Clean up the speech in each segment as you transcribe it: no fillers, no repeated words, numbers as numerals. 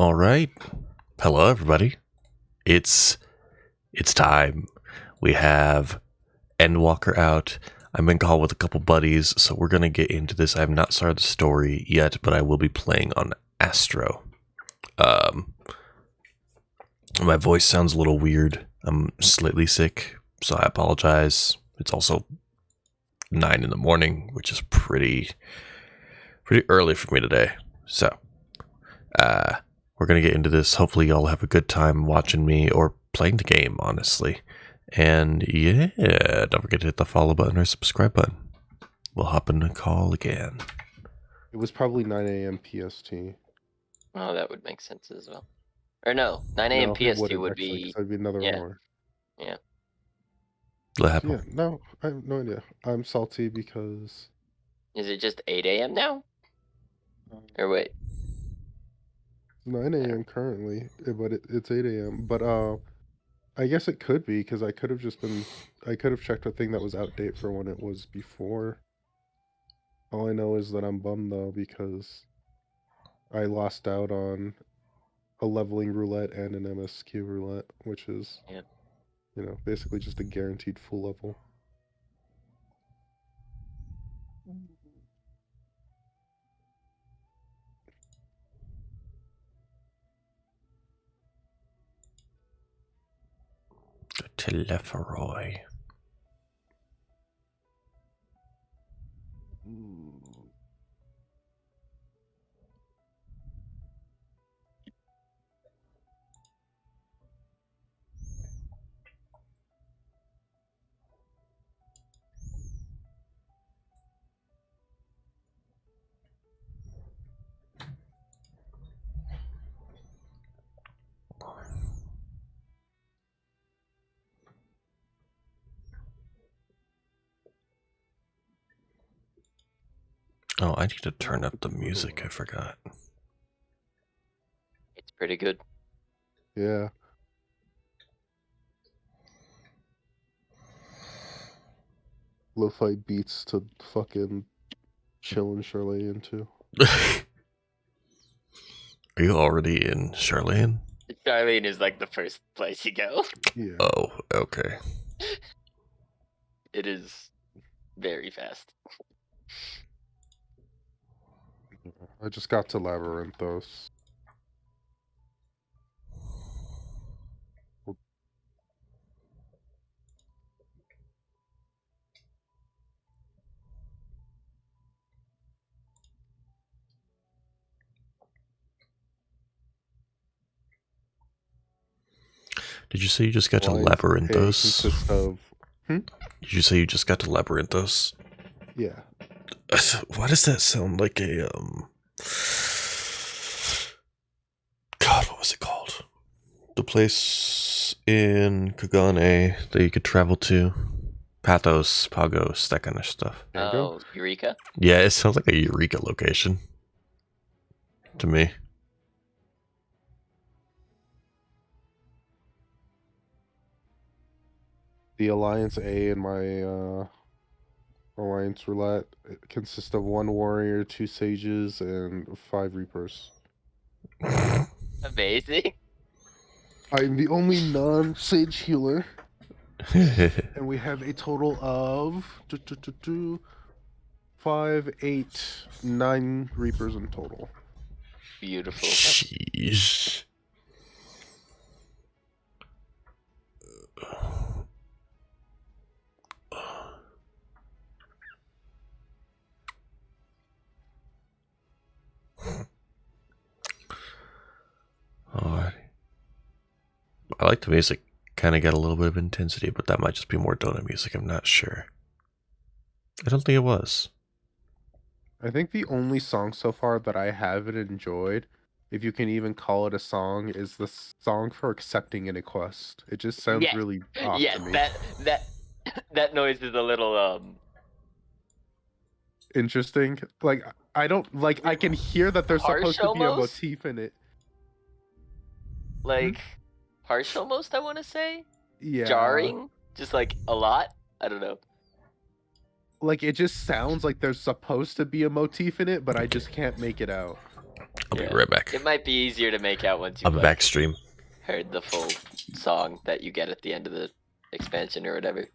All right. Hello, everybody. It's time. We have Endwalker out. I'm in call with a couple buddies, so we're gonna get into this. I have not started the story yet, but I will be playing on Astro. My voice sounds a little weird. I'm slightly sick, so I apologize. It's also 9 in the morning, which is pretty early for me today. So, we're going to get into this. Hopefully y'all have a good time watching me or playing the game, honestly. And yeah, don't forget to hit the follow button or subscribe button. We'll hop in the call again. It was probably 9 a.m. PST. Oh, that would make sense as well. Or no, 9 a.m. No, it PST wouldn't, would actually, 'cause be... that'd be another yeah. hour. Yeah. What happened? Yeah, no, I have no idea. I'm salty because... Is it just 8 a.m. now? Or wait. 9 a.m. currently, but it's 8 a.m. But I guess it could be, because I could have checked a thing that was out date for when it was before. All I know is that I'm bummed, though, because I lost out on a leveling roulette and an MSQ roulette, which is, Yep. you know, basically just a guaranteed full level. Teleferoy. Oh, I need to turn up the music. I forgot. It's pretty good. Yeah. Lo-fi beats to fucking chill in Charlene too. Are you already in Charlene? Charlene is like the first place you go. Yeah. Oh, okay. It is very fast. I just got to Labyrinthos. Did you say you just got to Lines A Labyrinthos? consists of... Did you say you just got to Labyrinthos? Yeah. Why does that sound like a, God, what was it called? The place in Kagane that you could travel to. Pathos, Pagos, that kind of stuff. Oh, Eureka? Yeah, it sounds like a Eureka location. To me. The Alliance A in my Alliance Roulette consists of 1 warrior, 2 sages, and 5 reapers. Amazing. I'm the only non-sage healer. And we have a total of 5, 8, 9 reapers in total. Beautiful. Jeez. Alrighty. I like the music. Kind of got a little bit of intensity, but that might just be more donut music. I'm not sure. I don't think it was. I think the only song so far that I haven't enjoyed, if you can even call it a song, is the song for accepting in a quest. It just sounds really off to me. That noise is a little Interesting. Like, I don't like. I can hear that there's harsh supposed to be a almost? motif in it. like harsh almost, I want to say. Yeah. Jarring, just like a lot. I don't know. Like, it just sounds like there's supposed to be a motif in it, but I just can't make it out. I'll be Yeah. right back. It might be easier to make out once I'll you've be like back stream. heard the full song that you get at the end of the expansion or whatever.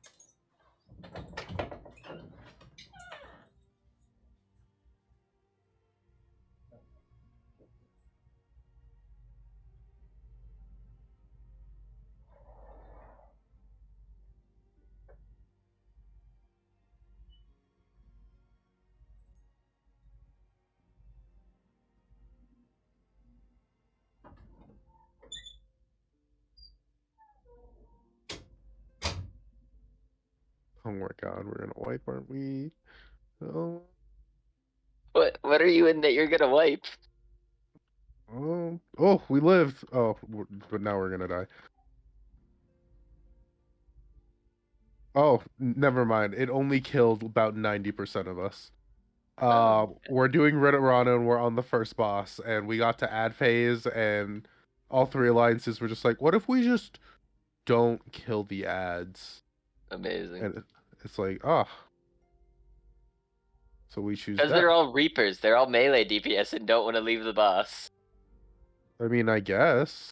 Oh my god, we're gonna wipe, aren't we? Oh, What are you in that you're gonna wipe? oh, we lived. Oh, but now we're gonna die. Oh, never mind. It only killed about 90% of us. Oh, We're doing Reddit Rana and we're on the first boss, and we got to ad phase, and all three alliances were just like, what if we just don't kill the ads? amazing. And it's like, ah. So we choose Because death. they're all Reapers. They're all melee DPS and don't want to leave the boss. I mean, I guess.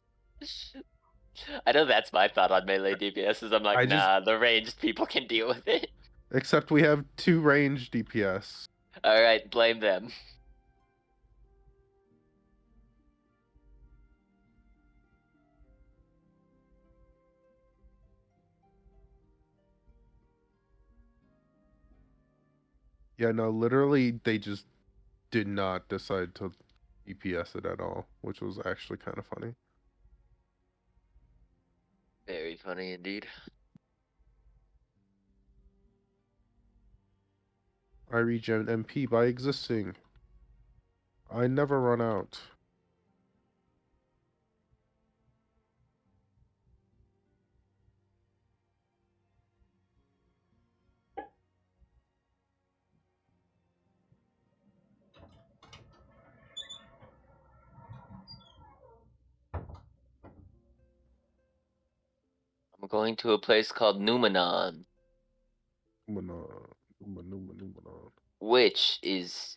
I know that's my thought on melee DPS is I'm like, I just, nah, the ranged people can deal with it. except we have 2 range DPS. Alright, blame them. Yeah, no, literally, they just did not decide to DPS it at all, which was actually kind of funny. Very funny indeed. I regen MP by existing. I never run out. I'm going to a place called Numenon, Numanon. which is,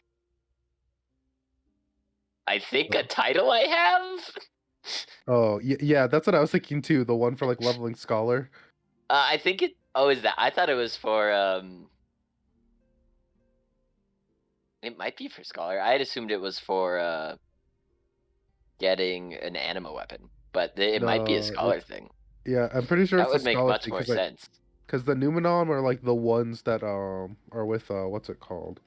I think, a title I have? Oh, yeah, that's what I was thinking too. The one for like leveling scholar. I think it. Oh, is that? I thought it was for. It might be for Scholar. I had assumed it was for getting an anima weapon, but it might be a No, Scholar thing. yeah, I'm pretty sure That it's a would make scholar much thing more because sense. the Numenon are like the ones that are with what's it called?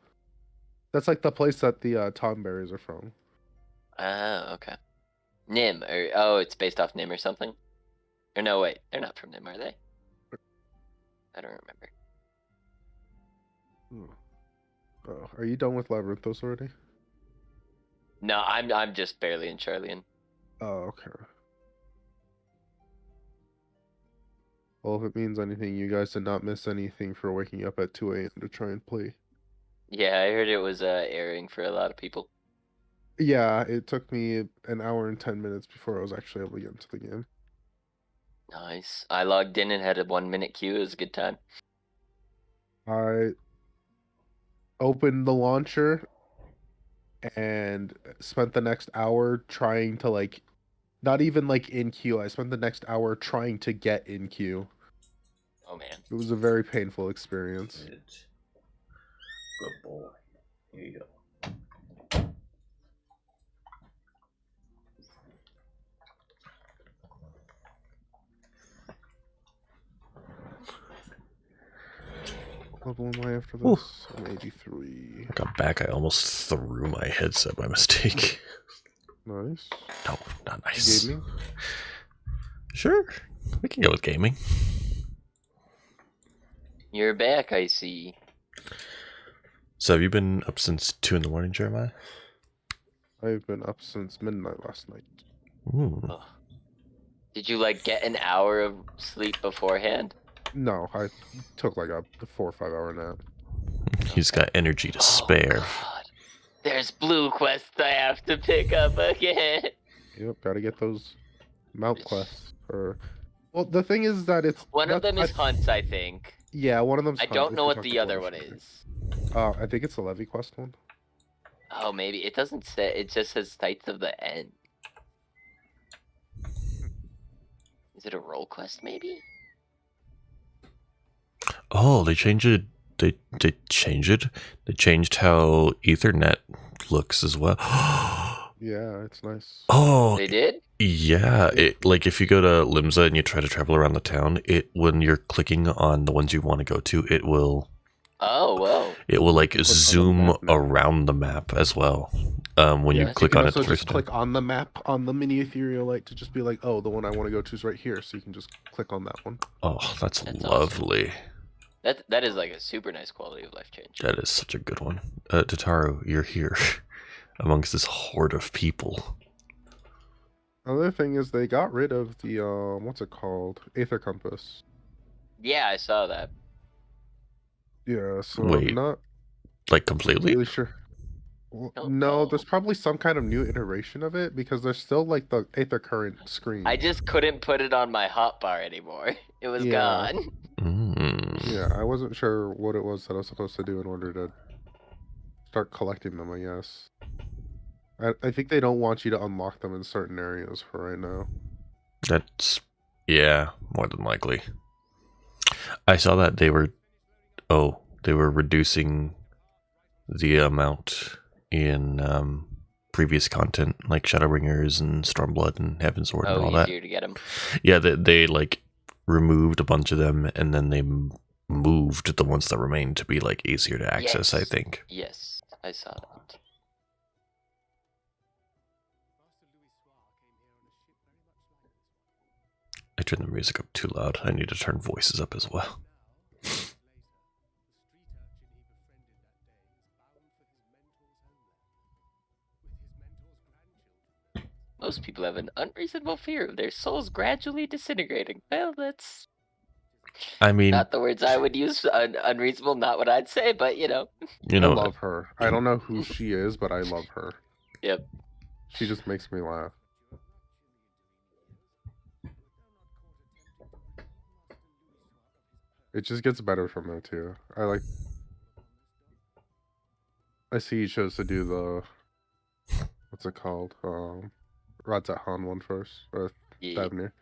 That's like the place that the Tomberries are from. Oh, okay. Nim, or oh, it's based off Nim or something. Or no, wait, they're not from Nim, are they? I don't remember. Oh, are you done with Labyrinthos already? No, I'm just barely in Charlian. Oh, okay. Well, if it means anything, you guys did not miss anything for waking up at 2 a.m. to try and play. Yeah, I heard it was airing for a lot of people. Yeah, it took me an hour and 10 minutes before I was actually able to get into the game. Nice. I logged in and had a 1 minute queue. It was a good time. I opened the launcher and spent the next hour trying to like not even like in queue. I spent the next hour trying to get in queue. Oh man. It was a very painful experience. Good boy. Here you go. What level am I after Ooh. this? I'm 83. I got back. I almost threw my headset by mistake. Nice. No, not nice. Gaming? Sure. We can go with gaming. You're back, I see. So have you been up since 2 in the morning, Jeremiah? I've been up since midnight last night. Ooh. Ugh. Did you like get an hour of sleep beforehand? No, I took like a 4 or 5 hour nap. He's got energy to spare. God. There's blue quests I have to pick up again. Yep, gotta get those mount quests. Well, the thing is that it's One of them is hunts, I think. Yeah, one of them's I hunt. don't if know we what talked the about other it one yesterday. is. I think it's the Levy quest one. Oh, maybe it doesn't say. It just says Sights of the End. Is it a role quest? Maybe. Oh, they changed it. They changed it. They changed how Ethernet looks as well. Yeah, it's nice. Oh, They did. yeah. It, like if you go to Limsa and you try to travel around the town, it when you're clicking on the ones you want to go to, it will Oh, whoa. like Click on the zoom map now. around the map as well. When you Yeah, That's click you can on it also the just first time. click on the map on the mini ethereal light to just be like, oh, the one I want to go to is right here, so you can just click on that one. Oh, that's That's awesome. lovely. That is like a super nice quality of life change. That is such a good one. Tataru, you're here amongst this horde of people. Another thing is they got rid of the what's it called? Aether compass. Yeah, I saw that. Yeah, so I'm Wait, not like completely? really sure. Well, Don't no, know. there's probably some kind of new iteration of it because there's still like the Aether current screen. I just couldn't put it on my hotbar anymore. It was Yeah. gone. Yeah, I wasn't sure what it was that I was supposed to do in order to start collecting them, I guess. I think they don't want you to unlock them in certain areas for right now. That's, yeah, more than likely. I saw that they were reducing the amount in previous content, like Shadowbringers and Stormblood and Heavensward and Oh, all that. easier to get them. Yeah, they like removed a bunch of them, and then they moved the ones that remained to be like easier to access. I Yes. think. Yes, I saw that. I turned the music up too loud. I need to turn voices up as well. Most people have an unreasonable fear of their souls gradually disintegrating. Well, that's I mean, not the words I would use. Unreasonable, not what I'd say, but you know. you I know, love her. I don't know who she is, but I love her. Yep. She just makes me laugh. It just gets better from there too. I see he chose to do the what's it called? Radzat Han one first. Or Yeah. Thavnir.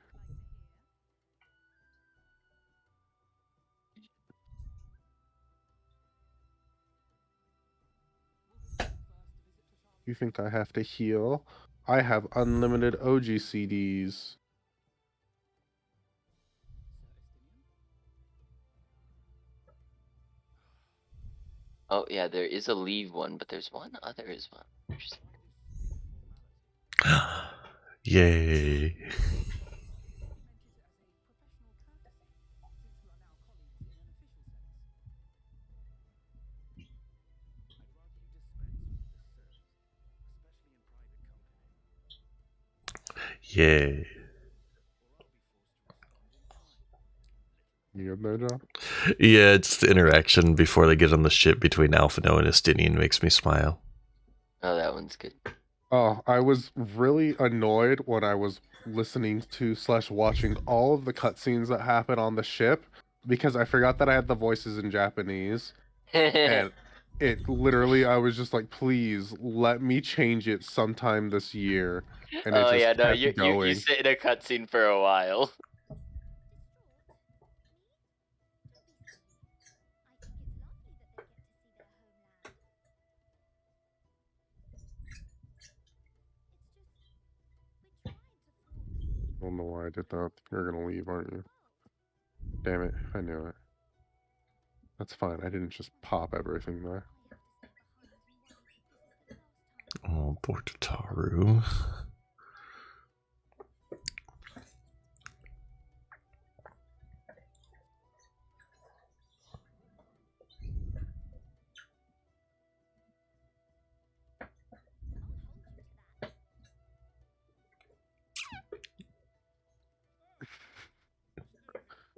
You think I have to heal? I have unlimited OG CDs. Oh yeah, there is a leave one, but there's one other as well. Interesting. yay! Yay! You good there, John? Yeah, it's the interaction before they get on the ship between Alphino and Estinian makes me smile. Oh, that one's good. Oh, I was really annoyed when I was listening to / watching all of the cutscenes that happen on the ship because I forgot that I had the voices in Japanese. And it literally, I was just like, please let me change it sometime this year. And it Oh just yeah, no, kept you going. sit in a cutscene for a while. I don't know why I did that. You're gonna leave, aren't you? Damn it, I knew it. That's fine, I didn't just pop everything there. Oh, poor Tataru.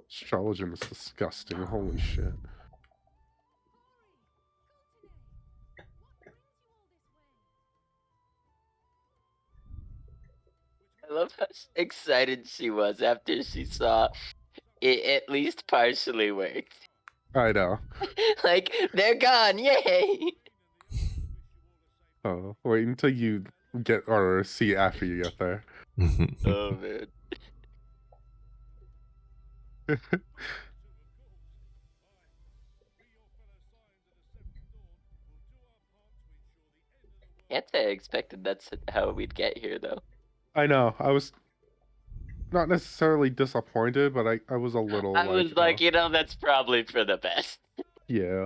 Astrologium is disgusting, holy shit. I love how excited she was after she saw it at least partially worked. I know. Like, they're gone, yay! Oh, wait until you get or see after you get there. Oh man. Can't say I expected that's how we'd get here though. I know. I was not necessarily disappointed, but I was a little I like, was like, that's probably for the best. yeah.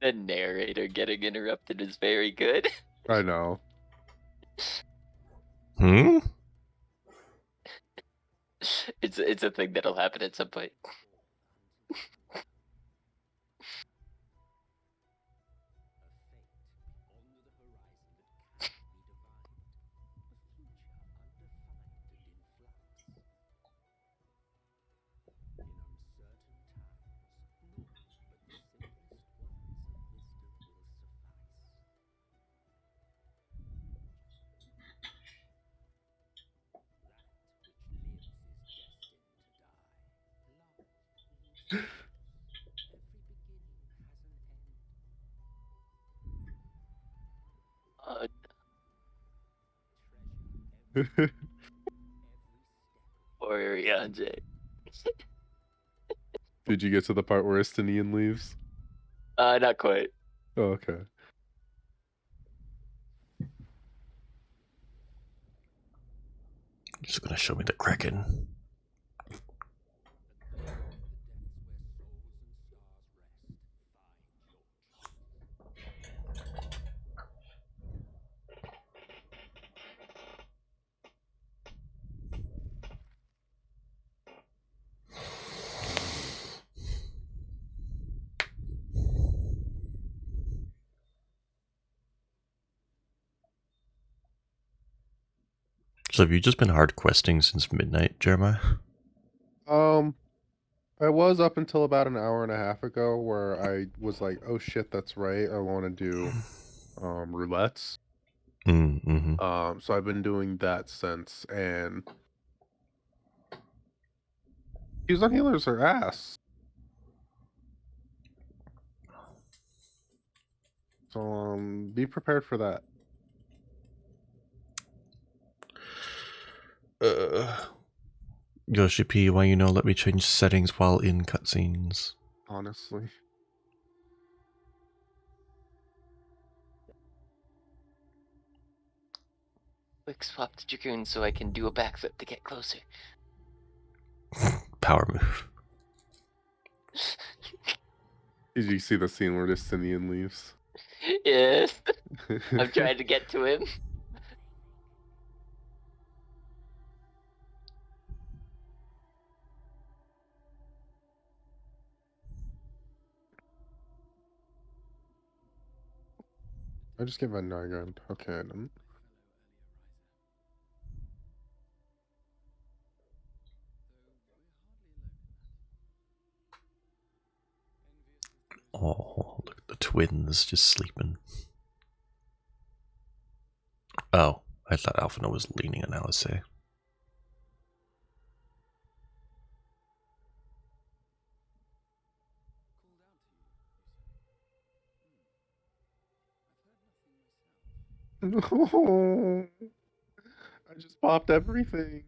The narrator getting interrupted is very good. I know. Hmm? It's a thing that'll happen at some point. Uh, poor Rianjay. Did you get to the part where Estinian leaves? Not quite. Oh, okay. Just gonna show me the Kraken. So have you just been hard questing since midnight, Jeremiah? Um, I was up until about an hour and a half ago where I was like, oh shit, that's right. I want to do roulettes. Mm-hmm. So I've been doing that since, and Fuse on healers are ass. So be prepared for that. Yoshi P, why let me change settings while in cutscenes? Honestly. Quick swap to Dragoon so I can do a backflip to get closer. Power move. Did you see the scene where Estinian leaves? Yes. I'm trying to get to him. I just get my Nargon. Okay, then. Oh, look at the twins just sleeping. Oh, I thought Alphina was leaning on Alice. No. I just popped everything.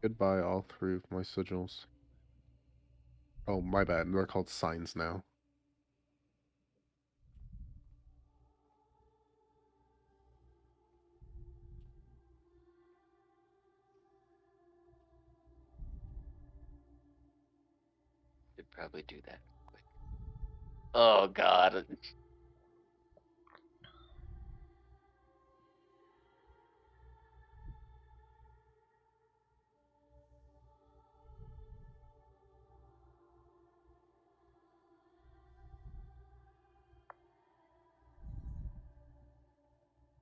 Goodbye, all three of my sigils. Oh, my bad. They're called signs now. probably do that quick. Oh god.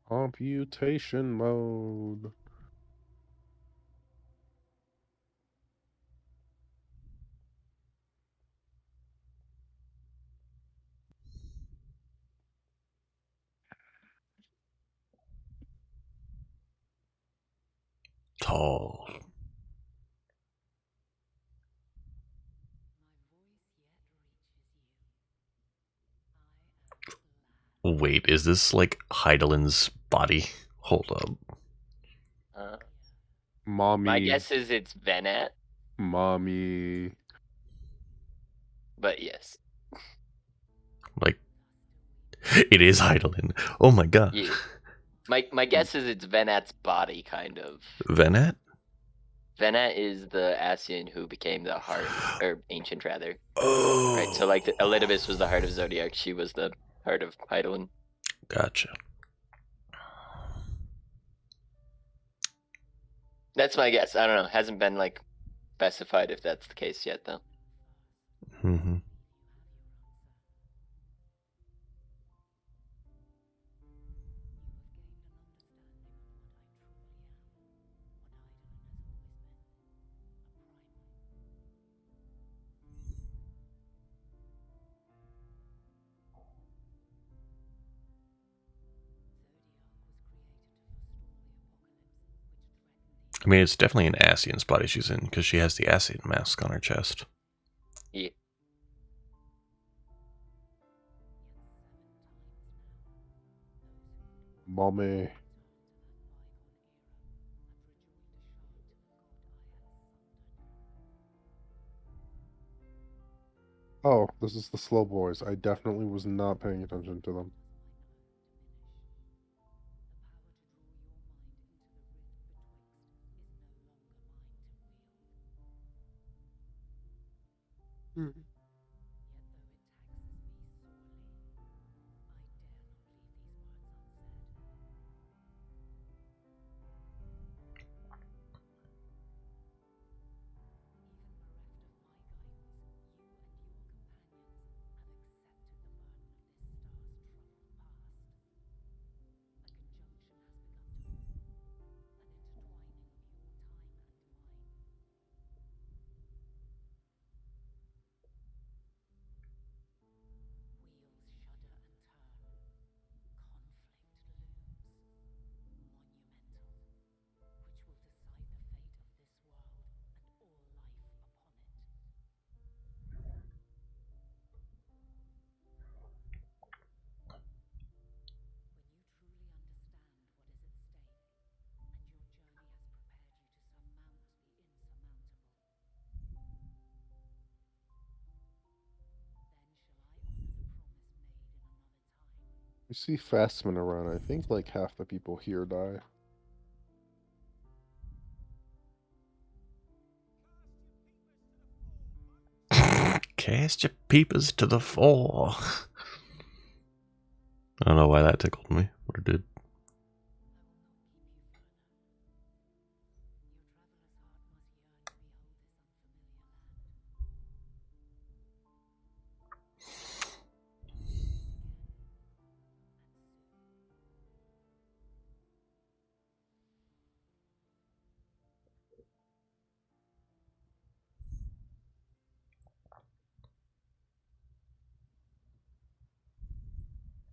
Computation mode. Tall. Wait, is this like Heidelin's body? Hold up. My Mommy. guess is it's Venat, Mommy. but yes. Like, it is Heidelin. Oh my god. Yeah. My guess is it's Venat's body, kind of. Venat? Venat is the Ascian who became the heart, or ancient rather. Oh. Right, so like Elidibus was the heart of Zodiac, she was the heart of Heidelin. Gotcha. That's my guess. I don't know. Hasn't been like specified if that's the case yet, though. Mm-hmm. I mean, it's definitely an Ascian's body she's in because she has the Ascian mask on her chest. Yeah. Mommy. Oh, this is the slow boys. I definitely was not paying attention to them. Mm. You see Fastman around. I think like half the people here die. Cast your peepers to the fore. I don't know why that tickled me, but it did.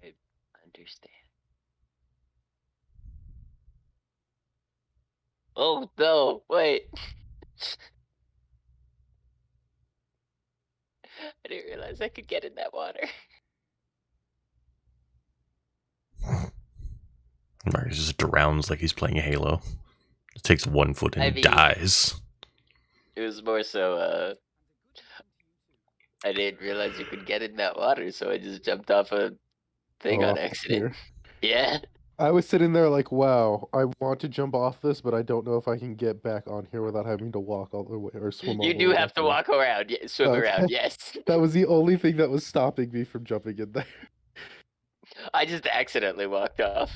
I understand. Oh no! Wait. I didn't realize I could get in that water. Marcus just drowns like he's playing Halo. It takes 1 foot I and mean, dies. it was more so. I didn't realize you could get in that water, so I just jumped off a thing Oh, on off the accident. pier. Yeah. I was sitting there like, wow, I want to jump off this, but I don't know if I can get back on here without having to walk all the way or swim all You the do way have back to down. walk around, swim Okay. around, yes. That was the only thing that was stopping me from jumping in there. I just accidentally walked off.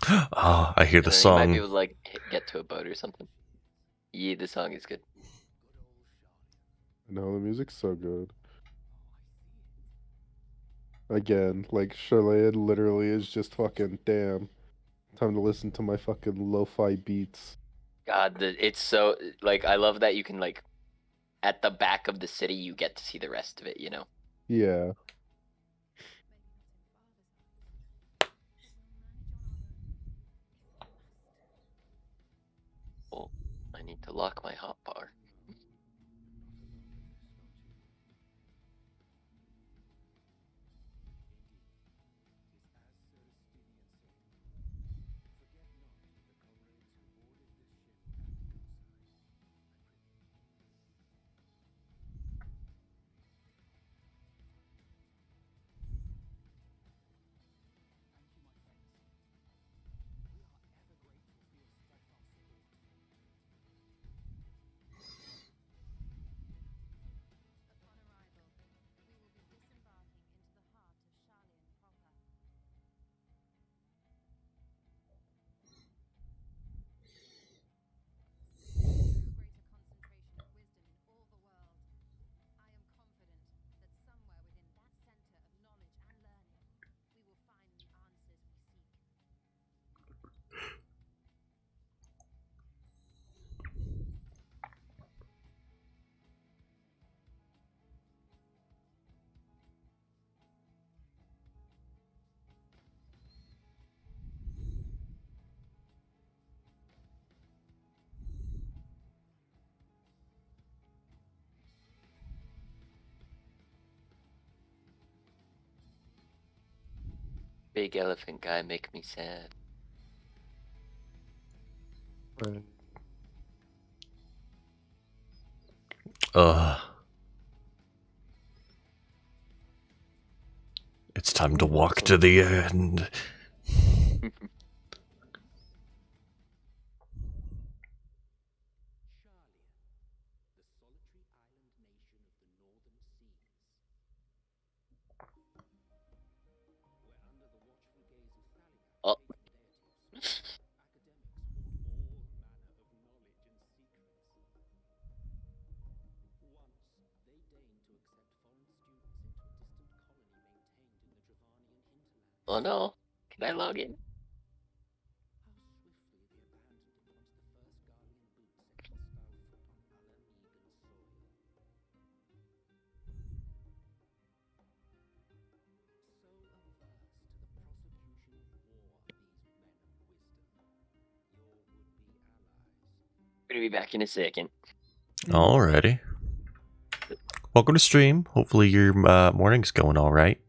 Ah, I hear the You might be song. able to like get to a boat or something. Yeah, the song is good. No, the music's so good. Again, like Charlotte literally is just fucking damn. Time to listen to my fucking lo-fi beats. God, it's so like I love that you can like at the back of the city you get to see the rest of it, you know. Yeah. Well, I need to lock my hotbar. Big elephant guy make me sad. Right. Uh, it's time to walk to the end. Oh. Oh no. Can I log in? Gonna be back in a second. Alrighty. Welcome to stream. Hopefully your morning's going all right.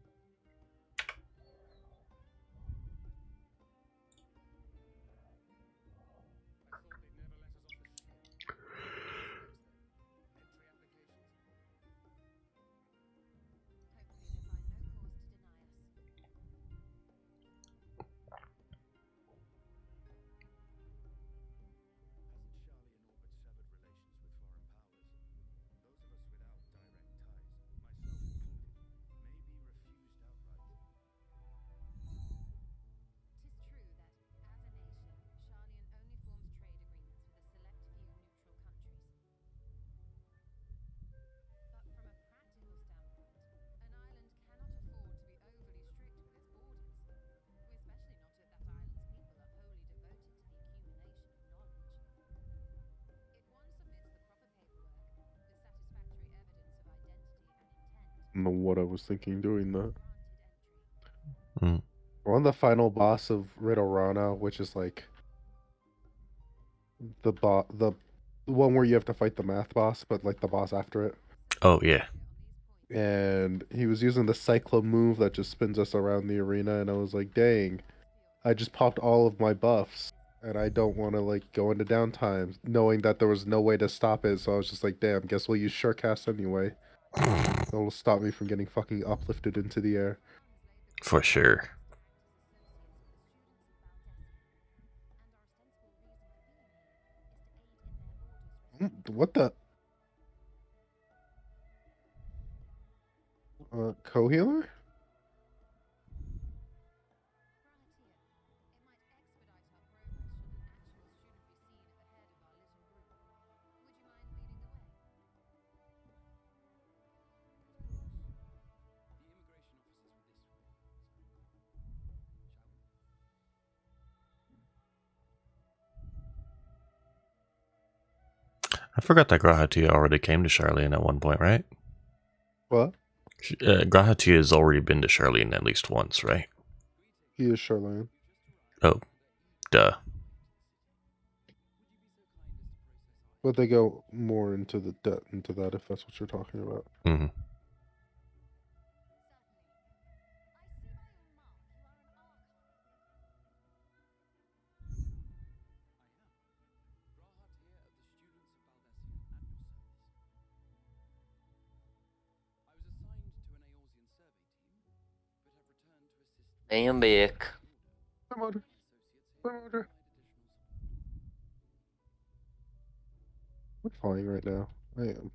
I don't know what I was thinking doing that. Mm. We're on the final boss of Riddlerana, which is like the one where you have to fight the math boss, but like the boss after it. Oh yeah. And he was using the cyclone move that just spins us around the arena, and I was like, dang, I just popped all of my buffs, and I don't want to like go into downtime, knowing that there was no way to stop it. So I was just like, damn, guess we'll use Surecast anyway. That'll stop me from getting fucking uplifted into the air. For sure. What the? Co-healer? I forgot that Grahatia already came to Charlene at one point, right? What? Grahatia has already been to Charlene at least once, right? He is Charlene. Oh, duh. But they go more into the into that if that's what you're talking about. Hmm. I am back. I'm order. I'm order. I'm flying right now. I am.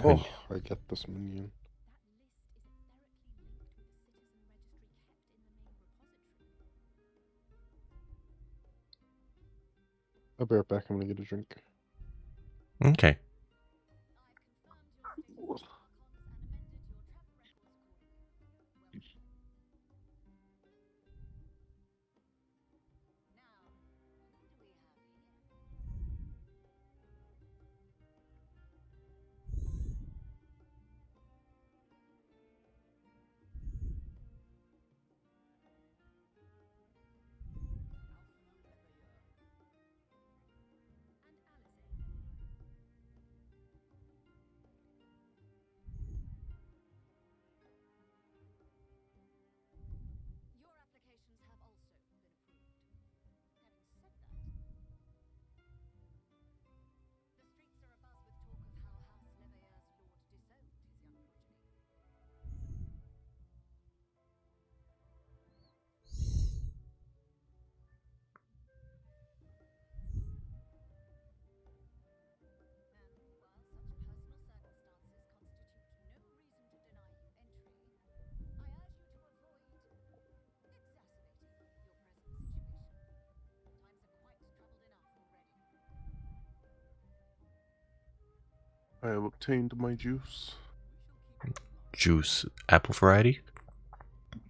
Oh, I get this minion. I'll be right back. I'm gonna get a drink. Okay. I have obtained my juice. Juice. Apple variety?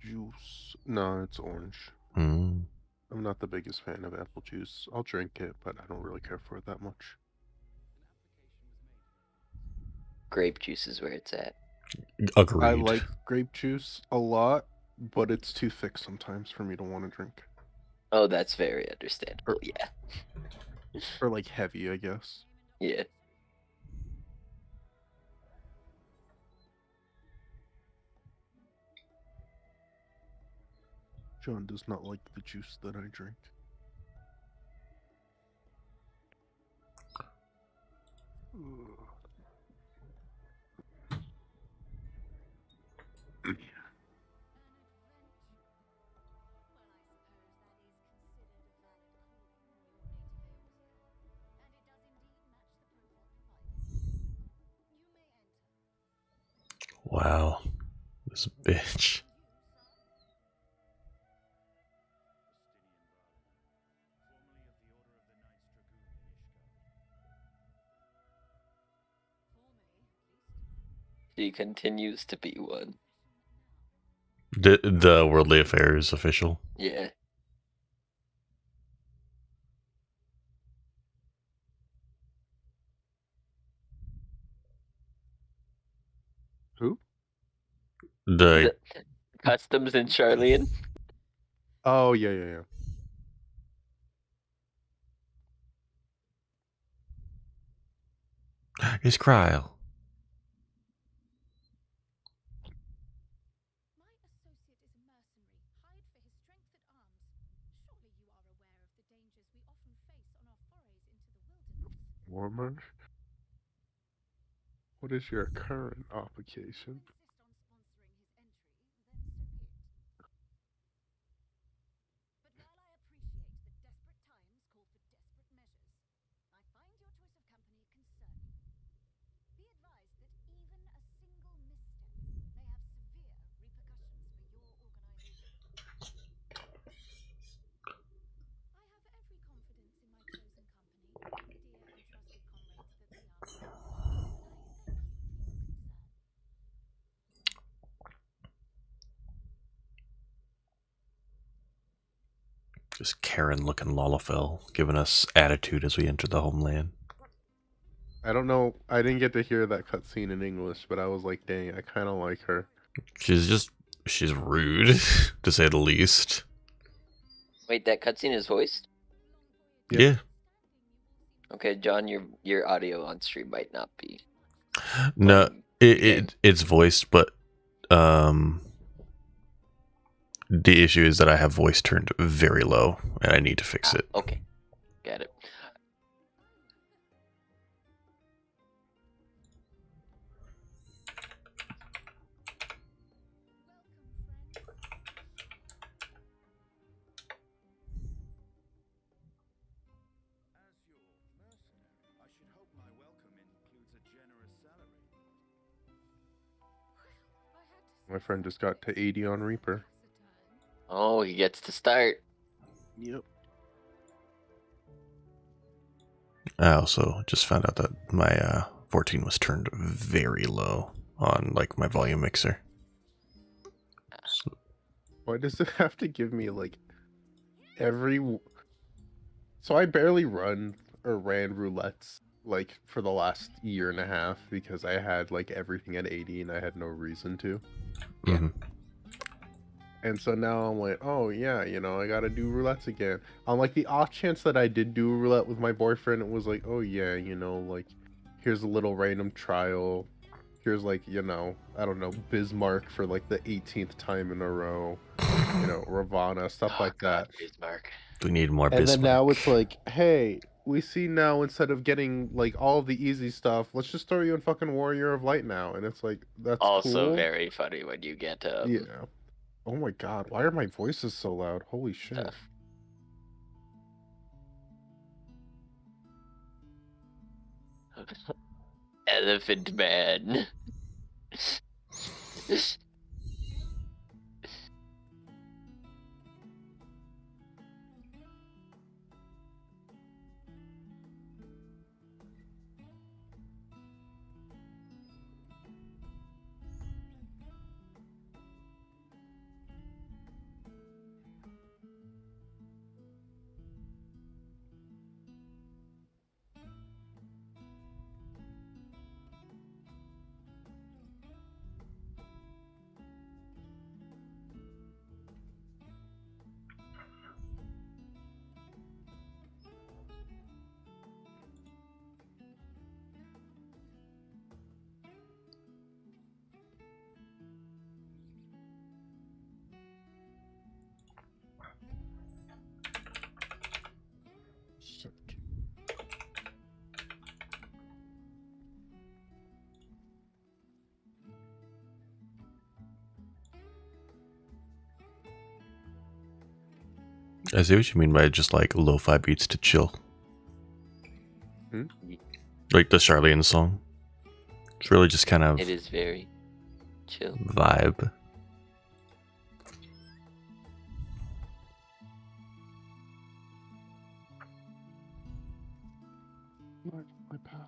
Juice. No, it's orange. Mm. I'm not the biggest fan of apple juice. I'll drink it, but I don't really care for it that much. Grape juice is where it's at. Agreed. I like grape juice a lot, but it's too thick sometimes for me to want to drink. Oh, that's very understandable. Yeah. Or like heavy, I guess. Yeah. John does not like the juice that I drink. Wow. This bitch. She continues to be one. The Worldly Affairs official. Yeah. Who? The The Customs in Charlian. Oh yeah. It's Kryl. My associate is a mercenary, hired for his strength at arms. Surely you are aware of the dangers we often face on our forays into the wilderness. Warmer. What is your current occupation? Insist on sponsoring his entry, then so be it. But while I appreciate that desperate times call for desperate measures, I find your choice of company concerning. Be advised that even a single misstep may have severe repercussions for your organization. I have every confidence in my chosen company, dear and trusted comrades that they are, and I thank you for your concern. Just Karen looking Lalafell, giving us attitude as we enter the homeland. I don't know. I didn't get to hear that cutscene in English, but I was like, dang, I kind of like her. She's rude, to say the least. Wait, that cutscene is voiced? Yep. Yeah. Okay, John, your audio on stream might not be. No, playing the game. it's voiced, but the issue is that I have voice turned very low, and I need to fix it. Okay, got it. As your mercenary, I should hope my welcome includes a generous salary. My friend just got to 80 on Reaper. Oh, he gets to start. Yep. I also just found out that my 14 was turned very low on like my volume mixer. So, Why does it have to give me like every? So I barely ran roulettes like for the last year and a half because I had like everything at 80 and I had no reason to. Yeah. mhm. And so now I'm like, oh yeah, I gotta do roulettes again. On like the off chance that I did do a roulette with my boyfriend, it was like, oh yeah, like here's a little random trial. Here's like, I don't know, Bismarck for like the 18th time in a row. Ravana, stuff Oh like God, that. Bismarck. We need more And then now Bismarck. it's like, hey, we see now instead of getting like all of the easy stuff, let's just throw you in fucking Warrior of Light now. And it's like, that's Also cool. very funny when you get Yeah. Oh my god, why are my voices so loud? Holy shit. stuff. Elephant Man. I see what you mean by just like lo-fi beats to chill. Hmm? Like the Charlene song. It's really just kind of It is very chill. vibe. My path.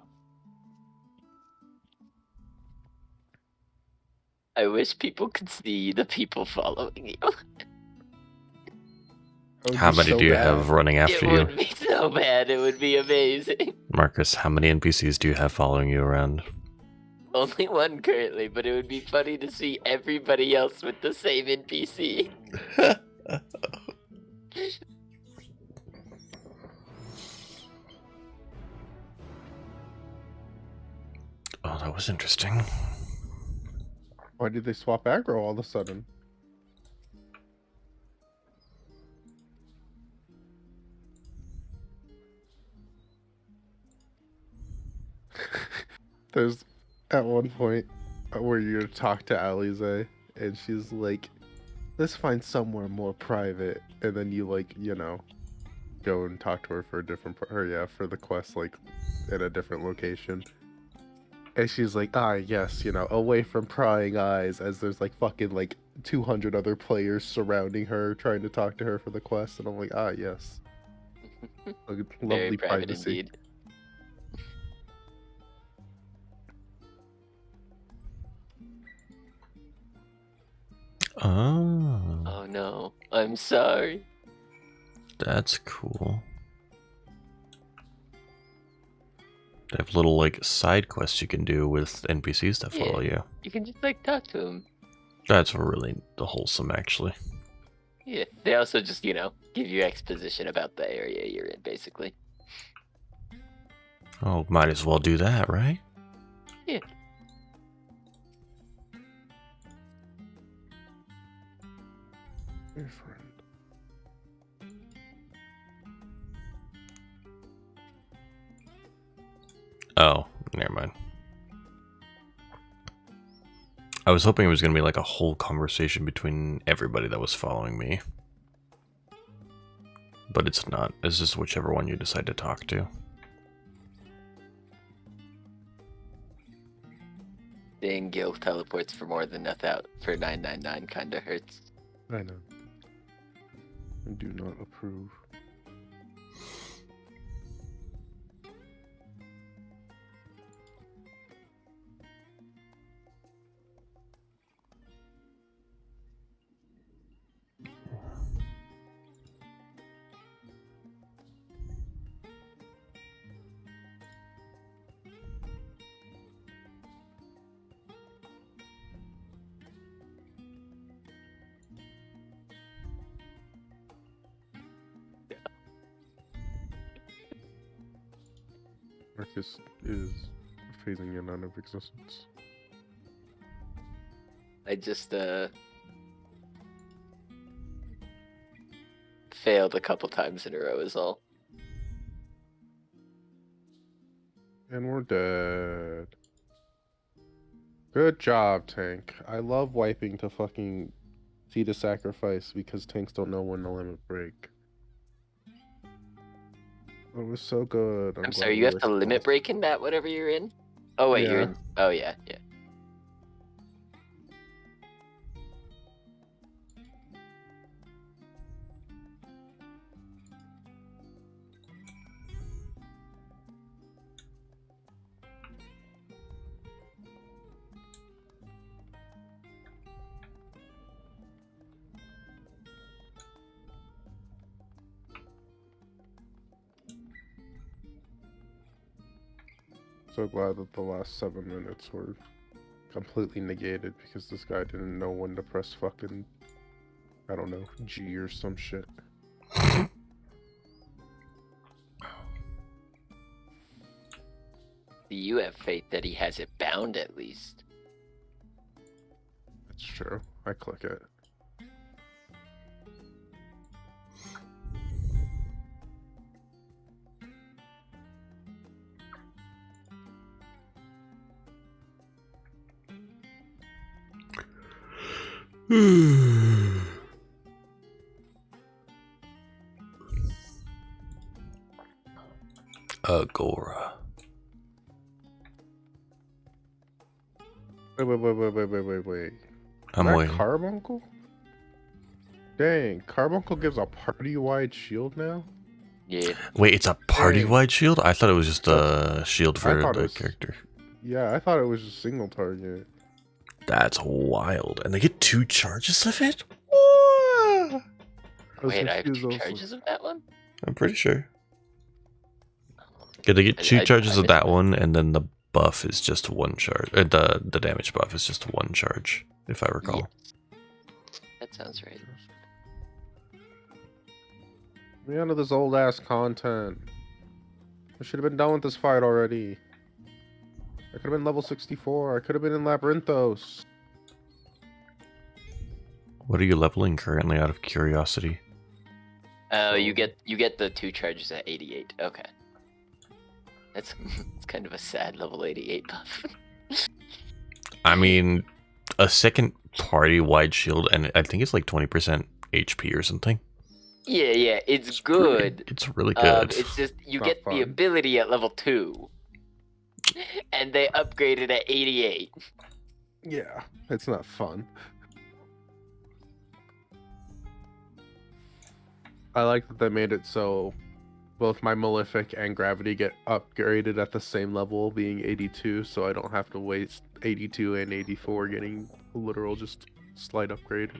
I I wish people could see the people following you. That would How be many so do you bad. have running after It you? would be so bad. It would be amazing. Marcus, how many NPCs do you have following you around? Only one currently, but it would be funny to see everybody else with the same NPC. Oh, that was interesting. Why did they swap aggro all of a sudden? There's at one point where you talk to Alize and she's like, let's find somewhere more private, and then you like, you know, go and talk to her for a different for the quest, like in a different location. And she's like, yes, you know, away from prying eyes, as there's like fucking like 200 other players surrounding her trying to talk to her for the quest. And I'm like, yes. Like, Very lovely private privacy. indeed. Oh, Oh no, I'm sorry. that's cool. They have little like side quests you can do with NPCs that follow you. You can just like talk to them. That's really wholesome, actually. Yeah, they also just, you know, give you exposition about the area you're in, basically. Oh, might as well do that, right? Yeah. Your friend. Oh, never mind. I was hoping it was going to be like a whole conversation between everybody that was following me. But it's not. It's just whichever one you decide to talk to. Dang, Gil teleports for more than for 999 kinda hurts. I know. I do not approve. Marcus is phasing in out of existence. I just, failed a couple times in a row is all. And we're dead. Good job, Tank. I love wiping to fucking see the sacrifice because tanks don't know when to limit break. It was so good. I'm glad sorry, we you have were to limit close. break in that, whatever you're in? Oh, wait, you're Yeah. in. Oh, yeah. So glad that the last 7 minutes were completely negated because this guy didn't know when to press fucking, I don't know, G or some shit. You have faith that he has it bound at least. That's true. I click it. Agora. Wait. I'm that waiting. Carbuncle? Dang, Carbuncle gives a party-wide shield now? Yeah. Wait, it's a party-wide shield? I thought it was just a shield I for thought it the was- character. Yeah, I thought it was just single target. That's wild. And they get 2 charges of it? Whoa! I was Wait, I have confused 2 also. charges of that one? I'm pretty sure. Yeah, they get 2 charges of missed that one, and then the buff is just 1 charge. The damage buff is just 1 charge, if I recall. Yes. That sounds right. Me out of this old ass content. I should have been done with this fight already. I could have been level 64. I could have been in Labyrinthos. What are you leveling currently, out of curiosity? Oh, you get the 2 charges at 88. Okay. It's kind of a sad level 88 buff. I mean, a second party wide shield, and I think it's like 20% HP or something. Yeah, it's good. It's really good. It's just you Not get the fun. ability at level 2, and they upgraded at 88. Yeah, it's not fun. I like that they made it so both my Malefic and Gravity get upgraded at the same level, being 82, so I don't have to waste 82 and 84 getting a literal just slight upgrade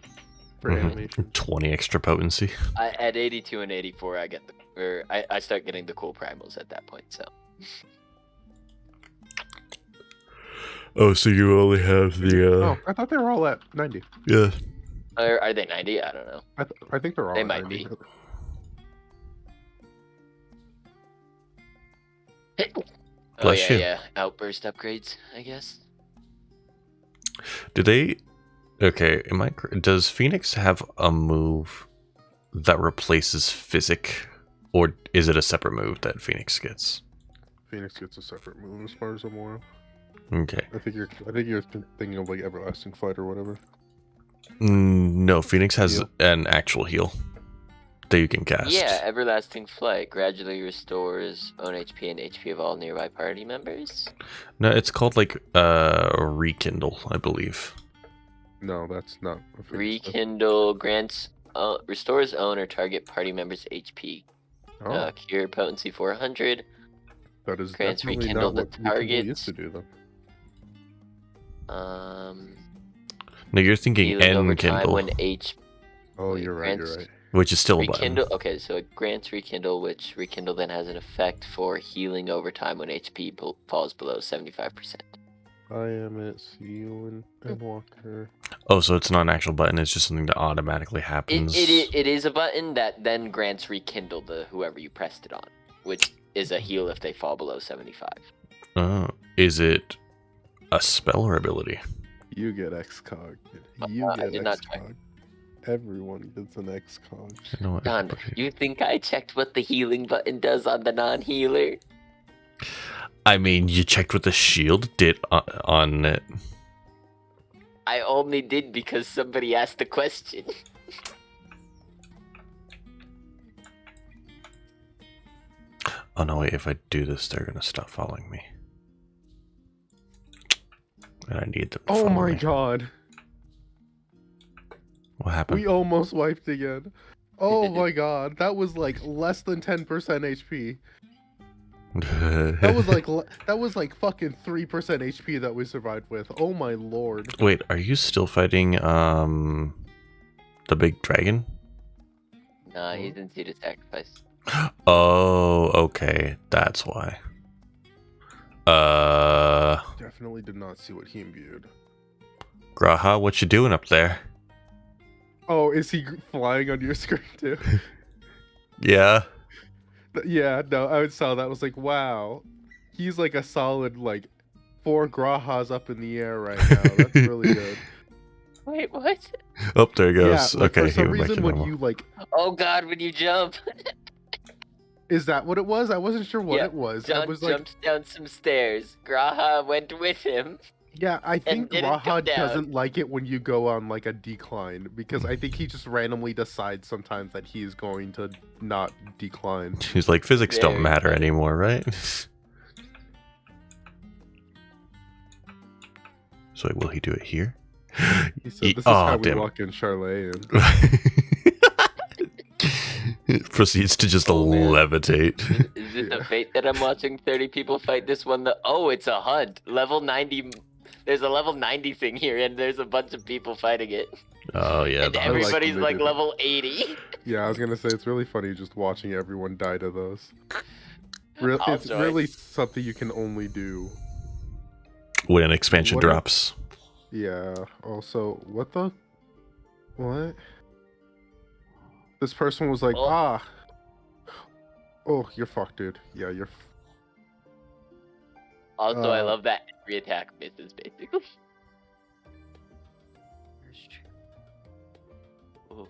for Mhm. animation. 20 extra potency. At 82 and 84, I start getting the cool primals at that point. So Oh, so you only have the Oh, I thought they were all at 90. yeah. are they 90? I don't know. I think they're all They at might 90. be. Oh Bless yeah, you. yeah. Outburst upgrades, I guess. Do they? Okay, does Phoenix have a move that replaces Physic, or is it a separate move that Phoenix gets? Phoenix gets a separate move as far as I'm aware. Okay. I think you're thinking of like Everlasting Fight or whatever. No, Phoenix has Heal. an actual heal that you can cast. Yeah, Everlasting Flight gradually restores own HP and HP of all nearby party members. No, it's called like Rekindle, I believe. No, that's not. a Phoenix. Rekindle grants restores own or target party members HP. Oh, Cure potency 400. that is grants definitely rekindle not the what Rekindle target. used to do though. No, you're thinking Healing over time Enkindle, when Oh, Wait, you're right. You're grants- right. which is still a button. Rekindle. Okay, so it grants Rekindle, which Rekindle then has an effect for healing over time when HP falls below 75%. I am at see you in Endwalker. Oh, so it's not an actual button; it's just something that automatically happens. It is a button that then grants Rekindle to whoever you pressed it on, which is a heal if they fall below 75. Is it a spell or ability? You get XCOG. You I get did not check. XCOG. Everyone gets an XCOG. I know Don, everybody- you think I checked what the healing button does on the non-healer? I mean, you checked what the shield did on it. I only did because somebody asked the question. Oh no, wait, if I do this, they're gonna stop following me. And I need them to Oh follow my me. god. What happened? We almost wiped again. Oh my god. That was like less than 10% HP. That was like fucking 3% HP that we survived with. Oh my lord. Wait, are you still fighting the big dragon? Nah, he's in Seed of Sacrifice. Oh, okay, that's why. Definitely did not see what he imbued. Graha, what you doing up there? Oh, is he flying on your screen too? Yeah. Yeah, no, I saw that. I was like, wow. He's like a solid, like, 4 Grahas up in the air right now. That's really good. Wait, what? Oh, there he goes. Yeah, like, okay, for some he went back to reason, when normal. you, like, Oh god, when you jump! is that what it was? I wasn't sure what Yeah, it was. I John was like, jumps down some stairs. Graha went with him. yeah, I think didn't come Graha down. doesn't like it when you go on, like, a decline, because I think he just randomly decides sometimes that he's going to not decline. He's like, physics don't Very matter funny. anymore, right? So will he do it here? He said, this is Aw, how we damn it. walk in Charlet, and Proceeds to just Oh, man. levitate. Is it the fate that I'm watching 30 people fight this one? Oh, it's a hunt. Level 90 There's a level 90 thing here, and there's a bunch of people fighting it. Oh yeah, And the I like hunters. when everybody's they like do that. level 80. Yeah, I was gonna say it's really funny just watching everyone die to those. It's Also, really something you can only do. When an expansion What if- drops. Yeah. Also, what? This person was like, Oh. oh, you're fucked, dude. Yeah, you're. Also, I Uh, love that every attack misses, basically. Ooh.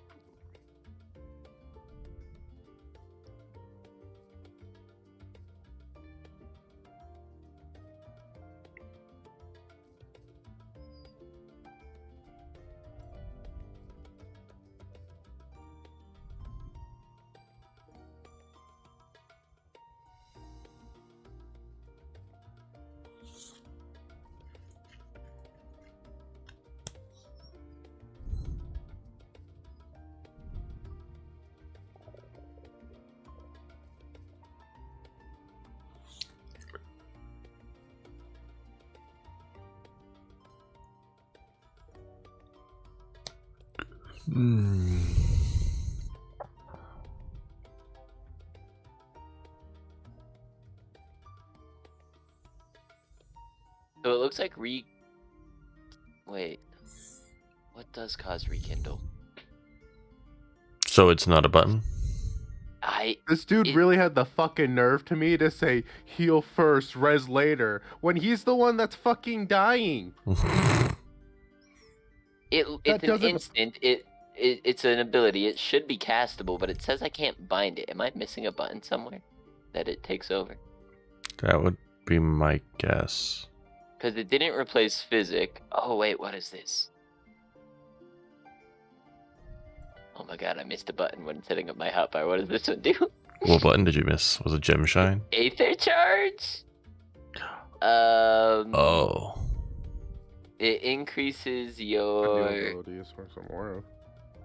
Hmm. So it looks like Wait. What does cause rekindle? So it's not a button. this dude it- really had the fucking nerve to me to say heal first, res later, when he's the one that's fucking dying. It's That an doesn't- instant. It's an ability. It should be castable, but it says I can't bind it. Am I missing a button somewhere that it takes over? That would be my guess. Because it didn't replace physic. Oh wait, what is this? Oh my god, I missed a button when setting up my hotbar. What does this one do? What button did you miss? Was it gem shine? Aether charge. Oh. It increases New your. ability as far as I'm aware of.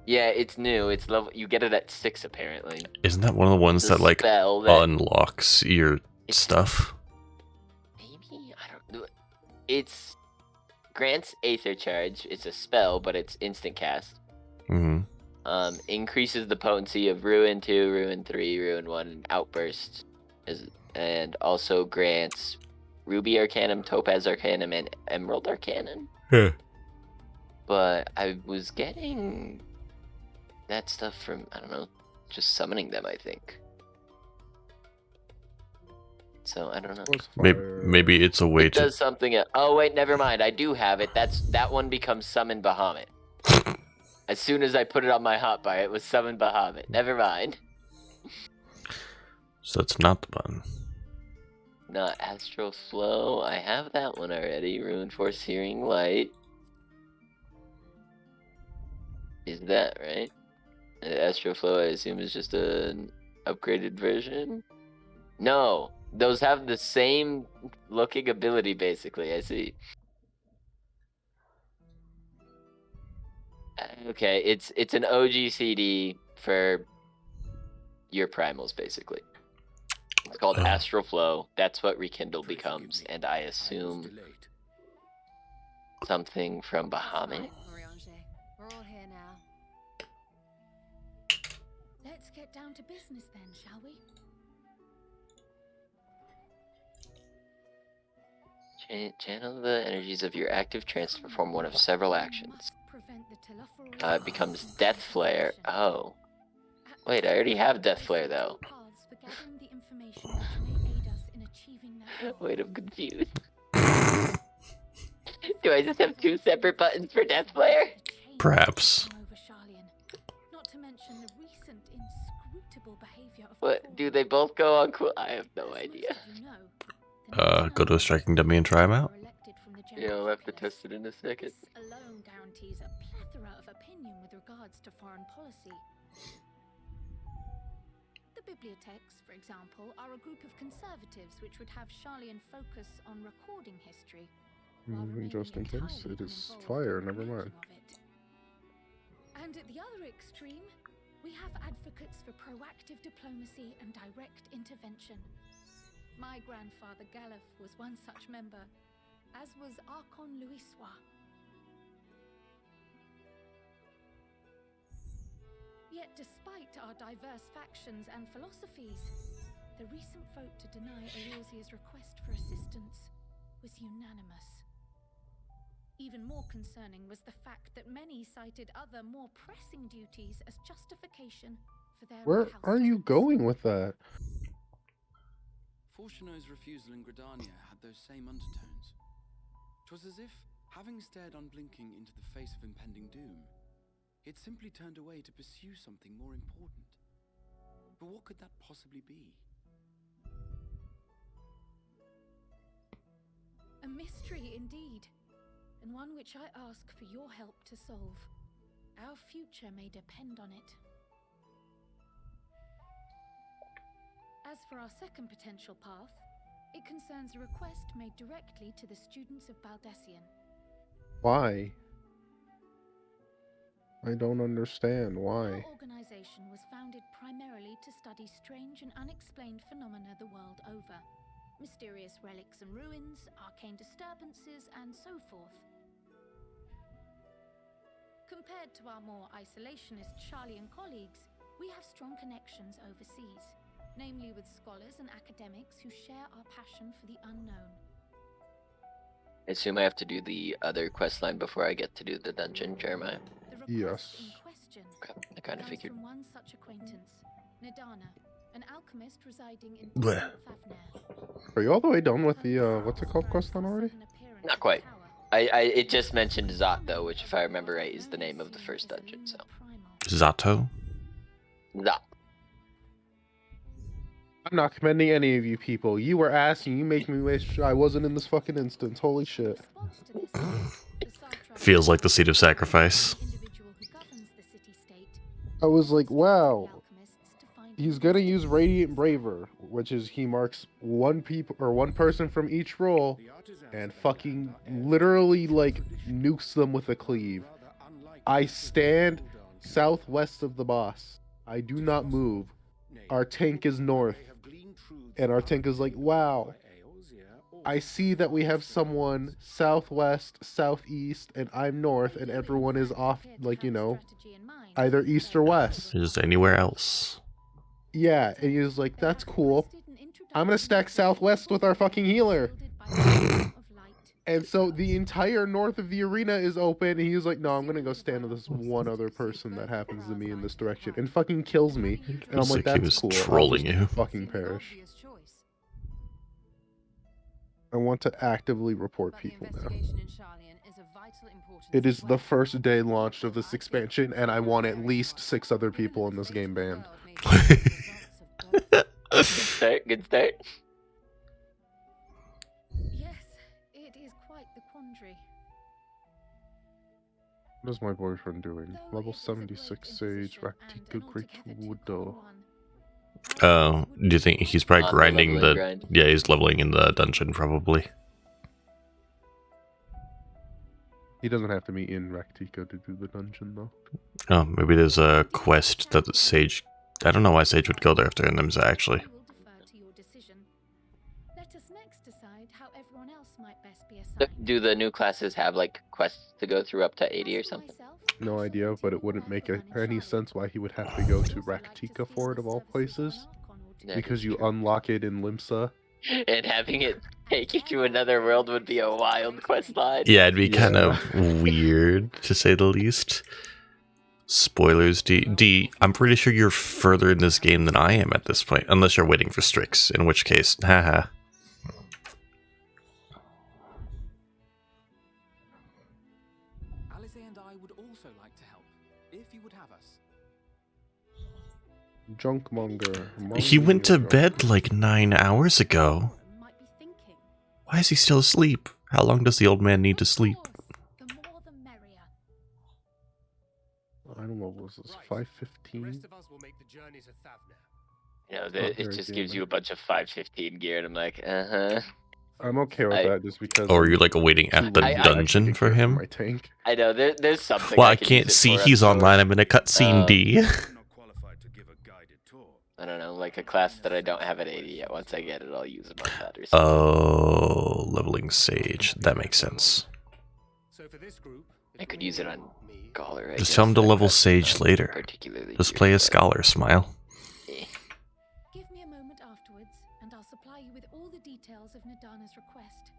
Yeah, it's new. It's level. You get it at 6 apparently. Isn't that one of the ones It's a that like spell that unlocks your It's- stuff? maybe I don't know. It's grants Aether charge. It's a spell, but it's instant cast. Hmm. Increases the potency of Ruin 2, Ruin 3, Ruin 1, and Outburst, and also grants Ruby Arcanum, Topaz Arcanum, and Emerald Arcanum. Yeah. But I was getting that stuff from, I don't know, just summoning them, I think. So, I don't know. What's Maybe, fire? maybe it's a way It to. does something. Oh, wait, never mind. I do have it. That one becomes Summon Bahamut. As soon as I put it on my hotbar, it was Summon Bahamut. Never mind. So it's not the button. Not Astral Flow. I have that one already. Ruin Force Searing Light. Is that right? Astral Flow, I assume, is just an upgraded version? No. Those have the same looking ability, basically. I see. Okay, it's an OGCD for your primals, basically. It's called Astral Flow. That's what Rekindle becomes, and I assume something from Bahamut. Moriange, we're all here now. Let's get down to business then, shall we? Channel the energies of your active trance to perform one of several actions. It becomes Death Flare. Oh. Wait, I already have Death Flare, though. Wait, I'm confused. Do I just have 2 separate buttons for Death Flare? Perhaps. What? Do they both go on cool? I have no idea. Go to a striking dummy and try 'em out. Yeah, I'll have to test it in a second. This alone guarantees a plethora of opinion with regards to foreign policy. The bibliotheques, for example, are a group of conservatives which would have Charlian focus on recording history. while remaining Just in case, entirely it is uninvolved fire, in the never mind. making of it. And at the other extreme, we have advocates for proactive diplomacy and direct intervention. My grandfather Galef was one such member. as was Archon Louisois. Yet despite our diverse factions and philosophies, the recent vote to deny Eorzea's request for assistance was unanimous. Even more concerning was the fact that many cited other, more pressing duties as justification for their Where are you recalcitrance. going with that? Fortuno's refusal in Gridania had those same undertones. 'Twas as if, having stared unblinking into the face of impending doom, he'd simply turned away to pursue something more important. But what could that possibly be? A mystery indeed, and one which I ask for your help to solve. Our future may depend on it. As for our second potential path, it concerns a request made directly to the students of Baldessian. Why? I don't understand why. Our organization was founded primarily to study strange and unexplained phenomena the world over. Mysterious relics and ruins, arcane disturbances, and so forth. Compared to our more isolationist Charlian colleagues, we have strong connections overseas, namely with scholars and academics who share our passion for the unknown. I assume I have to do the other quest line before I get to do the dungeon, Jeremiah. The request Yes. in question Okay, I kind of comes figured. from one such acquaintance, Nadana, an alchemist residing in Bleh. Favner. Are you all the way done with the what's it called quest line already? Not quite. It just mentioned Zot though, which if I remember right is the name of the first dungeon. So Zato? Zot. I'm not commending any of you people. You were asking. You make me wish I wasn't in this fucking instance. Holy shit. Feels like the seat of sacrifice. I was like, wow. He's gonna use Radiant Braver, which is he marks one person from each role and fucking literally like nukes them with a cleave. I stand southwest of the boss. I do not move. Our tank is north. And our tank is like, wow. I see that we have someone southwest, southeast, and I'm north, and everyone is off, like, you know, either east or west. Just anywhere else. Yeah, and he was like, that's cool. I'm gonna stack southwest with our fucking healer. And so the entire north of the arena is open, and he's like, no, I'm gonna go stand with this one other person that happens to be in this direction, and fucking kills me. And I'm Feels like, like he that's was cool. I'll trolling just you. fucking perish. I want to actively report people now. It is the first day launched of this expansion, and I want at least 6 other people in this game banned. Good start. Good start. Yes, it is quite the quandary. What is my boyfriend doing? Though Level it is a great 76 Sage, imposition and Raktika, an Great altogether Wood. typical one. Oh, do you think he's probably On the grinding leveling the... grind. Yeah, he's leveling in the dungeon, probably. He doesn't have to meet in Raktika to do the dungeon, though. Oh, maybe there's a quest that the Sage... I don't know why Sage would go there after Nimza, actually. I will defer to your decision. Let us next decide how everyone else might best be assigned. Do the new classes have like quests to go through up to 80 or something? No idea, but it wouldn't make any sense why he would have to go to Raktika for it, of all places. Yeah, Because that's you true. unlock it in Limsa. And having it take you to another world would be a wild quest line. Yeah, it'd be kind Yeah. of weird, to say the least. Spoilers, D, I'm pretty sure you're further in this game than I am at this point, unless you're waiting for Strix, in which case, haha. Alice and I would also like to help, if you would have us. Junkmonger. He went to Monger. bed like 9 hours ago. Might be thinking. Why is he still asleep? How long does the old man need to sleep? The more the merrier. I don't know, what was this, Right. 515? The rest of us will make the journey to Thavner. You know, Not it very just gives you a gaming. bunch of 515 gear, and I'm like, uh-huh. I'm okay with I- that just because. Or are I'm you like waiting too at the lazy to dungeon actually for get gear him? my tank. I know, there's something Well, I I can use can't it see for, he's I'm sure. online. I'm in a cutscene, D. I'm not qualified to give a guided tour. I don't know, But like like a class that I don't have at 80 yet. Once I get it, I'll use it on that or something. Oh, leveling Sage. That makes sense. So for this group, I could use it on me, Scholar. Just tell him to but level that's Sage not later. Particularly Just here, play a but, Scholar, Smile. eh. Give me a moment afterwards, and I'll supply you with all the details of Nadana's request.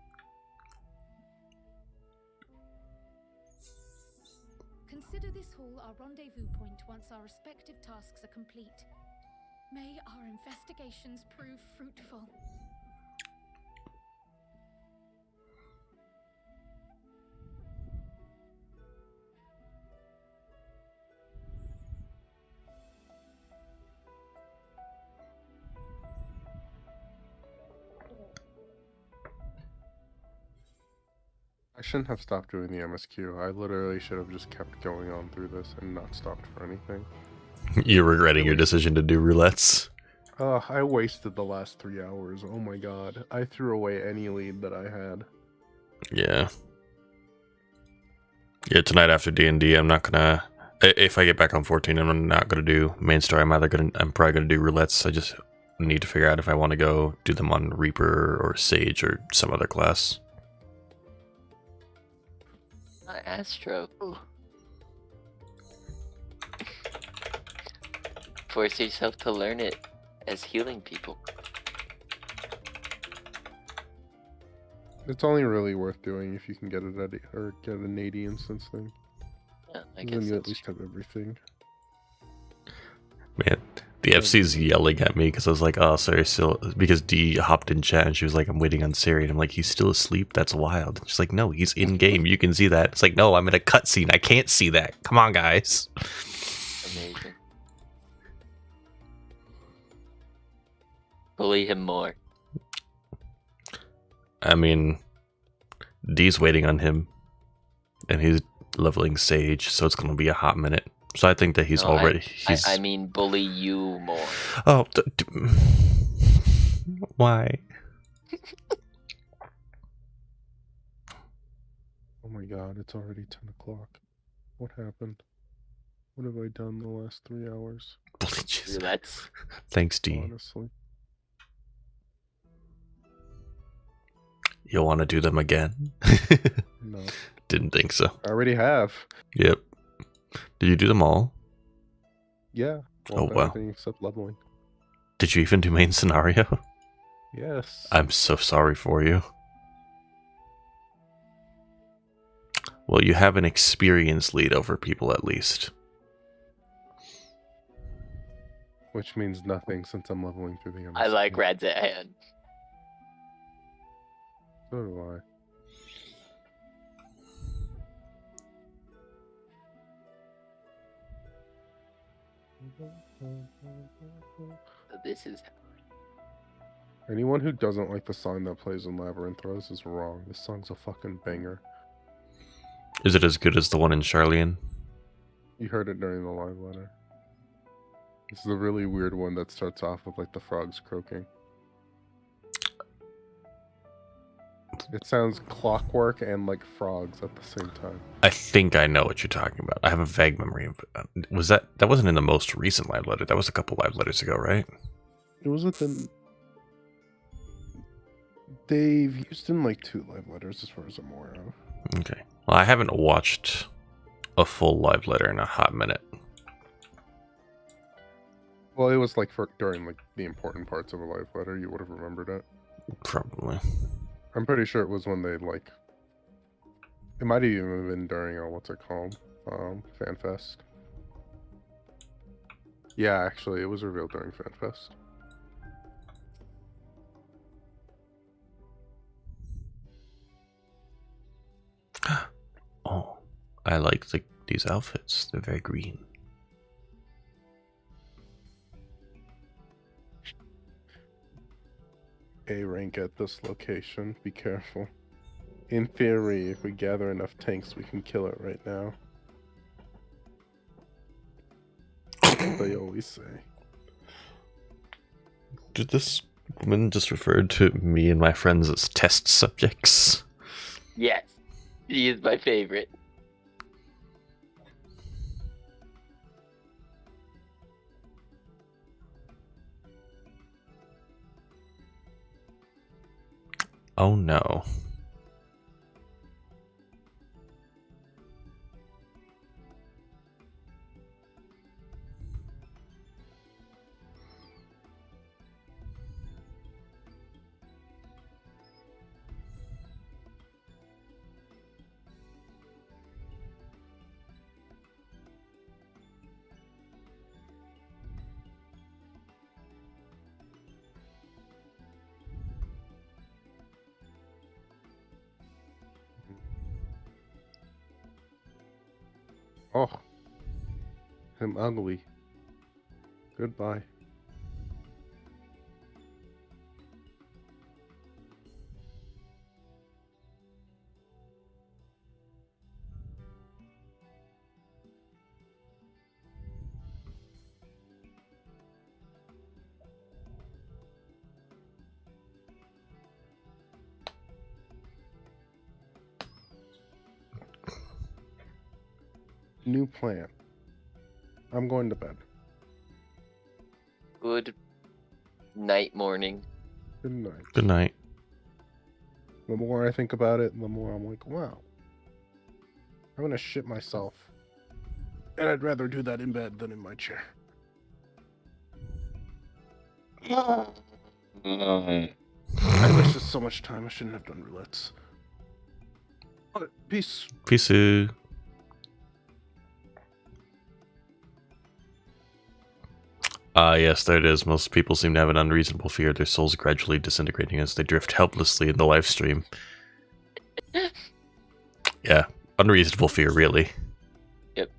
Consider this hall our rendezvous point once our respective tasks are complete. May our investigations prove fruitful. I shouldn't have stopped doing the MSQ. I literally should have just kept going on through this and not stopped for anything. You're regretting your decision to do roulettes. I wasted the last 3 hours. Oh my god. I threw away any lead that I had. Yeah. Yeah, tonight after D&D, I'm not gonna... If I get back on 14, I'm not gonna do main story. I'm probably gonna do roulettes. I just need to figure out if I want to go do them on Reaper or Sage or some other class. Astro. Force yourself to learn it as healing people. It's only really worth doing if you can get it at or get an 80 instance thing. Yeah, I Then guess you at that's least have everything. Man, the FC's yelling at me because I was like, oh, sorry, still... Because D hopped in chat and she was like, I'm waiting on Siri. And I'm like, he's still asleep? That's wild. She's like, no, he's in-game. You can see that. It's like, no, I'm in a cutscene. I can't see that. Come on, guys. amazing. Bully him more. I mean, D's waiting on him. And he's leveling Sage, so it's going to be a hot minute. So I think that he's No, already... I mean, bully you more. Oh, why? Oh my god, it's already 10 o'clock. What happened? What have I done the last 3 hours? Let's. Thanks, D. Honestly. You'll want to do them again? No. Didn't think so. I already have. Yep. Did you do them all? Yeah. Oh, Well, wow. everything except leveling. Did you even do main scenario? Yes. I'm so sorry for you. Well, you have an experience lead over people at least. Which means nothing since I'm leveling through the I like MSQ. Rad's at hand. So do I. So this is Anyone who doesn't like the song that plays in Labyrinthos is wrong. This song's a fucking banger. Is it as good as the one in Charlian? You heard it during the live letter. This is a really weird one that starts off with like the frogs croaking. It sounds clockwork and like frogs at the same time. I think I know what you're talking about. I have a vague memory of it. Was that wasn't in the most recent live letter? That was a couple live letters ago, right? It was within. They've used in like 2 live letters as far as I'm aware of. Okay. Well, I haven't watched a full live letter in a hot minute. Well, it was like for during like the important parts of a live letter. You would have remembered it. Probably. I'm pretty sure it was when they like. It might have even been during what's it called, FanFest. Yeah, actually, it was revealed during FanFest. Oh, I like these outfits. They're very green. A rank at this location. Be careful. In theory, if we gather enough tanks, we can kill it right now. That's what they always say. Did this woman just refer to me and my friends as test subjects? yes. He is my favorite. Oh no. Oh, him ugly. Goodbye. New plan. I'm going to bed. Good night, morning. Good night. Good night. The more I think about it, the more I'm like, wow. I'm gonna shit myself. And I'd rather do that in bed than in my chair. I wasted so much time. I shouldn't have done roulettes. But peace. Peace. Yes, there it is. Most people seem to have an unreasonable fear of their souls gradually disintegrating as they drift helplessly in the live stream. Yeah, unreasonable fear, really. Yep.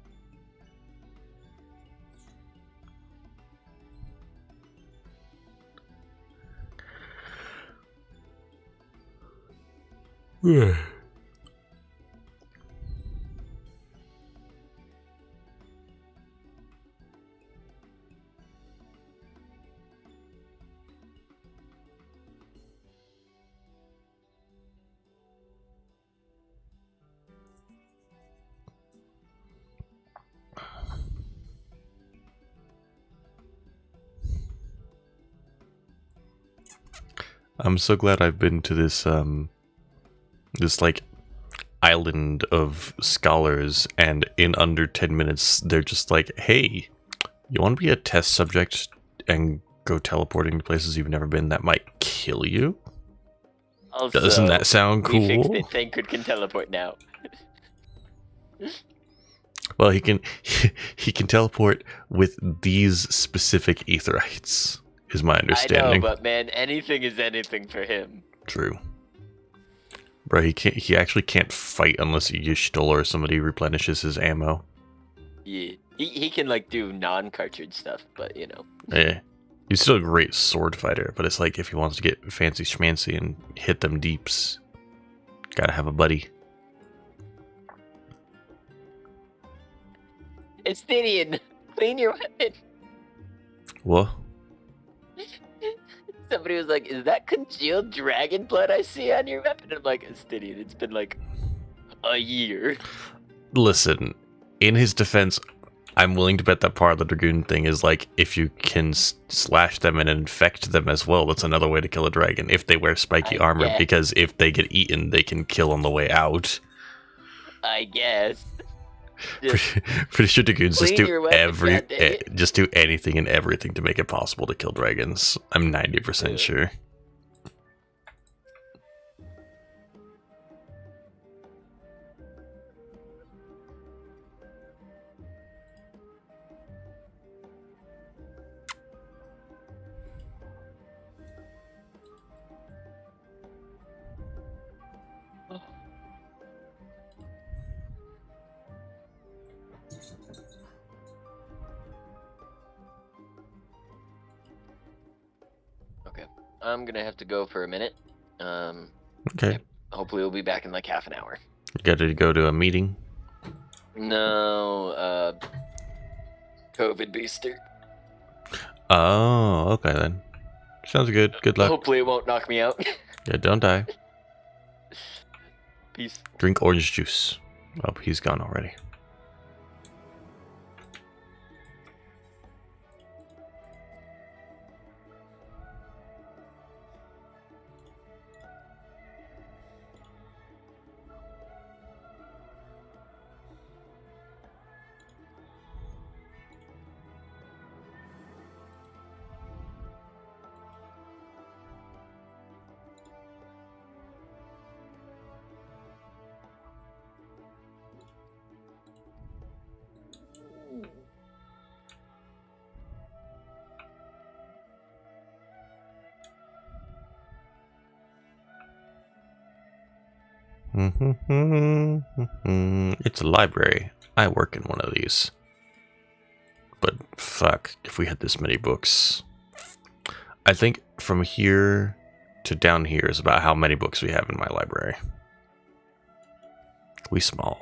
I'm so glad I've been to this this like island of scholars, and in under 10 minutes they're just like, hey, you want to be a test subject and go teleporting to places you've never been that might kill you? Also, Doesn't that sound we fixed cool? it. Thancred can teleport now. Well, he can he can teleport with these specific aetherites, is my I know, understanding. but man, anything is anything for him. True. Bro, he actually can't fight unless Y'shtola or somebody replenishes his ammo. Yeah, he can like do non-cartridge stuff, but you know. Yeah. He's still a great sword fighter, but it's like if he wants to get fancy schmancy and hit them deeps, gotta have a buddy. It's Stidian. Clean your weapon. What? Somebody was like, "Is that congealed dragon blood I see on your weapon?" I'm like, "Stidian, it's been like a year." Listen, in his defense, I'm willing to bet that part of the Dragoon thing is like, if you can slash them and infect them as well, that's another way to kill a dragon, if they wear spiky I armor, guess. because if they get eaten, they can kill on the way out. I guess. Just Pretty sure Dragoons just clean do your weapon, goddammit. just do anything and everything to make it possible to kill dragons. I'm 90% Yeah. sure. Okay, I'm gonna have to go for a minute. Okay. Yep. Hopefully we'll be back in like half an hour. You got to go to a meeting. No, COVID booster. Oh, okay then. Sounds good. Good luck. Hopefully it won't knock me out. Yeah, don't die. Peace. Drink orange juice. Oh, he's gone already. It's a library. I work in one of these. But fuck, if we had this many books. I think from here to down here is about how many books we have in my library. We small.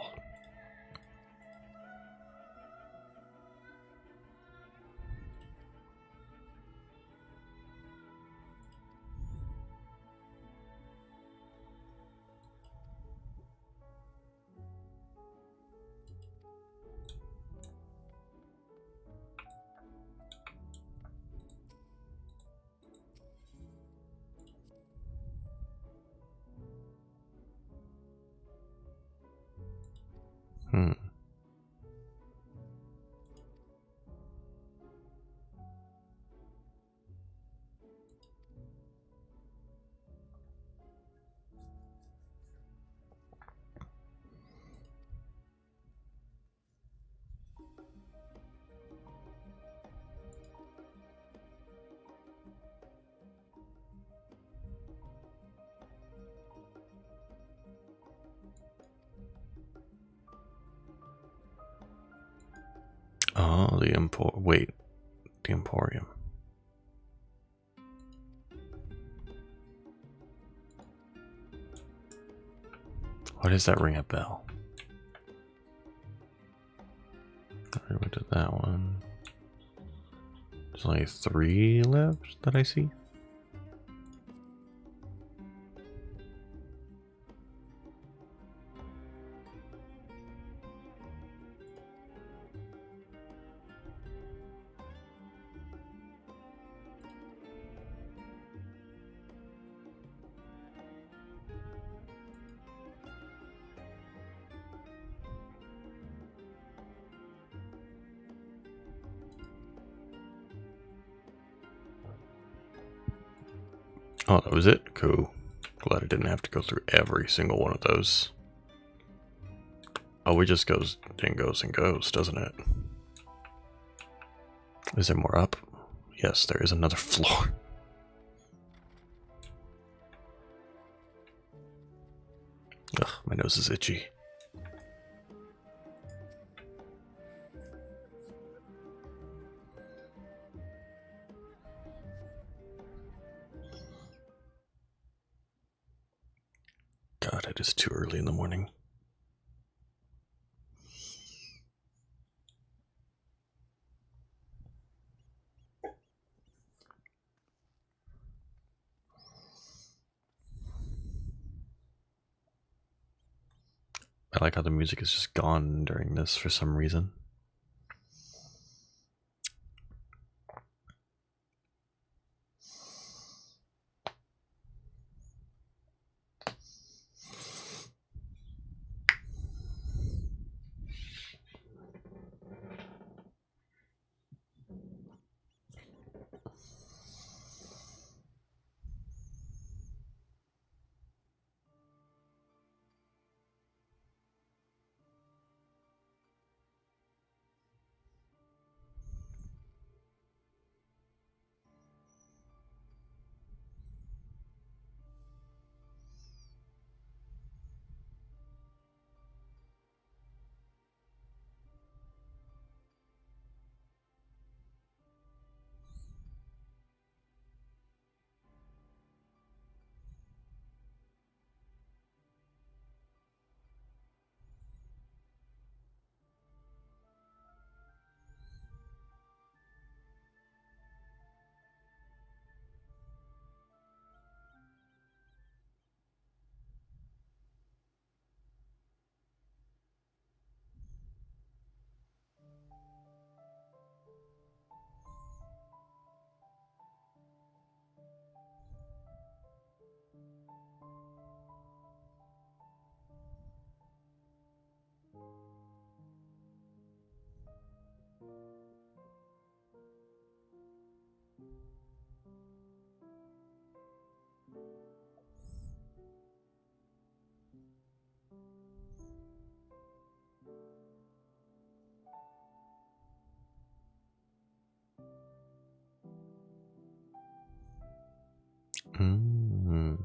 Hmm. Oh, the Wait, the Emporium. Why does that ring a bell? I went to that one. There's only 3 left that I see. Oh, that was it? Cool. Glad I didn't have to go through every single one of those. Oh, it just goes and goes and goes, doesn't it? Is there more up? Yes, there is another floor. Ugh, my nose is itchy. God, it is too early in the morning. I like how the music is just gone during this for some reason. Mm.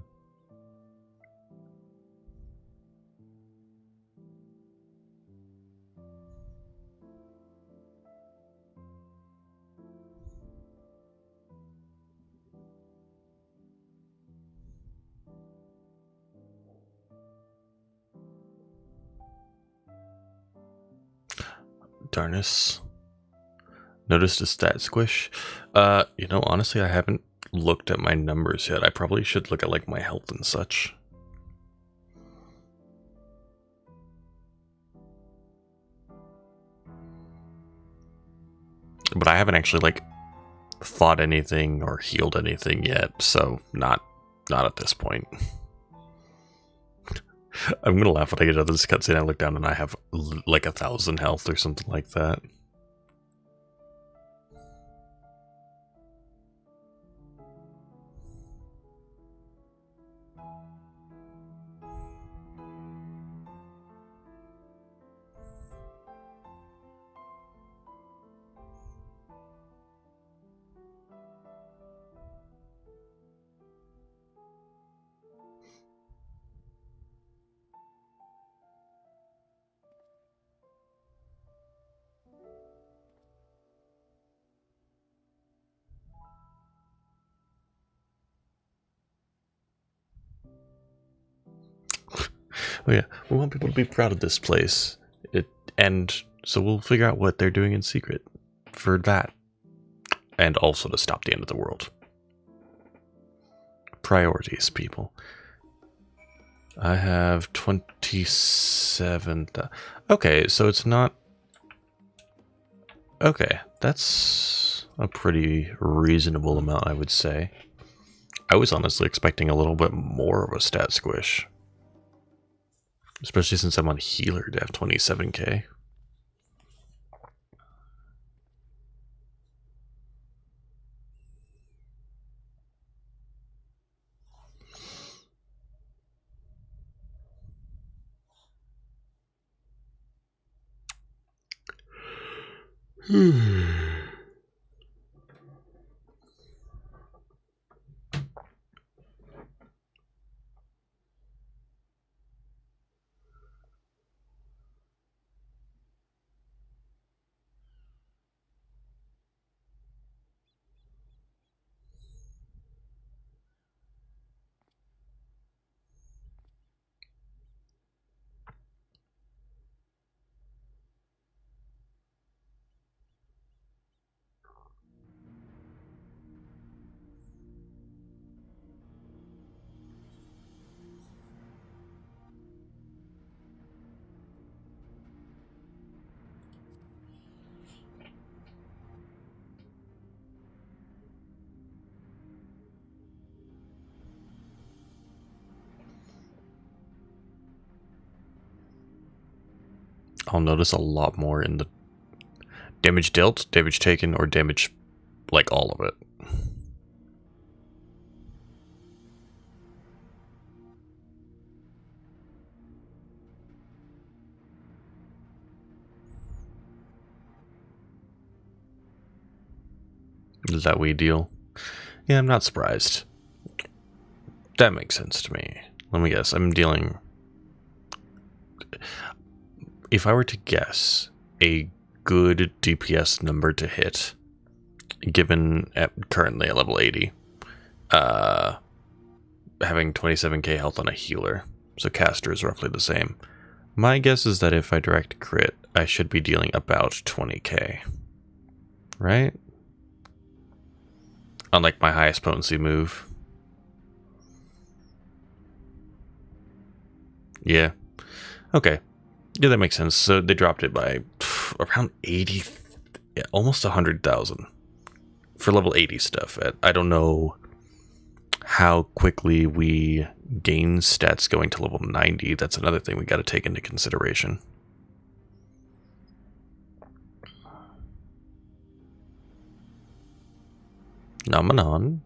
Darnus. Noticed a stat squish. Honestly, I haven't looked at my numbers yet. I probably should look at like my health and such. But I haven't actually like fought anything or healed anything yet, so not at this point. I'm gonna laugh when I get out of this cutscene. I look down and I have like 1,000 health or something like that. Oh yeah, we want people to be proud of this place. And so we'll figure out what they're doing in secret for that. And also to stop the end of the world. Priorities, people. I have 27. Okay, so it's not... Okay, that's a pretty reasonable amount, I would say. I was honestly expecting a little bit more of a stat squish. Especially since I'm on healer to have 27k. I'll notice a lot more in the damage dealt, damage taken, or damage, like all of it. Is that we deal? Yeah, I'm not surprised. That makes sense to me. Let me guess. I'm dealing... If I were to guess a good DPS number to hit, given currently at level 80, having 27k health on a healer, so caster is roughly the same. My guess is that if I direct crit, I should be dealing about 20k. Right? Unlike my highest potency move. Yeah. Okay. Yeah, that makes sense. So they dropped it by around 80, yeah, almost 100,000 for level 80 stuff. I don't know how quickly we gain stats going to level 90. That's another thing we got to take into consideration. Nomenon.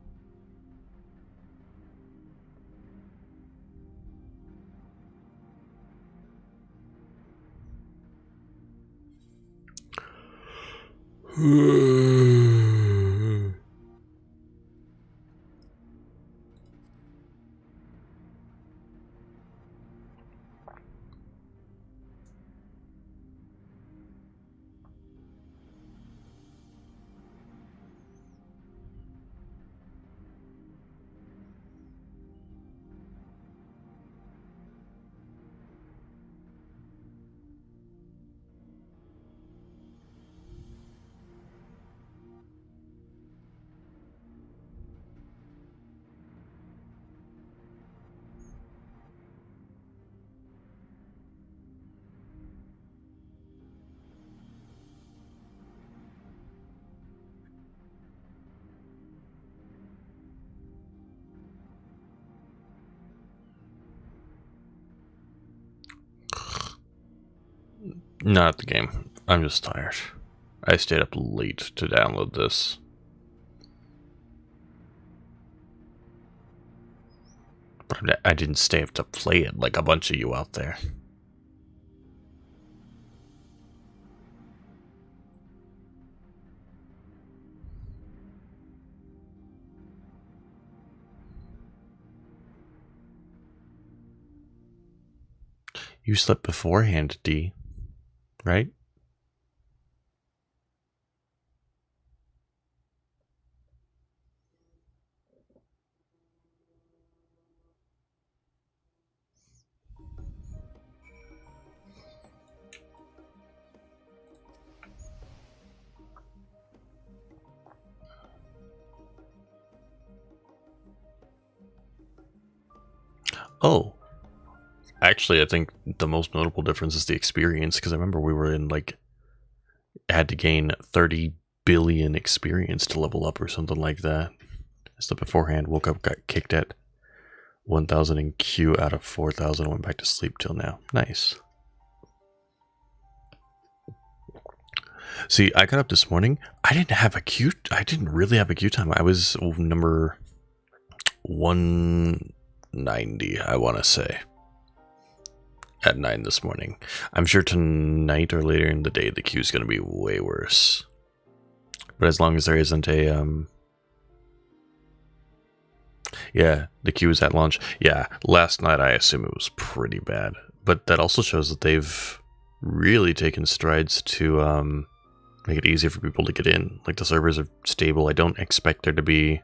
Not the game. I'm just tired. I stayed up late to download this. But I didn't stay up to play it like a bunch of you out there. You slept beforehand, D, right? Oh, actually, I think the most notable difference is the experience, because I remember we were in, like, had to gain 30 billion experience to level up or something like that. I slept beforehand, woke up, got kicked at 1,000 in Q out of 4,000, went back to sleep till now. Nice. See, I got up this morning. I didn't really have a queue time. I was number 190, I want to say, at 9 this morning. I'm sure tonight or later in the day, the queue's going to be way worse. But as long as there isn't a, yeah, the queue is at launch. Yeah, last night I assume it was pretty bad. But that also shows that they've really taken strides to, make it easier for people to get in. Like, the servers are stable. I don't expect there to be...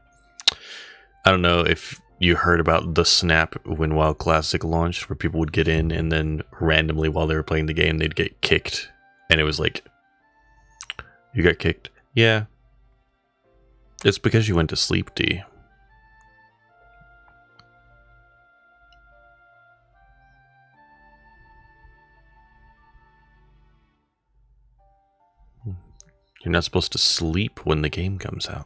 I don't know if you heard about the snap when WoW Classic launched, where people would get in and then randomly while they were playing the game, they'd get kicked. And it was like, you got kicked? Yeah. It's because you went to sleep, D. You're not supposed to sleep when the game comes out.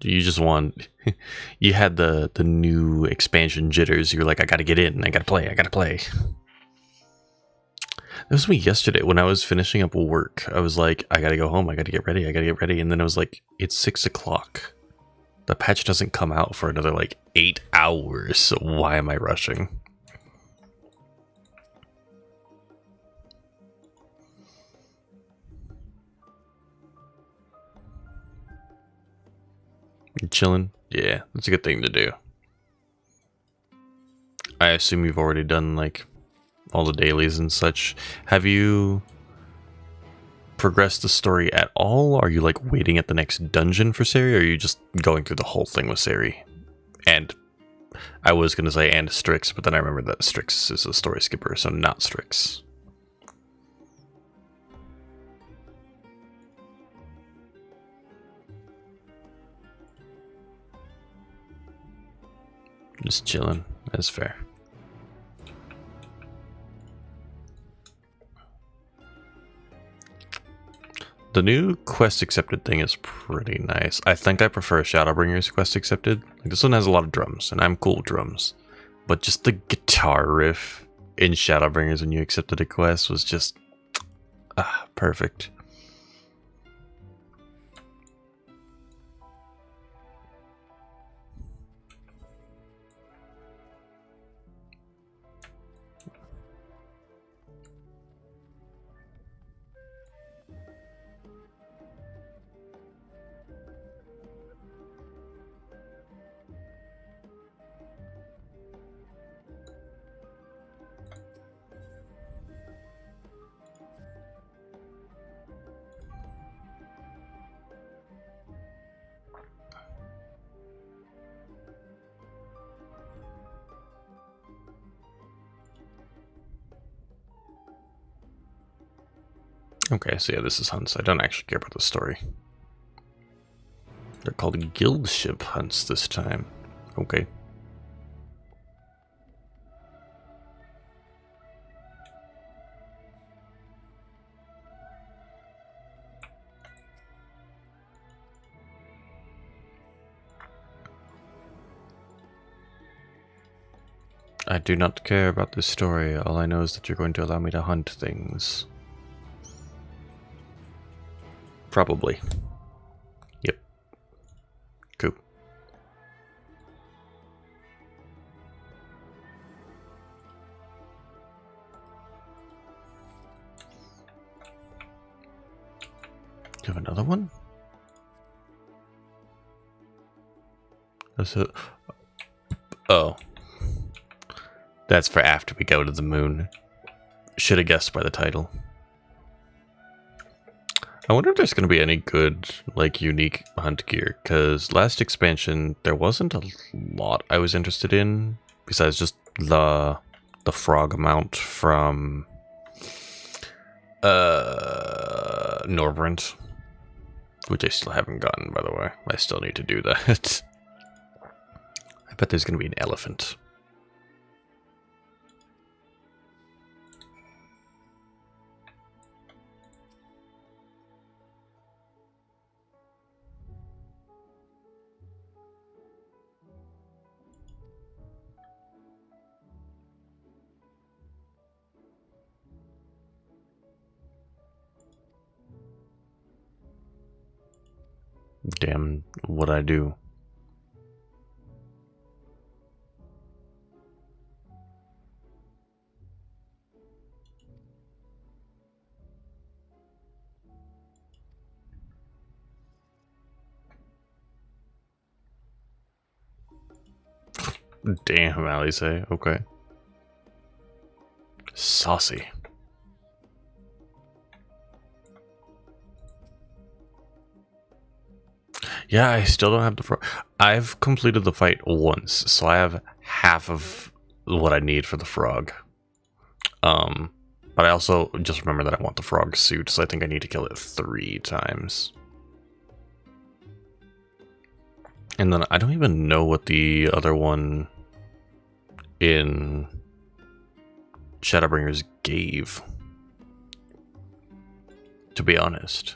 You just want... you had the new expansion jitters. You're like, I gotta get in. I gotta play. I gotta play. That was me yesterday when I was finishing up work. I was like, I gotta go home. I gotta get ready. I gotta get ready. And then I was like, it's 6 o'clock. The patch doesn't come out for another, like, 8 hours. So why am I rushing? You chilling? Yeah, that's a good thing to do. I assume you've already done, like, all the dailies and such. Have you progressed the story at all? Are you, like, waiting at the next dungeon for Sari, or are you just going through the whole thing with Sari? And I was going to say and Strix, but then I remembered that Strix is a story skipper, so not Strix. Just chilling. That's fair. The new quest accepted thing is pretty nice. I think I prefer Shadowbringer's quest accepted. Like, this one has a lot of drums, and I'm cool with drums. But just the guitar riff in Shadowbringers when you accepted a quest was just... perfect. Okay, so yeah, this is hunts. I don't actually care about the story. They're called guild ship hunts this time. Okay. I do not care about this story. All I know is that you're going to allow me to hunt things. Probably. Yep. Cool. Do you have another one? That's it. Oh. That's for after we go to the moon. Should have guessed by the title. I wonder if there's going to be any good, like, unique hunt gear, because last expansion, there wasn't a lot I was interested in, besides just the frog mount from Norbrent, which I still haven't gotten, by the way. I still need to do that. I bet there's going to be an elephant. Damn, what I do. Damn, Alice. Okay. Saucy. Yeah, I still don't have the frog. I've completed the fight once, so I have half of what I need for the frog. But I also just remember that I want the frog suit, so I think I need to kill it 3 times. And then I don't even know what the other one in Shadowbringers gave, to be honest.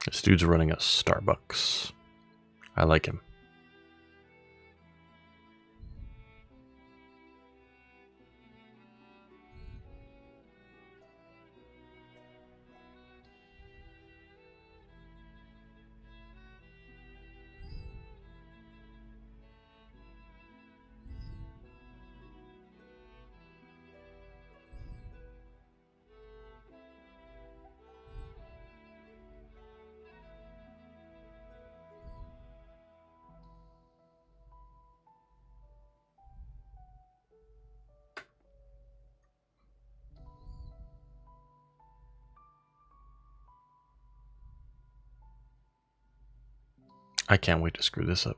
This dude's running a Starbucks. I like him. I can't wait to screw this up.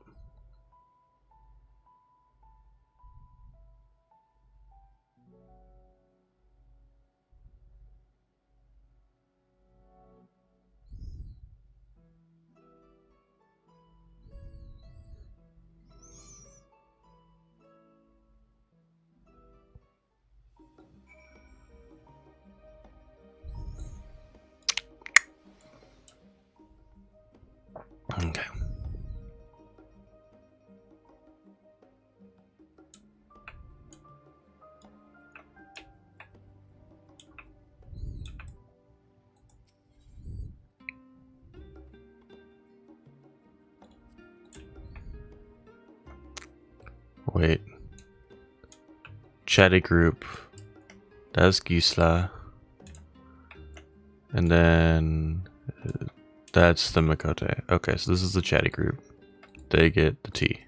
Okay. Wait. Chatty group. That's Gisla. And then that's the Makote. Okay, so this is the chatty group. They get the tea.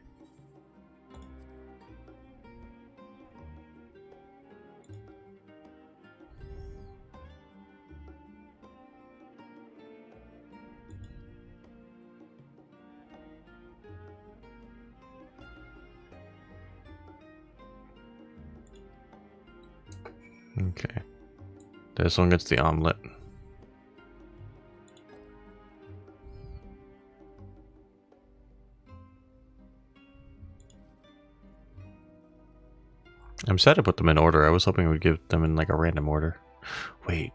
Okay. This one gets the omelet. I'm sad to put them in order. I was hoping it would give them in like a random order. Wait.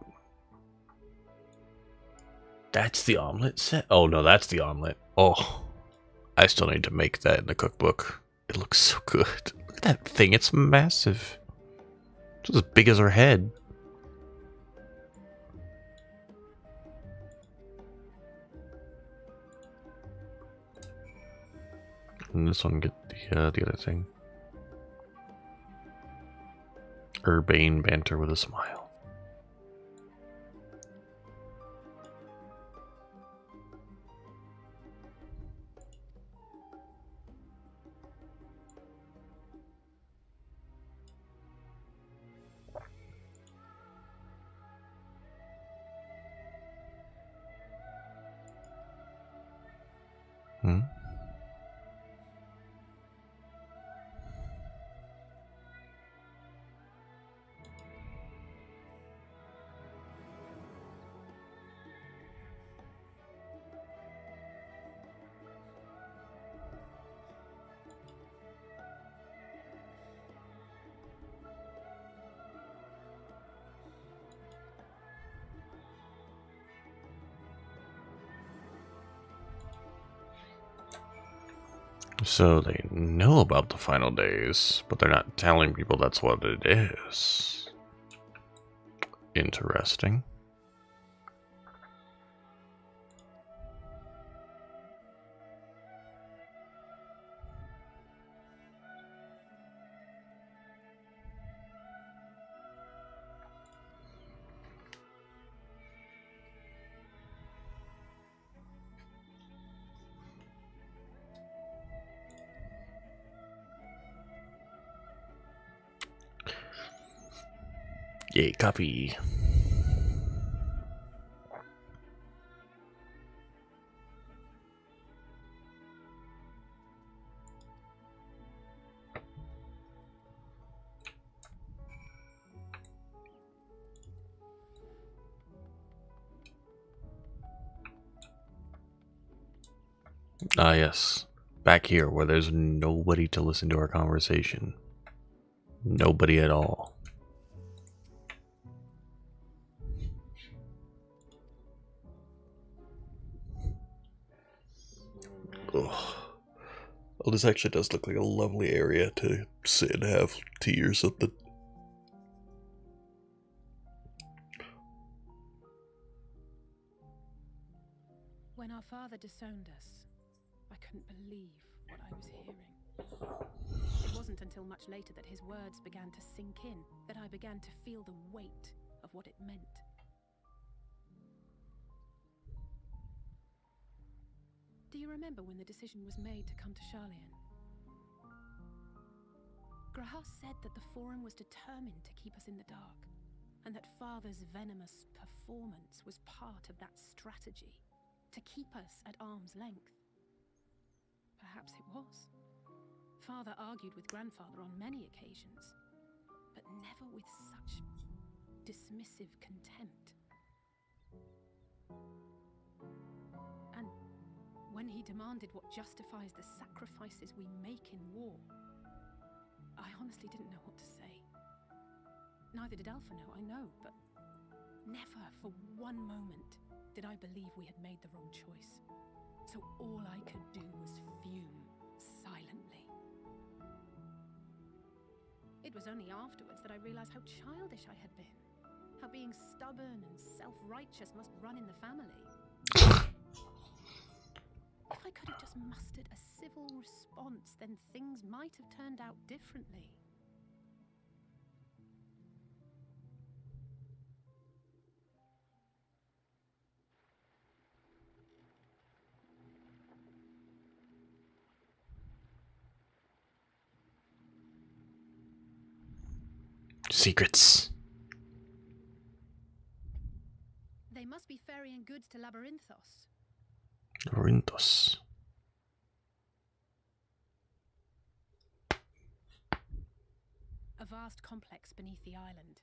That's the omelet set? Oh no, that's the omelet. Oh. I still need to make that in the cookbook. It looks so good. Look at that thing. It's massive. It's as big as her head. And this one get the other thing. Urbane banter with a smile. Hmm? So they know about the final days, but they're not telling people that's what it is. Interesting. Yay, coffee. Ah, yes. Back here where there's nobody to listen to our conversation. Nobody at all. Ugh. Well, this actually does look like a lovely area to sit and have tea or something. When our father disowned us, I couldn't believe what I was hearing. It wasn't until much later that his words began to sink in, that I began to feel the weight of what it meant. Do you remember when the decision was made to come to Charlian? Grahas said that the Forum was determined to keep us in the dark, and that Father's venomous performance was part of that strategy, to keep us at arm's length. Perhaps it was. Father argued with Grandfather on many occasions, but never with such dismissive contempt. And when he demanded what justifies the sacrifices we make in war, I honestly didn't know what to say. Neither did Alpha know, I know, but never for one moment did I believe we had made the wrong choice. So all I could do was fume silently. It was only afterwards that I realized how childish I had been. How being stubborn and self-righteous must run in the family. If I could have just mustered a civil response, then things might have turned out differently. Secrets. They must be ferrying goods to Labyrinthos. Labyrinthos. A vast complex beneath the island.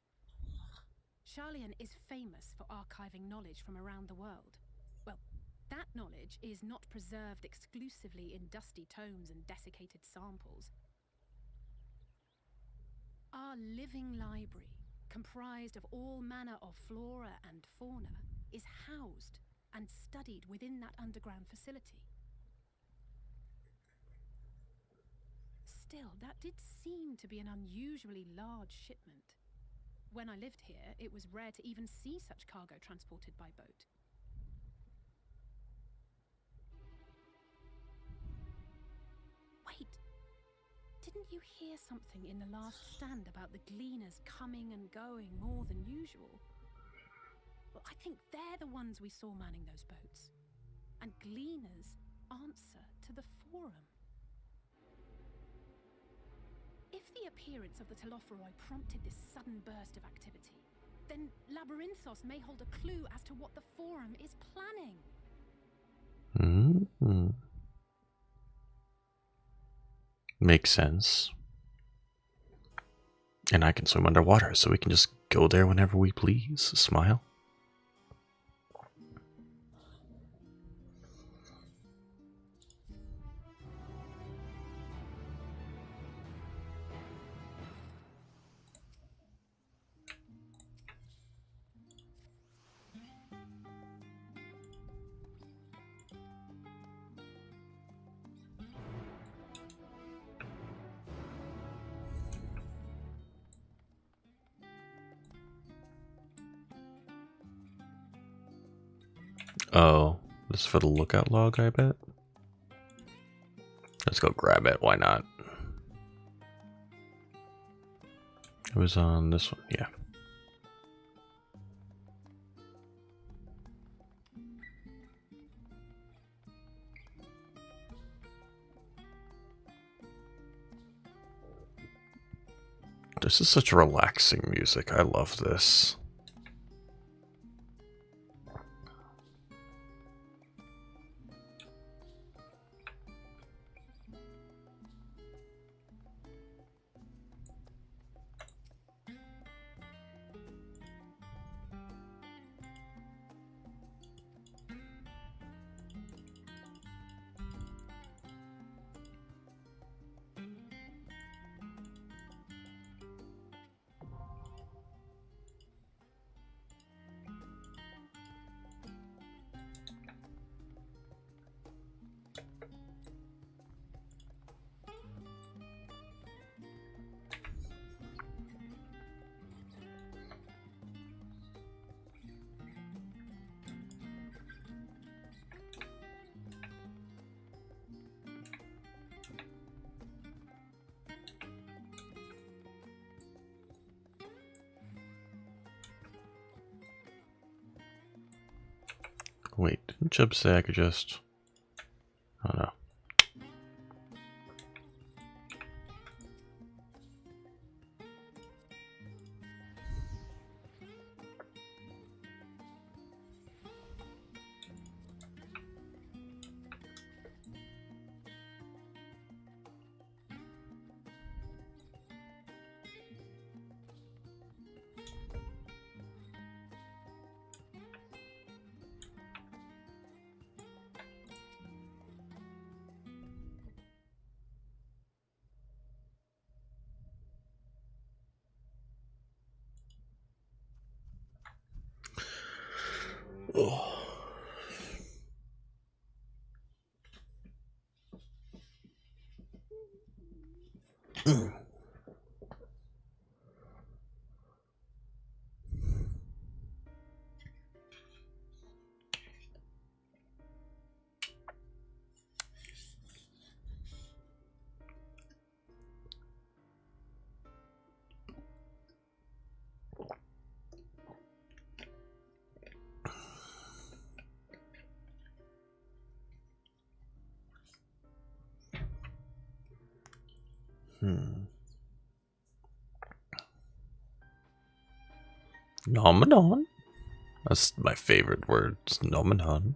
Charlian is famous for archiving knowledge from around the world. Well, that knowledge is not preserved exclusively in dusty tomes and desiccated samples. Our living library, comprised of all manner of flora and fauna, is housed and studied within that underground facility. Still, that did seem to be an unusually large shipment. When I lived here, it was rare to even see such cargo transported by boat. Wait, didn't you hear something in the last stand about the gleaners coming and going more than usual? Well, I think they're the ones we saw manning those boats. And gleaners answer to the Forum. If the appearance of the Telophoroi prompted this sudden burst of activity, then Labyrinthos may hold a clue as to what the Forum is planning. Makes sense. And I can swim underwater, so we can just go there whenever we please. Smile. Oh, this is for the lookout log, I bet. Let's go grab it, why not? It was on this one, yeah. This is such relaxing music, I love this. Wait, didn't Chubb say I could just... Oh no. Nomenon? That's my favorite word, nomenon.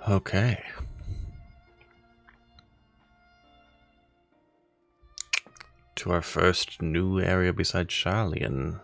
Okay. To our first new area besides Charlian.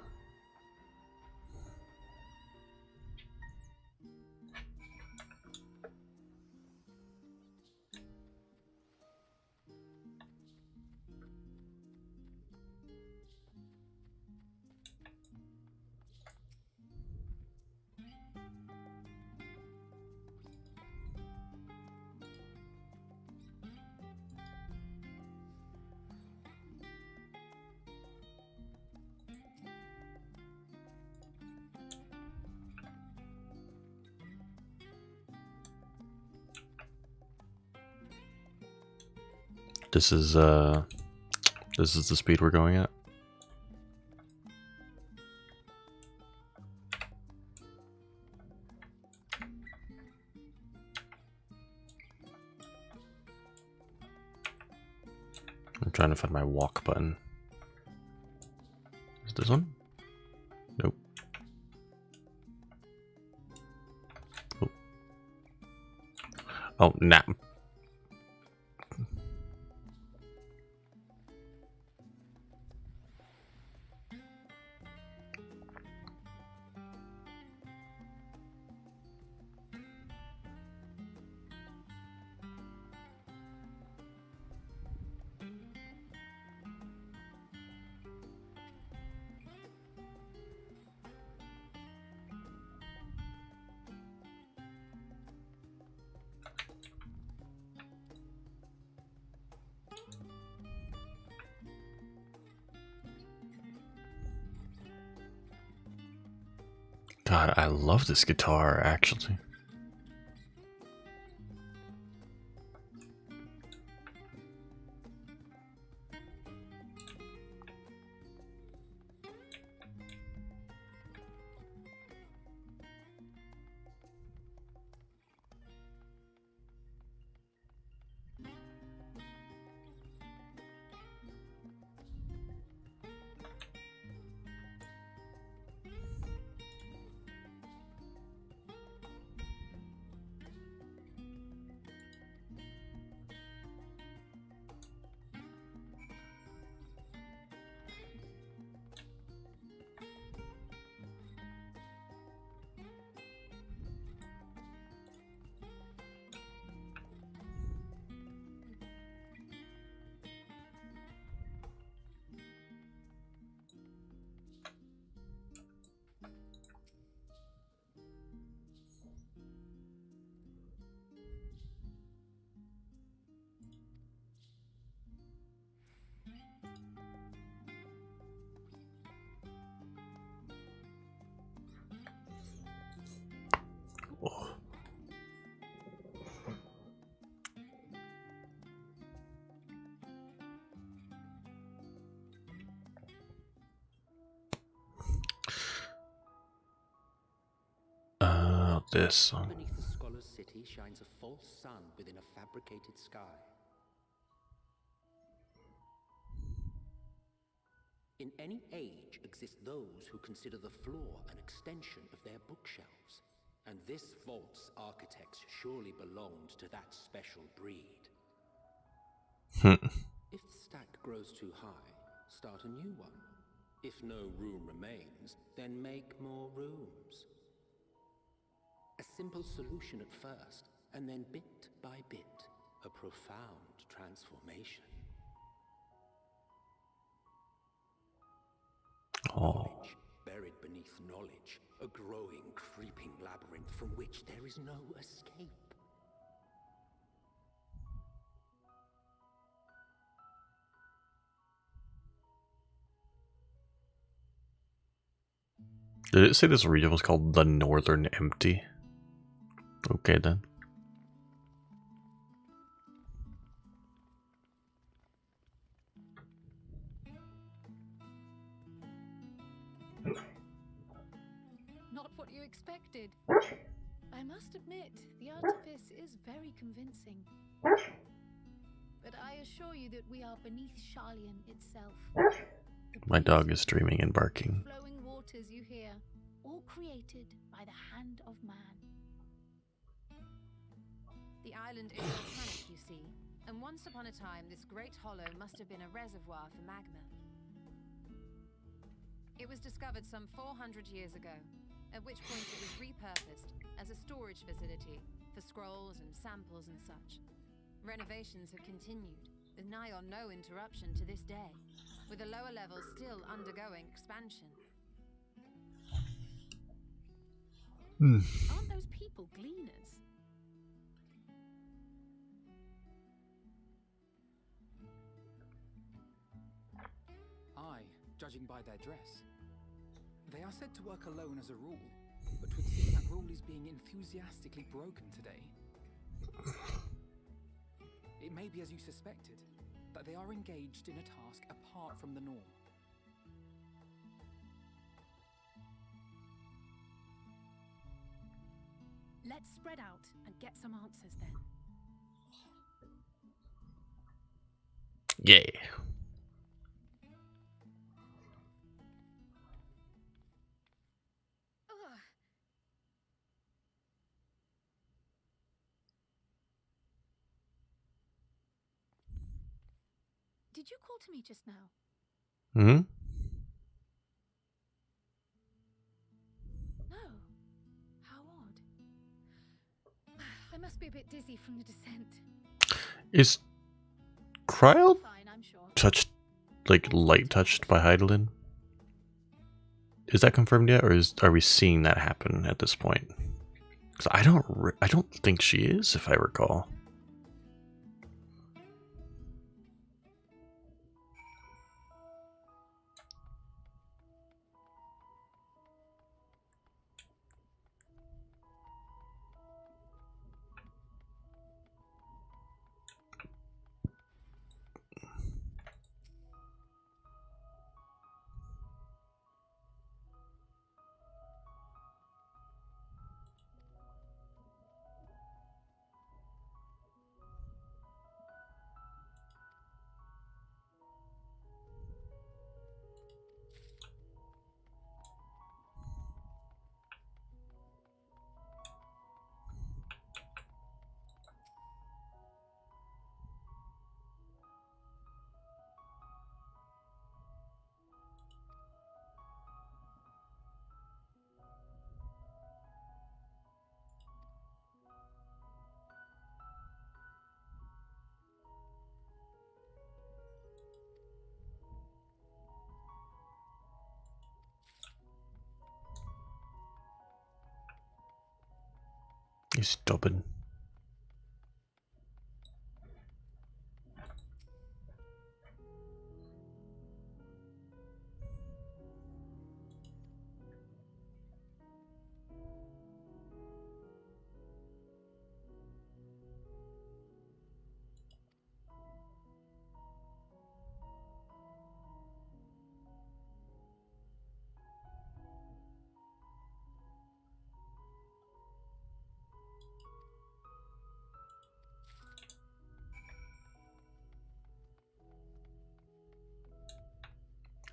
This is the speed we're going at. I'm trying to find my walk button. Is this one? Nope. Oh, oh nap. God, I love this guitar, actually. about this. Beneath the scholar's city shines a false sun within a fabricated sky. In any age exist those who consider the floor an extension of their bookshelves, and this vault's architects surely belonged to that special breed. If the stack grows too high, start a new one. If no room remains, then make more rooms. A simple solution at first, and then bit by bit, a profound transformation. Oh, Knowledge buried beneath knowledge, a growing, creeping labyrinth from which there is no escape. did it say this region was called the Northern Empty? Okay then. Not what you expected. I must admit, the artifice is very convincing. But I assure you that we are beneath Sharlayan itself. The My dog breeze, is dreaming and barking. the flowing waters you hear, all created by the hand of man. The island is volcanic, you see, and once upon a time this great hollow must have been a reservoir for magma. It was discovered some 400 years ago, at which point it was repurposed as a storage facility for scrolls and samples and such. Renovations have continued, with nigh on no interruption to this day, with the lower levels still undergoing expansion. Aren't those people gleaners? Aye, judging by their dress. They are said to work alone as a rule, but would seem that rule is being enthusiastically broken today. It may be as you suspected, that they are engaged in a task apart from the norm. Let's spread out and get some answers then. Yeah. Ugh. Did you call to me just now? Hmm? No. How odd. I must be a bit dizzy from the descent. Is Cryo Fine, I'm sure. touched, like light touched by Heidelin? Is that confirmed yet, or are we seeing that happen at this point? Because I don't think she is, if I recall. He's stubborn.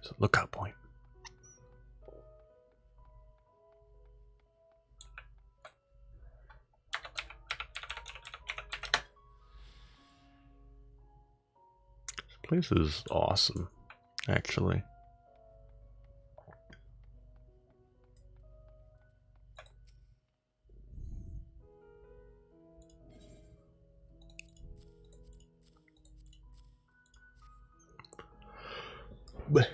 It's a lookout point. This place is awesome, actually. But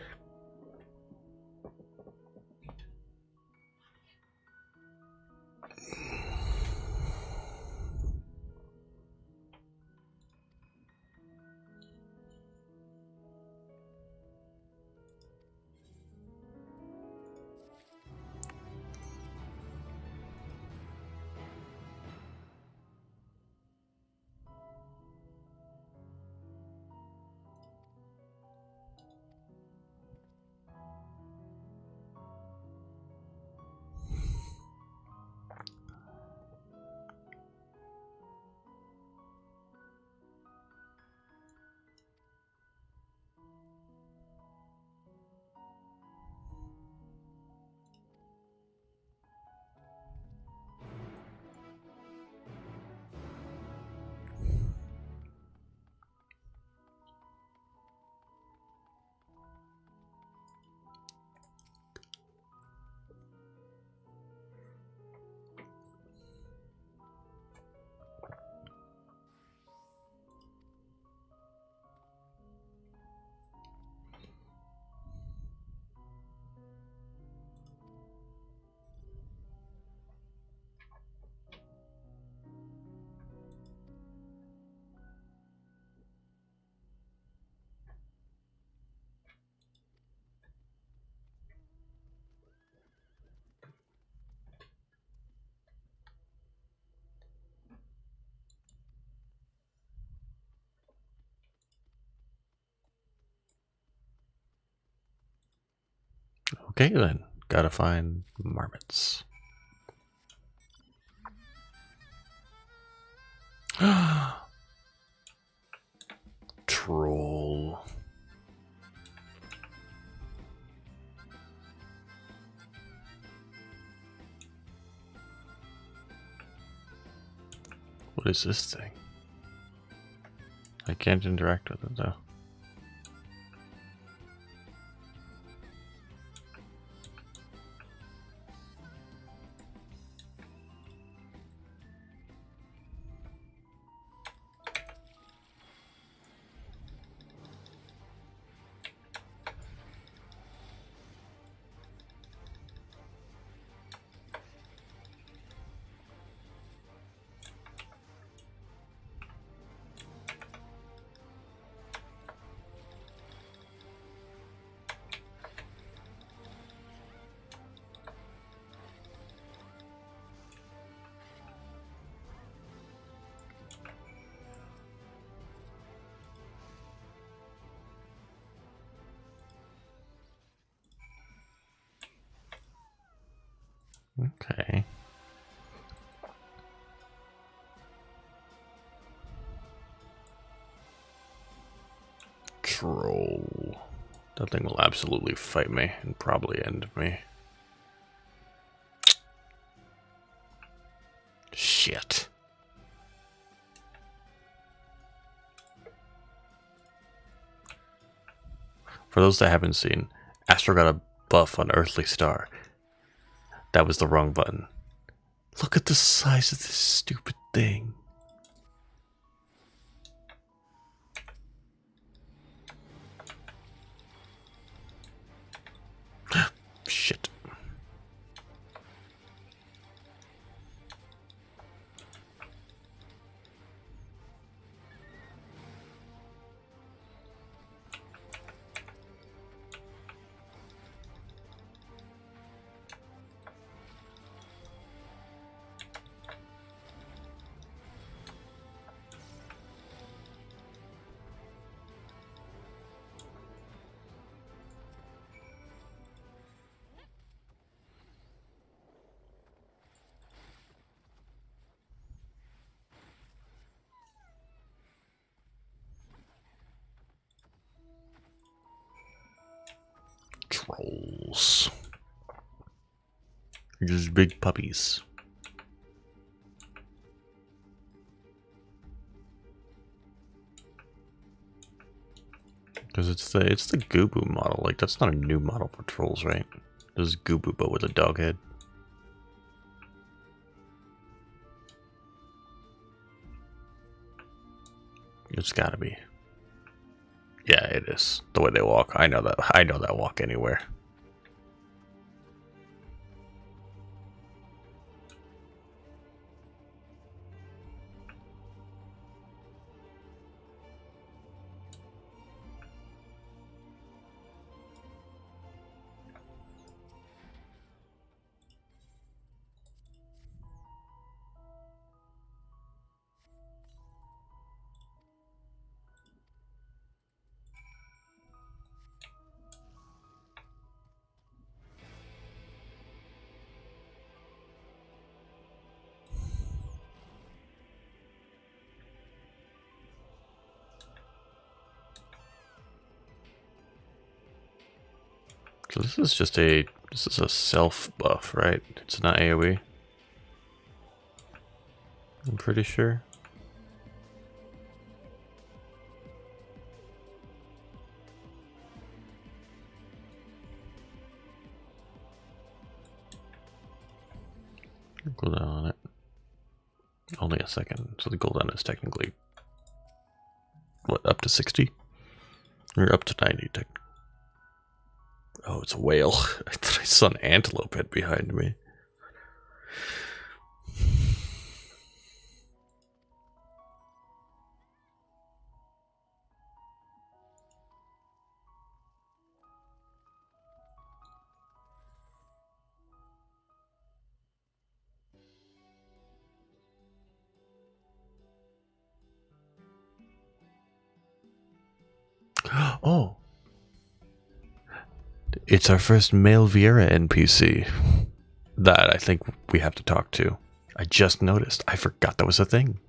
okay then, gotta find marmots. Troll. What is this thing? I can't interact with it though. Okay. Troll. That thing will absolutely fight me and probably end me. Shit. For those that haven't seen, Astro got a buff on Earthly Star. That was the wrong button. Look at the size of this stupid thing. Shit. trolls. They're just big puppies. Because it's the Goobu model. Like, that's not a new model for trolls, right? This is Goobu, but with a dog head. It's gotta be. Yeah, it is. The way they walk. I know that. I know that walk anywhere. So this is just a self buff, right? It's not AoE. I'm pretty sure. Cooldown on it. Only a second. So the cooldown is technically what, up to 60? Or up to 90 tech. Oh, it's a whale. I thought I saw an antelope head behind me. Oh, it's our first male Viera NPC that I think we have to talk to. I just noticed. I forgot that was a thing.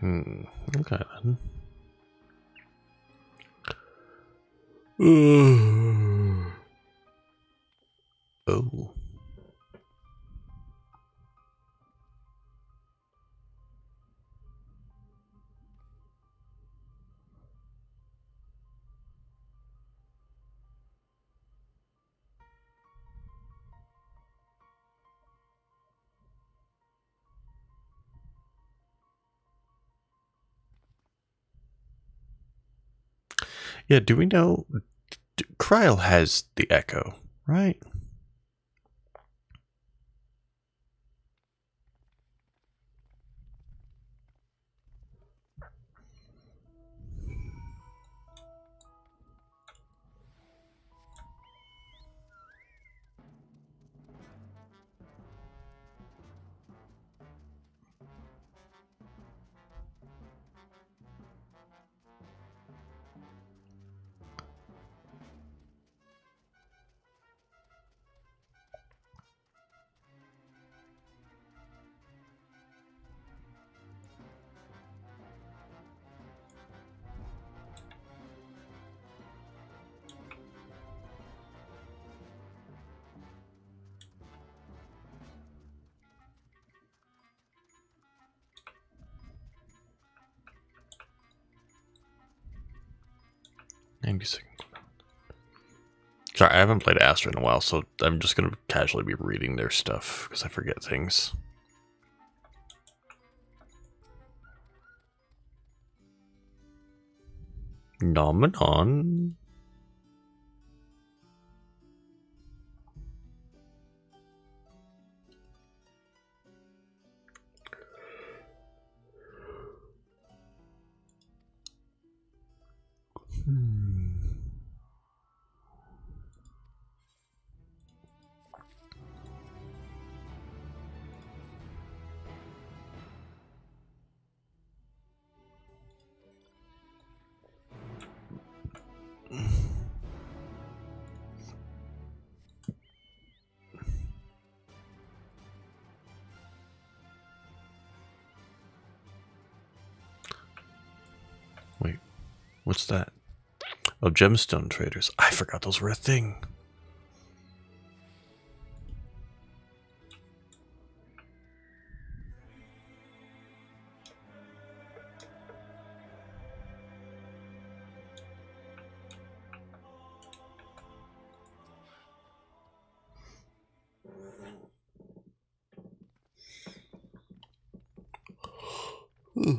Okay then. Oh. Yeah, do we know? Kryl has the echo, right? $90. Sorry, I haven't played Astra in a while, so I'm just gonna casually be reading their stuff because I forget things. Nomenon. Wait, what's that? Oh, gemstone traders. I forgot those were a thing. Hmm.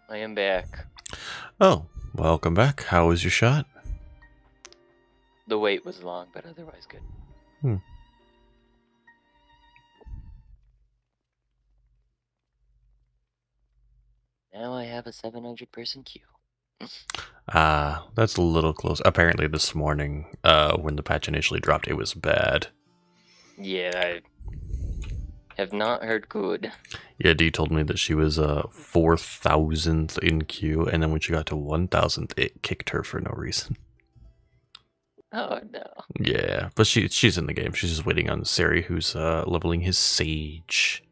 I am back. Oh, welcome back. How was your shot? The wait was long, but otherwise good. Now I have a 700-person queue. That's a little close. Apparently this morning, when the patch initially dropped, it was bad. Yeah, I have not heard good. Yeah, Dee told me that she was 4,000th in queue, and then when she got to 1,000th, it kicked her for no reason. Oh no. Yeah, but she's in the game. She's just waiting on Sari, who's leveling his Sage.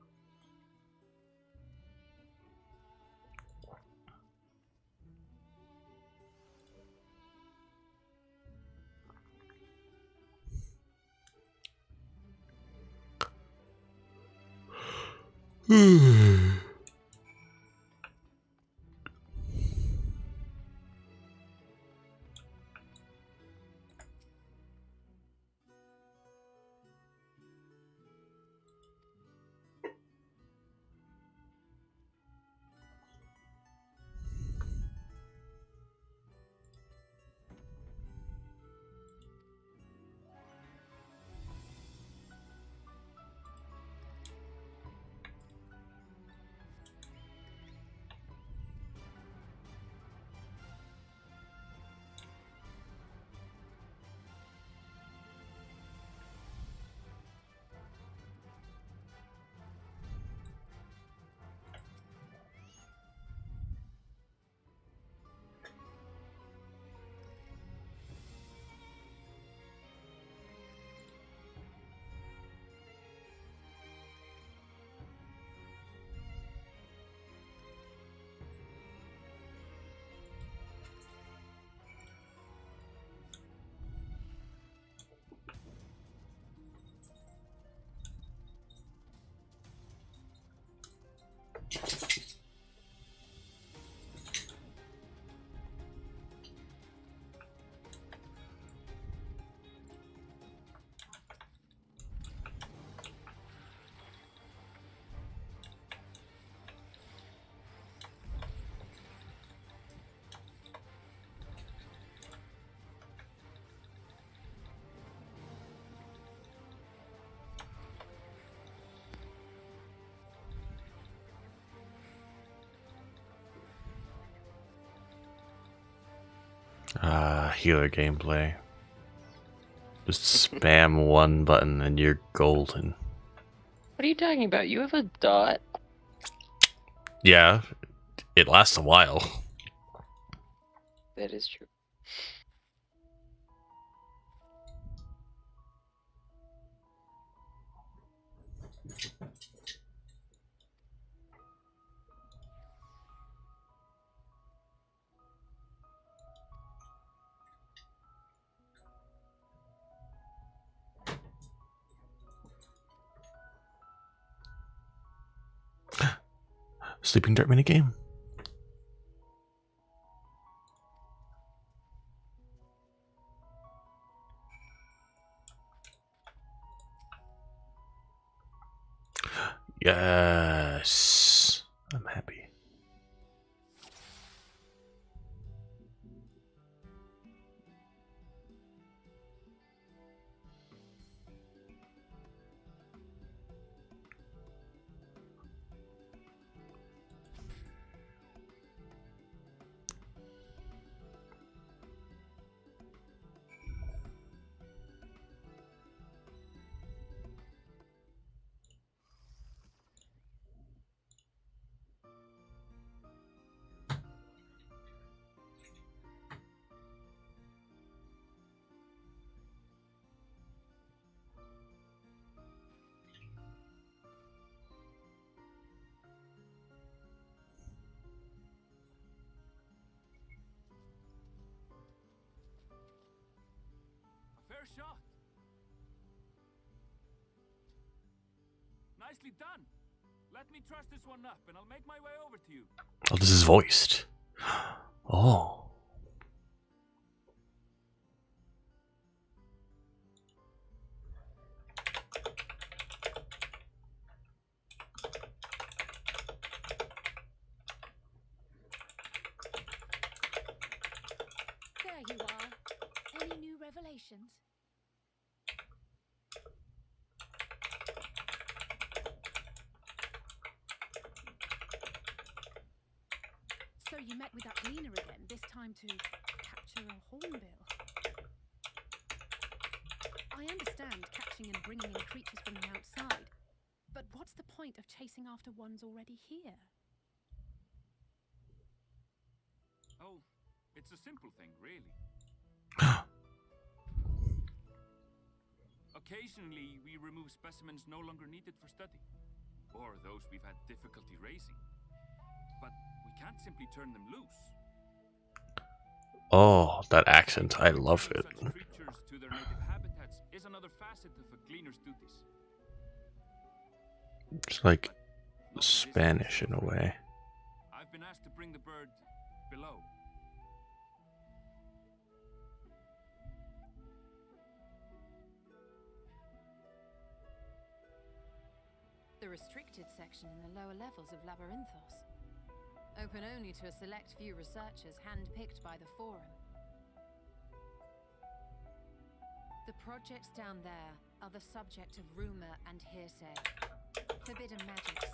Healer gameplay. Just spam one button and you're golden. What are you talking about? You have a dot? Yeah, it lasts a while. That is true. Sleeping Dart minigame. Yes. I'm happy. A fair shot. Nicely done. Let me truss this one up, and I'll make my way over to you. Oh, this is voiced. Oh. There you are. Any new revelations? So you met with that gleaner again, this time to capture a hornbill. I understand catching and bringing in creatures from the outside, but what's the point of chasing after ones already here? Oh, it's a simple thing, really. Occasionally, we remove specimens no longer needed for study, or those we've had difficulty raising. But we can't simply turn them loose. Oh, that accent. I love it. Such creatures to their native habitats is another facet of a gleaner's duties. It's like Spanish in a way. I've been asked to bring the bird below. The restricted section in the lower levels of Labyrinthos. Open only to a select few researchers handpicked by the Forum. The projects down there are the subject of rumor and hearsay. Forbidden magics.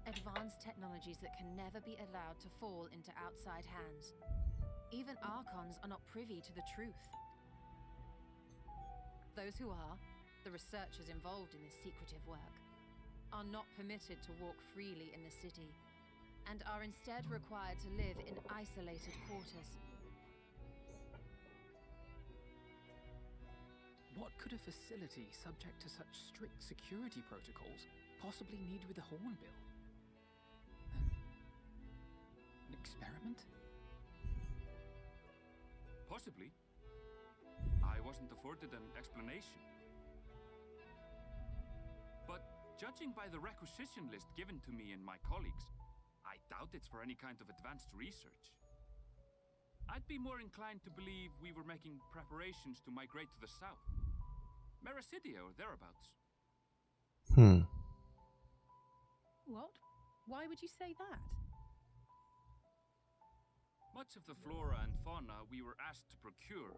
Advanced technologies that can never be allowed to fall into outside hands. Even Archons are not privy to the truth. Those who are, the researchers involved in this secretive work, are not permitted to walk freely in the city, and are instead required to live in isolated quarters. What could a facility subject to such strict security protocols possibly need with a hornbill? An experiment? Possibly. I wasn't afforded an explanation. But judging by the requisition list given to me and my colleagues, I doubt it's for any kind of advanced research. I'd be more inclined to believe we were making preparations to migrate to the south. Mericidia or thereabouts. What? Why would you say that? Much of the flora and fauna we were asked to procure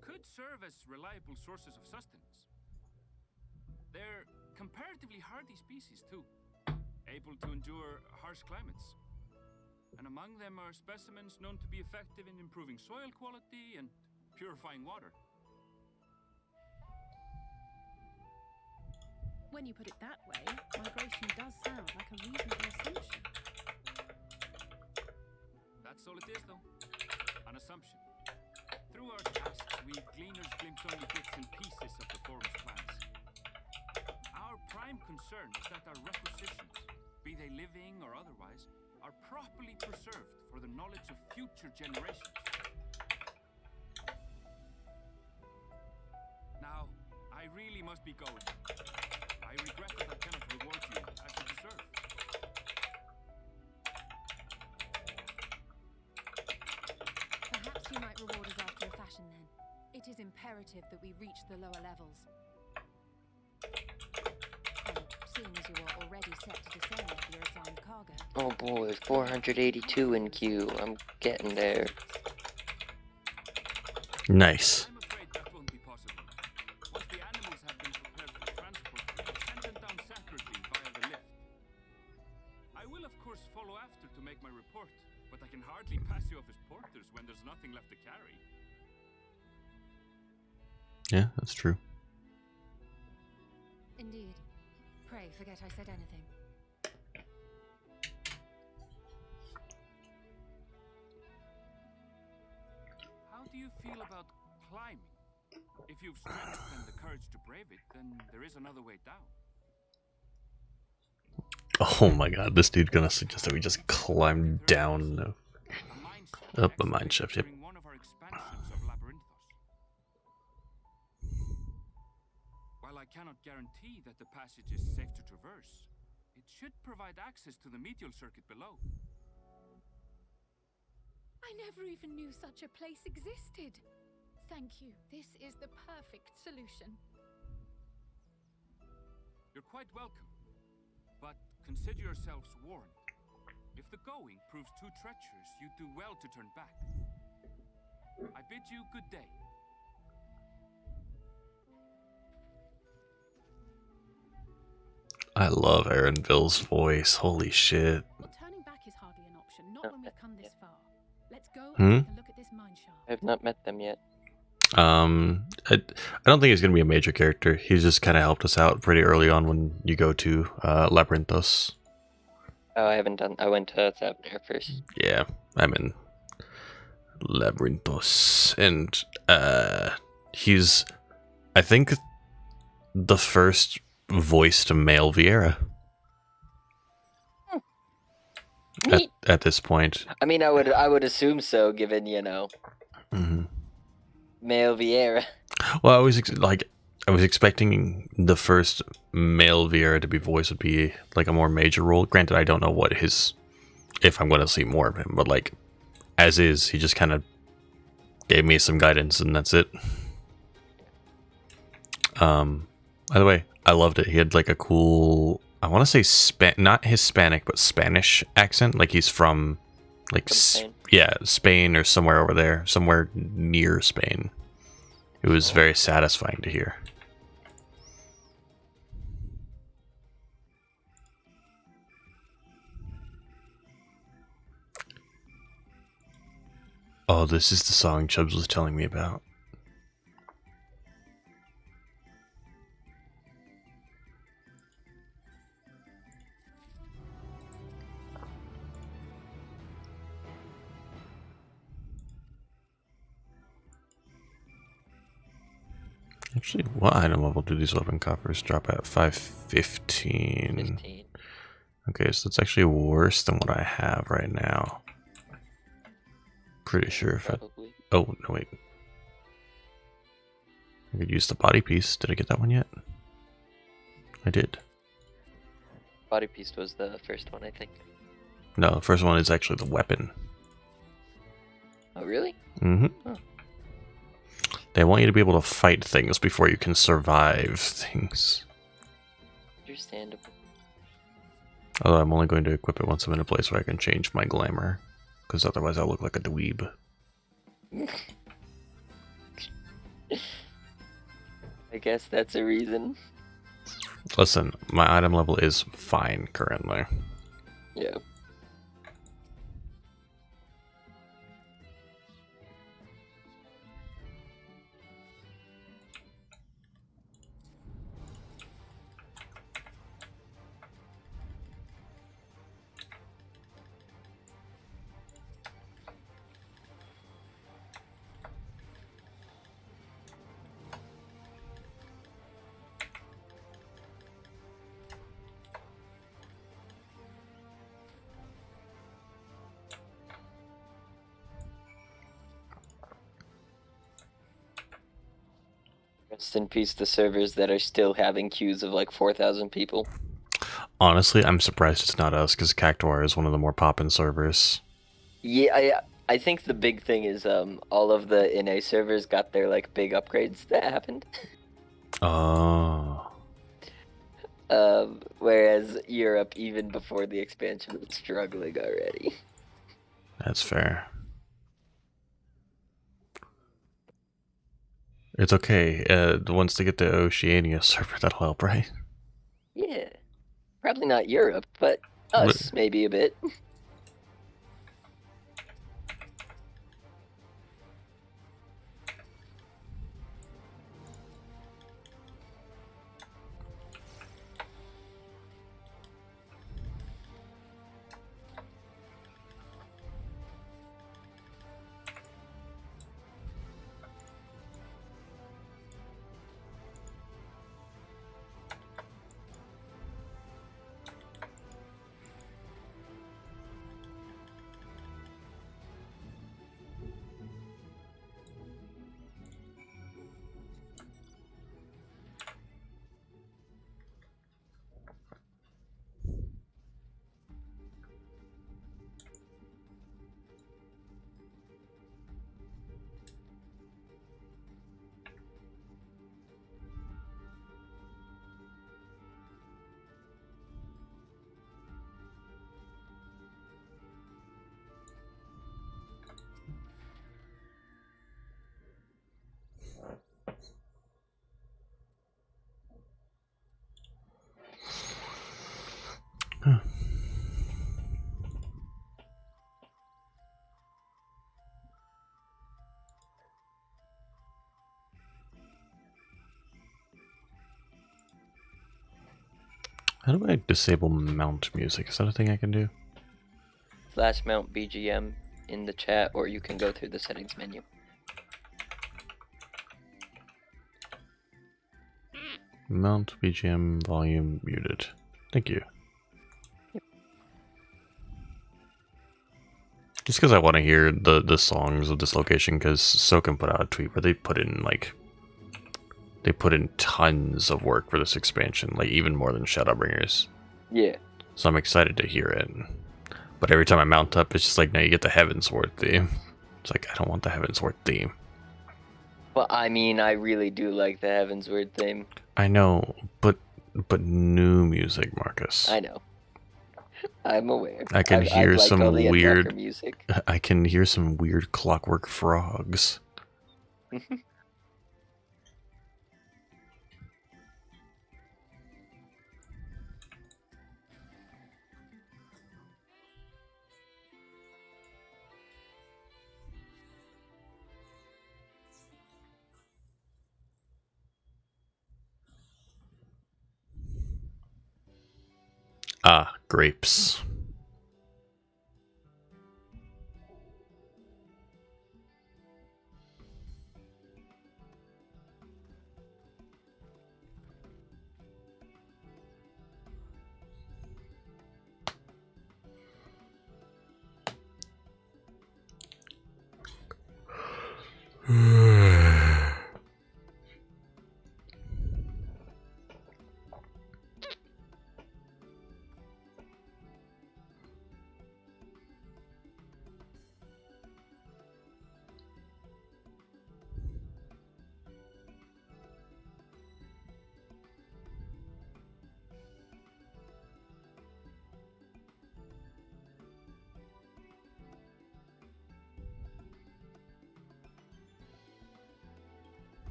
could serve as reliable sources of sustenance. They're comparatively hardy species too, able to endure harsh climates. And among them are specimens known to be effective in improving soil quality and purifying water. When you put it that way, migration does sound like a reasonable assumption. That's all it is, though. An assumption. Through our tasks, we gleaners glimpse only bits and pieces of the Forum's plans. Our prime concern is that our requisitions, be they living or otherwise, are properly preserved for the knowledge of future generations. Now, I really must be going. I regret that I cannot reward you as you deserve. Perhaps you might reward us after a fashion then. It is imperative that we reach the lower levels. And seeing as you are already set to descend with your assigned cargo... Oh boy, 482 in queue. I'm getting there. Nice. I'm afraid that won't be possible. Once the animals have been prepared for transport, we will send them down separately via the lift. I will of course follow after to make my report, but I can hardly pass you off as porters when there's nothing left to carry. Yeah, that's true. Indeed. Pray forget I said anything. How do you feel about climbing? If you've strength and the courage to brave it, then there is another way down. Oh my god, this dude gonna suggest that we just climb down up a mine shaft. Yep. During one of our expansions of Labyrinthos. While I cannot guarantee that the passage is safe to traverse, it should provide access to the medial circuit below. I never even knew such a place existed. Thank you. This is the perfect solution. You're quite welcome, but consider yourselves warned. If the going proves too treacherous, you do well to turn back. I bid you good day. I love Aaronville's voice. Holy shit. Well, turning back is hardly an option, not when we've come this far. Let's go Hmm? and take a look at this mine shaft. I have not met them yet. I don't think he's gonna be a major character. He's just kind of helped us out pretty early on when you go to Labyrinthos. Oh, I haven't done. I went to Thavner first. Yeah, I'm in Labyrinthos, and he's, I think, the first voice to male Vieira Neat. at this point. I mean, I would assume so, given Mhm. male Vieira. Well, I was expecting the first male Vieira to be voiced would be like a more major role. Granted, I don't know what if I'm going to see more of him, but like as is, he just kind of gave me some guidance and that's it. By the way, I loved it. He had like a cool, I want to say not Hispanic, but Spanish accent. Like he's from like Spain. Spain or somewhere over there, somewhere near Spain. It was very satisfying to hear. Oh, this is the song Chubbs was telling me about. Actually, what item level do these weapon coffers drop at? 515. 15. Okay, so it's actually worse than what I have right now. Pretty sure if Probably. Oh, no, wait. I could use the body piece. Did I get that one yet? I did. Body piece was the first one, I think. No, the first one is actually the weapon. Oh, really? Mm-hmm. Huh. They want you to be able to fight things before you can survive things. Understandable. Although I'm only going to equip it once I'm in a place where I can change my glamour. Because otherwise I'll look like a dweeb. I guess that's a reason. Listen, my item level is fine currently. Yeah. Rest in peace, the servers that are still having queues of like 4,000 people. Honestly, I'm surprised it's not us, because Cactuar is one of the more poppin' servers. Yeah, I think the big thing is all of the NA servers got their like big upgrades that happened. Oh. Whereas Europe, even before the expansion, was struggling already. That's fair. It's okay. Once they get the Oceania server, that'll help, right? Yeah. Probably not Europe, but us, maybe a bit. Huh. How do I disable mount music? Is that a thing I can do? Slash mount BGM in the chat, or you can go through the settings menu. Mount BGM volume muted. Thank you. Just because I want to hear the songs of this location, because Soken put out a tweet where they put in like They put in tons of work for this expansion, like even more than Shadowbringers. Yeah. So I'm excited to hear it. But every time I mount up, it's just like, no, you get the Heavensward theme. It's like, I don't want the Heavensward theme. Well, I mean, I really do like the Heavensward theme. I know, but new music, Marcus. I know. I'm aware. I can hear I've liked all some the weird Endwalker music. I can hear some weird clockwork frogs. Ah, grapes.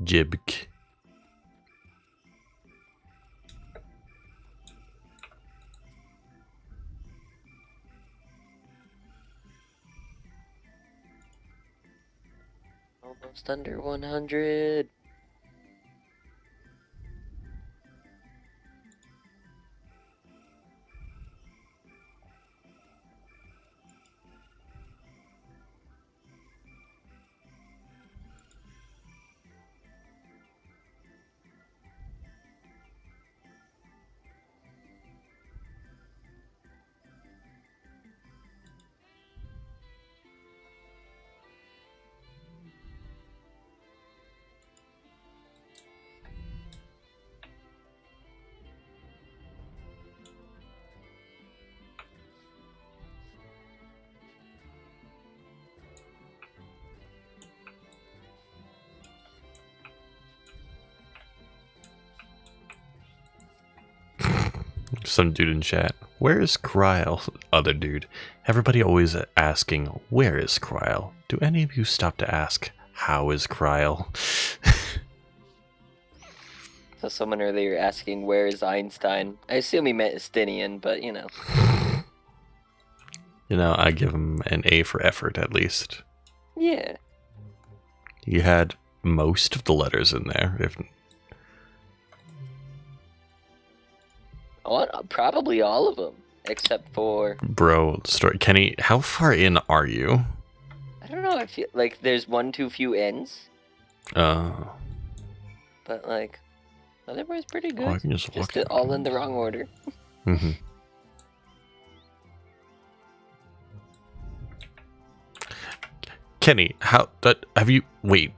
Jibk. Almost under 100. Some dude in chat. Where is Kryle? Other dude. Everybody always asking, where is Kryle? Do any of you stop to ask, how is Kryle? So someone earlier asking, where is Einstein? I assume he meant Estinian, but you know. You know, I give him an A for effort at least. Yeah. He had most of the letters in there. If Probably all of them, except for... Bro, story. Kenny, how far in are you? I don't know, I feel like there's one too few N's, but like, otherwise pretty good. I can just walk in. All in the wrong order. Mm-hmm. Kenny, have you... Wait,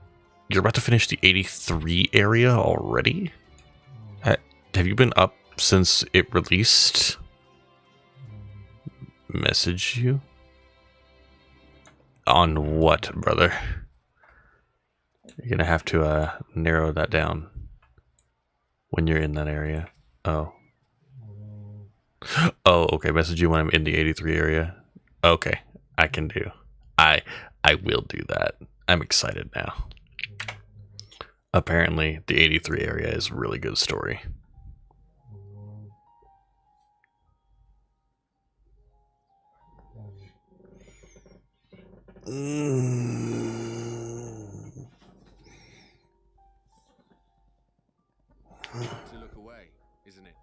you're about to finish the 83 area already? Have you been up since it released? Message you? On what, brother? You're gonna have to narrow that down when you're in that area. Oh. Oh, okay. Message you when I'm in the 83 area. Okay, I can do. I will do that. I'm excited now. Apparently, the 83 area is a really good story. Hard to look away, isn't it?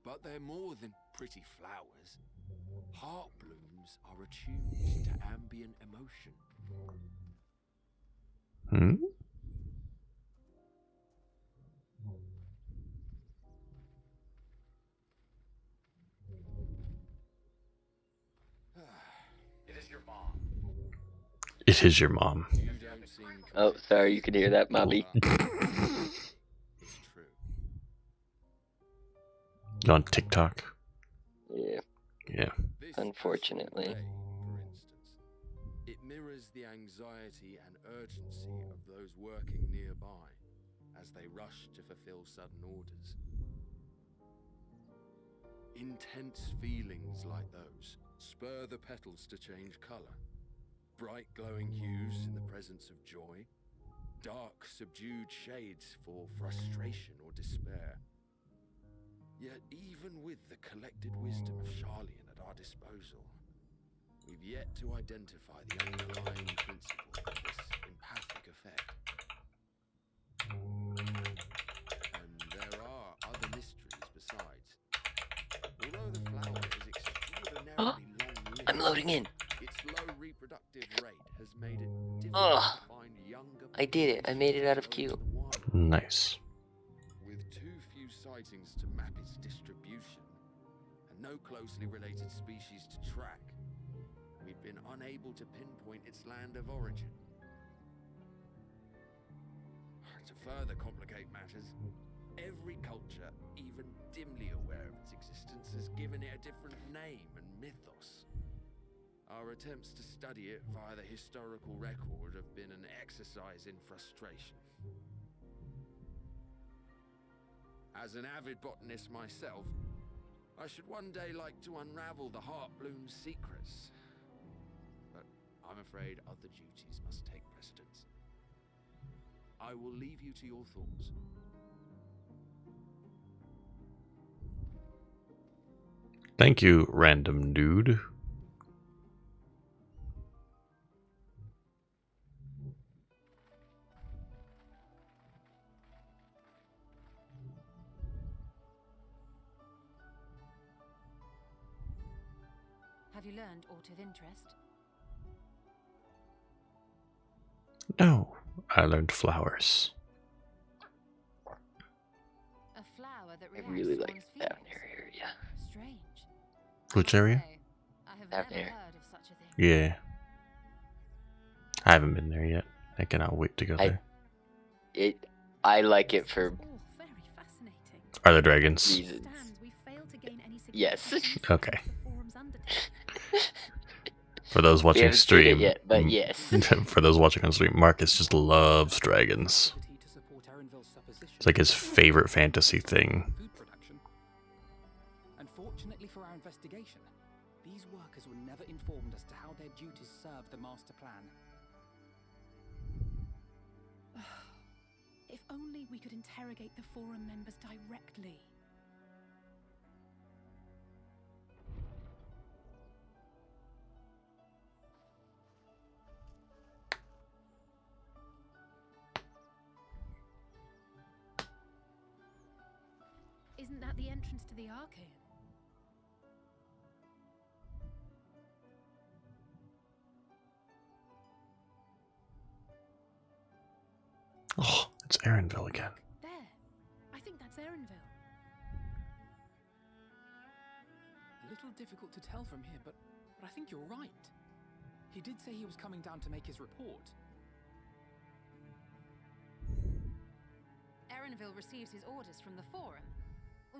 But they're more than pretty flowers. Heart blooms are attuned to ambient emotion. Hmm? It is your mom. It is your mom. You don't seem Oh, sorry, you can hear that, mommy. It's true. You on TikTok? Yeah. Yeah. This Unfortunately. astral ray, for instance, it mirrors the anxiety and urgency of those working nearby as they rush to fulfill sudden orders. Intense feelings like those spur the petals to change color. Bright glowing hues in the presence of joy, dark subdued shades for frustration or despair. Yet even with the collected wisdom of Charlian at our disposal, we've yet to identify the underlying principle of this empathic effect. And there are other mysteries besides. Although the flower is extraordinarily long-lived, I'm loading in. its low reproductive rate has made it difficult Ugh. to find younger I did it. I made it out of populations queue. in the wild. Nice. With too few sightings to map its distribution, and no closely related species to track, we've been unable to pinpoint its land of origin. To further complicate matters, every culture, even dimly aware of its existence, has given it a different name and mythos. Our attempts to study it via the historical record have been an exercise in frustration. As an avid botanist myself, I should one day like to unravel the Heartbloom's secrets. But I'm afraid other duties must take precedence. I will leave you to your thoughts. Thank you, random dude. Have you learned aught of interest? No, I learned flowers. A flower that I reacts really to like one's that feelings. area. Strange. Which I must area? say, I have That never area. heard of such a thing. Yeah. I haven't been there yet. I cannot wait to go there. I like it for All very fascinating. Are there dragons? reasons. Understand we failed to gain any Yes. significant Okay. insight into the forum's undertaking. For those We watching haven't seen it stream, yet, but yes. for those watching on stream, Marcus just loves dragons. To support Erenville's supposition It's like his favorite fantasy thing. food production. Unfortunately for our investigation, these workers were never informed as to how their duties serve the master plan. If only we could interrogate the forum members directly. Isn't that the entrance to the Arcane? Oh, it's Erenville again. There. I think that's Erenville. A little difficult to tell from here, but I think you're right. He did say he was coming down to make his report. Erenville receives his orders from the Forum.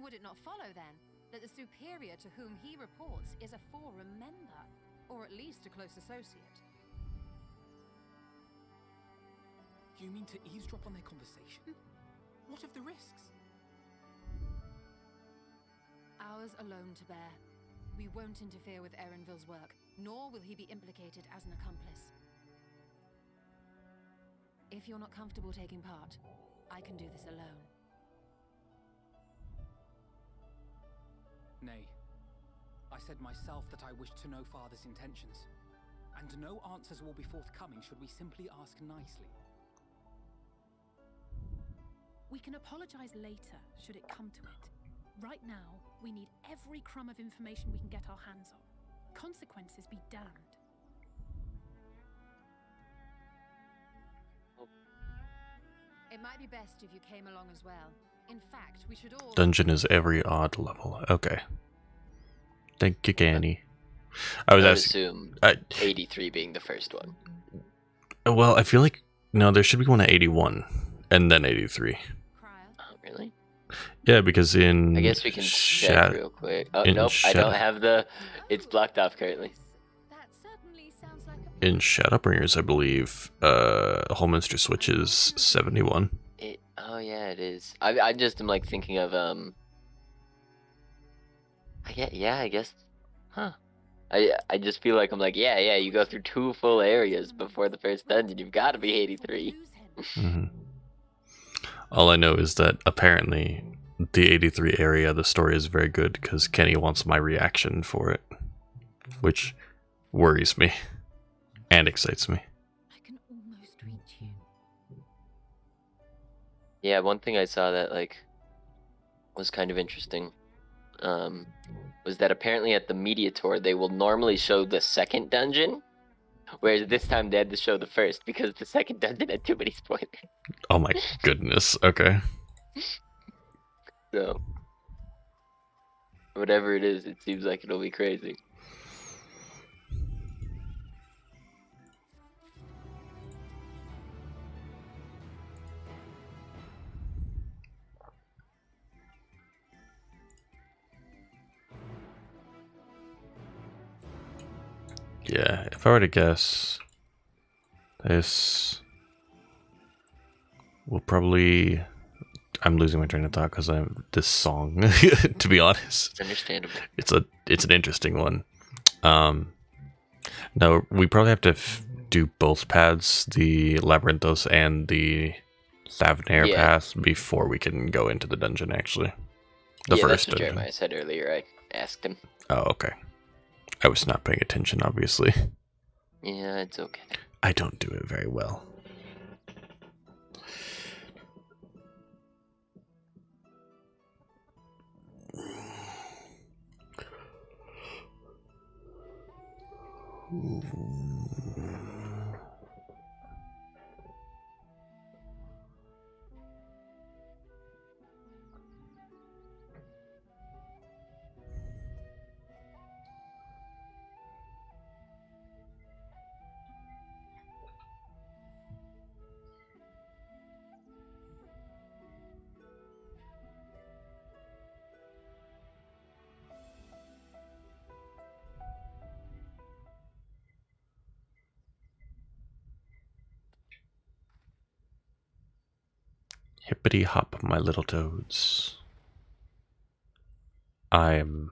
Would it not follow, then, that the superior to whom he reports is a Forum member, or at least a close associate? You mean to eavesdrop on their conversation? What of the risks? Ours alone to bear. We won't interfere with Erenville's work, nor will he be implicated as an accomplice. If you're not comfortable taking part, I can do this alone. Nay. I said myself that I wished to know Father's intentions. And no answers will be forthcoming should we simply ask nicely. We can apologize later, should it come to it. Right now, we need every crumb of information we can get our hands on. Consequences be damned. It might be best if you came along as well. In fact, we should all... Dungeon is every odd level. Okay. Thank you, Ganny. I was I'd asking. assume 83 being the first one. Well, I feel like no, there should be one at 81 and then 83. Oh, really? Yeah, because in I guess we can check real quick. Oh, nope, I don't have the... It's blocked off currently. That certainly sounds like a... In Shadowbringers, I believe, Holminster Switch is 71. Oh yeah, it is. I just am like thinking of I guess. Huh. I just feel like I'm like, yeah, you go through 2 full areas before the first dungeon. You've got to be 83. Mm-hmm. All I know is that apparently the 83 area, the story is very good because Kenny wants my reaction for it, which worries me and excites me. I can almost reach you. Yeah, one thing I saw that like was kind of interesting was that apparently at the media tour they will normally show the second dungeon, whereas this time they had to show the first because the second dungeon had too many spoilers. Oh my goodness. Okay. So whatever it is, it seems like it'll be crazy. Yeah, if I were to guess, this will probably... I'm losing my train of thought because I'm this song. To be honest, Understandable. It's an interesting one. No, we probably have to do both paths, the Labyrinthos and the Thavnair path, before we can go into the dungeon. Actually, the first that's what dungeon. Jeremiah said earlier. I asked him. Oh, okay. I was not paying attention, obviously. Yeah, it's okay. I don't do it very well. Hippity hop, my little toads. I'm...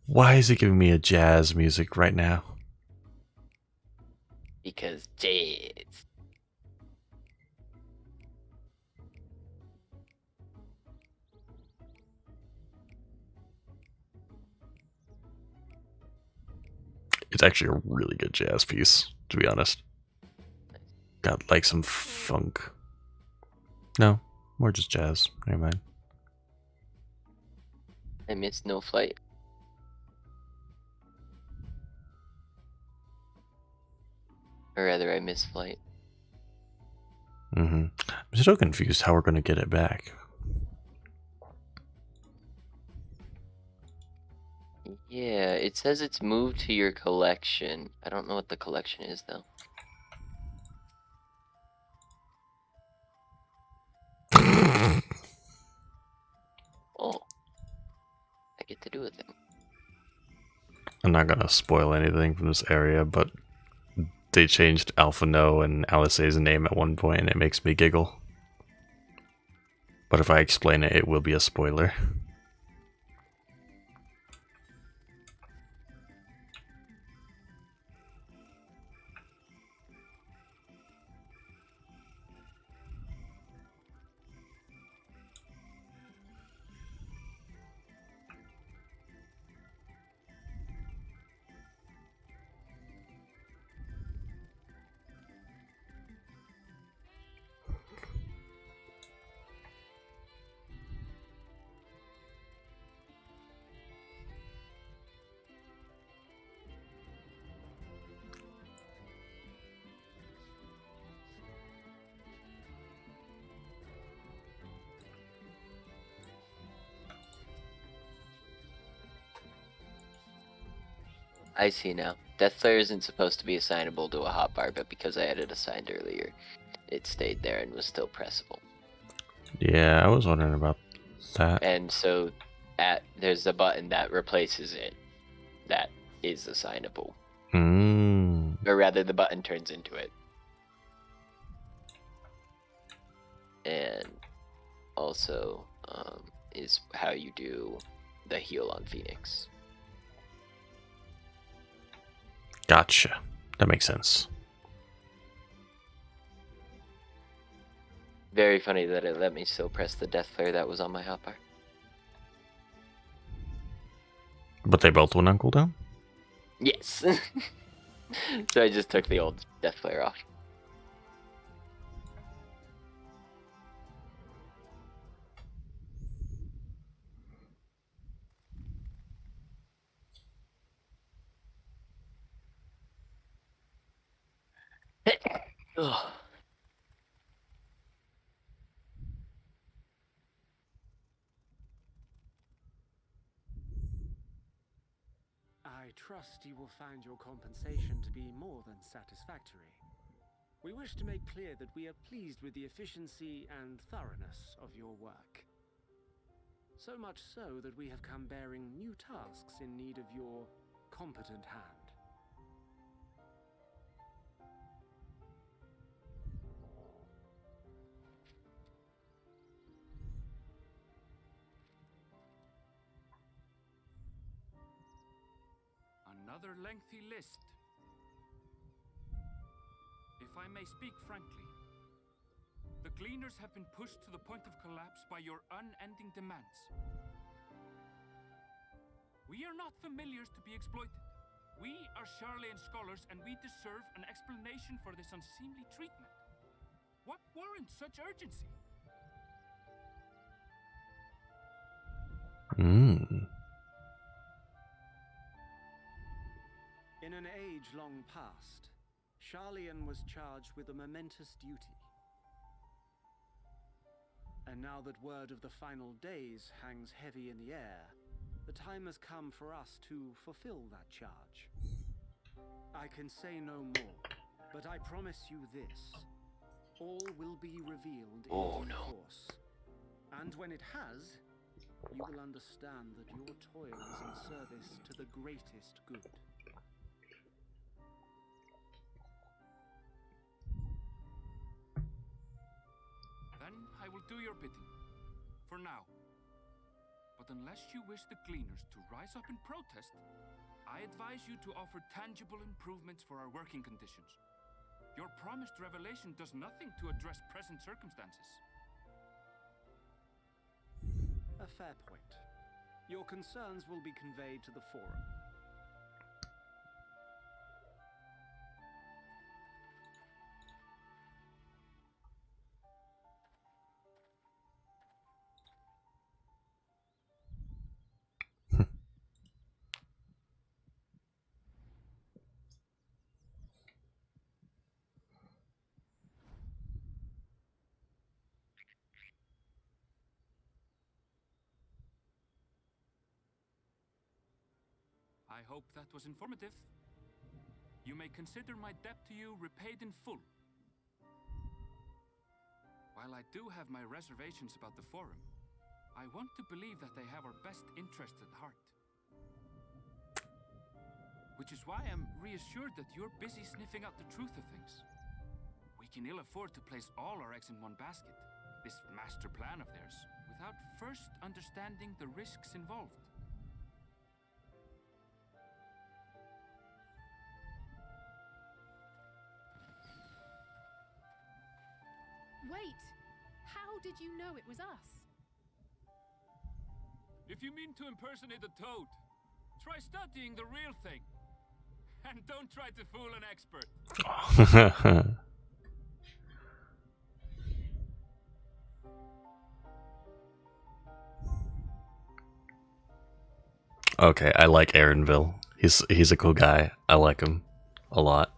Why is it giving me a jazz music right now? Because jazz. It's actually a really good jazz piece, to be honest. Got like some funk. No, more just jazz. Never mind. I missed No Flight. Or rather, I missed Flight. I'm still confused how we're going to get it back. Yeah, it says it's moved to your collection. I don't know what the collection is, though. Oh. I get to do with it. I'm not going to spoil anything from this area, but they changed Alpha No and Alice's name at one point, and it makes me giggle. But if I explain it, it will be a spoiler. I see now. Death Flare isn't supposed to be assignable to a hotbar, but because I had it assigned earlier, it stayed there and was still pressable. Yeah, I was wondering about that. And so there's a button that replaces it that is assignable. Or rather, the button turns into it. And also is how you do the heal on Phoenix. Gotcha. That makes sense. Very funny that it let me still press the Death Flare that was on my hotbar. But they both went on cooldown? Yes. So I just took the old Death Flare off. Ugh. I trust you will find your compensation to be more than satisfactory. We wish to make clear that we are pleased with the efficiency and thoroughness of your work. So much so that we have come bearing new tasks in need of your competent hand. Another lengthy list. If I may speak frankly, the Gleaners have been pushed to the point of collapse by your unending demands. We are not familiars to be exploited. We are Charlian scholars, and we deserve an explanation for this unseemly treatment. What warrants such urgency? In an age long past, Charlian was charged with a momentous duty. And now that word of the final days hangs heavy in the air, the time has come for us to fulfill that charge. I can say no more, but I promise you this. All will be revealed in due course. And when it has, you will understand that your toil is in service to the greatest good. Then I will do your bidding. For now. But unless you wish the Gleaners to rise up in protest, I advise you to offer tangible improvements for our working conditions. Your promised revelation does nothing to address present circumstances. A fair point. Your concerns will be conveyed to the Forum. I hope that was informative. You may consider my debt to you repaid in full. While I do have my reservations about the Forum, I want to believe that they have our best interests at heart. Which is why I'm reassured that you're busy sniffing out the truth of things. We can ill afford to place all our eggs in one basket, this master plan of theirs, without first understanding the risks involved. Wait! How did you know it was us? If you mean to impersonate a toad, try studying the real thing. And don't try to fool an expert. Okay, I like Aaronville. He's a cool guy. I like him a lot.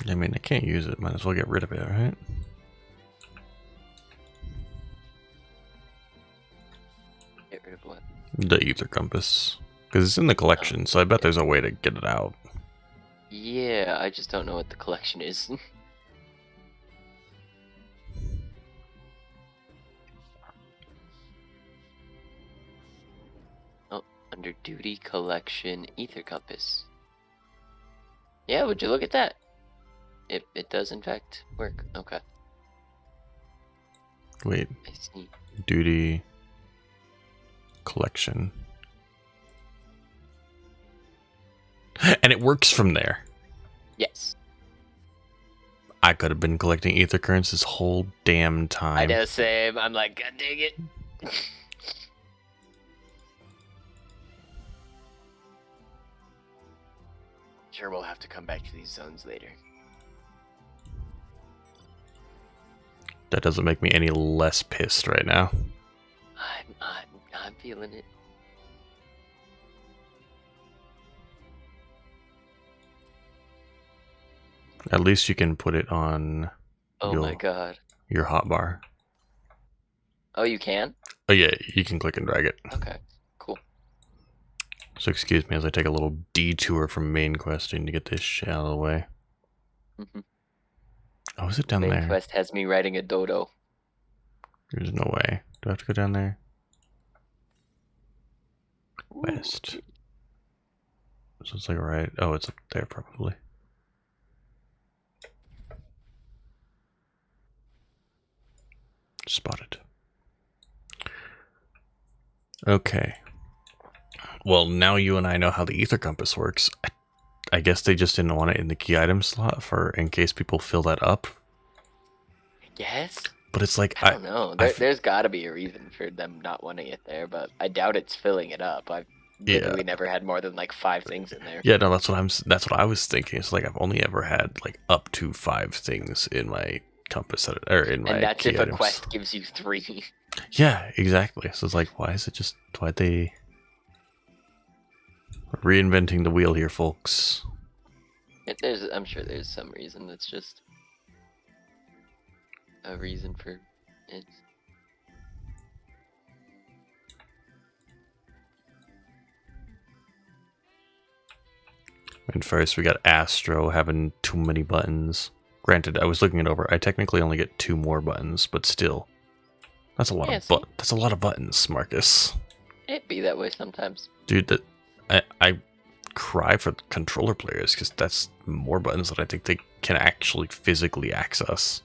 I mean, I can't use it. Might as well get rid of it, right? Get rid of what? The ether compass. Because it's in the collection, so I bet there's a way to get it out. Yeah, I just don't know what the collection is. Oh, under duty collection, ether compass. Yeah, would you look at that? It does in fact work. Okay. Wait. I see. Duty collection. And it works from there. Yes. I could have been collecting ether currents this whole damn time. I know, same. I'm like, God dang it. Sure, we'll have to come back to these zones later. That doesn't make me any less pissed right now. I'm feeling it. At least you can put it on Oh my god. your hotbar. Oh, you can? Oh yeah, you can click and drag it. Okay, cool. So excuse me as I take a little detour from main questing to get this shit out of the way. Oh, is it down Main there? quest has me riding a dodo. There's no way. Do I have to go down there? West. So it's like right. Oh, it's up there probably. Spotted. Okay. Well, now you and I know how the ether compass works. I guess they just didn't want it in the key item slot for in case people fill that up. I guess. But it's like I don't know. There's got to be a reason for them not wanting it there, but I doubt it's filling it up. I've literally never had more than like 5 things in there. Yeah, no, that's what I was thinking. It's like I've only ever had like up to 5 things in my compass or in my and that's key if items. a quest gives you 3. Yeah, exactly. So it's like, why'd they reinventing the wheel here, folks? I'm sure there's some reason. That's just a reason for it. And first we got Astro having too many buttons. Granted, I was looking it over. I technically only get 2 more buttons, but still, that's a lot that's a lot of buttons, Marcus. It be that way sometimes, dude. I cry for controller players because that's more buttons that I think they can actually physically access.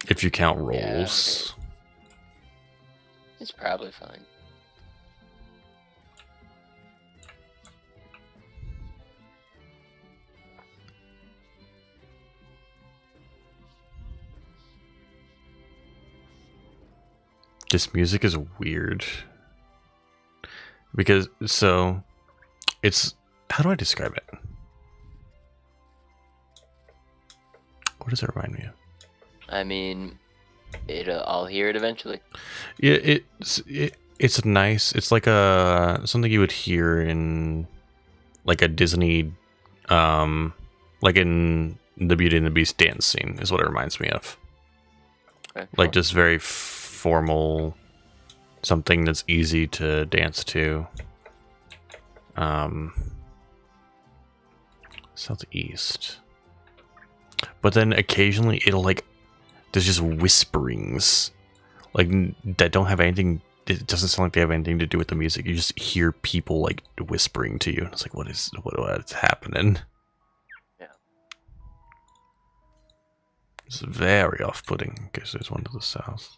If you count rolls, it's probably fine. this music is weird because it's, how do I describe it? What does it remind me of? I mean, I'll hear it eventually. Yeah, it's nice. It's like something you would hear in like a Disney, like in the Beauty and the Beast dance scene is what it reminds me of. Okay, like just very formal, something that's easy to dance to. Southeast. But then occasionally it'll like, there's just whisperings like that don't have anything, it doesn't sound like they have anything to do with the music. You just hear people like whispering to you. It's like, what's happening? Yeah. It's very off-putting because there's one to the south.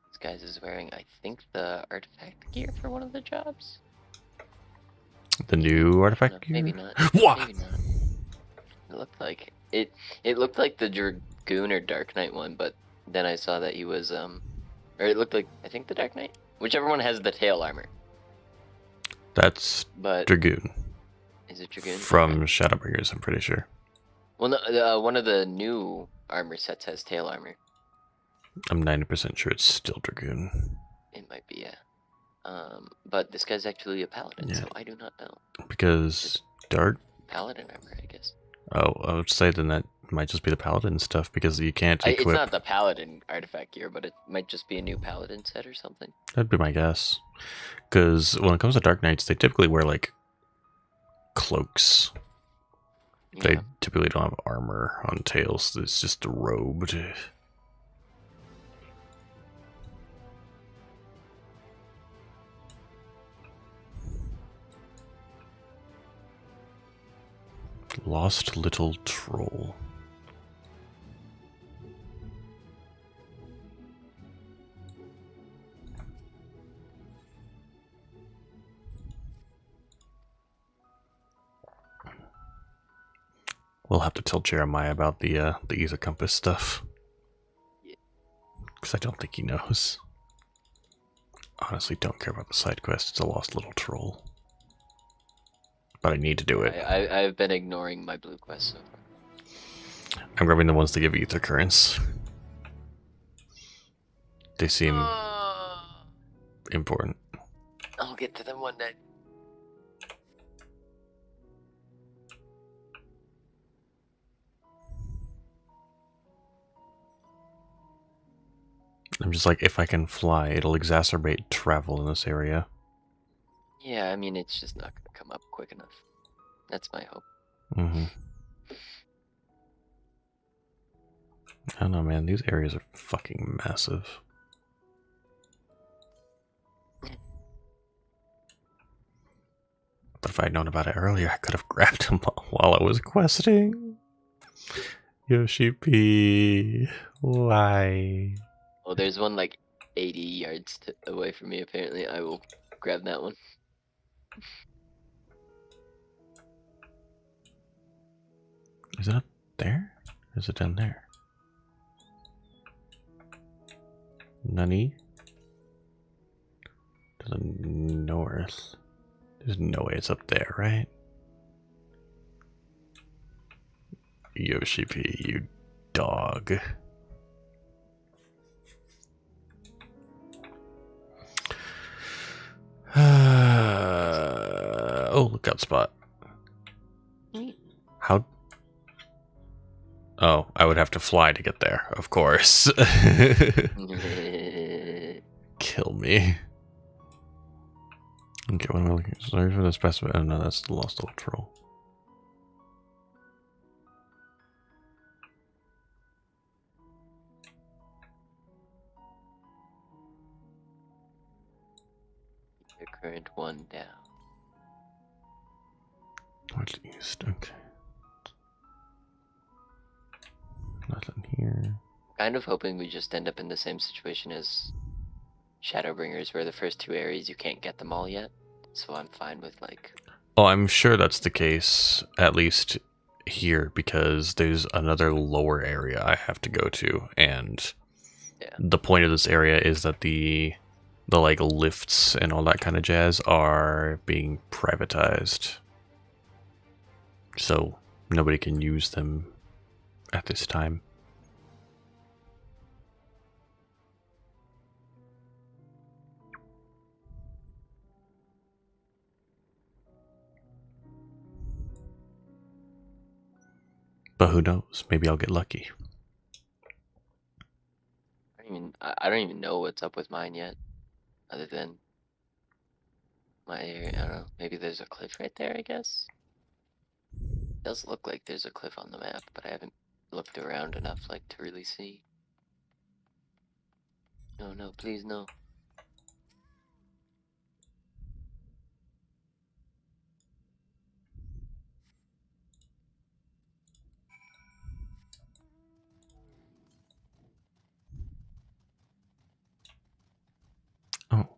This guy's is wearing, I think, the artifact gear for one of the jobs. The new artifact gear? Maybe not. What? Maybe not. It looked like it. It looked like the Dragoon or Dark Knight one, but then I saw that he was or it looked like, I think, the Dark Knight. Whichever one has the tail armor. That's Dragoon. Is it Dragoon? From Shadowbringers, I'm pretty sure. Well, no, one of the new armor sets has tail armor. I'm 90% sure it's still Dragoon. It might be, yeah. But this guy's actually a paladin, Yeah. so I do not know. Because dark. Paladin armor, I guess. Oh, I would say then that might just be the paladin stuff because you can't It's equip. not the paladin artifact gear, but it might just be a new paladin set or something. That'd be my guess. Because when it comes to Dark Knights, they typically wear like cloaks. They Yeah. typically don't have armor on tails. It's just a robe. Lost little troll. We'll have to tell Jeremiah about the Ether Compass stuff. Because I don't think he knows. Honestly, don't care about the side quest. It's a lost little troll. But I need to do it. I've been ignoring my blue quest so far. I'm grabbing the ones that give ether currents. They seem important. I'll get to them one day. I'm just like, if I can fly, it'll exacerbate travel in this area. Yeah, I mean, it's just not going to come up quick enough. That's my hope. Mm-hmm. I don't know, man. These areas are fucking massive. But if I'd known about it earlier, I could have grabbed him while I was questing. Yoshi P. Why? Oh, there's one like 80 yards away from me, apparently. I will grab that one. Is it up there? Or is it down there? Nani? To the north. There's no way it's up there, right? Yoshi P, you dog. Oh, lookout spot. How? Oh, I would have to fly to get there, of course. Kill me. Okay, what am I looking at? Sorry for the specimen. Oh no, that's the lost little troll. The current one down. What's east? Okay. Nothing here. Kind of hoping we just end up in the same situation as Shadowbringers, where the first two areas you can't get them all yet. So I'm fine with like. Oh, I'm sure that's the case, at least here, because there's another lower area I have to go to, and the point of this area is that the like lifts and all that kind of jazz are being privatized. So nobody can use them at this time. But who knows? Maybe I'll get lucky. I don't even know what's up with mine yet, other than my area. I don't know. Maybe there's a cliff right there, I guess. It does look like there's a cliff on the map, but I haven't looked around enough like to really see. No, no, please no. Oh.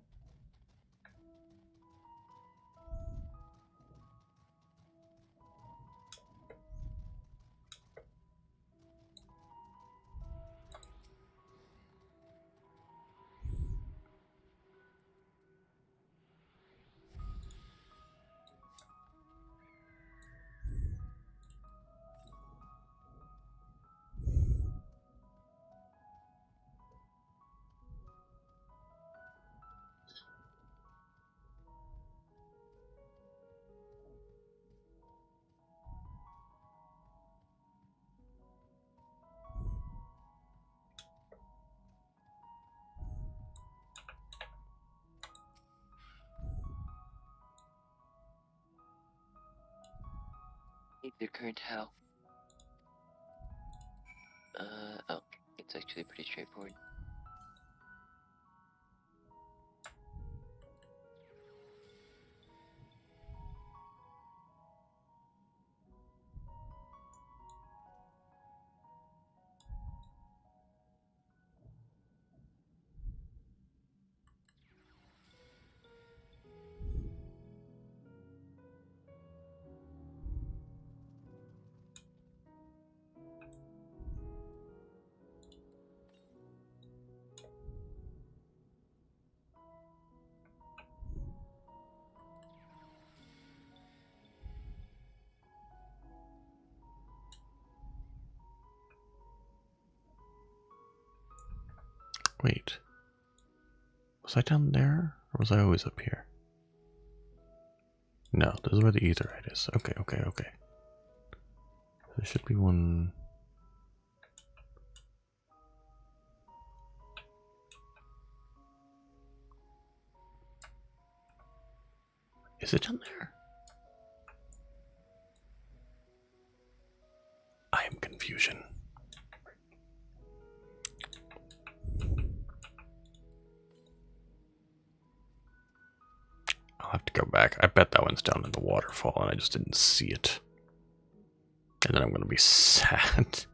Neither current how. Oh, it's actually pretty straightforward. Wait. Was I down there? Or was I always up here? No, this is where the etherite is. Okay, okay, okay. There should be one... Is it down there? I am confusion. I'll have to go back. I bet that one's down in the waterfall and I just didn't see it. And then I'm gonna be sad.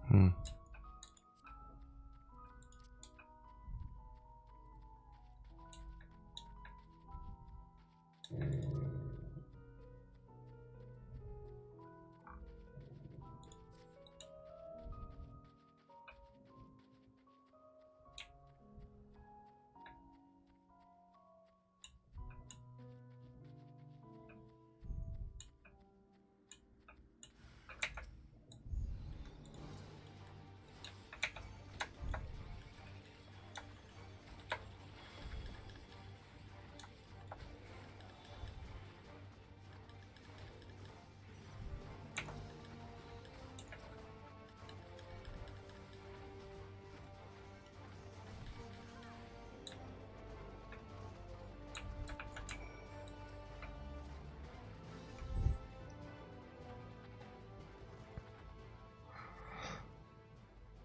Hmm.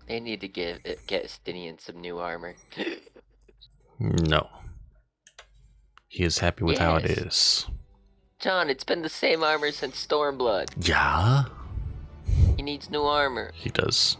They need to get Stinian some new armor. No. He is happy with how it Yes. is. John, it's been the same armor since Stormblood. Yeah? He needs new armor. He does.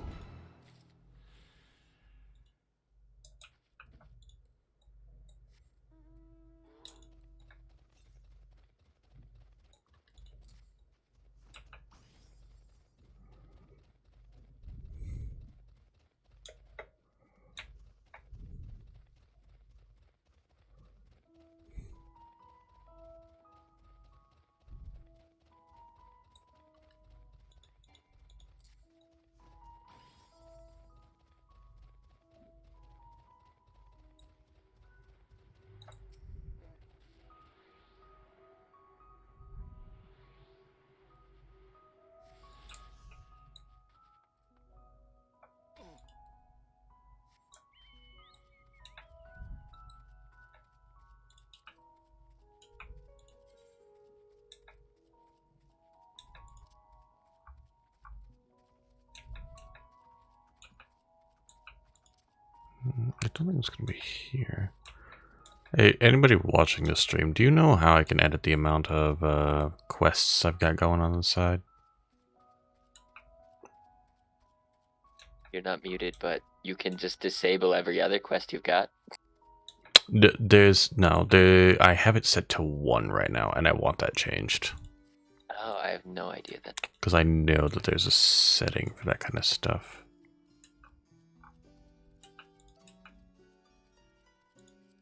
don't think it's gonna be here. Hey, anybody watching this stream, do you know how I can edit the amount of quests I've got going on the side? You're not muted, but you can just disable every other quest you've got. I have it set to 1 right now, and I want that changed. Oh, I have no idea then. Because I know that there's a setting for that kind of stuff.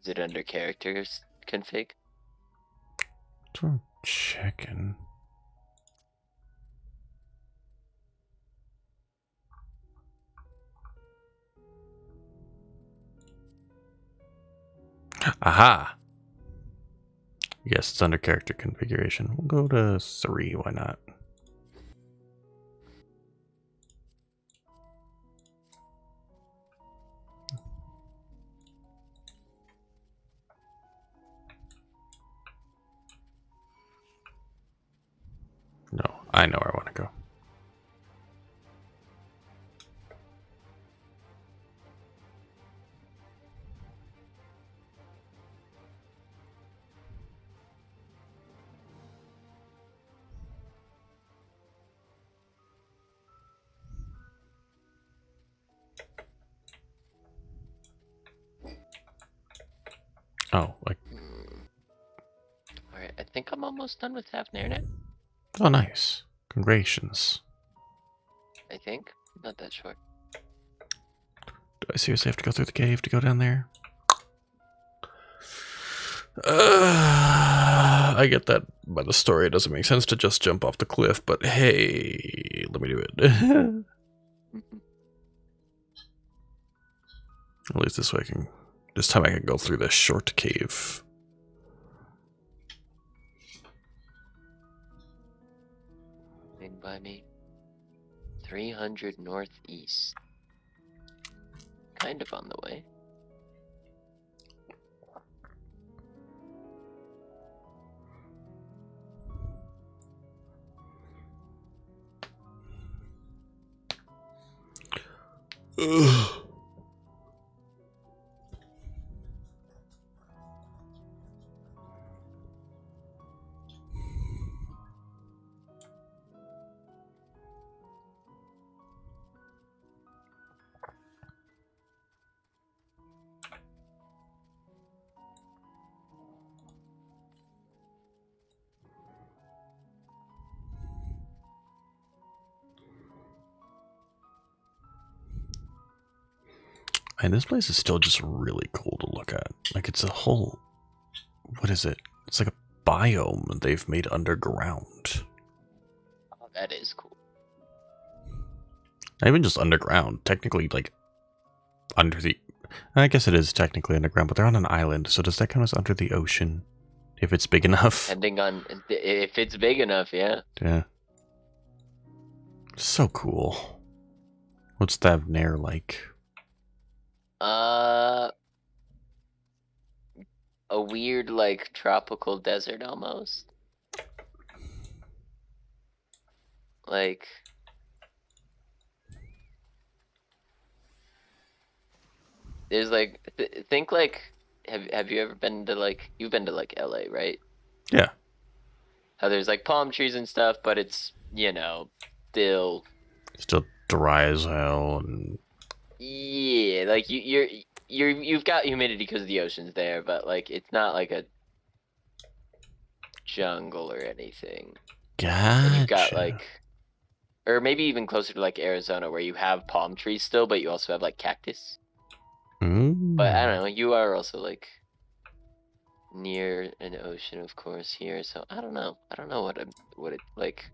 Is it under characters config? So I'm checking. Aha! Yes, it's under character configuration. We'll go to 3, why not? No, I know where I want to go. Oh, like... Alright, I think I'm almost done with Hafner now. Oh, nice. Congratulations. I think. Not that sure. Do I seriously have to go through the cave to go down there? I get that by the story it doesn't make sense to just jump off the cliff, but hey, let me do it. At least this time I can go through this short cave. By me. 300 northeast. Kind of on the way. Ugh. And this place is still just really cool to look at. Like, it's a whole... What is it? It's like a biome they've made underground. Oh, that is cool. Not even just underground. Technically, like, under the... I guess it is technically underground, but they're on an island, so does that count as under the ocean? If it's big enough? Depending on... If it's big enough, yeah. Yeah. So cool. What's that Nair like? A weird, like, tropical desert almost. Like... There's like... think like... Have you ever been to like... You've been to like LA, right? Yeah. How there's like palm trees and stuff, but it's, you know, still... Still dry as hell and... Yeah, like you've got humidity because the ocean's there, but like it's not like a jungle or anything. Gotcha. And you've got like, or maybe even closer to like Arizona where you have palm trees still, but you also have like cactus. But I don't know, you are also like near an ocean, of course, here. So I don't know. I don't know what it like.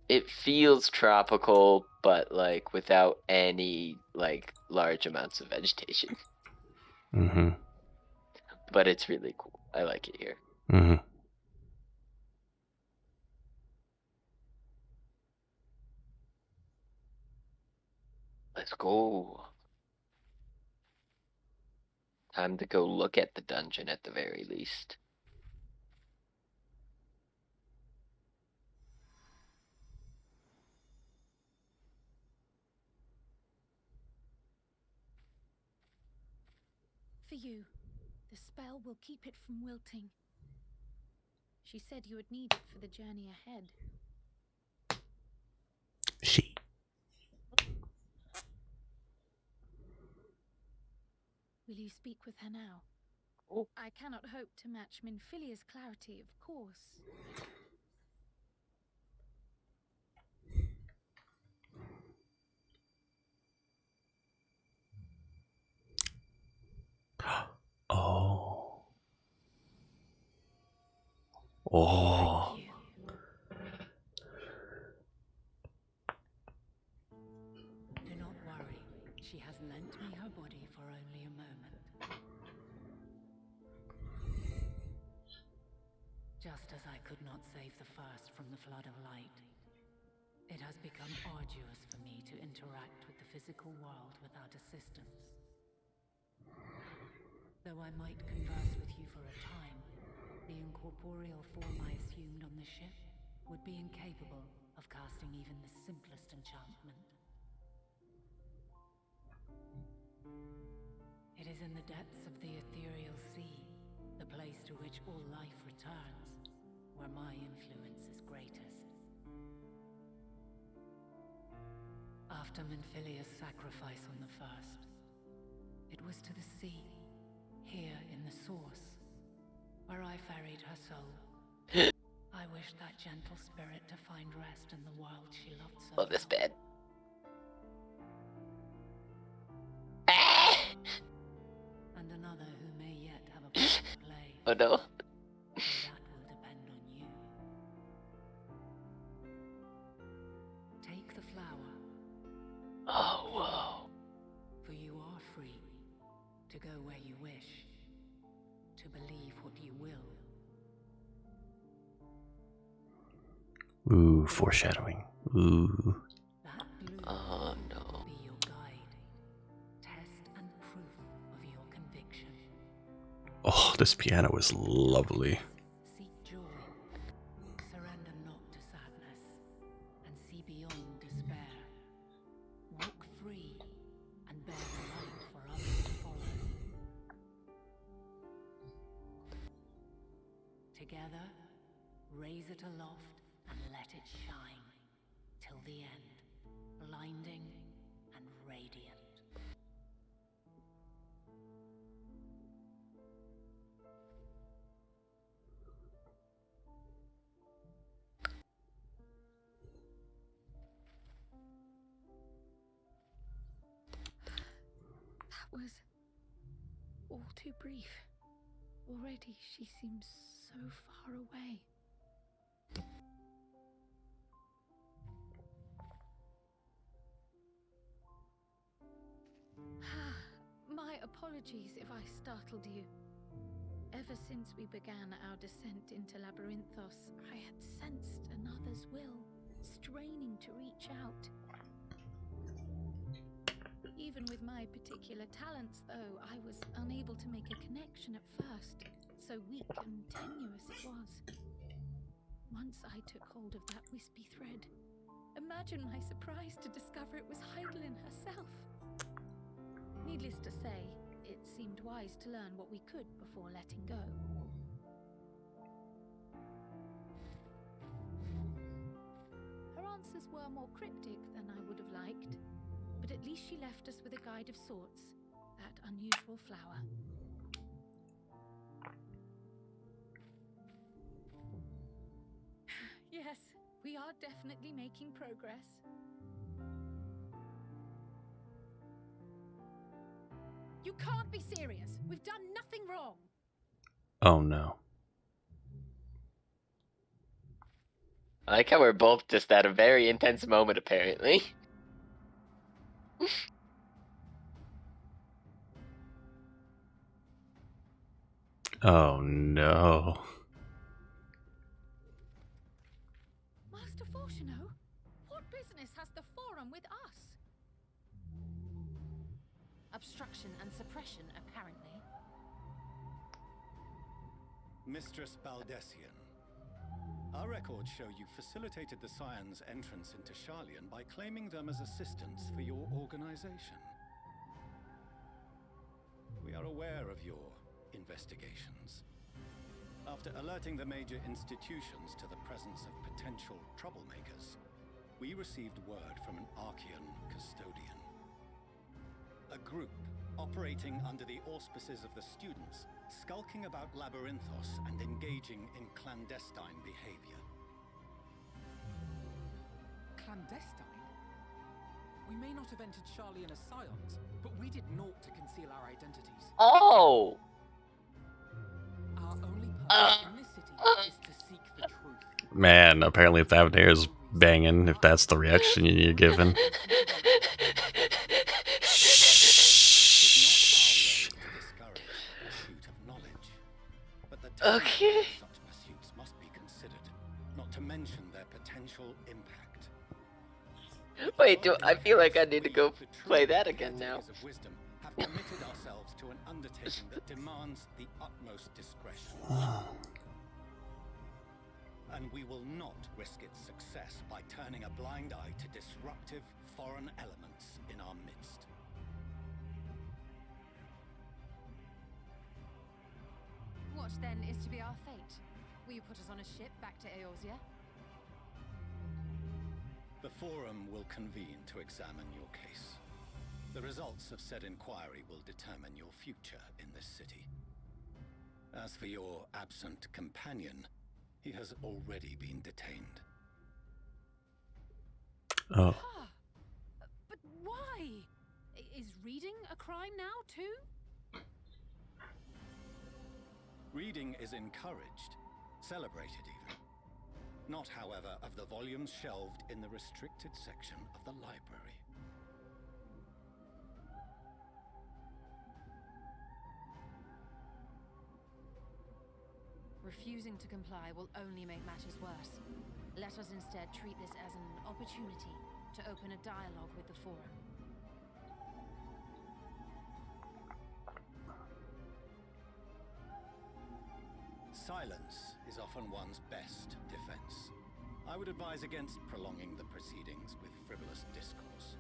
It feels tropical, but like without any like large amounts of vegetation. Mm-hmm. But it's really cool. I like it here. Mm-hmm. Let's go. Time to go look at the dungeon at the very least. you. The spell will keep it from wilting. She said you would need it for the journey ahead. She. Will you speak with her now? Oh. I cannot hope to match Minfilia's clarity, of course. Oh. Oh. Thank you. Do not worry. She has lent me her body for only a moment. Just as I could not save the first from the flood of light, it has become arduous for me to interact with the physical world without assistance. Though I might converse with you for a time, the incorporeal form I assumed on the ship would be incapable of casting even the simplest enchantment. It is in the depths of the ethereal sea, the place to which all life returns, where my influence is greatest. After Minfilia's sacrifice on the first, it was to the sea, here in the source, where I ferried her soul. I wish that gentle spirit to find rest in the world she loved so Love this well. bed. And another who may yet have a part to play. Oh no. So that will depend on you. Take the flower, Oh, whoa. for you are free to go where you wish, to believe what you will. Ooh, foreshadowing. Ooh. That blue Oh no. will be your guide, test and proof of your conviction. Oh, this piano is lovely. Seek joy, surrender not to sadness, and see beyond despair. Walk free and bear the light for others to follow. Together, raise it aloft and let it shine till the end, blinding and radiant. That was all too brief. Already she seems so far away. My apologies if I startled you. Ever since we began our descent into Labyrinthos, I had sensed another's will, straining to reach out. Even with my particular talents, though, I was unable to make a connection at first, so weak and tenuous it was. Once I took hold of that wispy thread, imagine my surprise to discover it was Heidelin herself. Needless to say, it seemed wise to learn what we could before letting go. Her answers were more cryptic than I would have liked, but at least she left us with a guide of sorts, that unusual flower. Yes, we are definitely making progress. You can't be serious. We've done nothing wrong. Oh no. I like how we're both just at a very intense moment, apparently. Oh no. Master Fortuno, what business has the Forum with us? Obstruction and suppression, apparently. Mistress Baldessian, our records show you facilitated the Scions' entrance into Sharlayan by claiming them as assistants for your organization. we are aware of your investigations. After alerting the major institutions to the presence of potential troublemakers, we received word from an Archean custodian. A group operating under the auspices of the students, skulking about Labyrinthos and engaging in clandestine behavior. Clandestine? We may not have entered Charlian as scions, but we did naught to conceal our identities. Oh! Our only purpose in this city is to seek the truth. Man, apparently if that air is banging, if that's the reaction you're given. Okay. Such pursuits must be considered, not to mention their potential impact. Wait, I feel like I need to go play that again now. Of wisdom have committed ourselves to an undertaking that demands the utmost discretion. And we will not risk its success by turning a blind eye to disruptive foreign elements in our midst. What then is to be our fate? Will you put us on a ship back to Eorzea? The Forum will convene to examine your case. The results of said inquiry will determine your future in this city. As for your absent companion, he has already been detained. Oh. But why? Is reading a crime now, too? Reading is encouraged, celebrated even. Not, however, of the volumes shelved in the restricted section of the library. Refusing to comply will only make matters worse. Let us instead treat this as an opportunity to open a dialogue with the Forum. Silence is often one's best defense. I would advise against prolonging the proceedings with frivolous discourse.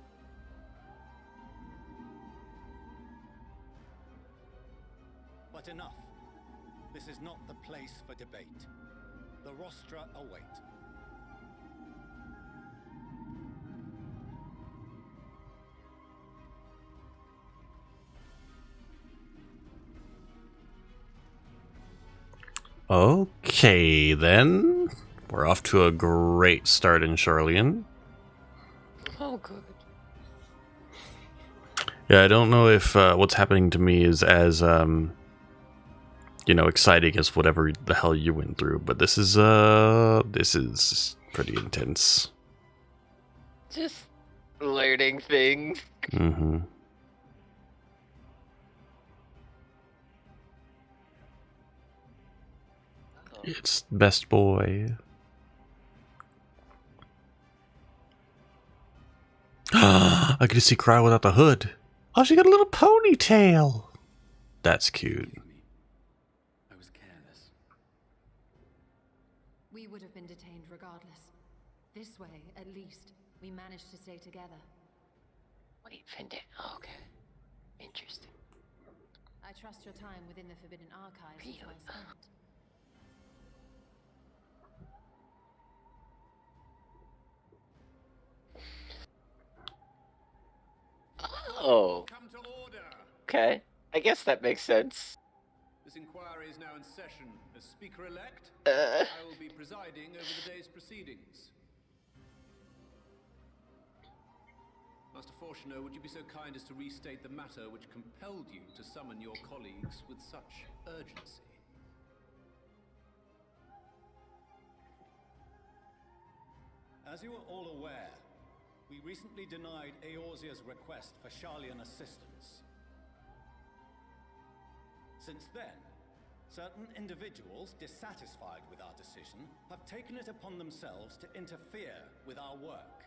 But enough. This is not the place for debate. The rostra await. Okay, then. We're off to a great start in Charlian. Oh, good. Yeah, I don't know if what's happening to me is as, exciting as whatever the hell you went through, but this is pretty intense. Just learning things. Mm-hmm. It's best boy. I could see Cry without the hood. Oh, she got a little ponytail. That's cute. I was careless. We would have been detained regardless. This way, at least, we managed to stay together. Wait, okay. Interesting. I trust your time within the Forbidden Archives is well spent. Oh. Come to order. Okay. I guess that makes sense. This inquiry is now in session. As Speaker-elect, Uh. I will be presiding over the day's proceedings. Master Fortuner, would you be so kind as to restate the matter which compelled you to summon your colleagues with such urgency? As you are all aware, we recently denied Eorzea's request for Charlian assistance. Since then, certain individuals dissatisfied with our decision have taken it upon themselves to interfere with our work.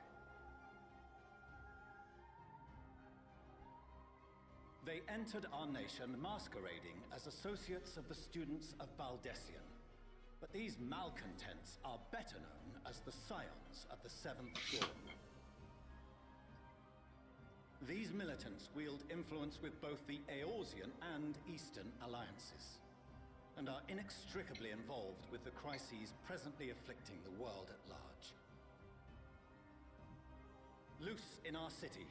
They entered our nation masquerading as associates of the students of Baldessian. But these malcontents are better known as the Scions of the Seventh Dawn. These militants wield influence with both the Eorzean and Eastern alliances, and are inextricably involved with the crises presently afflicting the world at large. Loose in our city,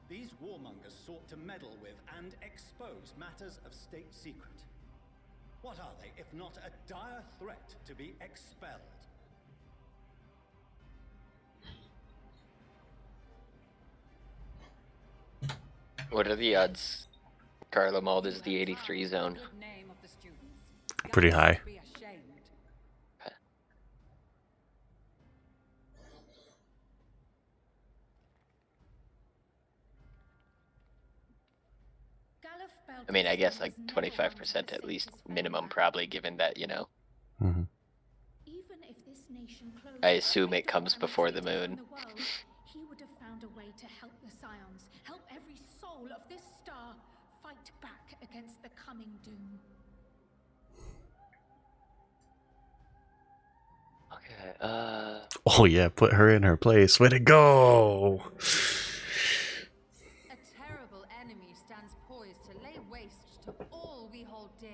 these warmongers sought to meddle with and expose matters of state secret. What are they, if not a dire threat to be expelled? What are the odds Carlo Mald is the 83 zone? Pretty high. I mean, I guess like 25% at least minimum, probably, given that, you know. Mm-hmm. I assume it comes before the moon. He would have found a way to help the Scions, help every soul of this star fight back against the coming doom. Okay, Oh yeah, put her in her place. Way to go! A terrible enemy stands poised to lay waste to all we hold dear.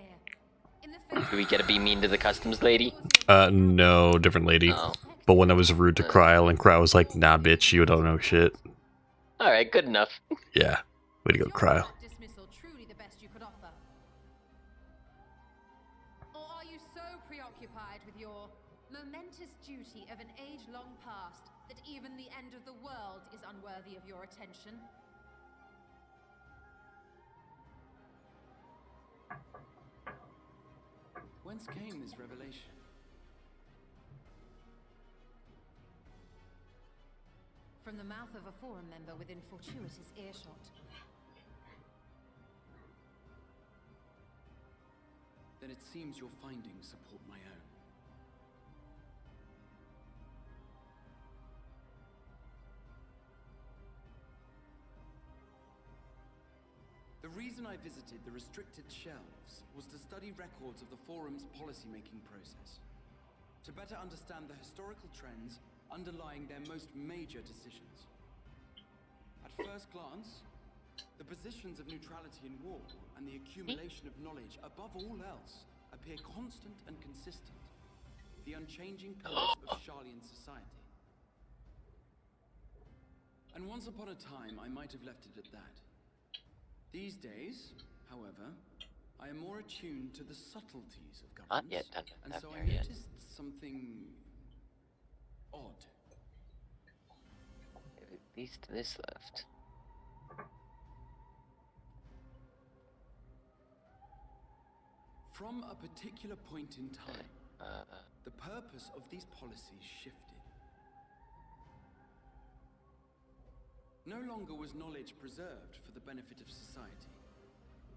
In the face do we get to be mean to the customs lady? No, different lady. Oh. But when I was rude to Kryle, and Kryle was like, nah, bitch, you don't know shit. Alright, good enough. Yeah. Way to go, Kryle. dismissal truly the best you could offer? Or are you so preoccupied with your momentous duty of an age long past that even the end of the world is unworthy of your attention? Whence came this revelation? From the mouth of a forum member within fortuitous earshot. Then it seems your findings support my own. The reason I visited the restricted shelves was to study records of the Forum's policymaking process, to better understand the historical trends underlying their most major decisions. At first glance, the positions of neutrality in war and the accumulation of knowledge above all else appear constant and consistent, the unchanging pillars of Sharlayan society. And once upon a time, I might have left it at that. These days, however, I am more attuned to the subtleties of governance, Not yet done with and that so I there yet. noticed something odd. At least this left. From a particular point in time, the purpose of these policies shifted. No longer was knowledge preserved for the benefit of society.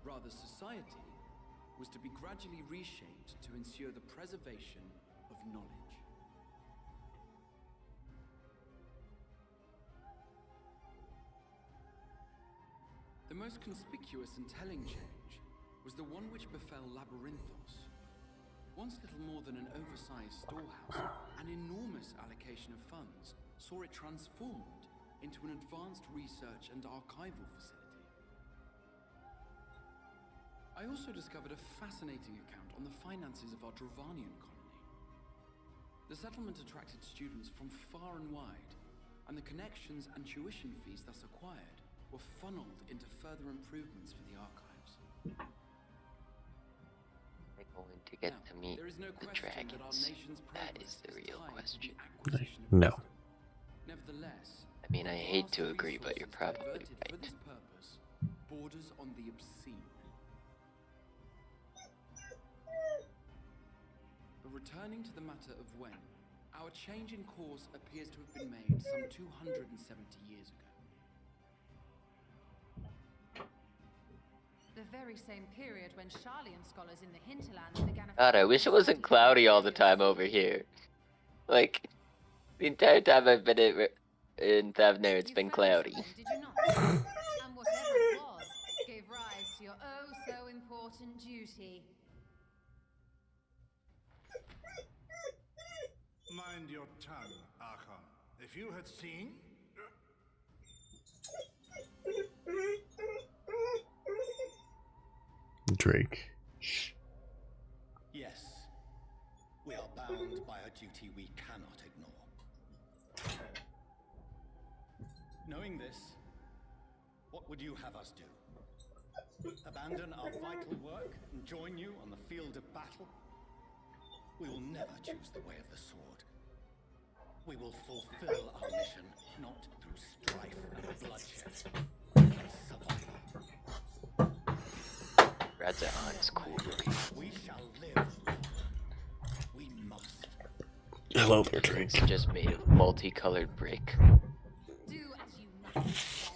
Rather, society was to be gradually reshaped to ensure the preservation of knowledge. The most conspicuous and telling change was the one which befell Labyrinthos. Once little more than an oversized storehouse, an enormous allocation of funds saw it transformed into an advanced research and archival facility. I also discovered a fascinating account on the finances of our Dravanian colony. The settlement attracted students from far and wide, and the connections and tuition fees thus acquired were funneled into further improvements for the archives. We're going to get to meet there is no the question that our dragons. nation's That progress is the real tied to question. the acquisition of No. wisdom. Nevertheless, I mean, I hate vast to agree, but you're resources probably diverted for right. this purpose borders on the obscene. But returning to the matter of when, our change in course appears to have been made some 270 years ago. The very same period when Sharlayan scholars in the hinterlands began. God, I wish it wasn't cloudy all the time over here. Like, the entire time I've been in Thavner, it's been cloudy. Did you not? And whatever it was, gave rise to your oh so important duty. Mind your tongue, Archon. If you had seen... Drake. Yes, we are bound by a duty we cannot ignore. Knowing this, what would you have us do? Abandon our vital work and join you on the field of battle? We will never choose the way of the sword. We will fulfill our mission, not through strife and bloodshed, but survival. Rats on is cool. We shall live. We must. Hello there, Drake. It's just made of multicolored brick. Do as you must,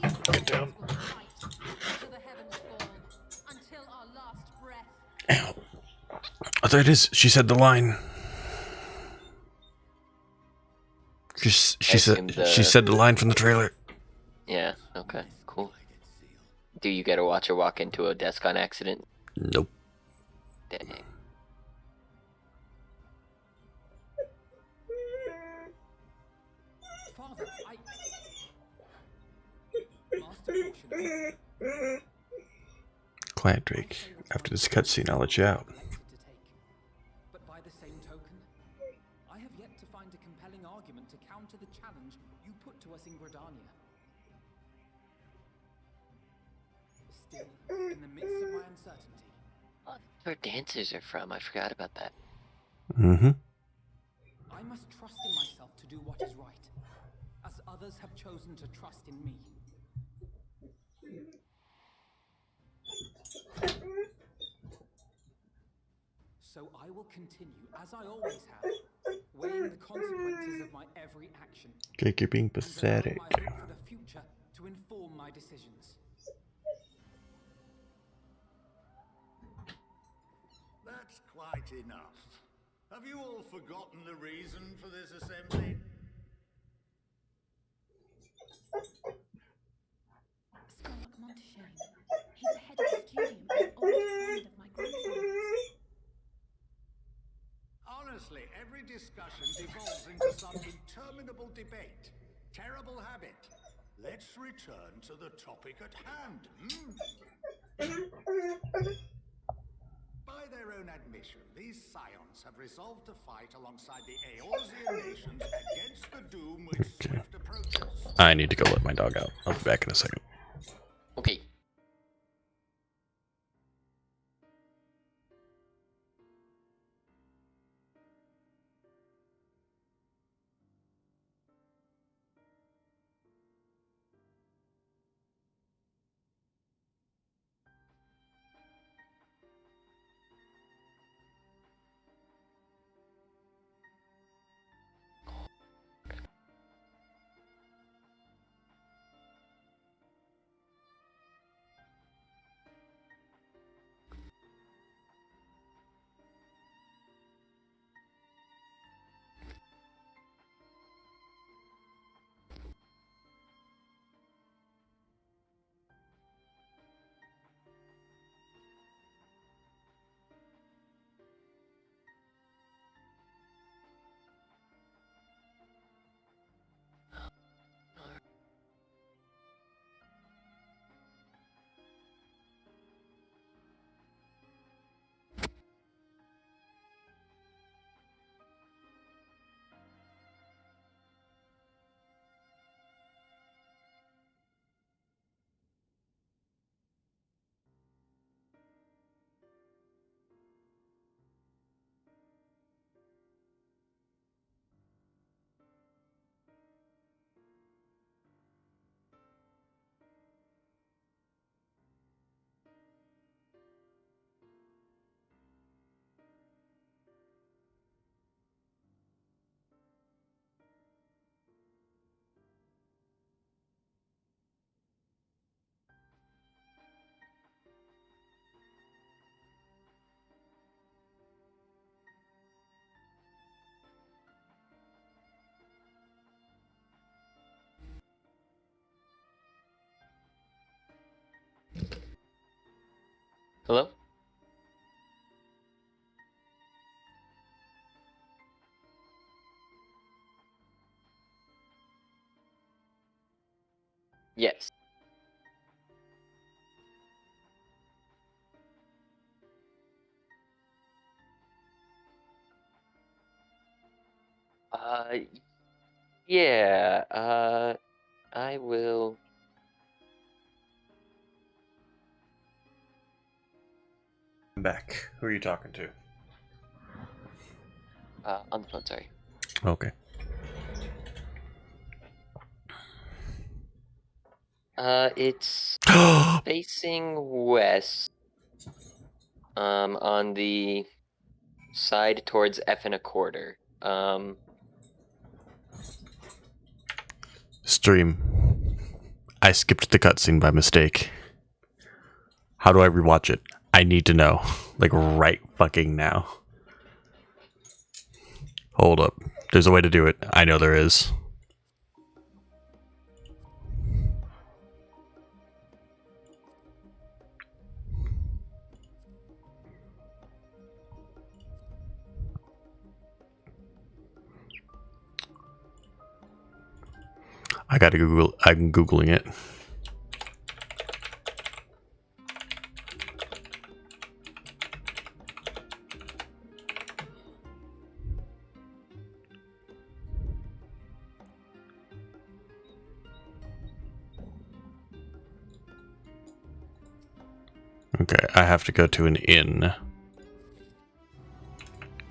then. The Get down. will fight until the heavens fall, until our last breath. Ow. Oh, there it is. She said the line. She said the line from the trailer. Yeah, okay, cool. Do you get to watch her walk into a desk on accident? Nope. Dang. Father, Master Fortune. Quiet, Drake. After this cutscene, I'll let you out. But by the same token, I have yet to find a compelling argument to counter the challenge you put to us in Gridania. Still, in the midst of my uncertainty, Oh, that's where dancers are from. I forgot about that. Mm-hmm. I must trust in myself to do what is right, as others have chosen to trust in me. So I will continue, as I always have, weighing the consequences of my every action. Jake, you're being And pathetic. allowing my hope for the future to inform my decisions. That's quite enough. Have you all forgotten the reason for this assembly? Scarlock Monteshane. He's the head of the studium, an old friend of my grandfather's. Honestly, every discussion devolves into some interminable debate. Terrible habit. Let's return to the topic at hand. By their own admission, these scions have resolved to fight alongside the Eorzean nations against the doom which swift approaches. I need to go let my dog out. I'll be back in a second. Okay. Hello? Yes. Yeah. I will. I'm back. Who are you talking to? On the phone. Sorry. Okay. It's facing west. On the side towards F and a quarter. Stream. I skipped the cutscene by mistake. How do I rewatch it? I need to know. Like right fucking now. Hold up. There's a way to do it. I know there is. I gotta Google. I'm Googling it. Okay, I have to go to an inn.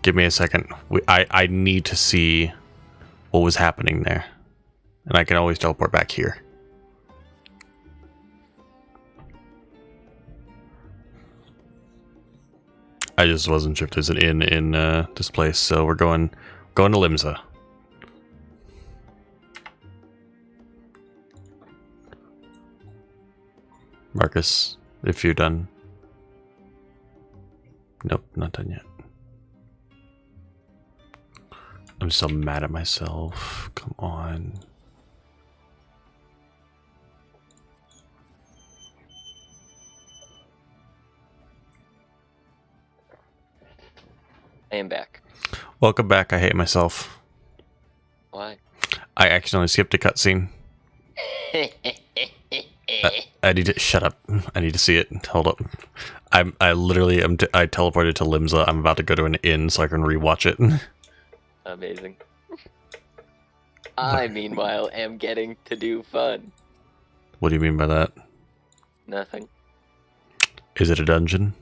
Give me a second. I need to see what was happening there. And I can always teleport back here. I just wasn't sure if there's an inn in this place, so we're going to Limsa. Marcus, if you're done. Nope, not done yet. I'm so mad at myself. Come on. I am back. Welcome back. I hate myself. Why? I accidentally skipped a cutscene. I need to shut up. I need to see it. Hold up. I literally I teleported to Limsa. I'm about to go to an inn so I can rewatch it. Amazing. I meanwhile am getting to do fun. What do you mean by that? Nothing. Is it a dungeon?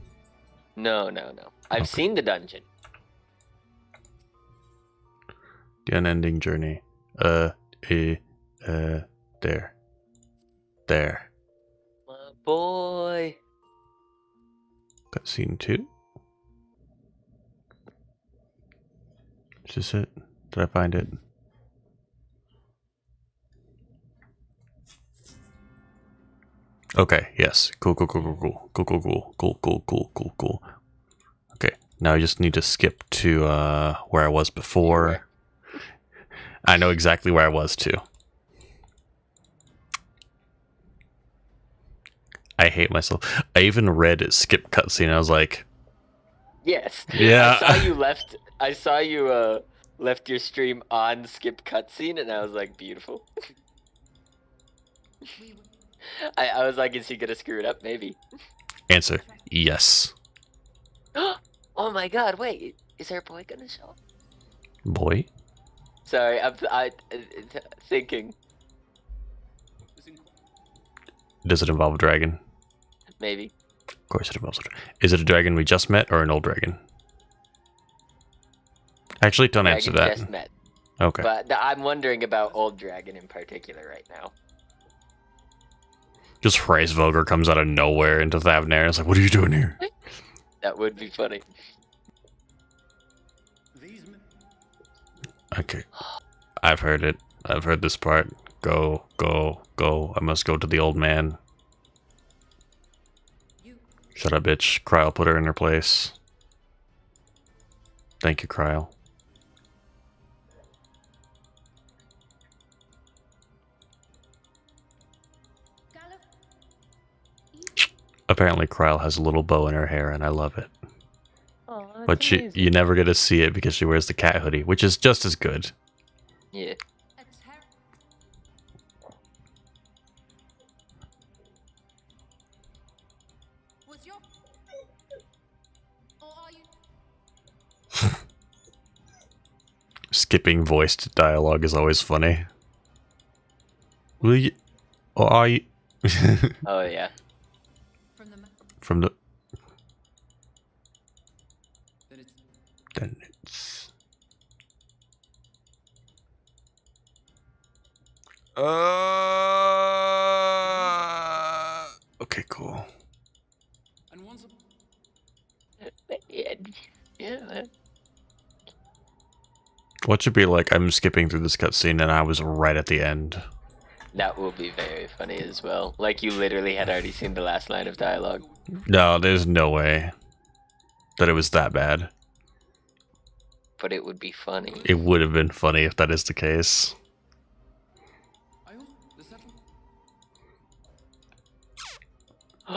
No. I've seen the dungeon. The unending journey. There. There. My boy. Cutscene 2? Is this it? Did I find it? Okay, yes. Cool. Okay, now I just need to skip to where I was before. I know exactly where I was too. I hate myself. I even read skip cutscene. I was like, Yes. yeah. I saw you left your stream on skip cutscene, and I was like, beautiful. I was like, is he gonna screw it up? Maybe. Answer: yes. Oh my god! Wait, is our boy gonna show up? Boy. Sorry, I'm thinking. Does it involve a dragon? Maybe. Of course it involves a dragon. Is it a dragon we just met or an old dragon? Actually, don't answer that. Just met. Okay. But I'm wondering about old dragon in particular right now. Just Hraesvogr comes out of nowhere into Thavnair. It's like, what are you doing here? That would be funny. Okay. I've heard it. I've heard this part. Go. I must go to the old man. Shut up, bitch. Kryl put her in her place. Thank you, Kryl. Apparently Kryl has a little bow in her hair and I love it. Oh, but you never get to see it because she wears the cat hoodie, which is just as good. Yeah. skipping voiced dialogue is always funny. Will you? Or are you? Oh yeah. From the. Then it's Then it's. Okay, cool. and once Yeah. Yeah. What should be like? I'm skipping through this cutscene and I was right at the end. That will be very funny as well. Like you literally had already seen the last line of dialogue. No, there's no way that it was that bad. But it would be funny. It would have been funny if that is the case.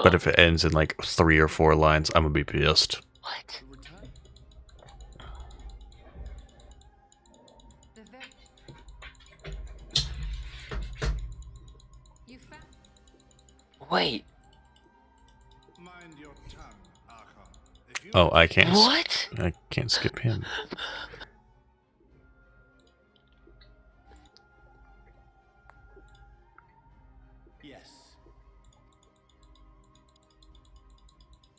But if it ends in like 3 or 4 lines, I'm gonna be pissed. What? Wait. Mind your tongue, Archon. If you Oh, I can't. What? I can't skip him. Yes.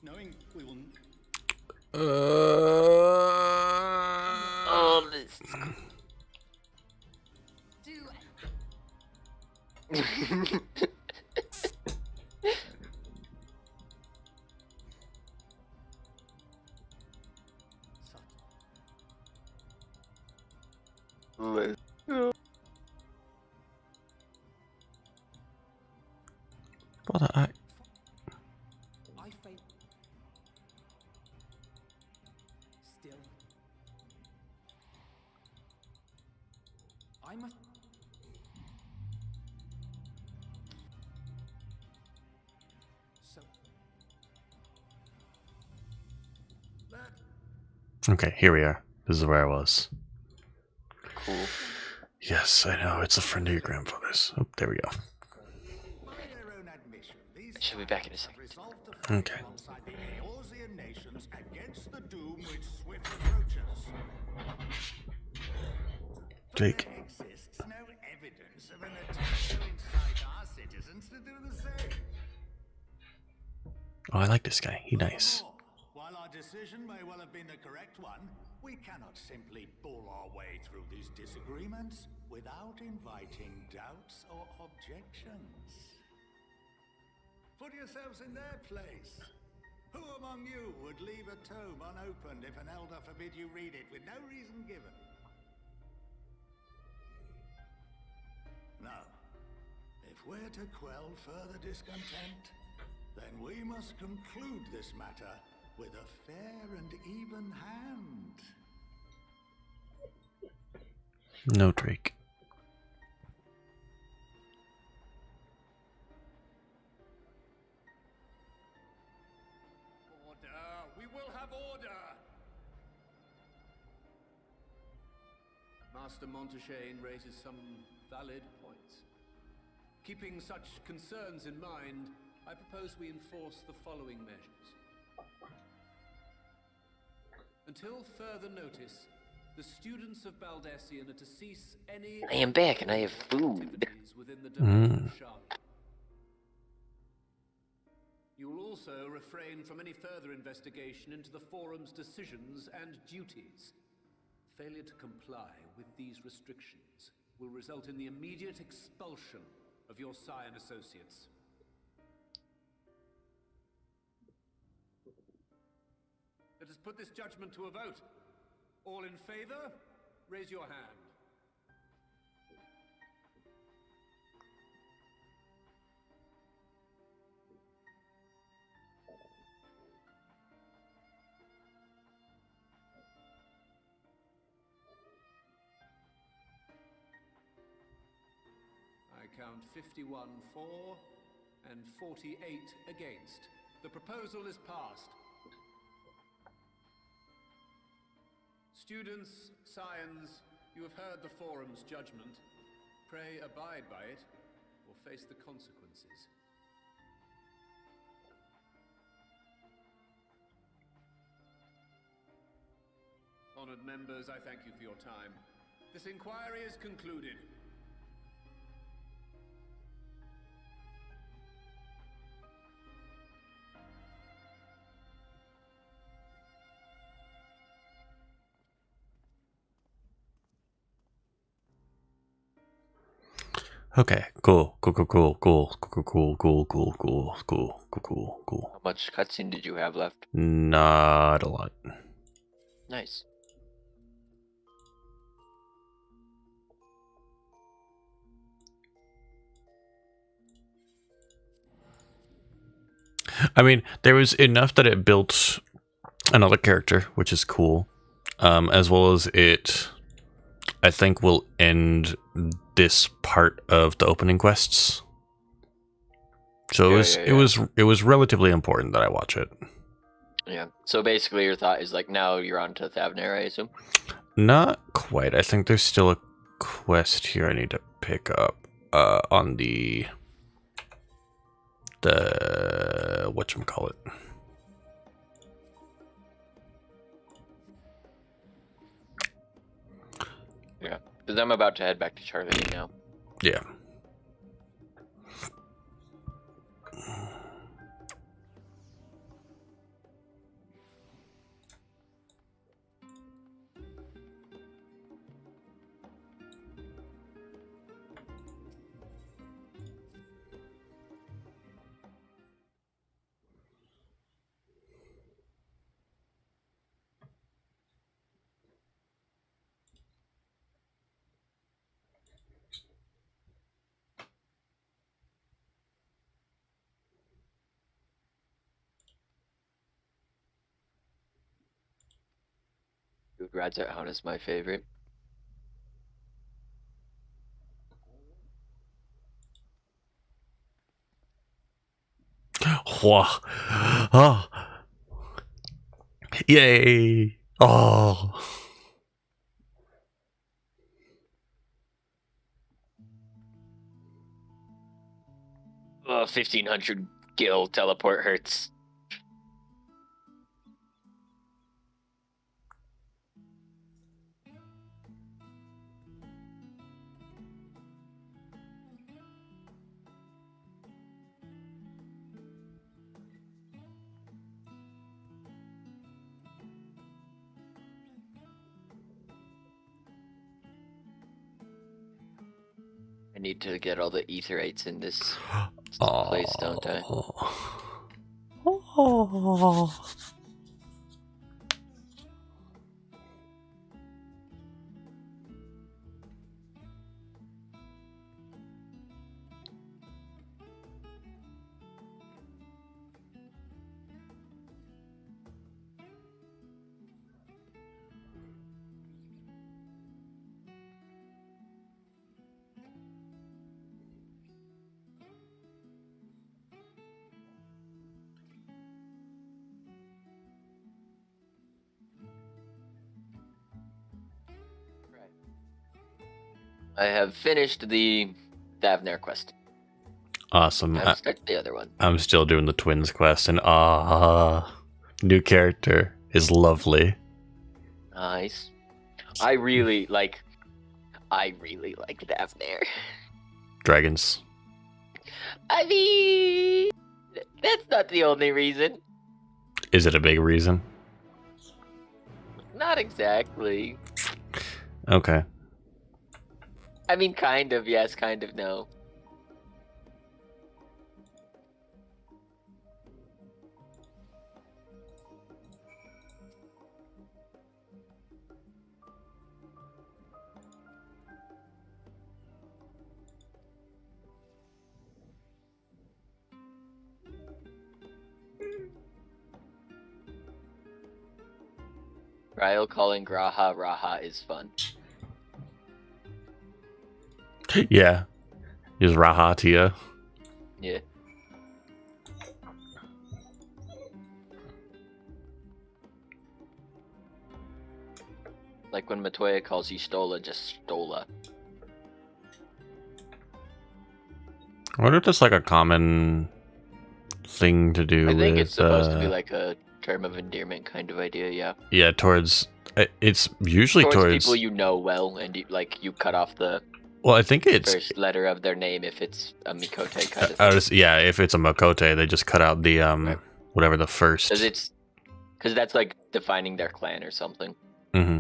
Knowing we will. Oh, this. Let's go. What I fail. Still. I must. So. Okay, here we are. This is where I was. Cool. Yes, I know. It's a friend of your grandfather's. Oh, there we go. I should be back in a second. Okay. Alongside the Eorzean nations against the doom which swift approaches. Jake. There exists no evidence of an attempt to incite our citizens to do the same. Oh, I like this guy. He nice. While our decision may well have been the correct one, we cannot simply bull our way through these disagreements without inviting doubts or objections. Put yourselves in their place. Who among you would leave a tome unopened if an elder forbid you read it with no reason given? No. If we're to quell further discontent, then we must conclude this matter with a fair and even hand. No, Drake. Order! We will have order! Master Montaigne raises some valid points. Keeping such concerns in mind, I propose we enforce the following measures. Until further notice, the students of Baldessian are to cease any... I am back and I have food. ...activities within the domain of Charlotte. You will also refrain from any further investigation into the Forum's decisions and duties. Failure to comply with these restrictions will result in the immediate expulsion of your Scion associates. Let us put this judgment to a vote. All in favor, raise your hand. I count 51 for and 48 against. The proposal is passed. Students, Scions, you have heard the Forum's judgment. Pray abide by it, or face the consequences. Honored members, I thank you for your time. This inquiry is concluded. Okay, cool. How much cutscene did you have left? Not a lot. Nice. I mean, there was enough that it built another character, which is cool. As well as it, I think, will end this part of the opening quests. So it was relatively important that I watch it. Yeah. So basically, your thought is like, now you're on to Thavnair, I assume. Not quite. I think there's still a quest here I need to pick up. On the whatchamacallit. Yeah. Because I'm about to head back to Charlie now. Yeah. Dude, Rad's Hound is my favorite. Whoa. Oh. Yay. Oh. 1500 gil teleport hurts. I need to get all the aetherites in this place, don't I? Oh. I have finished the Thavnair quest. Awesome. I haven't started the other one. I'm still doing the twins quest, and new character is lovely. Nice. I really like Thavnair. Dragons. I mean, that's not the only reason. Is it a big reason? Not exactly. Okay. I mean, kind of yes, kind of no. Ryle calling Graha Raha is fun. Yeah. Is Rahatia. Yeah. Like when Matoya calls you Stola, just Stola. I wonder if that's like a common thing to do I think with, it's supposed to be like a term of endearment kind of idea, yeah. Yeah, towards it's usually towards people you know well, and you cut off the well, I think it's first letter of their name if it's a Mikote kind of thing. yeah, if it's a Makote, they just cut out the Right. whatever the first. Because that's like defining their clan or something. Mm-hmm.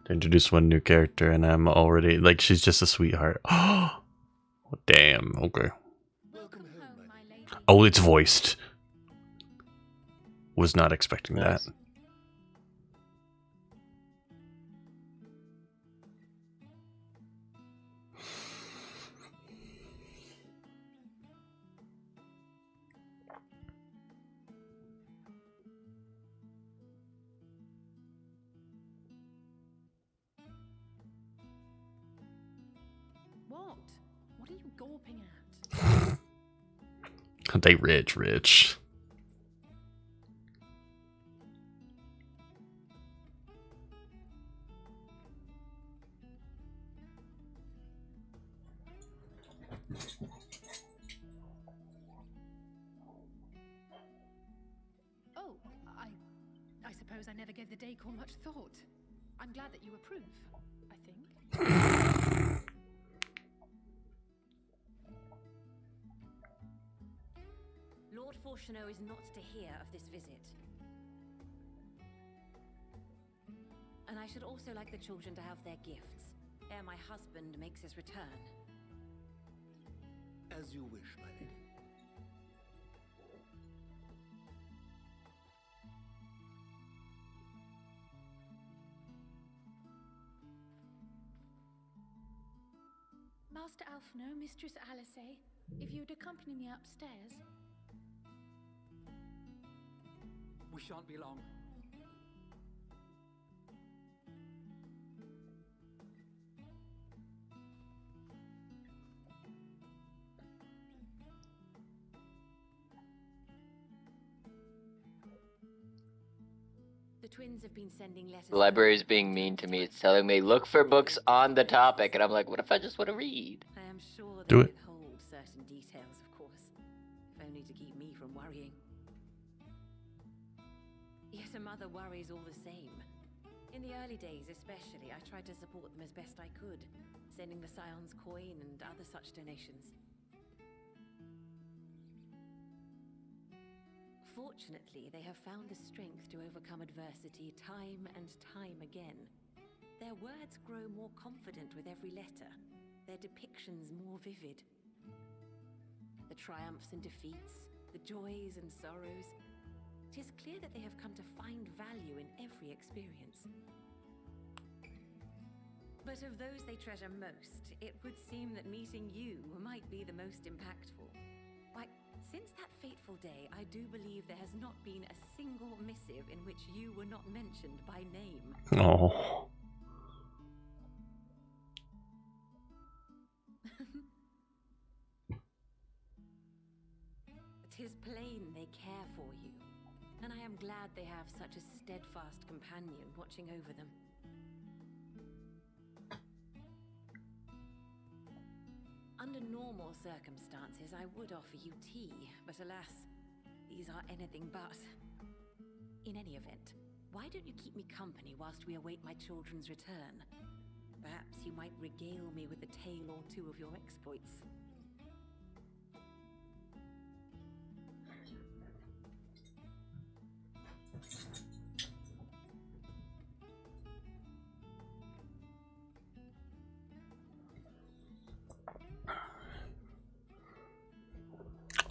To introduce one new character, and I'm already like, she's just a sweetheart. Oh, damn. Okay. Welcome home, my lady. Oh, it's voiced. Was not expecting Nice. that. What? What are you gawping at? They rich. Oh, I suppose I never gave the decor much thought. I'm glad that you approve, I think. Lord Fortuneau is not to hear of this visit. And I should also like the children to have their gifts, ere my husband makes his return. As you wish, my lady. Master Alphino, Mistress Alice, if you would accompany me upstairs. We shan't be long. The twins have been sending letters. The library is being mean to me. It's telling me, look for books on the topic. And I'm like, what if I just want to read? I am sure Do they it. withhold certain details, of course, if only to keep me from worrying. Yet a mother worries all the same. In the early days especially, I tried to support them as best I could, sending the Scion's coin and other such donations. Fortunately, they have found the strength to overcome adversity time and time again. Their words grow more confident with every letter, their depictions more vivid. The triumphs and defeats, the joys and sorrows. It is clear that they have come to find value in every experience. But of those they treasure most, it would seem that meeting you might be the most impactful. Why, since that fateful day, I do believe there has not been a single missive in which you were not mentioned by name. Oh. Tis plain they care for you, and I am glad they have such a steadfast companion watching over them. Under normal circumstances, I would offer you tea, but alas, these are anything but. In any event, why don't you keep me company whilst we await my children's return? Perhaps you might regale me with a tale or two of your exploits.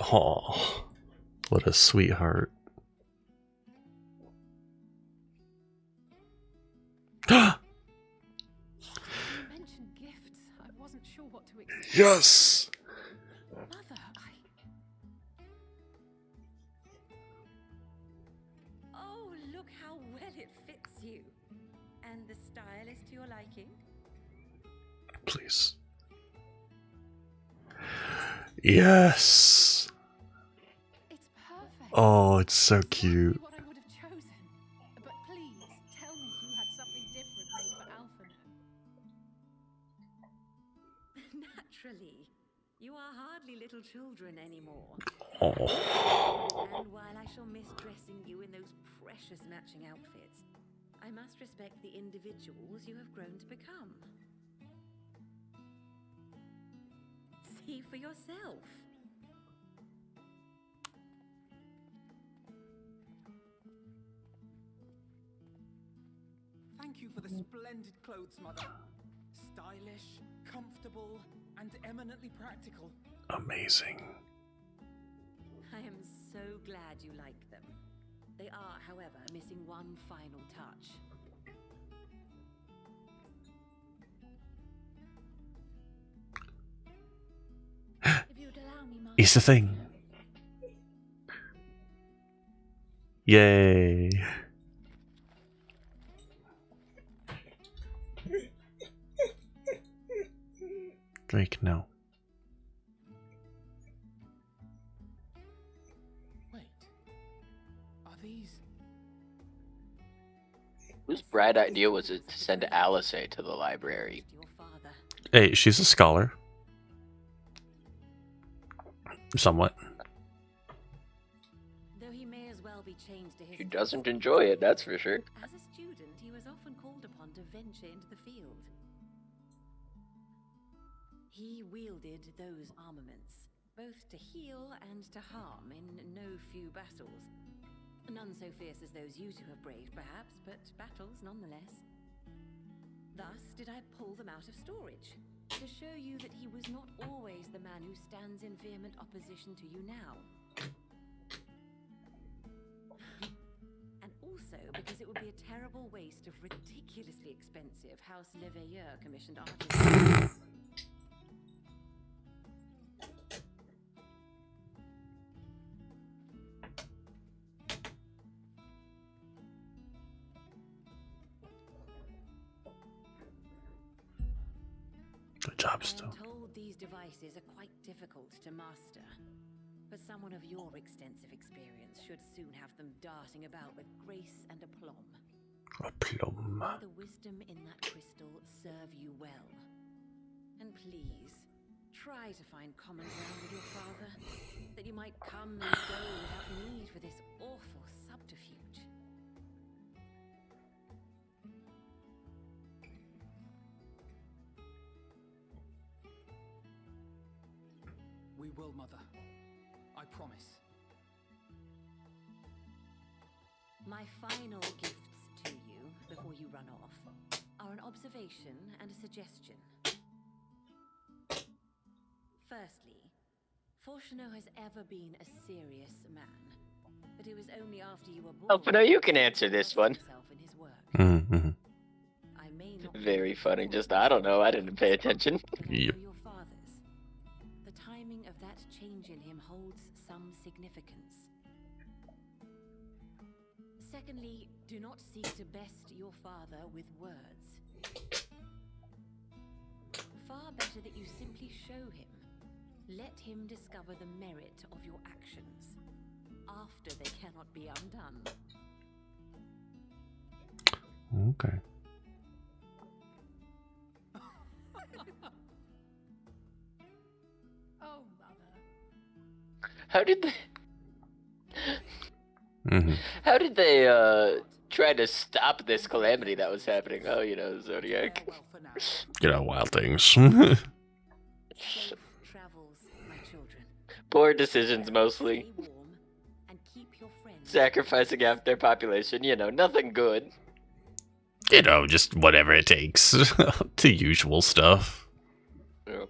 Oh, what a sweetheart. You mentioned gifts. I wasn't sure what to expect. Yes. Mother, Oh, look how well it fits you. And the style is to your liking? Please. Yes. It's perfect. Oh, it's so cute. What I would have chosen. But please, tell me you had something different made for Alphino. Naturally. You are hardly little children anymore. Oh. And while I shall miss dressing you in those precious matching outfits, I must respect the individuals you have grown to become. See for yourself. Thank you for the splendid clothes, Mother. Stylish, comfortable, and eminently practical. Amazing. I am so glad you like them. They are, however, missing one final touch. If you'd allow me, Master. It's the thing. Yay. Drake, no. Wait. Are these... Whose bright idea was it to send Alice to the library? Hey, she's a scholar. Somewhat. Though he may as well be changed to his She doesn't enjoy it, that's for sure. As a student, he was often called upon to venture into the field. He wielded those armaments, both to heal and to harm in no few battles. None so fierce as those you two have braved, perhaps, but battles nonetheless. Thus did I pull them out of storage, to show you that he was not always the man who stands in vehement opposition to you now. And also because it would be a terrible waste of ridiculously expensive House Leveilleur commissioned artists. Good job, still. I'm told these devices are quite difficult to master, but someone of your extensive experience should soon have them darting about with grace and aplomb. Aplomb. May the wisdom in that crystal serve you well. And please, try to find common ground with your father, that you might come and go without need for this awful subterfuge. We will, Mother. I promise. My final gifts to you, before you run off, are an observation and a suggestion. Firstly, Fortuno has ever been a serious man, but it was only after you were born... Oh, but no, you can answer this one. ...in his work. Mm-hmm. I may not Very funny, just I don't know, I didn't pay attention. Yep. your father's. The timing of that change in him holds some significance. Secondly, do not seek to best your father with words. Far better that you simply show him. Let him discover the merit of your actions, after they cannot be undone. Okay. Oh, Mother. How did they... Mm-hmm. How did they, try to stop this calamity that was happening? Oh, you know, Zodiac. You know, wild things. Safe travels, my children. Poor decisions, mostly. Stay warm and keep your friends. Sacrificing half their population, you know, nothing good. You know, just whatever it takes. The usual stuff. Yeah.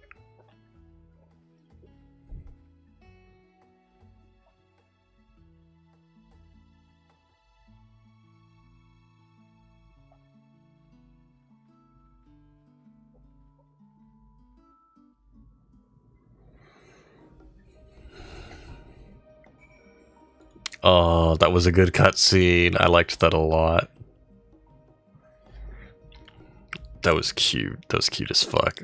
Oh, that was a good cutscene. I liked that a lot. That was cute. That was cute as fuck.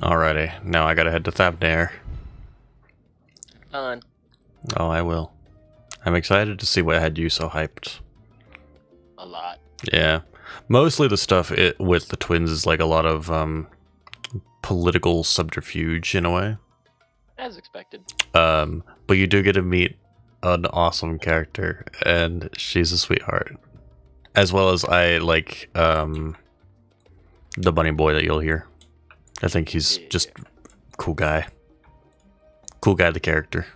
Alrighty, now I gotta head to Thavnair. Fun. Oh, I will. I'm excited to see what had you so hyped. A lot. Yeah. Mostly the stuff with the twins is like a lot of political subterfuge in a way. As expected. But you do get to meet an awesome character, and she's a sweetheart. As well as I like the bunny boy that you'll hear. I think he's just cool guy. Cool guy, the character.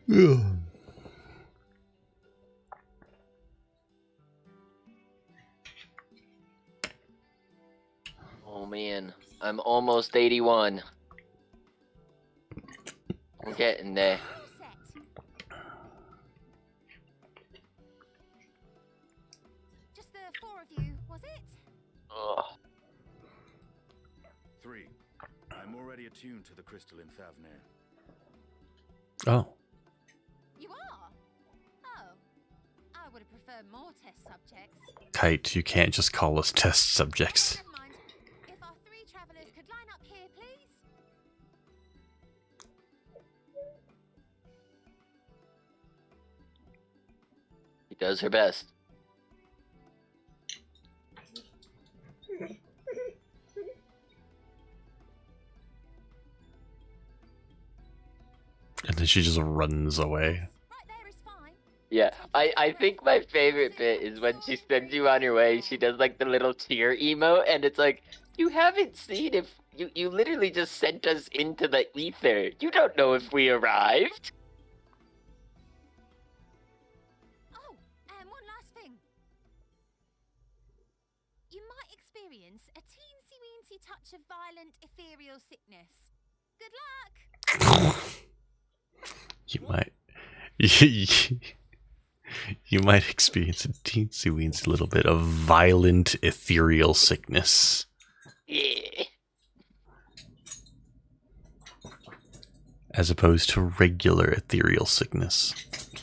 Yeah. Oh man, I'm almost 81. I'm getting there. Just the four of you, was it? Ugh. 3. I'm already attuned to the crystal in Thavnair. Oh. You are? Oh. I would have preferred more test subjects. Kite, you can't just call us test subjects. Never mind. If our 3 travelers could line up here, please. He does her best. And then she just runs away. Yeah, I think my favorite bit is when she sends you on your way, she does like the little tear emote, and it's like, you haven't seen if you literally just sent us into the ether. You don't know if we arrived. Oh, and one last thing. You might experience a teensy-weensy touch of violent ethereal sickness. Good luck! You might... you might experience a teensy-weensy little bit of violent ethereal sickness. Yeah. As opposed to regular ethereal sickness.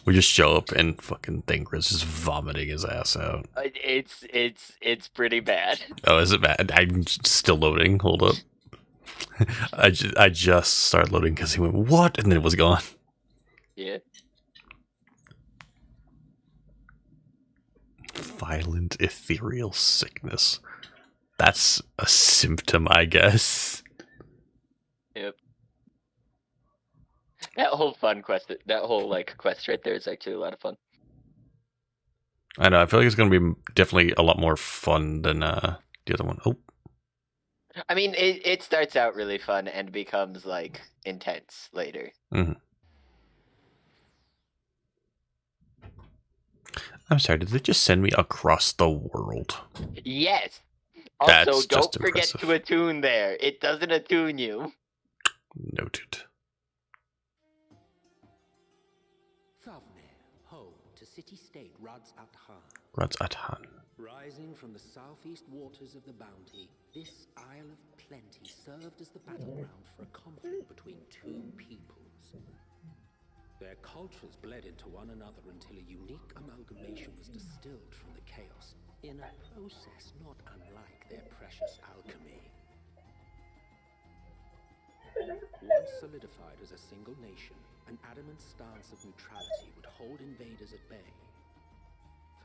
We just show up and fucking Thangra's just vomiting his ass out. It's pretty bad. Oh, is it bad? I'm still loading. Hold up. I just started loading because he went, what? And then it was gone. Yeah. Violent ethereal sickness. That's a symptom, I guess. Yep. That whole quest right there is actually a lot of fun. I know. I feel like it's going to be definitely a lot more fun than the other one. Oh. I mean, it starts out really fun and becomes like intense later. Mm-hmm. I'm sorry, did they just send me across the world? Yes. Also, That's don't just forget impressive. to attune there. It doesn't attune you. Noted. Thavnair, home to city-state Radz-at-Han. Radz-at-Han. Rising from the southeast waters of the Bounty, this Isle of Plenty served as the battleground for a conflict between 2 peoples. Their cultures bled into one another until a unique amalgamation was distilled from the chaos, in a process not unlike their precious alchemy. Once solidified as a single nation, an adamant stance of neutrality would hold invaders at bay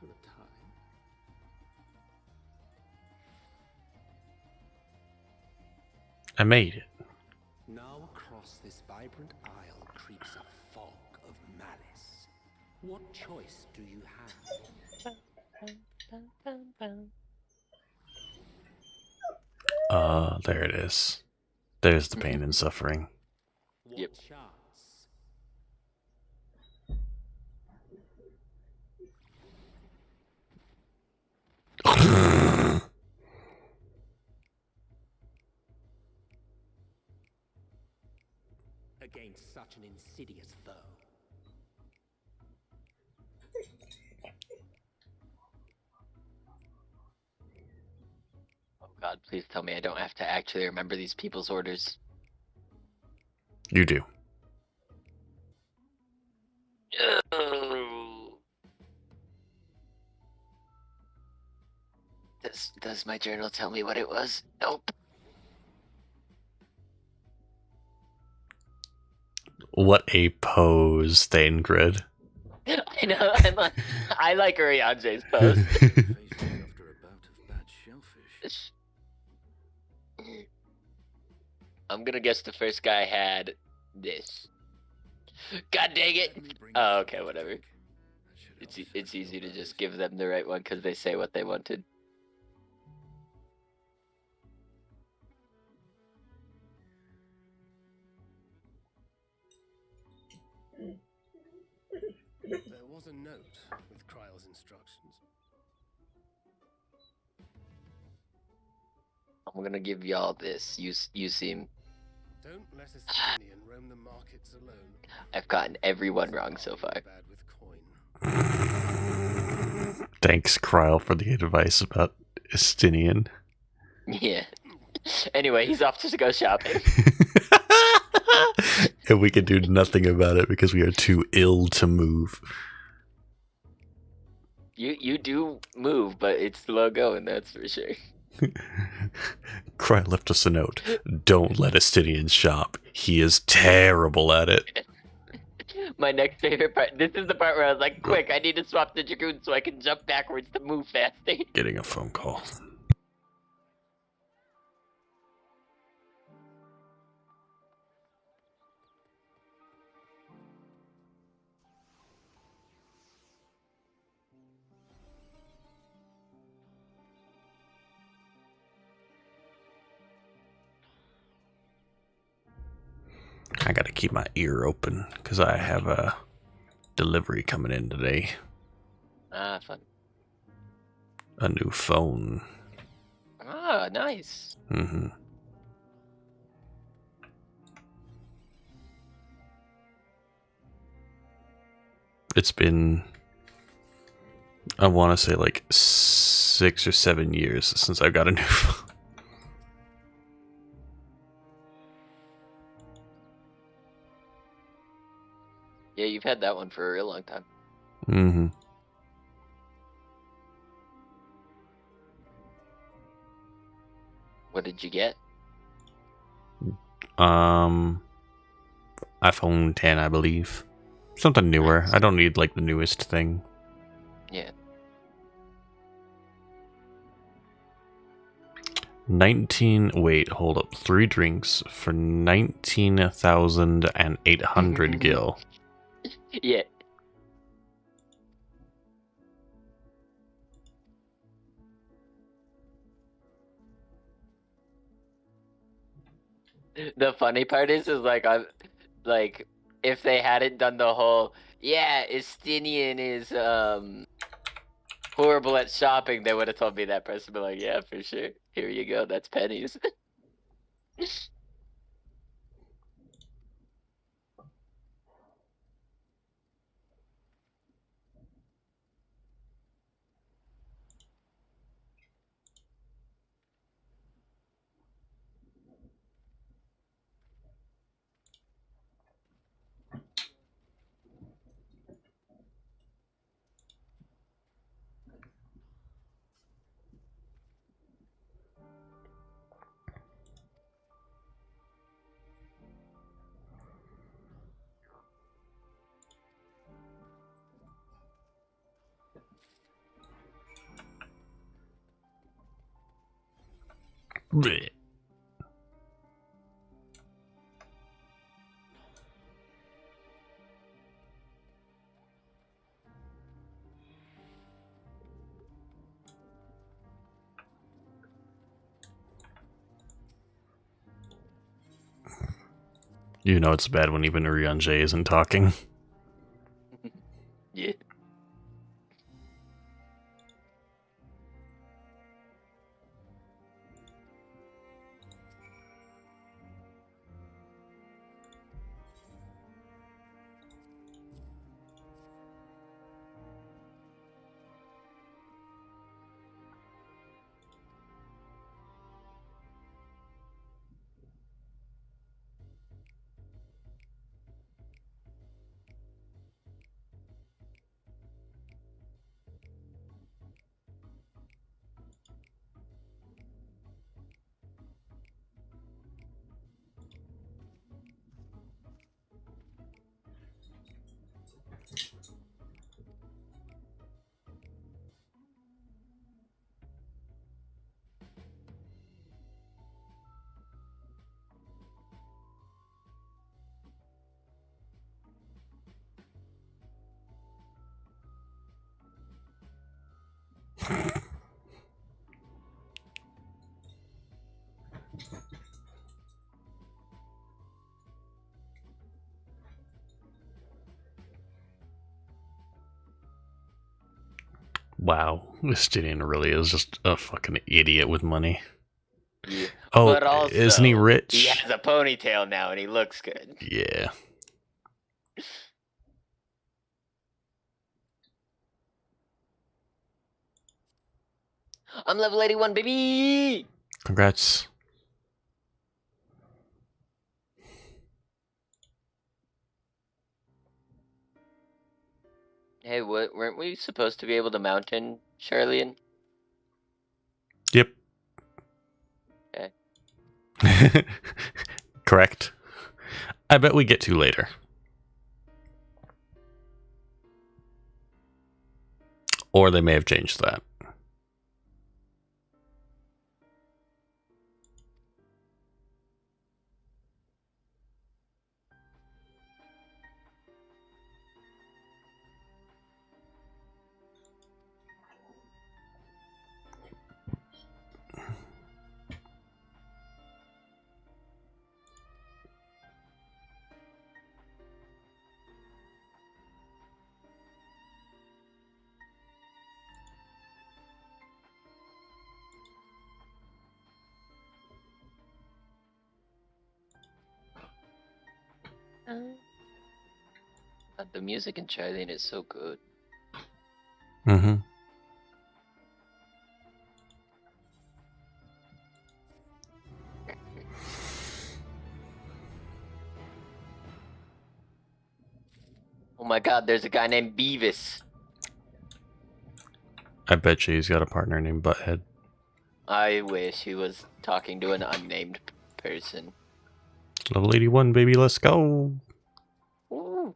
for a time. I made it. Now across this vibrant isle creeps a fog of malice. What choice do you have? There it is. There's the pain and suffering. What Yep. chance? Against such an insidious foe. Oh God, please tell me I don't have to actually remember these people's orders. You do. Does my journal tell me what it was? Nope. What a pose, Thangrid. I know. I like Urianje's post. I'm gonna guess the first guy had this. God dang it! Oh, okay, whatever. It's easy to just give them the right one because they say what they wanted. There was a note with Kryle's instructions. I'm gonna give y'all this. You seem. Don't let a Sicilian roam the markets alone. I've gotten everyone wrong so far. Bad with coin. Thanks, Kryle, for the advice about Estinian. Yeah. Anyway, he's off to go shopping. And we can do nothing about it because we are too ill to move. You do move, but it's slow going, that's for sure. Kryle left us a note. Don't let Estinian shop. He is terrible at it. My next favorite part. This is the part where I was like, quick, I need to swap the Dragoon so I can jump backwards to move faster. Getting a phone call. I gotta keep my ear open because I have a delivery coming in today. Ah, fun. A new phone. Ah, nice. Mm-hmm. It's been, I want to say like 6 or 7 years since I got a new phone. Yeah, you've had that one for a real long time. Mm-hmm. What did you get? iPhone 10, I believe. Something newer. Nice. I don't need like the newest thing. Yeah. 19, wait, hold up. 3 drinks for 19,800 gil. Yeah. The funny part is I'm like, if they hadn't done the whole, yeah, Estinian is horrible at shopping, they would have told me that person. Be like, yeah, for sure. Here you go. That's pennies. Blech. You know it's bad when even Ryanje isn't talking. Yeah. Wow, this Gideon really is just a fucking idiot with money. Yeah. Oh, But also, isn't he rich? He has a ponytail now and he looks good. Yeah. I'm level 81, baby! Congrats. Hey, weren't we supposed to be able to mount in Charlian? Yep. Okay. Correct. I bet we get to later. Or they may have changed that. The music in Charlian is so good. Mm-hmm. Oh my god, there's a guy named Beavis. I bet you he's got a partner named Butthead. I wish he was talking to an unnamed person. Level 81, baby, let's go. Ooh.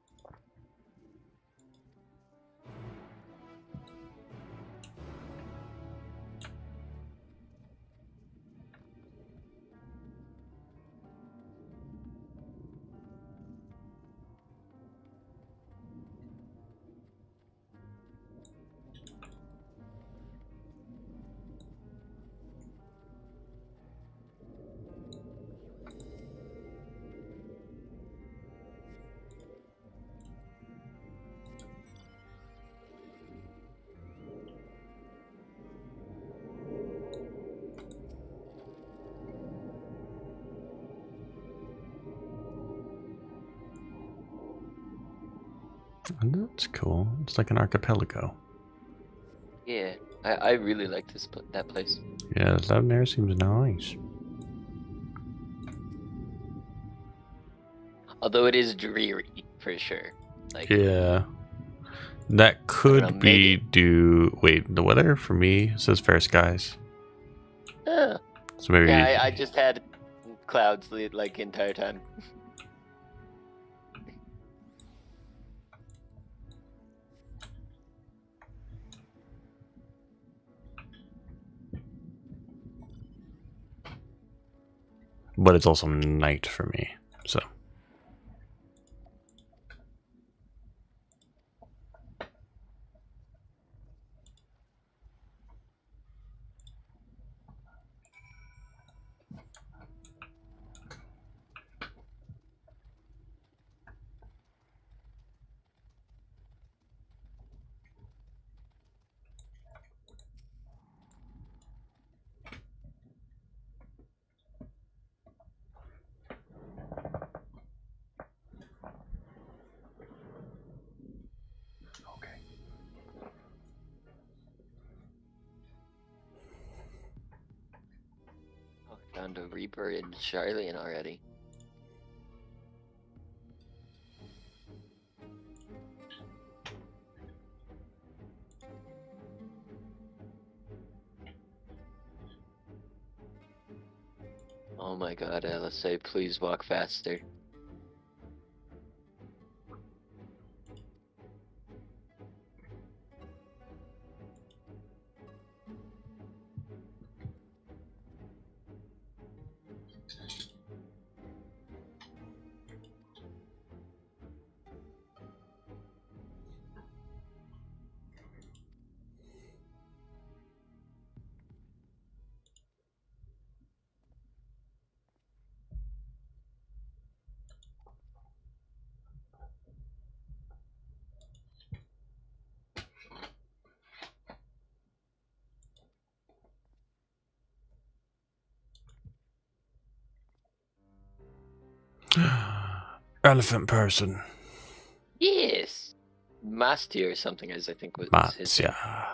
That's cool. It's like an archipelago. Yeah, I really like that place. Yeah, that there seems nice. Although it is dreary, for sure. Like, Yeah. That could know, be maybe- due... Wait, the weather for me says fair skies. So maybe... Yeah, I just had clouds like the entire time. But it's also night for me, so... deeper into Charlian already. Oh my god, LSA, please walk faster. Elephant person. Yes! Masti or something, as I think was his name. Matya.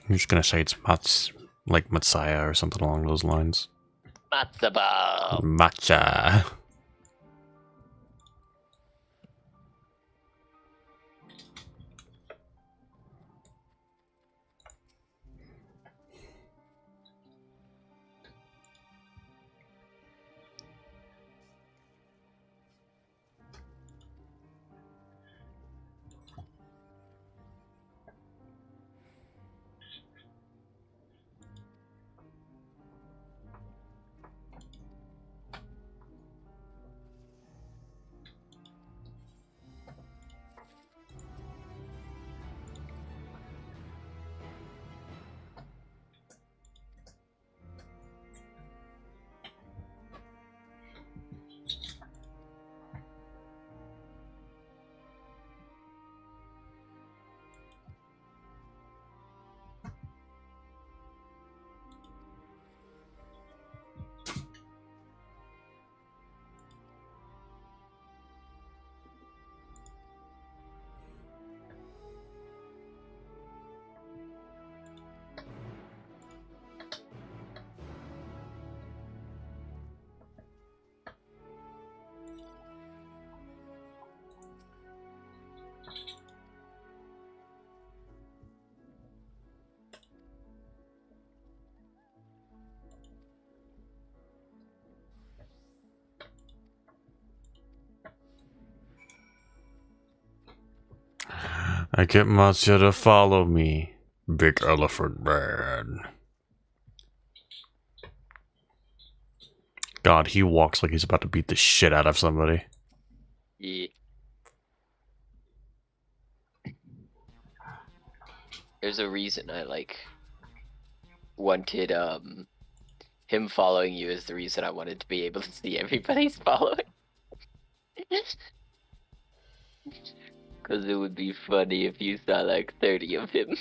I'm just gonna say it's Mats, like Matsaya or something along those lines. Matsaba! Matcha. I get Matya to follow me. Big elephant man. God, he walks like he's about to beat the shit out of somebody. Yeah. There's a reason I wanted him following you is the reason I wanted to be able to see everybody's following. Because it would be funny if you saw like 30 of him.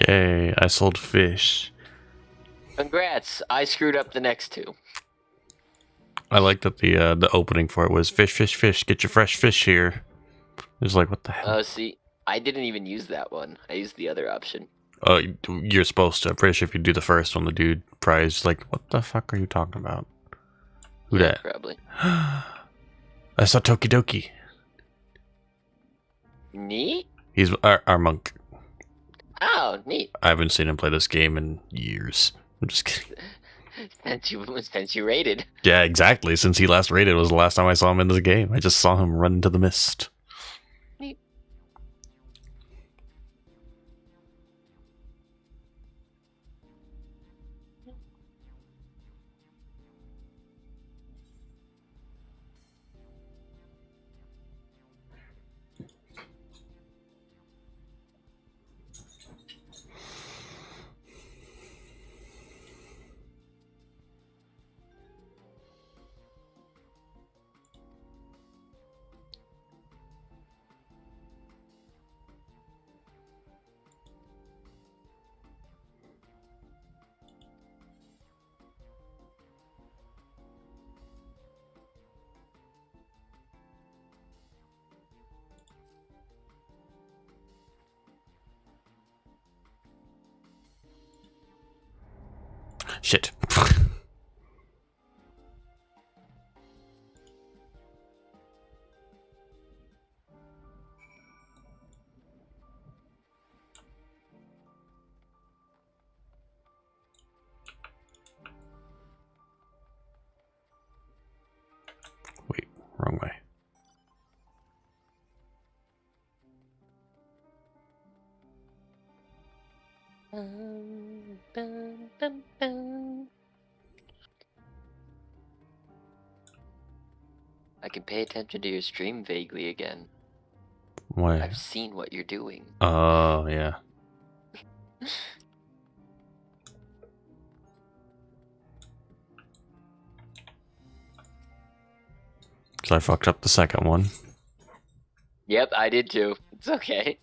Yay, I sold fish. Congrats, I screwed up the next two. I like that the opening for it was fish, fish, fish, get your fresh fish here. It was like, what the hell? See, I didn't even use that one. I used the other option. Oh, you're supposed to. I'm pretty sure if you do the first one, the dude probably is like, "What the fuck are you talking about? Who Yeah, that?" probably. I saw Tokidoki. Neat. He's our monk. Oh, neat. I haven't seen him play this game in years. I'm just kidding. Since you raided. Yeah, exactly. Since he last raided was the last time I saw him in this game. I just saw him run into the mist. Neat. Shit. Wait, wrong way. I can pay attention to your stream vaguely again. Why? I've seen what you're doing. Oh, yeah. So I fucked up the second one. Yep, I did too. It's okay.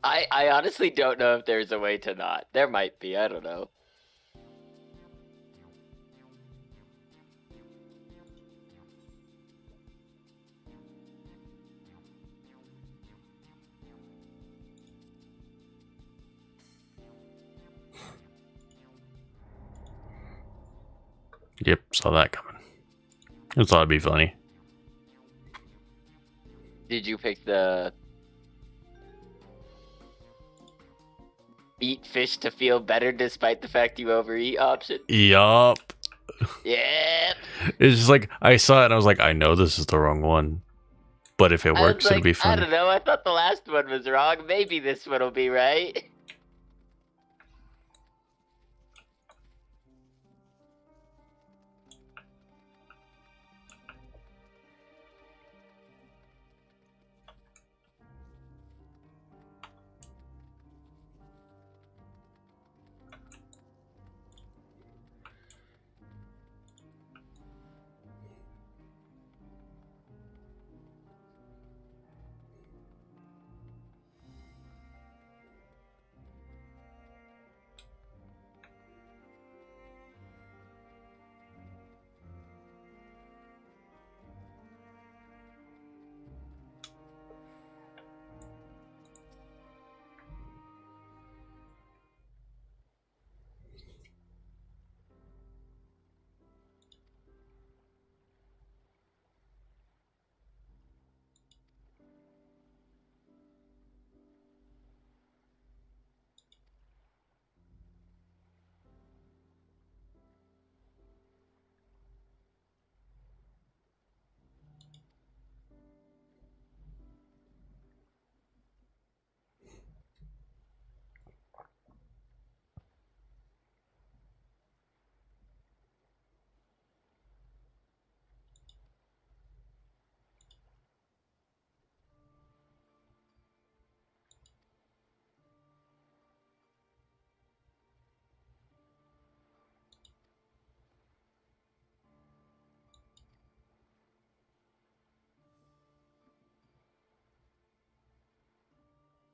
I honestly don't know if there's a way to not. There might be, I don't know. Yep, saw that coming. I thought it'd be funny. Did you pick the eat fish to feel better despite the fact you overeat option? Yup. Yep. It's just like, I saw it and I was like, I know this is the wrong one. But if it I was works, it'll like, be I funny. don't know, I thought the last one was wrong. Maybe this one will be right.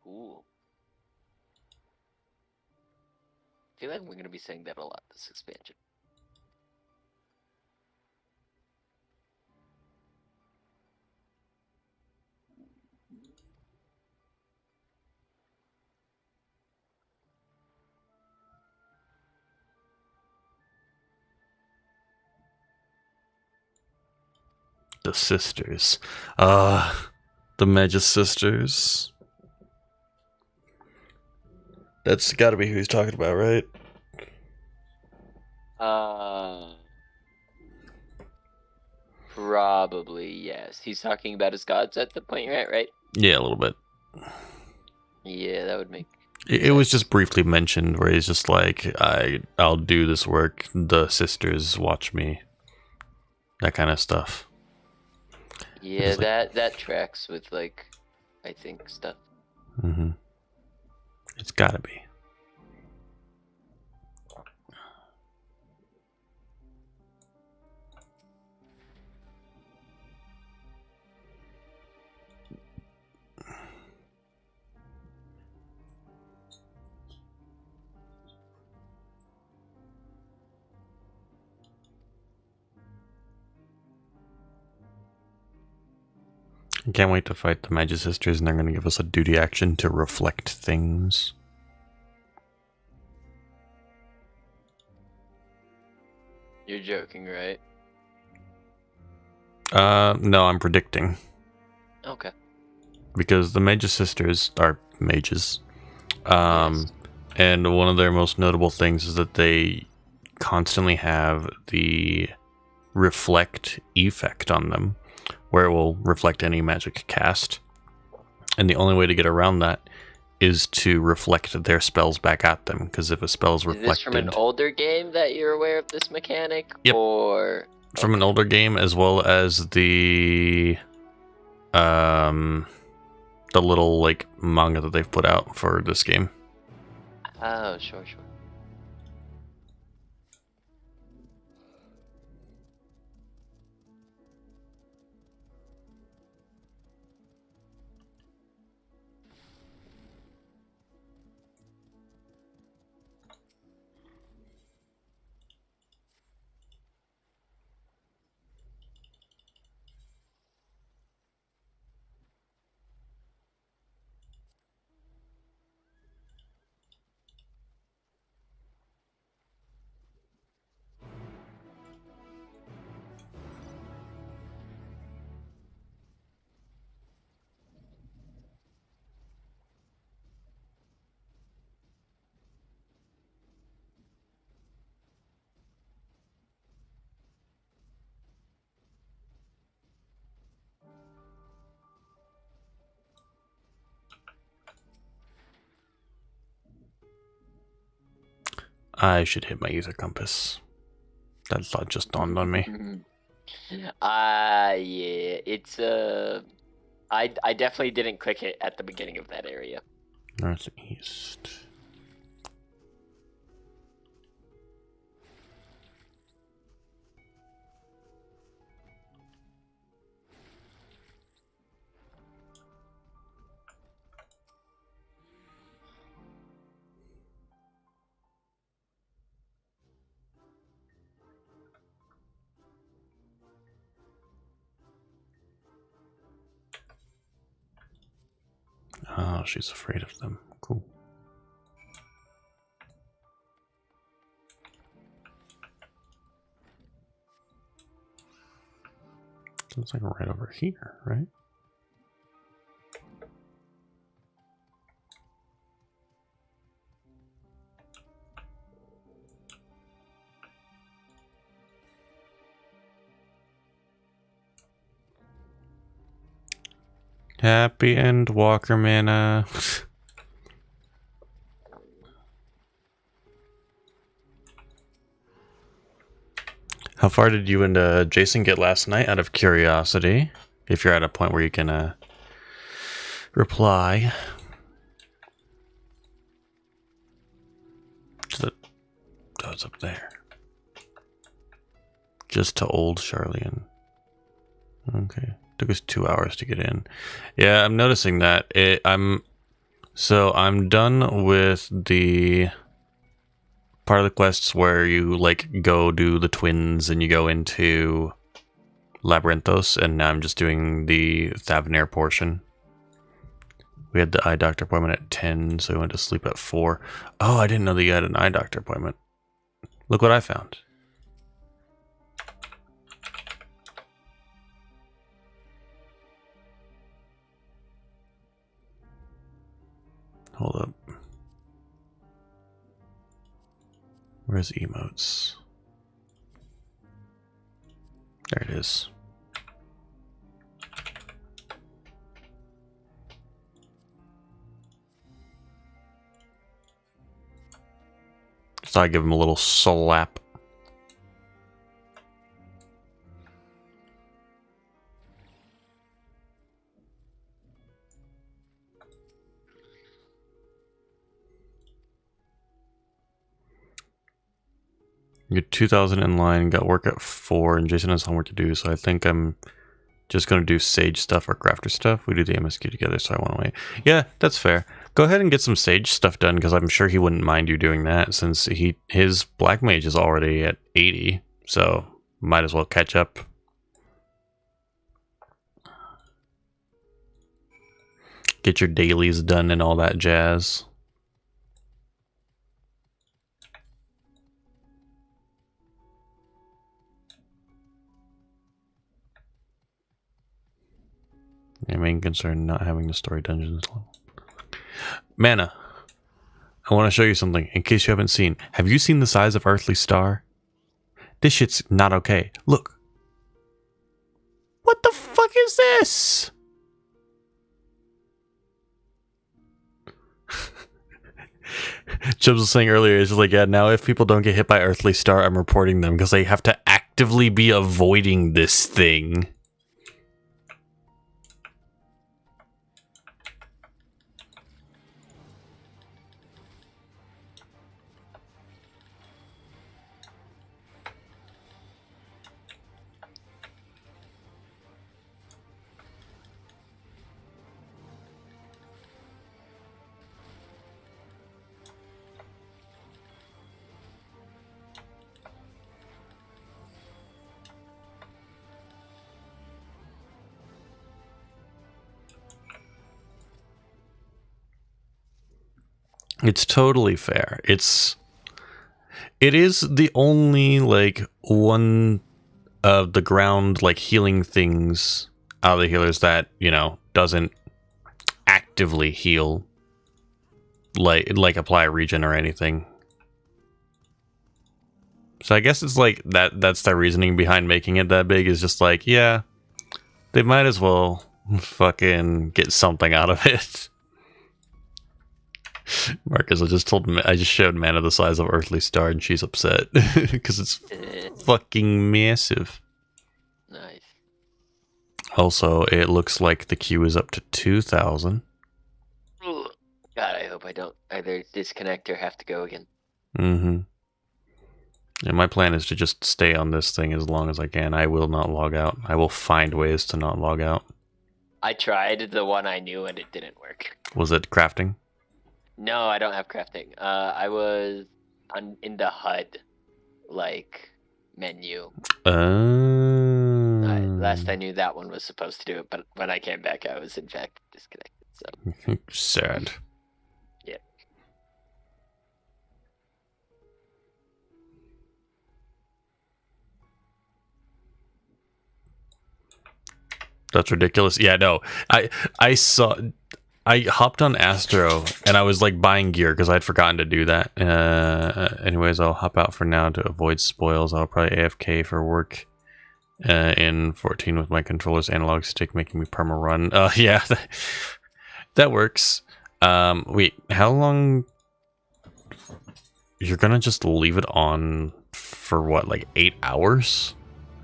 Cool. I feel like we're gonna be saying that a lot this expansion. The sisters. The Magus sisters. That's gotta be who he's talking about, right? Probably, yes. He's talking about his gods at the point you're at, right? Yeah, a little bit. Yeah, that would make It was just briefly mentioned where he's just like, I'll do this work, the sisters watch me. That kind of stuff. Yeah, that tracks with, like, I think stuff. Mm-hmm. It's gotta be. I can't wait to fight the Magus sisters, and they're going to give us a duty action to reflect things. You're joking, right? No, I'm predicting. Okay. Because the Magus sisters are mages. And one of their most notable things is that they constantly have the reflect effect on them, where it will reflect any magic cast. And the only way to get around that is to reflect their spells back at them, because if a spell is reflected... Is this from an older game that you're aware of this mechanic? Yep. Or... From an older game, as well as the little, like, manga that they've put out for this game. Oh, sure. I should hit my user compass. That thought just dawned on me. Yeah, it's I definitely didn't click it at the beginning of that area. Northeast. Oh, she's afraid of them. Cool. Looks like right over here, right? Happy Endwalker mana. How far did you and Jason get last night, out of curiosity? If you're at a point where you can reply. That was up there. Just to old Charlian. Okay. Took us 2 hours to get in. Yeah, I'm noticing that. I'm done with the part of the quests where you like go do the twins and you go into Labyrinthos, and now I'm just doing the Thavnair portion. We had the eye doctor appointment at 10, so we went to sleep at 4. Oh, I didn't know that you had an eye doctor appointment. Look what I found. hold up. Where's emotes? There it is. So I give him a little slap. You're 2,000 in line, got work at 4, and Jason has homework to do, so I think I'm just going to do Sage stuff or Crafter stuff. We do the MSQ together, so I want to wait. Yeah, that's fair. Go ahead and get some Sage stuff done, because I'm sure he wouldn't mind you doing that, since his Black Mage is already at 80, so might as well catch up. Get your dailies done and all that jazz. Your main concern, not having the story dungeons level. Mana, I want to show you something, in case you haven't seen. Have you seen the size of Earthly Star? This shit's not okay. Look. What the fuck is this? Chubbs was saying earlier, it's just like, yeah, now if people don't get hit by Earthly Star, I'm reporting them, because they have to actively be avoiding this thing. It's totally fair. It is the only, like, one of the ground, like, healing things out of the healers that, you know, doesn't actively heal, like apply regen or anything. So I guess it's like that's the reasoning behind making it that big, is just like, yeah, they might as well fucking get something out of it. Marcus, I just showed Mana the size of Earthly Star and she's upset because it's fucking massive. Nice. Also, it looks like the queue is up to 2,000. God, I hope I don't either disconnect or have to go again. Mm-hmm. And my plan is to just stay on this thing as long as I can. I will not log out. I will find ways to not log out. I tried the one I knew and it didn't work. Was it crafting? No, I don't have crafting. I was in the HUD, like, menu. Last I knew that one was supposed to do it, but when I came back, I was in fact disconnected. So sad. Yeah. That's ridiculous. Yeah, no. I hopped on Astro and I was like buying gear because I'd forgotten to do that. Anyways, I'll hop out for now to avoid spoils. I'll probably AFK for work in 14 with my controller's analog stick making me perma run. Yeah, that works. Wait, how long? You're gonna just leave it on for what, like 8 hours?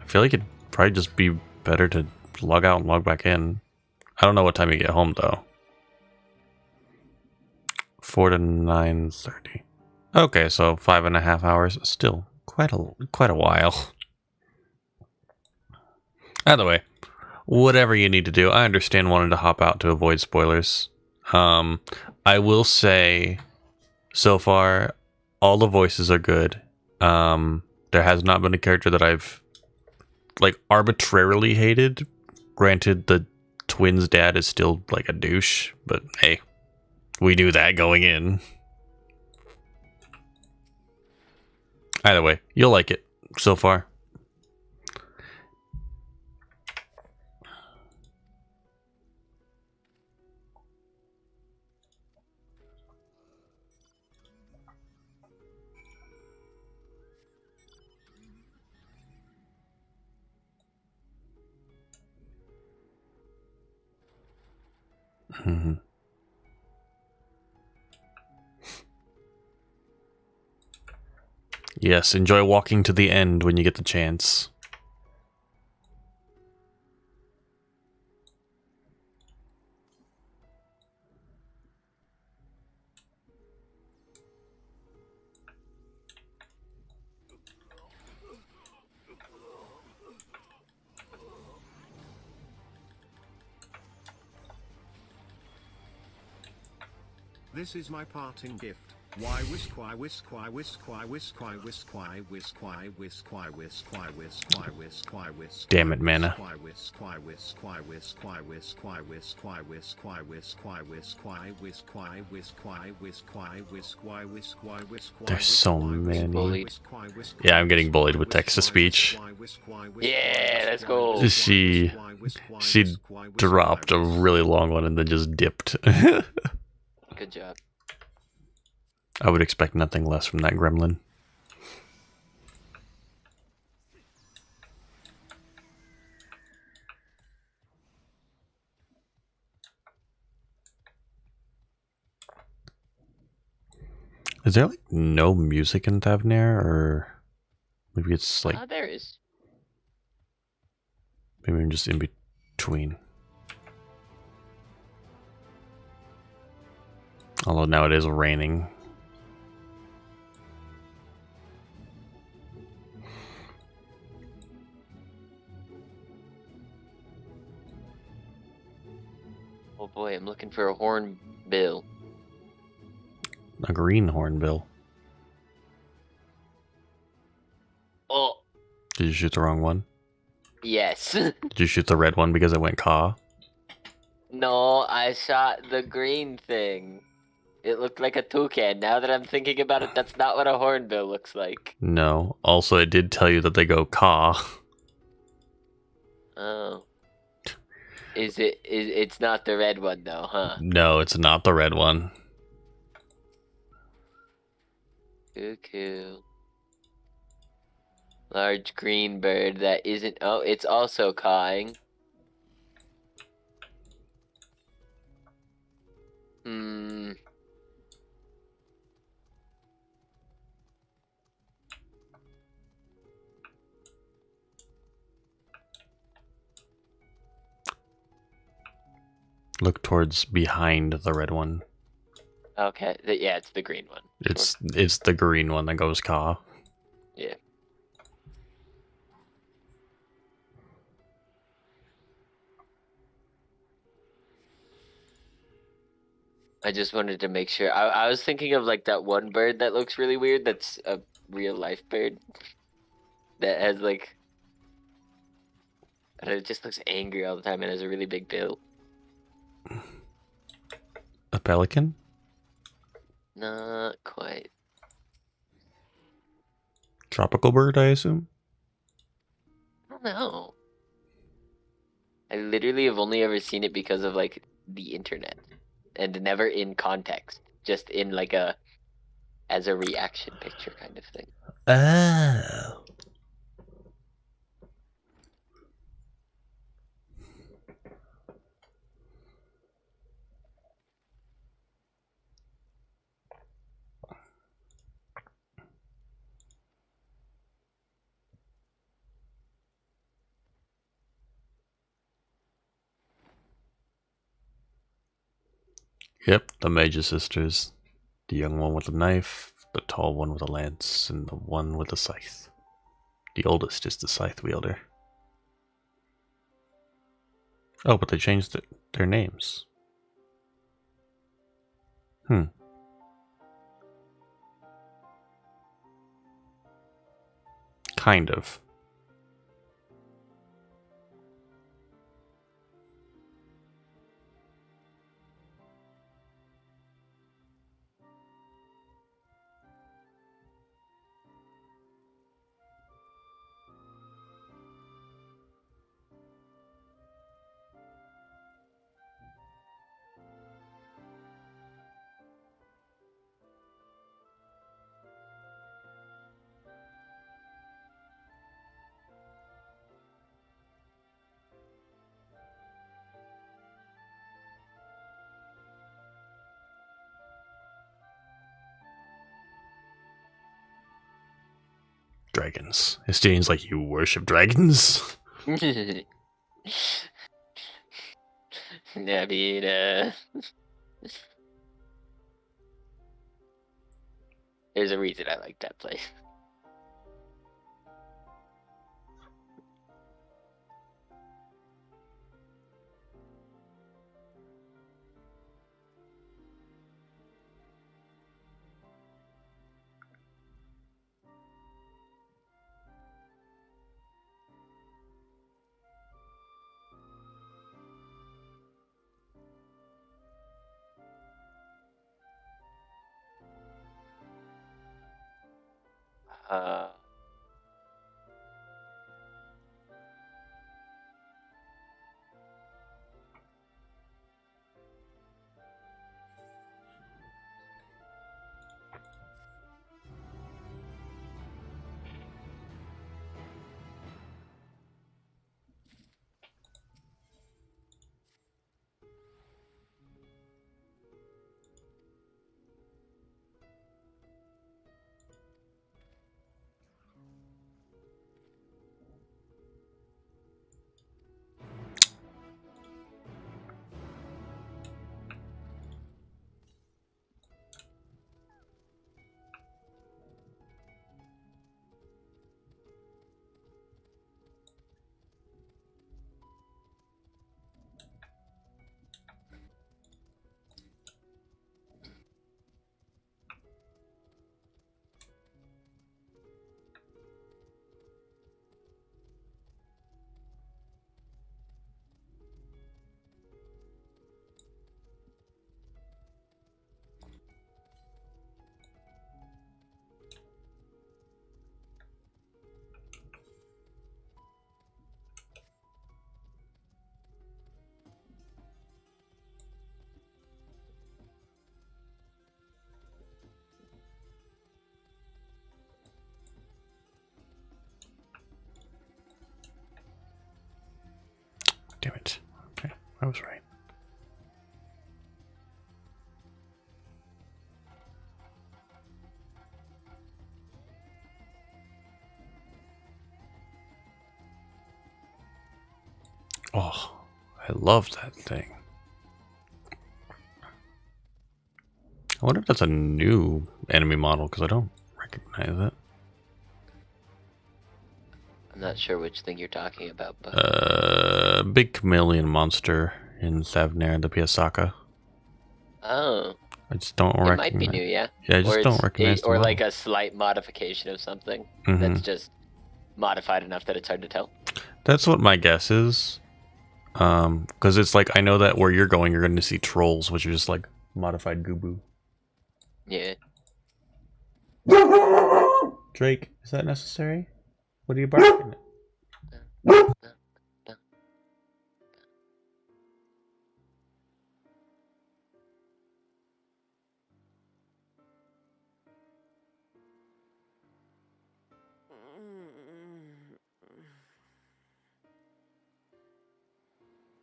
I feel like it'd probably just be better to log out and log back in. I don't know what time you get home though. 4 to 9:30. Okay, so 5.5 hours. Still quite a while. Either way, whatever you need to do. I understand wanting to hop out to avoid spoilers. I will say, so far, all the voices are good. There has not been a character that I've like arbitrarily hated. Granted, the twins' dad is still like a douche, but hey, we knew that going in. Either way, you'll like it so far. Mm-hmm. Yes, enjoy walking to the end when you get the chance. This is my parting gift. Why whisk, why whisk, why whisk, why whisk, why whisk, why whisk, why whisk, why whisk, why whisk, why whisk, why whisk. Damn it, mana. Why whisk, why whisk, why whisk, why whisk, why whisk, why whisk, why whisk, why whisk, why whisk, why whisk, why whisk, why whisk, why whisk, why whisk. There's so many. Bullied. Yeah, I'm getting bullied with text to speech. Yeah, let's go. She dropped a really long one and then just dipped. Good job. I would expect nothing less from that gremlin. Is there like no music in Thavnair, or maybe it's like There is. maybe I'm just in between. Although now it is raining. Oh boy, I'm looking for a hornbill. A green hornbill. Oh. Did you shoot the wrong one? Yes. Did you shoot the red one because it went caw? No, I shot the green thing. It looked like a toucan. Now that I'm thinking about it, that's not what a hornbill looks like. No. Also, it did tell you that they go caw. Oh. It's not the red one though, huh? No, it's not the red one. Cuckoo. Large green bird that isn't... Oh, it's also cawing. Hmm. Look towards behind the red one. Okay, yeah, it's the green one. It's the green one that goes caw. Yeah. I just wanted to make sure. I was thinking of like that one bird that looks really weird. That's a real life bird that has like, I don't know, it just looks angry all the time and has a really big bill. A pelican? Not quite. Tropical bird, I assume? I don't know. I literally have only ever seen it because of like the internet, and never in context. Just in like as a reaction picture kind of thing. Oh. Yep, the Major Sisters. The young one with a knife, the tall one with a lance, and the one with a scythe. The oldest is the scythe wielder. Oh, but they changed their names. Kind of. dragons. Estinian's like, you worship dragons? I mean, there's a reason I like that place. Uh, Damn it. Okay, I was right. Oh, I love that thing. I wonder if that's a new enemy model, because I don't recognize it. I'm not sure which thing you're talking about, but Big chameleon monster in Thavnair, the Piasaka. oh, I just don't it recognize. might be new, yeah. Yeah, I just don't recognize the or model. like a slight modification of something that's just modified enough that it's hard to tell. That's what my guess is. Because it's like, I know that where you're going to see trolls, which are just like modified Goobu. Yeah. Drake, is that necessary? What are you barking at?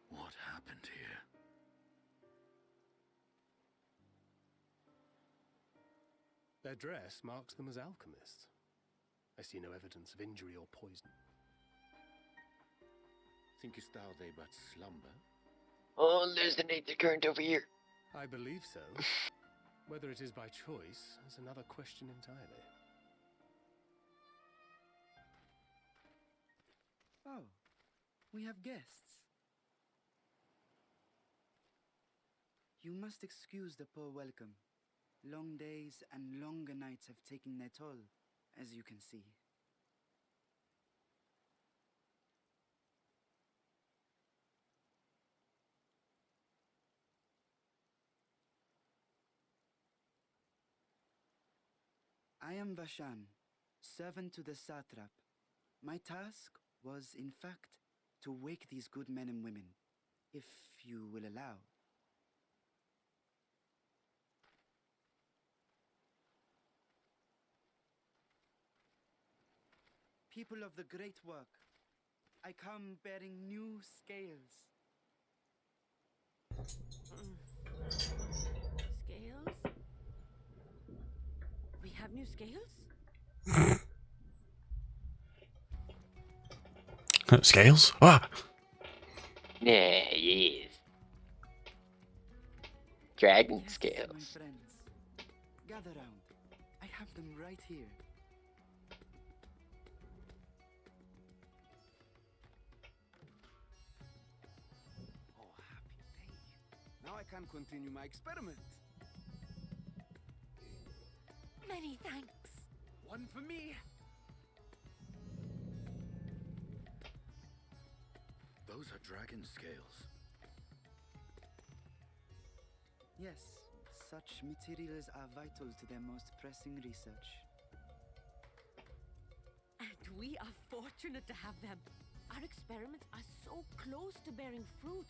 What happened here? Their dress marks them as alchemists. I see no evidence of injury or poison. Thinkest thou they but slumber? Oh, there's an nature current over here. I believe so. Whether it is by choice is another question entirely. Oh, we have guests. You must excuse the poor welcome. Long days and longer nights have taken their toll, as you can see. I am Vashan, servant to the satrap. My task was, in fact, to wake these good men and women, if you will allow. People of the great work, I come bearing new scales. Scales? We have new scales? Scales? Ah! Yeah, yes. Dragon Yes, my scales. friends. Gather round. I have them right here. Oh, happy day. Now I can continue my experiment. Many thanks. One for me. Those are dragon scales. Yes, such materials are vital to their most pressing research. And we are fortunate to have them. Our experiments are so close to bearing fruit.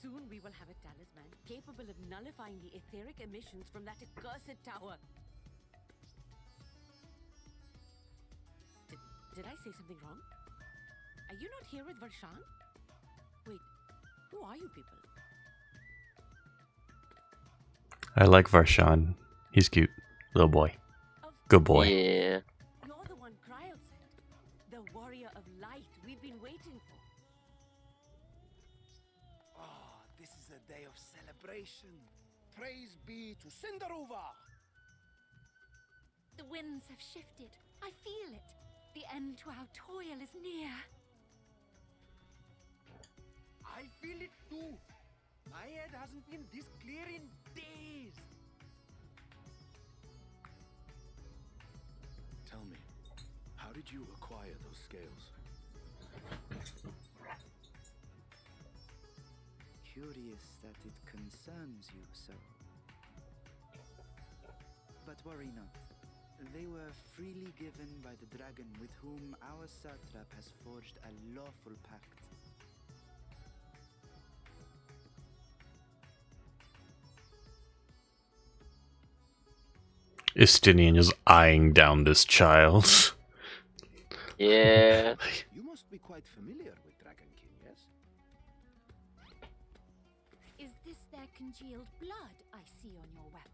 Soon we will have a talisman capable of nullifying the etheric emissions from that accursed tower. Did I say something wrong? Are you not here with Varshan? Wait, who are you people? I like Varshan. He's cute. Little boy. Good boy. Yeah. You're the one Kryl sent. The warrior of light we've been waiting for. Ah, this is a day of celebration. Praise be to Cinderova. The winds have shifted. I feel it. The end to our toil is near. I feel it too. My head hasn't been this clear in days. Tell me, how did you acquire those scales? Curious that it concerns you so. But worry not. They were freely given by the dragon with whom our satrap has forged a lawful pact. Istinian just eyeing down this child. Yeah. You must be quite familiar with Dragon King, yes? Is this their congealed blood I see on your weapon?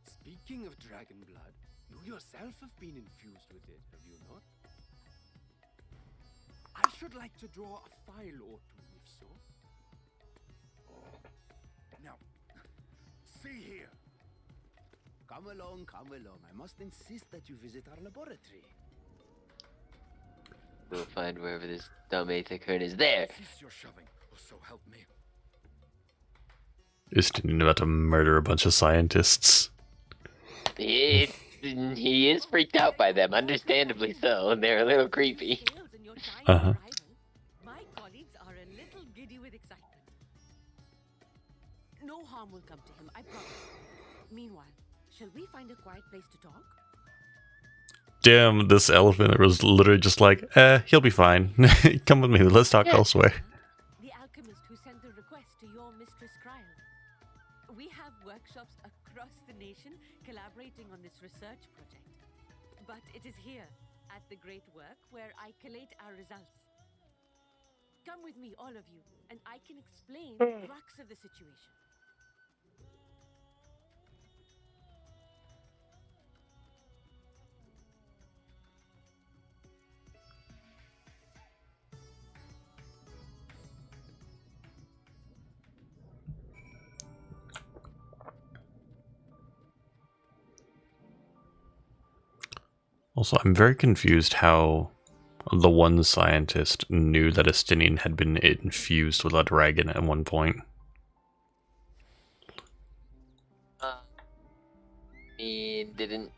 Speaking of dragon blood, you yourself have been infused with it, have you not? I should like to draw a file or two, if so. Now, see here. Come along, come along. I must insist that you visit our laboratory. We'll find wherever this dumb Aethicurn is there. Cease your shoving, or so help me. Istinian about to murder a bunch of scientists. He is freaked out by them, understandably so, and they're a little creepy. Uh-huh. My colleagues are a little giddy with excitement. No harm will come to him, I promise. Meanwhile, shall we find a quiet place to talk? Damn, this elephant was literally just like, he'll be fine. Come with me, let's talk elsewhere. The alchemist who sent the request to your mistress Kryl. We have workshops across the nation collaborating on this research project. But it is here, at the great work, where I collate our results. Come with me, all of you, and I can explain the crux of the situation. Also, I'm very confused how the one scientist knew that Istinian had been infused with a dragon at one point. Didn't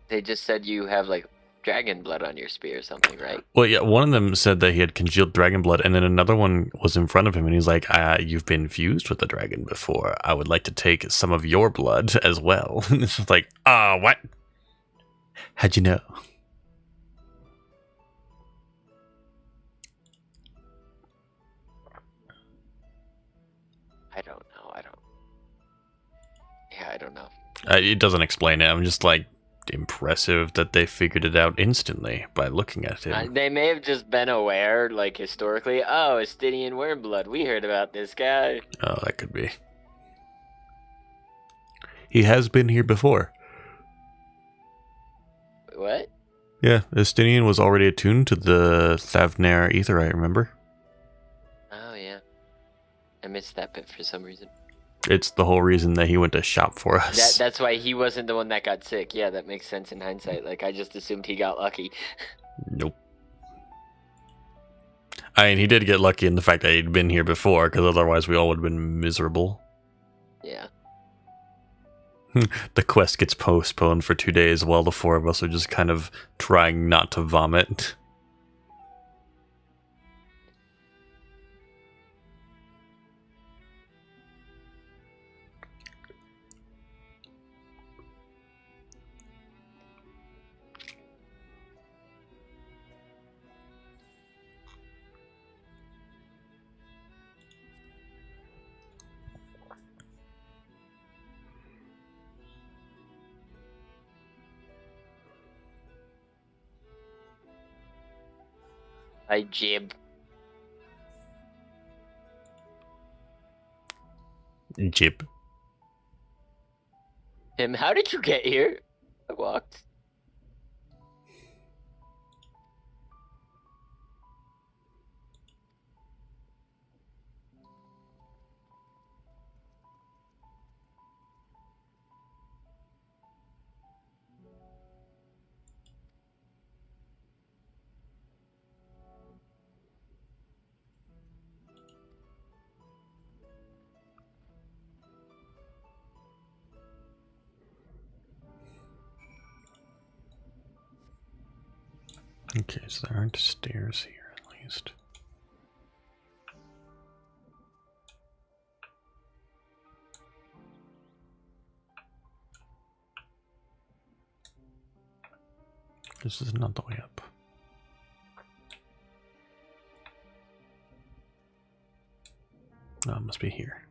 they just said you have like dragon blood on your spear or something, right? Well, yeah, one of them said that he had congealed dragon blood, and then another one was in front of him, and he's like, you've been fused with the dragon before. I would like to take some of your blood as well. And it's just like, what? How'd you know? I don't know. Yeah, I don't know. It doesn't explain it. I'm just like, impressive that they figured it out instantly by looking at him. They may have just been aware, like historically, oh, Estinian Wormblood, we heard about this guy. Oh, that could be. He has been here before. What? Yeah, Estinian was already attuned to the Thavnair Aetheryte, remember? Oh, yeah. I missed that bit for some reason. It's the whole reason that he went to shop for us. That's why he wasn't the one that got sick. Yeah, that makes sense in hindsight. Like, I just assumed he got lucky. Nope. I mean, he did get lucky in the fact that he'd been here before, because otherwise we all would have been miserable. Yeah. The quest gets postponed for 2 days while the four of us are just kind of trying not to vomit. I jib. Jib. Him, how did you get here? I walked. Okay, so there aren't stairs here, at least. This is not the way up. No, it must be here.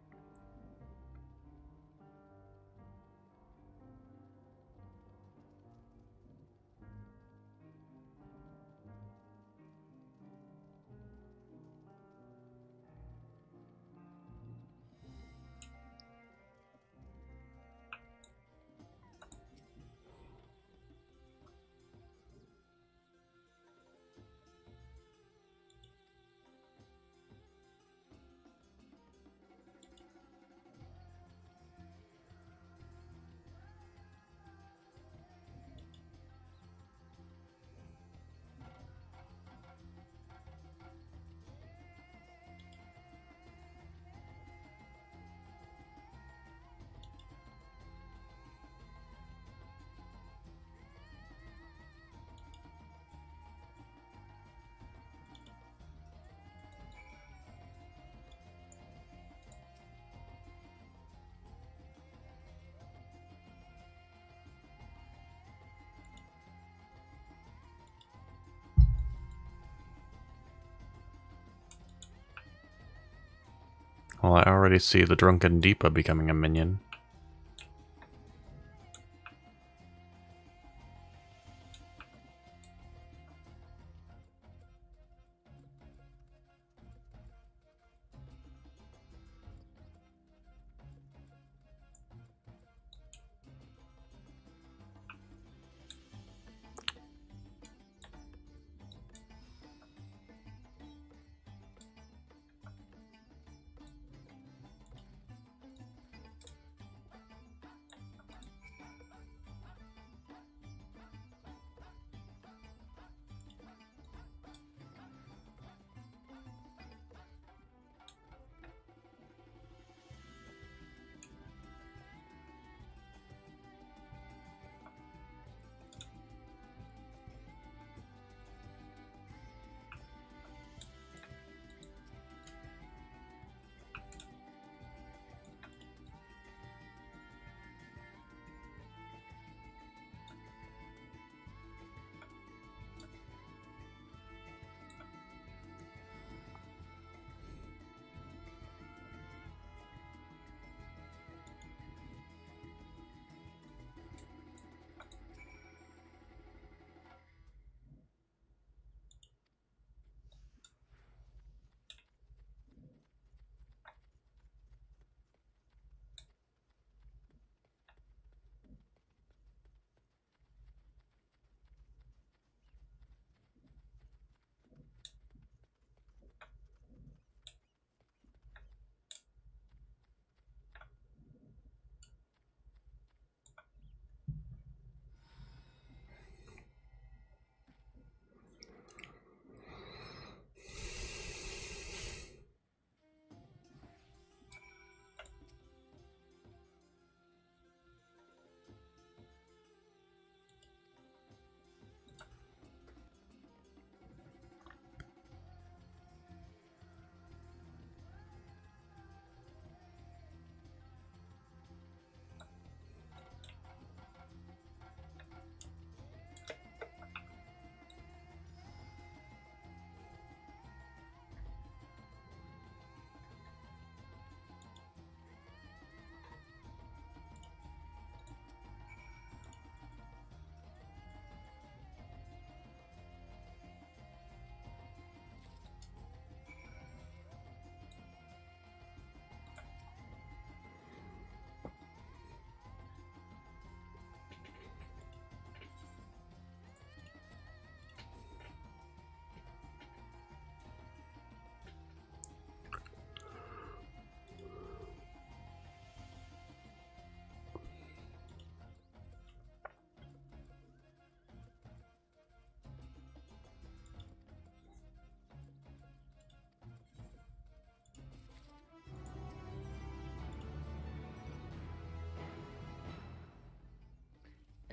Well, I already see the drunken Deepa becoming a minion.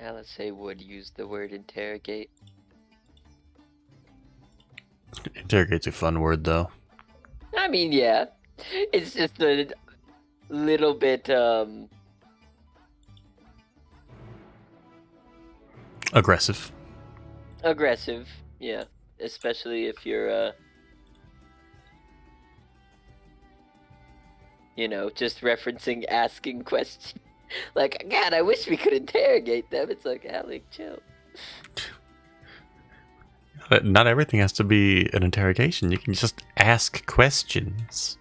Alice Haywood used the word interrogate. Interrogate's a fun word, though. I mean, yeah. It's just a little bit, Aggressive. aggressive, yeah. Especially if you're, you know, just referencing asking questions. Like, God, I wish we could interrogate them. It's like, Alec, chill. Not everything has to be an interrogation. You can just ask questions.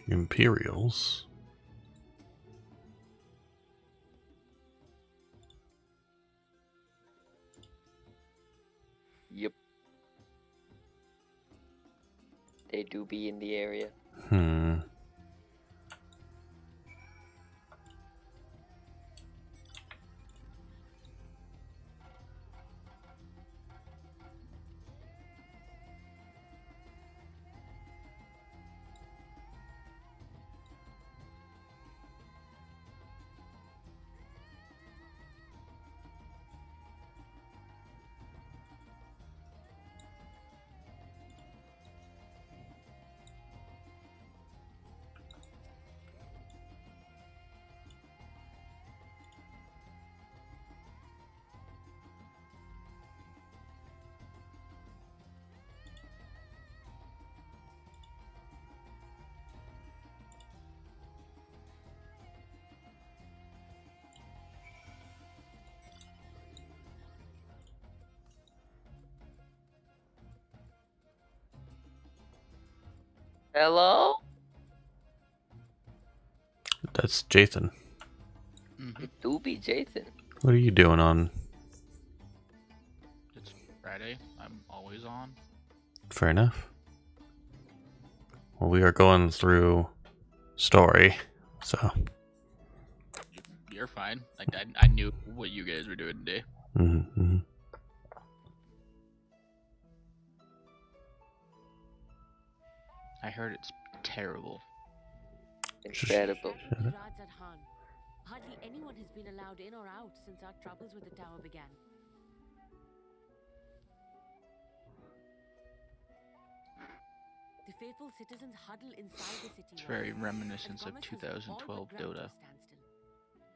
Imperials. Yep. They do be in the area. Hello? That's Jathan. It do be Jason. What are you doing on? It's Friday. I'm always on. Fair enough. Well, we are going through story, so. You're fine. Like I knew what you guys were doing today. Mm-hmm. I heard it's terrible. Incredible. Rads at Han. Hardly anyone has been allowed in or out since our troubles with the tower began. The faithful citizens huddle inside the city. It's very reminiscent of 2012 Dota.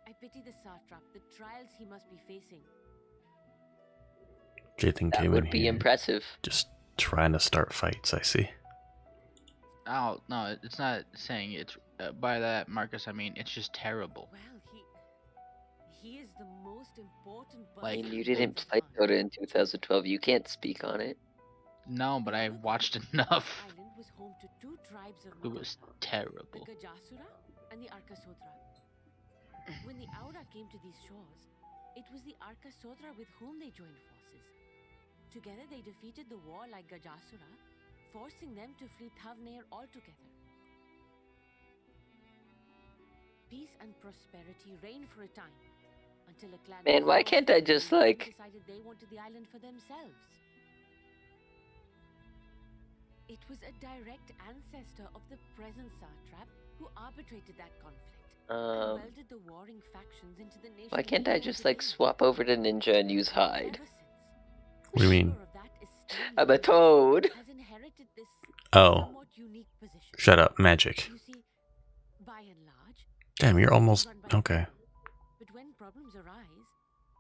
I pity the satrap, the trials he must be facing. Jathan That came would in be here impressive. just trying to start fights, I see. Oh no, it's not saying it's by that, Marcus. I mean it's just terrible. Well, he is the most important person. I mean, you didn't play Dota in 2012. You can't speak on it. No, but I've watched enough. Island was home to two tribes of It was terrible. the Gajasura and the Arkasodra. When the Aura came to these shores, it was the Arkasodra with whom they joined forces. Together they defeated the warlike Gajasura, forcing them to flee Thavnair altogether. Peace and prosperity reigned for a time, until a clan. Man, why can't I just like? Decided they wanted the island for themselves. It was a direct ancestor of the present satrap who arbitrated that conflict. And welded the warring factions into the nation. Why can't I just like swap over to Ninja and use Hide? What do you mean? I'm a toad. Has inherited Oh. somewhat unique position. Shut up, magic. You see, by and large, Damn, you're government is almost run by okay. people. But when problems arise,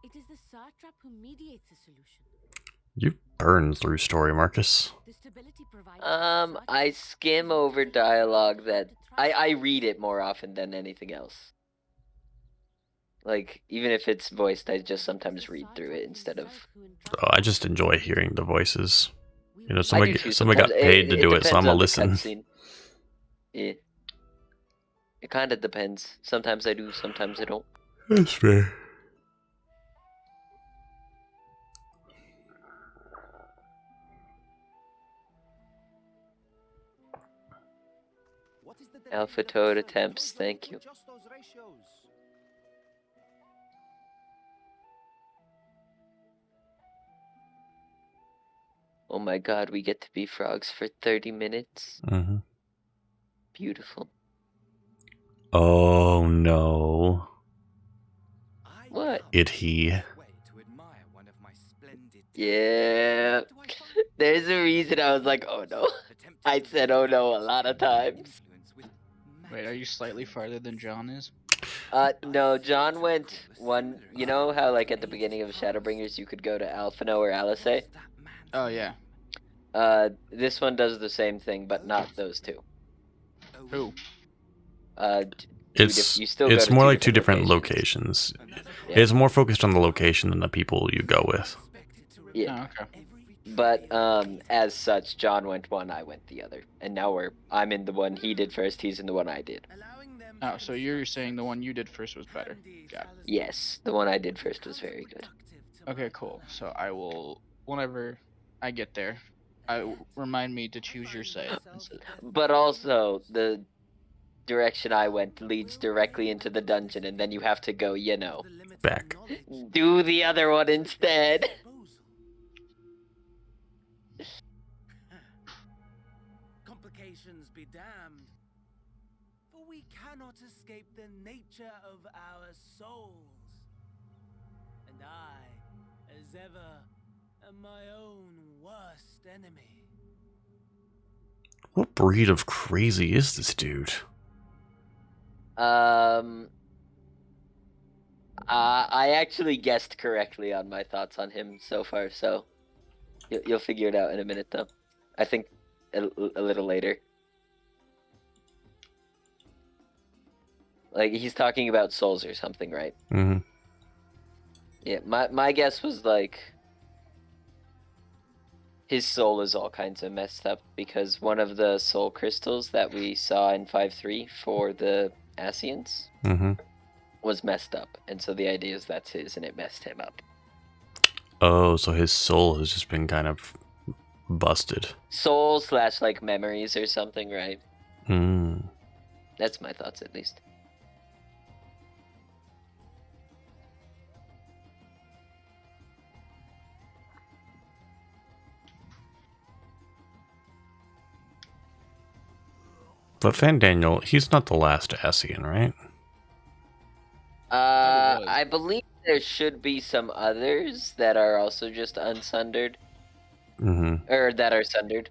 it is the satrap who mediates a solution. You burned through story, Marcus. The stability provided I skim over dialogue that I read it more often than anything else. Like, even if it's voiced, I just sometimes read through it instead of. Oh, I just enjoy hearing the voices. You know, I somebody do too. somebody got Sometimes paid to it do it, so I'm depends gonna on the listen. cutscene. Yeah. It kind of depends. Sometimes I do, sometimes I don't. That's fair. Alpha Toad attempts, thank you. Oh my god, we get to be frogs for 30 minutes. Mm-hmm. Beautiful. Oh no. What? He. Yeah. There's a reason I was like, oh no. I said oh no a lot of times. Wait, are you slightly farther than John is? No, John went one. You know how, like, at the beginning of Shadowbringers, you could go to Alphino or Alice? Oh, yeah. This one does the same thing, but not those two. Who? It's You still go to more two like two different locations. Yeah. It's more focused on the location than the people you go with. Yeah. Oh, okay. But as such, John went one, I went the other, and now I'm in the one he did first. He's in the one I did. Oh, so you're saying the one you did first was better. Got it. Yes, the one I did first was very good. Okay, cool. So I will, whenever I get there, remind me to choose your side. But also, the direction I went leads directly into the dungeon, and then you have to go, back. Do the other one instead. Complications be damned. For we cannot escape the nature of our souls. And I, as ever, am my own worst enemy. What breed of crazy is this dude? I actually guessed correctly on my thoughts on him so far, so you'll figure it out in a minute, though. I think a little later. Like, he's talking about souls or something, right? Mm-hmm. Yeah, my guess was, like, his soul is all kinds of messed up because one of the soul crystals that we saw in 5.3 for the Asians was messed up. And so the idea is that's his and it messed him up. Oh, so his soul has just been kind of busted. Soul / like memories or something, right? Hmm. That's my thoughts, at least. But Fan Daniel, he's not the last Asian, right? I believe there should be some others that are also just unsundered. Mm-hmm. Or that are sundered.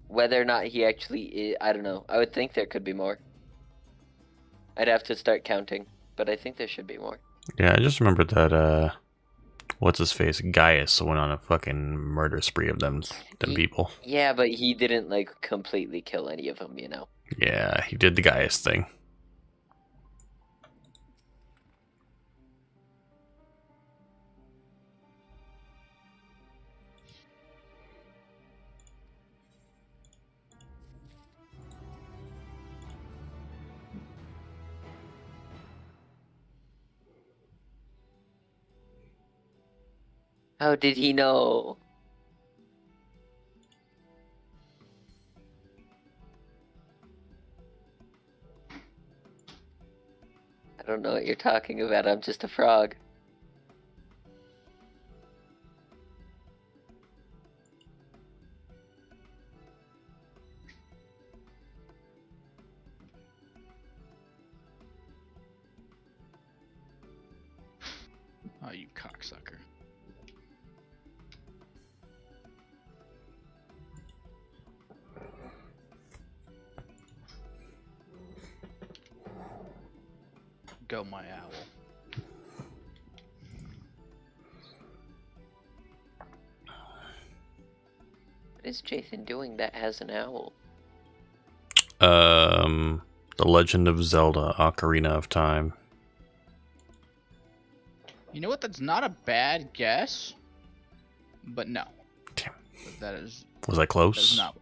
Whether or not he actually is, I don't know. I would think there could be more. I'd have to start counting, but I think there should be more. Yeah, I just remembered that, what's his face? Gaius went on a fucking murder spree of them people. Yeah, but he didn't, like, completely kill any of them, Yeah, he did the Gaius thing. How did he know? I don't know what you're talking about. I'm just a frog. Oh, you cocksucker. Go, my owl. What is Jathan doing that has an owl? The Legend of Zelda: Ocarina of Time. You know what? That's not a bad guess, but no. Damn. But that is. Was I That is close? not.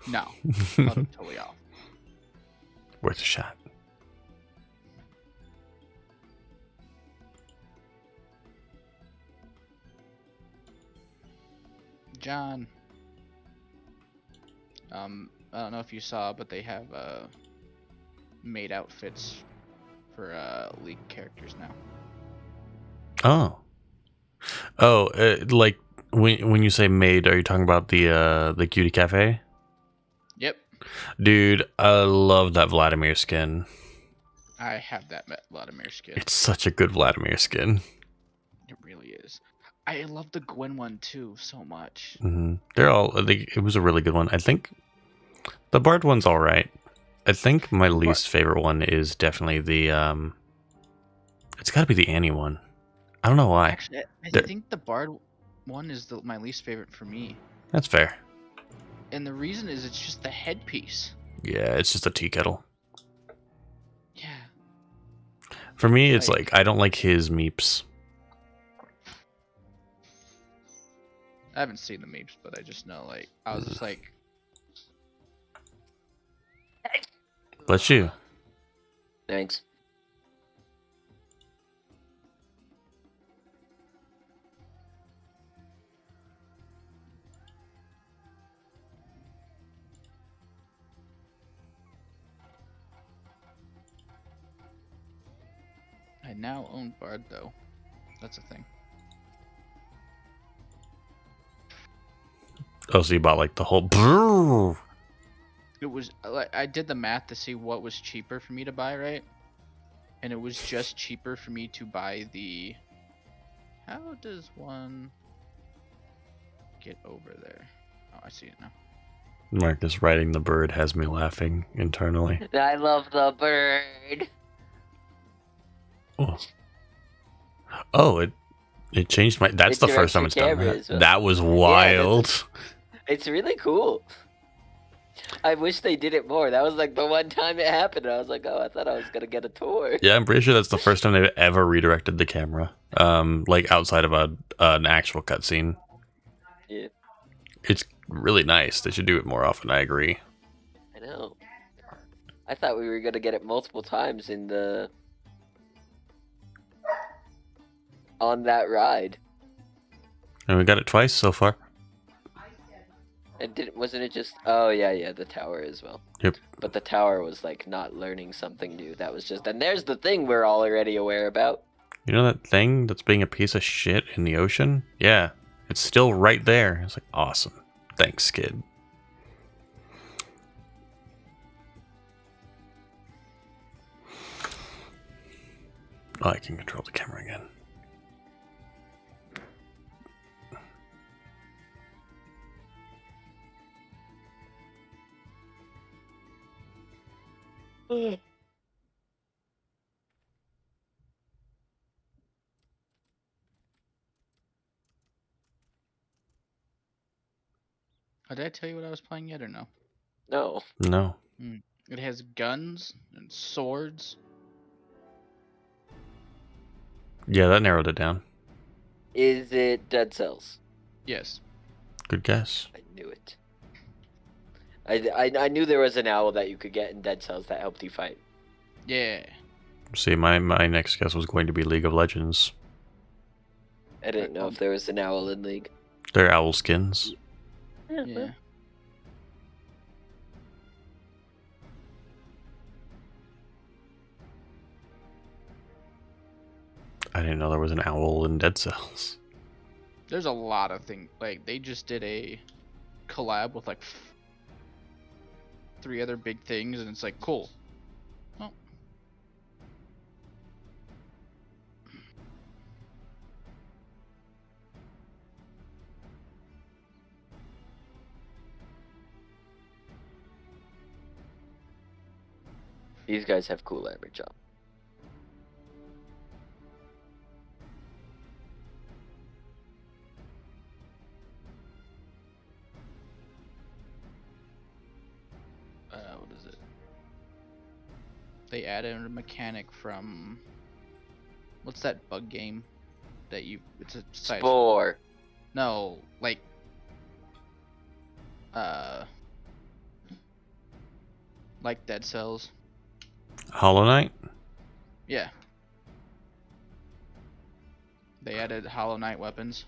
No. Totally off. Worth a shot. John. I don't know if you saw, but they have made outfits for League characters now. Oh, like when you say maid, are you talking about the cutie cafe? Yep. Dude, I love that Vladimir skin. I have that Vladimir skin. It's such a good Vladimir skin. It really is. I love the Gwen one too so much. They're all. It was a really good one. I think the Bard one's all right. I think my least favorite one is definitely the It's got to be the Annie one. I don't know why. Actually, I think the Bard one is my least favorite for me. That's fair. And the reason is it's just the headpiece. Yeah, it's just a tea kettle. Yeah. For me, it's like I don't like his meeps. I haven't seen the memes, but I just know, like, I was just like... Bless you. Thanks. I now own Bard, though. That's a thing. Oh, so you bought like the whole... It was, like, I did the math to see what was cheaper for me to buy, right? And it was just cheaper for me to buy the... How does one get over there? Oh, I see it now. Marcus riding the bird has me laughing internally. I love the bird. Oh, it changed my... That's It the first directs time your it's done camera that. as well. That was Yeah, wild. It's really cool. I wish they did it more. That was like the one time it happened. I was like, oh, I thought I was gonna get a tour. Yeah, I'm pretty sure that's the first time they've ever redirected the camera. Like outside of an actual cutscene. Yeah. It's really nice. They should do it more often. I agree. I know. I thought we were gonna get it multiple times in the on that ride. And we got it twice so far. And wasn't it just? Oh yeah, the tower as well. Yep. But the tower was like not learning something new. That was just, and there's the thing we're all already aware about. You know that thing that's being a piece of shit in the ocean? Yeah, it's still right there. It's like awesome. Thanks, kid. Oh, I can control the camera again. Oh, did I tell you what I was playing yet or no? No. No. It has guns and swords. Yeah, that narrowed it down. Is it Dead Cells? Yes. Good guess. I knew it. I knew there was an owl that you could get in Dead Cells that helped you fight. Yeah. See, my next guess was going to be League of Legends. I didn't know if there was an owl in League. They're owl skins. Yeah. I didn't know there was an owl in Dead Cells. There's a lot of things. Like, they just did a collab with, like, 3 other big things, and it's like, cool. Oh. These guys have cool armor, John. they added a mechanic from what's that bug game that you it's a side Spore. No, like like Dead Cells. Hollow Knight? Yeah. They added Hollow Knight weapons.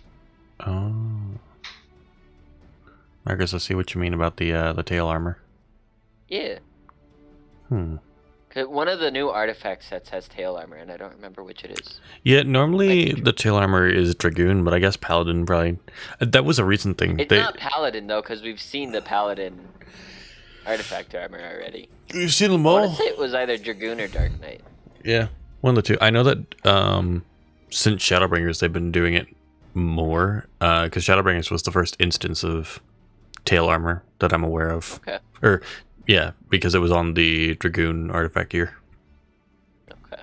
Oh. Marcus, I see what you mean about the tail armor. Yeah. Hmm. 'Cause one of the new artifact sets has tail armor, and I don't remember which it is. Yeah, normally the tail armor is Dragoon, but I guess Paladin probably... That was a recent thing. It's not Paladin, though, because we've seen the Paladin artifact armor already. You've seen them I all? want to say it was either Dragoon or Dark Knight. Yeah, one of the two. I know that since Shadowbringers, they've been doing it more, because Shadowbringers was the first instance of tail armor that I'm aware of. Okay. Or, yeah, because it was on the Dragoon artifact gear. Okay.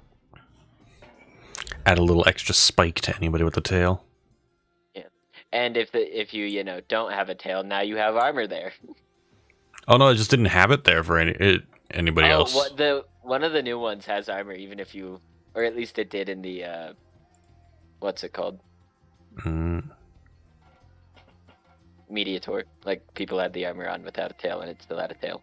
Add a little extra spike to anybody with a tail. Yeah. And if you don't have a tail, now you have armor there. Oh no, I just didn't have it there for anybody else. One of the new ones has armor, even if you, or at least it did in the what's it called? Mediator. Like people had the armor on without a tail, and it still had a tail.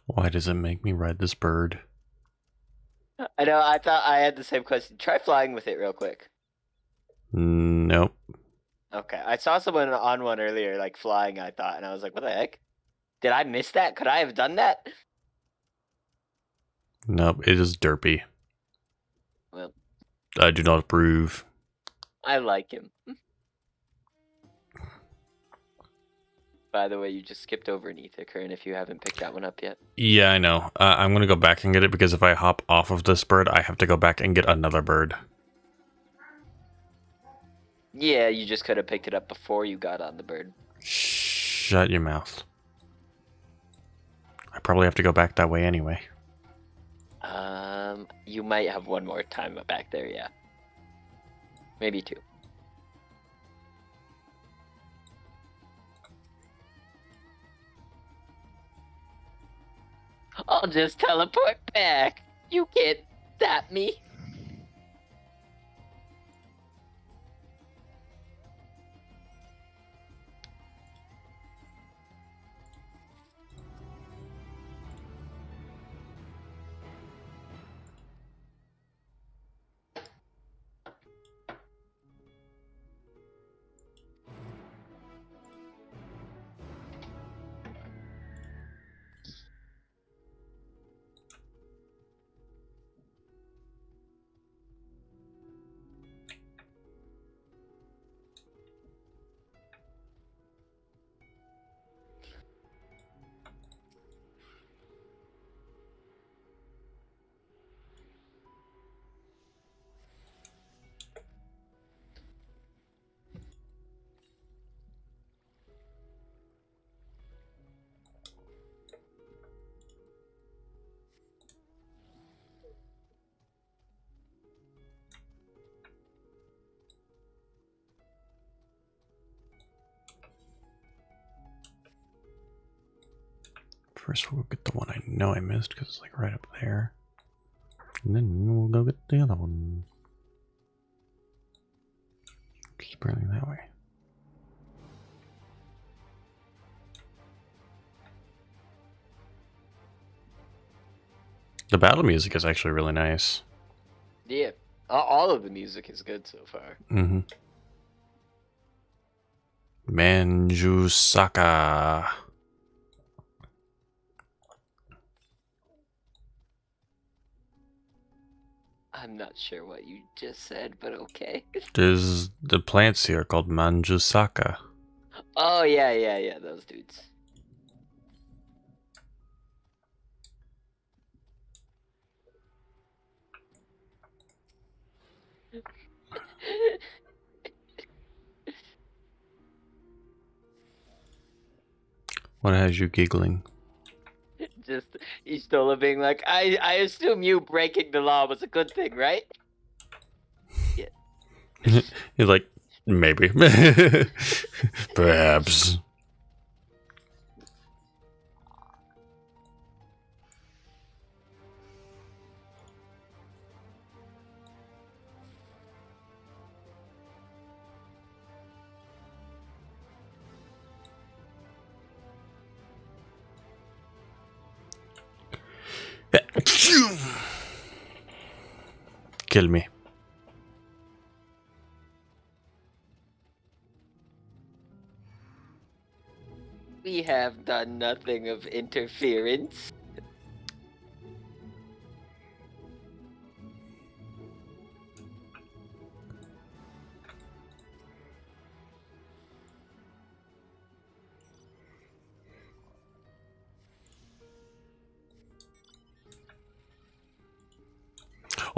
Why does it make me ride this bird? I know. I thought I had the same question. Try flying with it real quick. Nope. Okay. I saw someone on one earlier, like flying. I thought, and I was like, "What the heck? Did I miss that? Could I have done that?" Nope, it is derpy. Well, I do not approve. I like him. By the way, you just skipped over an ether current if you haven't picked that one up yet. Yeah, I know. I'm going to go back and get it because if I hop off of this bird, I have to go back and get another bird. Yeah, you just could have picked it up before you got on the bird. Shut your mouth. I probably have to go back that way anyway. You might have one more time back there, yeah. Maybe two. I'll just teleport back. You can't stop me. First, we'll get the one I know I missed because it's like right up there. And then we'll go get the other one. It's burning that way. The battle music is actually really nice. Yeah, all of the music is good so far. Mm-hmm. Manjusaka. I'm not sure what you just said, but okay. There's the plants here called Manjusaka. Oh, yeah, those dudes. What has you giggling? Just Istola being like, I assume you breaking the law was a good thing, right? Yeah. You're like, maybe. Perhaps. Kill me. We have done nothing of interference.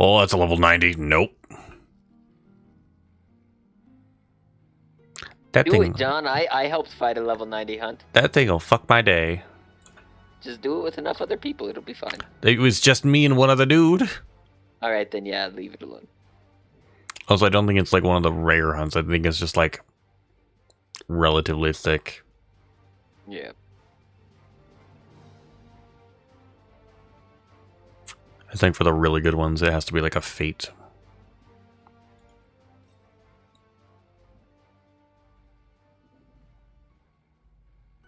Oh, that's a level 90. Nope. That Do thing. it, John. I helped fight a level 90 hunt. That thing will fuck my day. Just do it with enough other people. It'll be fine. It was just me and one other dude. Alright, then yeah, leave it alone. Also, I don't think it's like one of the rare hunts. I think it's just like relatively thick. Yeah. I think for the really good ones, it has to be like a fate.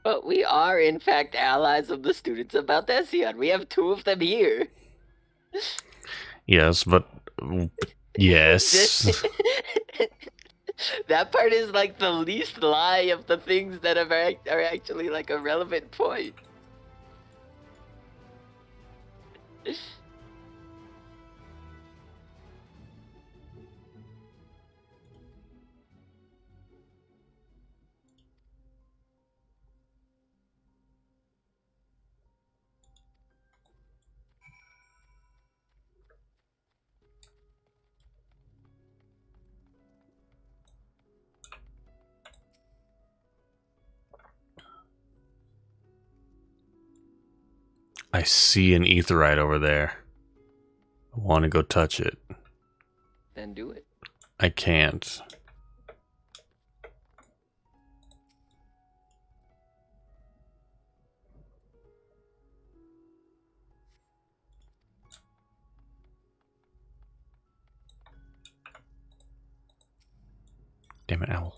But we are, in fact, allies of the students of Baldesion. We have 2 of them here. Yes, but yes. That part is like the least lie of the things that are actually like a relevant point. I see an aetheryte over there. I want to go touch it. Then do it. I can't. Damn it, owl.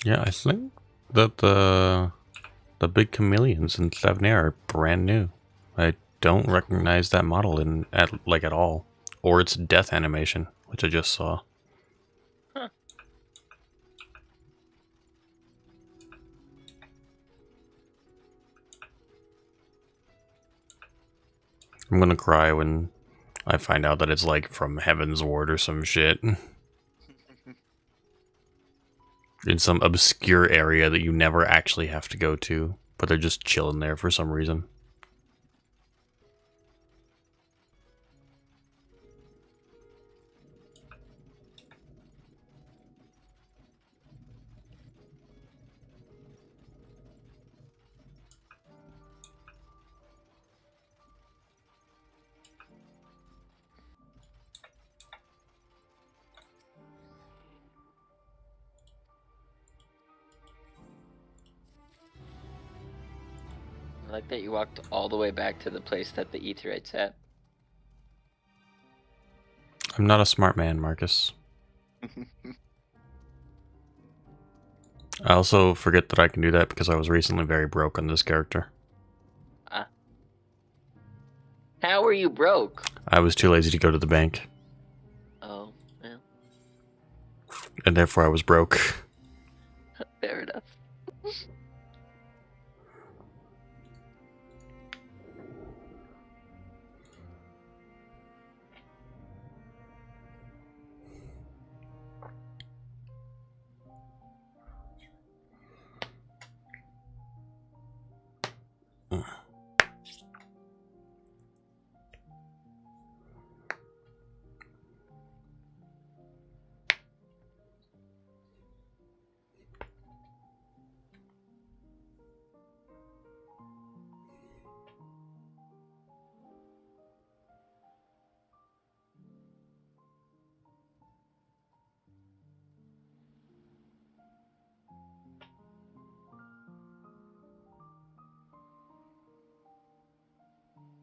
Yeah, I think that the big chameleons in Thavnair are brand new. I don't recognize that model at all. Or it's death animation, which I just saw. Huh. I'm gonna cry when I find out that it's like from Heaven's Ward or some shit. In some obscure area that you never actually have to go to, but they're just chilling there for some reason. I like that you walked all the way back to the place that the Aetheryte's at. I'm not a smart man, Marcus. I also forget that I can do that because I was recently very broke on this character. How were you broke? I was too lazy to go to the bank, Oh, yeah. and therefore I was broke. Fair enough.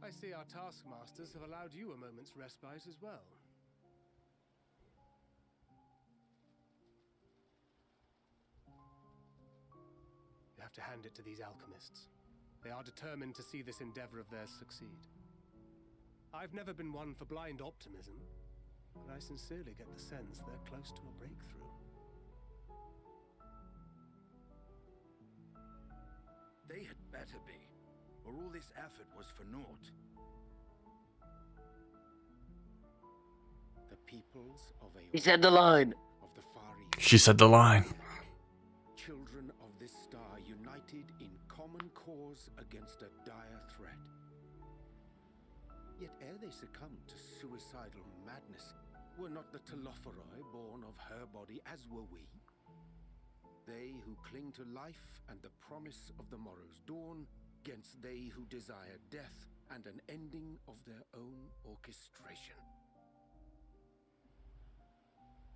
I see our taskmasters have allowed you a moment's respite as well. You have to hand it to these alchemists. They are determined to see this endeavor of theirs succeed. I've never been one for blind optimism, but I sincerely get the sense they're close to a breakthrough. They had better be, or all this effort was for naught. The peoples of a He said the line. of the Far East. She said the line. Children of this star united in common cause against a dire threat. Yet ere they succumbed to suicidal madness, were not the Telophoroi born of her body as were we? They who cling to life and the promise of the morrow's dawn, against they who desire death and an ending of their own orchestration.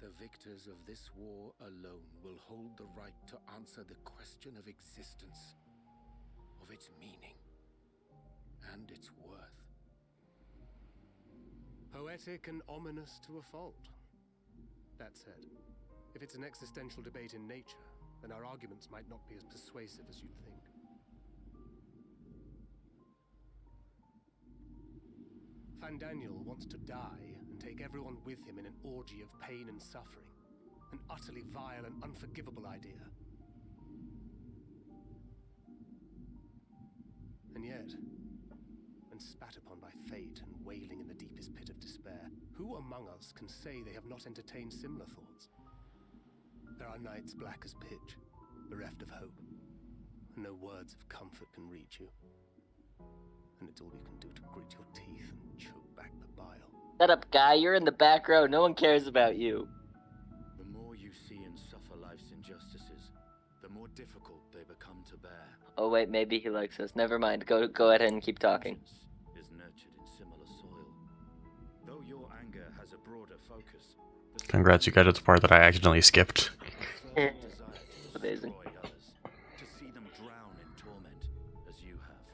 The victors of this war alone will hold the right to answer the question of existence, of its meaning, and its worth. Poetic and ominous to a fault. That said, if it's an existential debate in nature, then our arguments might not be as persuasive as you'd think. Fandaniel wants to die and take everyone with him in an orgy of pain and suffering. An utterly vile and unforgivable idea. And yet, when spat upon by fate and wailing in the deepest pit of despair, who among us can say they have not entertained similar thoughts? There are nights black as pitch, bereft of hope, and no words of comfort can reach you. And it's all you can do to grit your teeth and choke back the bile. Shut up, guy. You're in the back row. No one cares about you. The more you see and suffer life's injustices, the more difficult they become to bear. Oh wait, maybe he likes us. Never mind. Go ahead and keep talking. Is nurtured in similar soil. Though your anger has a broader focus. Congrats, you got to the part that I accidentally skipped. Amazing. Others, to see them drown in torment, as you have.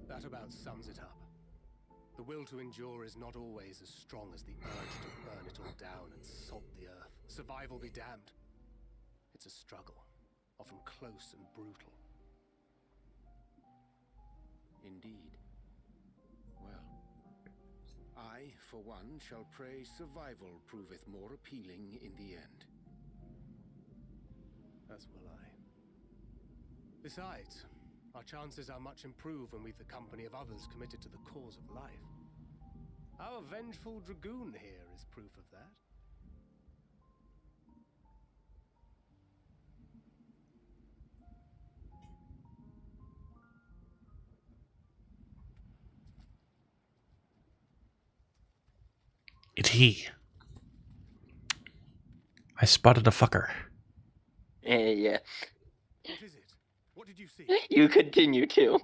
That about sums it up. The will to endure is not always as strong as the urge to burn it all down and salt the earth. Survival be damned. It's a struggle, often close and brutal. Indeed. Well, I, for one, shall pray survival proveth more appealing in the end. As will I. Besides, our chances are much improved when we've the company of others committed to the cause of life. Our vengeful dragoon here is proof of that. It's he. I spotted a fucker. Yeah. What is it? What did you see? You continue to.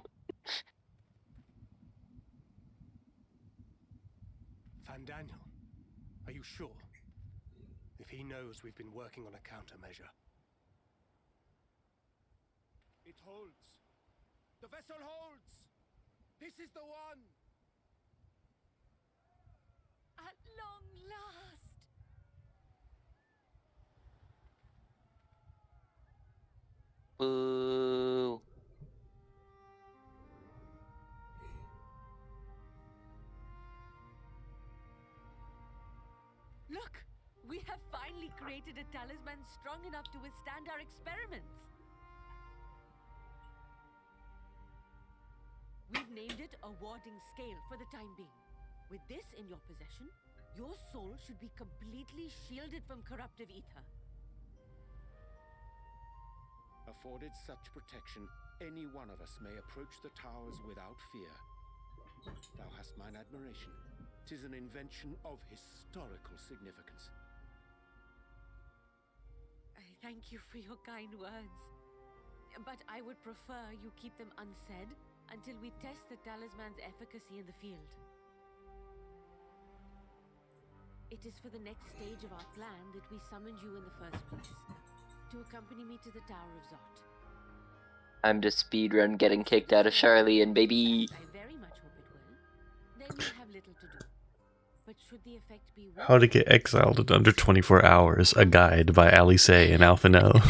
Van Daniel, are you sure? If he knows we've been working on a countermeasure. It holds. The vessel holds. This is the one. At long last! Boo. Look! We have finally created a talisman strong enough to withstand our experiments! We've named it a warding scale for the time being. With this in your possession, your soul should be completely shielded from corruptive ether. Afforded such protection, any one of us may approach the towers without fear. Thou hast mine admiration. 'Tis an invention of historical significance. I thank you for your kind words. But I would prefer you keep them unsaid until we test the talisman's efficacy in the field. It is for the next stage of our plan that we summoned you in the first place. To accompany me to the Tower of Zot. I'm just speedrun getting kicked out of Charlian, baby. I very much hope it will. Then you'll have little to do. But should the effect be How to Get Exiled in Under 24 Hours, a guide by Alice and Alphino.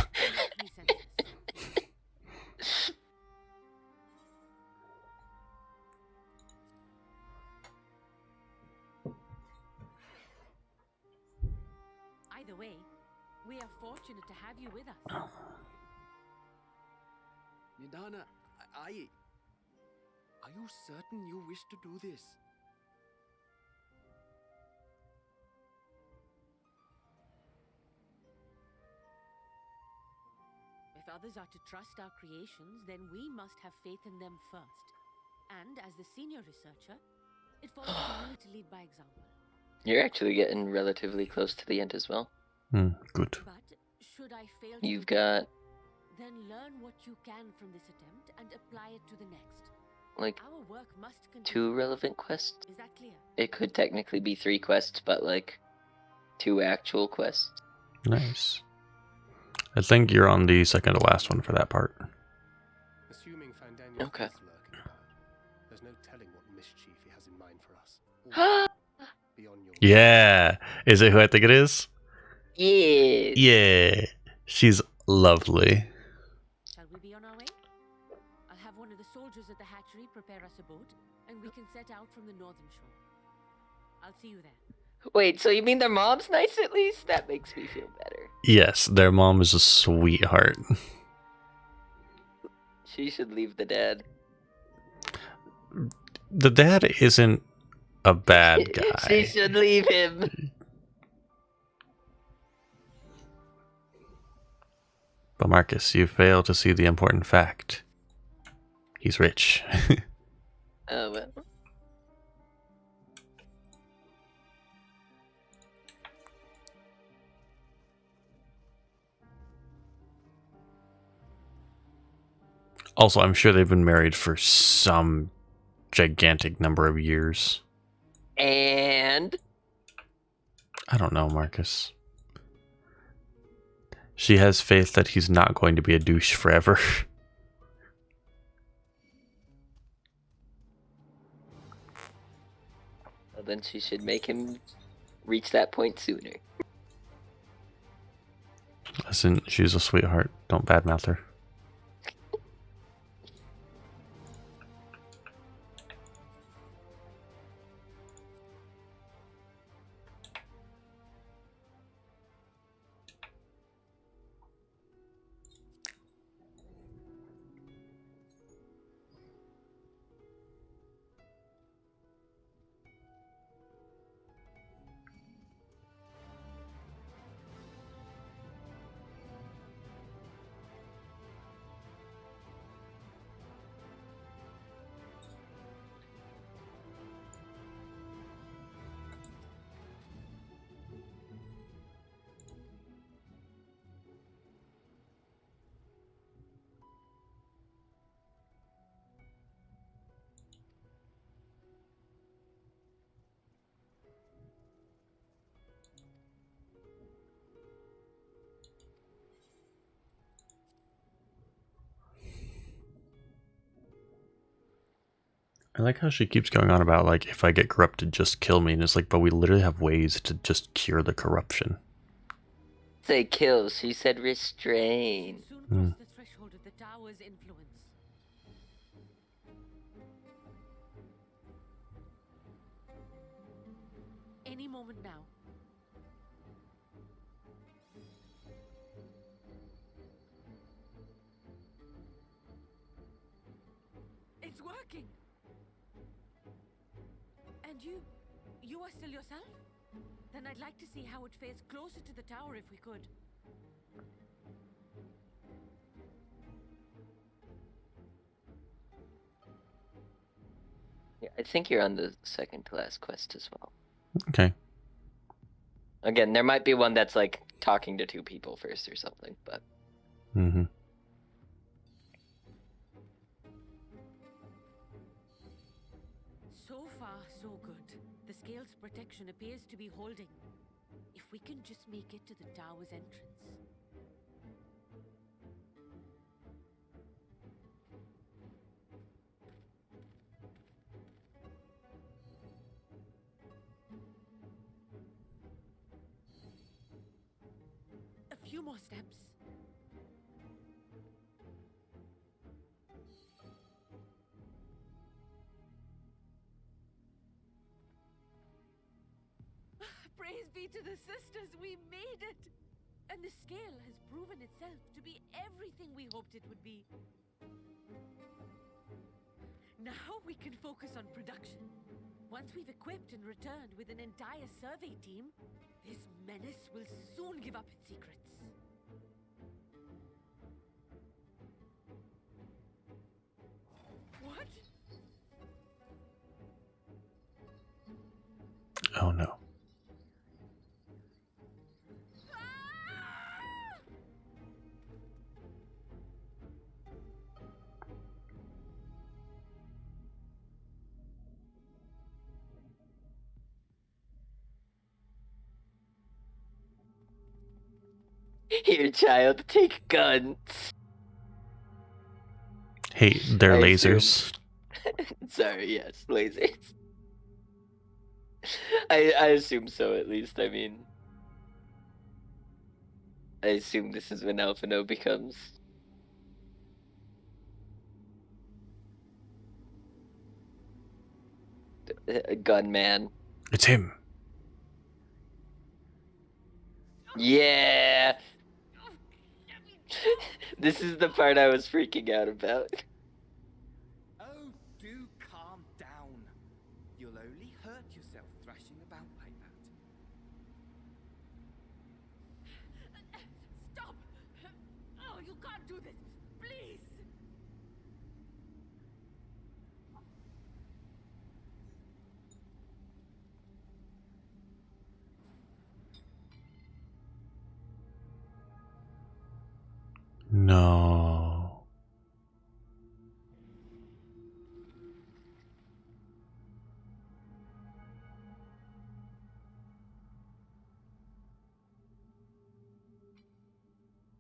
Either way, we are fortunate to have you with us. Nidana, are you certain you wish to do this? If others are to trust our creations, then we must have faith in them first. And as the senior researcher, it falls to me to lead by example. You're actually getting relatively close to the end as well. Good. But should I fail You've to got then learn what you can from this attempt and apply it to the next. like Our work must continue. 2 relevant quests. Is that clear? It could technically be 3 quests, but like 2 actual quests. Nice. I think you're on the second to last one for that part. Assuming Van Daniel Okay. is lurking about, there's no telling what mischief he has in mind for us. Or beyond your Yeah. Is it who I think it is? Yeah. Yeah. She's lovely. Shall we be on our way? I'll have one of the soldiers at the hatchery prepare us a boat, and we can set out from the northern shore. I'll see you there. Wait, so you mean their mom's nice at least? That makes me feel better. Yes, their mom is a sweetheart. She should leave the dad. The dad isn't a bad guy. She should leave him. But Marcus, you fail to see the important fact. He's rich. Oh well. Also, I'm sure they've been married for some gigantic number of years. And I don't know, Marcus. She has faith that he's not going to be a douche forever. well, then she should make him reach that point sooner. Listen, she's a sweetheart. Don't badmouth her. I like how she keeps going on about, like, if I get corrupted, just kill me. And it's like, but we literally have ways to just cure the corruption. Say kill, she said restrain. Hmm. The threshold of the tower's influence. Any moment now. It's working. And you are still yourself? Then I'd like to see how it fares closer to the tower if we could. Yeah, I think you're on the second to last quest as well. Okay. Again, there might be one that's like talking to two people first or something, but Mm-hmm. So far, so good. The scale's protection appears to be holding. If we can just make it to the tower's entrance. A few more steps. Praise be to the sisters, we made it! And the scale has proven itself to be everything we hoped it would be. Now we can focus on production. Once we've equipped and returned with an entire survey team, this menace will soon give up its secrets. What? Oh no. here, child, take guns. Hey, they're I lasers. Sorry, yes, lasers. I assume so, at least. I mean, I assume this is when Alphino becomes a gunman. It's him. Yeah. This is the part I was freaking out about. Oh, do calm down. You'll only hurt yourself thrashing about like that. Stop! Oh, you can't do this! Please! No.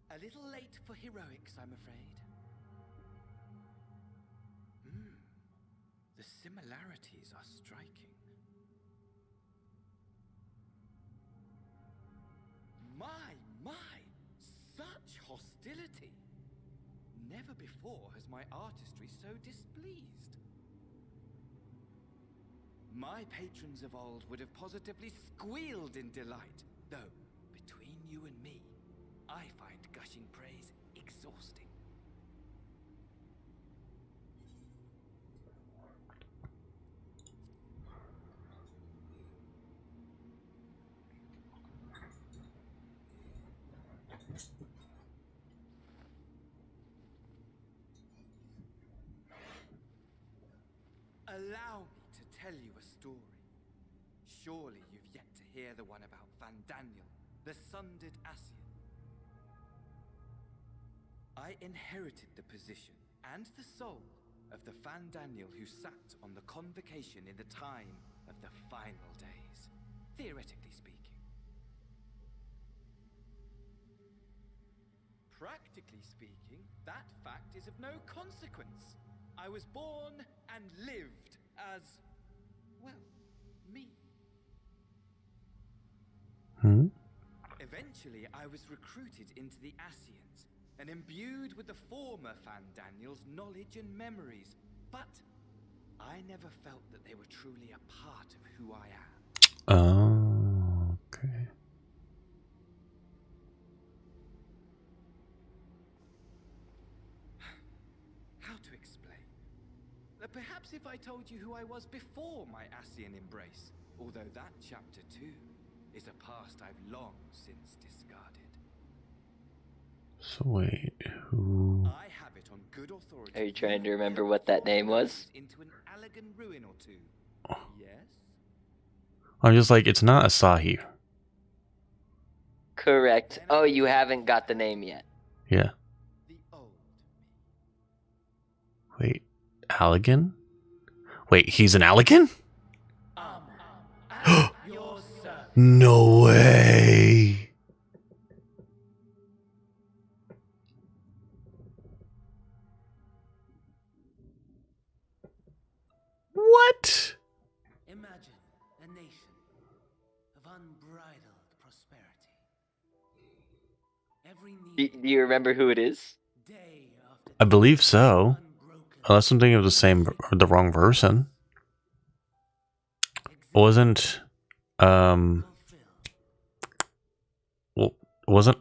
A little late for heroics, I'm afraid. The similarities are striking. My! Such hostility! Never before has my artistry so displeased. My patrons of old would have positively squealed in delight, though, between you and me, I find gushing praise exhausting. Allow me to tell you a story. Surely you've yet to hear the one about Van Daniel, the sundered Ascian. I inherited the position and the soul of the Van Daniel who sat on the convocation in the time of the final days, theoretically speaking. Practically speaking, that fact is of no consequence. I was born and lived as, well, me. Hmm? Eventually, I was recruited into the Ascians and imbued with the former Fandaniel's knowledge and memories, but I never felt that they were truly a part of who I am. Oh, okay. How to explain? Perhaps if I told you who I was before my Ascian embrace, although that chapter too is a past I've long since discarded. So wait, who? I have it on good authority. Are you trying to remember what that name was? Into an elegant ruin or two. Yes? I'm just like, it's not Asahi. Correct. Oh, you haven't got the name yet. Yeah. Wait, Allegan? Wait, he's an Allegan? No way! What? Imagine a nation of unbridled prosperity. Every Do you remember who it is? I believe so. Unless I'm thinking of the wrong person. Wasn't, well, wasn't,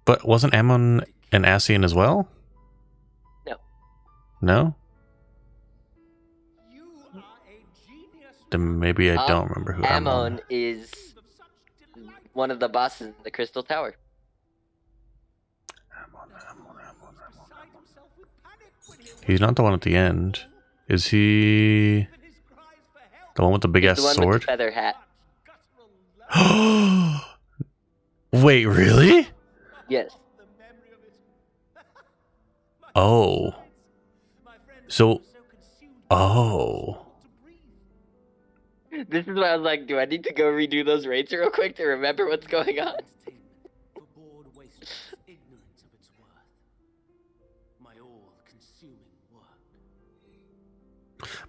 but wasn't Ammon an Ascian as well? No. No? Then maybe I don't remember who Ammon is one of the bosses in the Crystal Tower. He's not the one at the end. Is he the one with the big He's ass the one sword? with the feather hat. Wait, really? Yes. Oh. So, oh. This is why I was like, do I need to go redo those raids real quick to remember what's going on?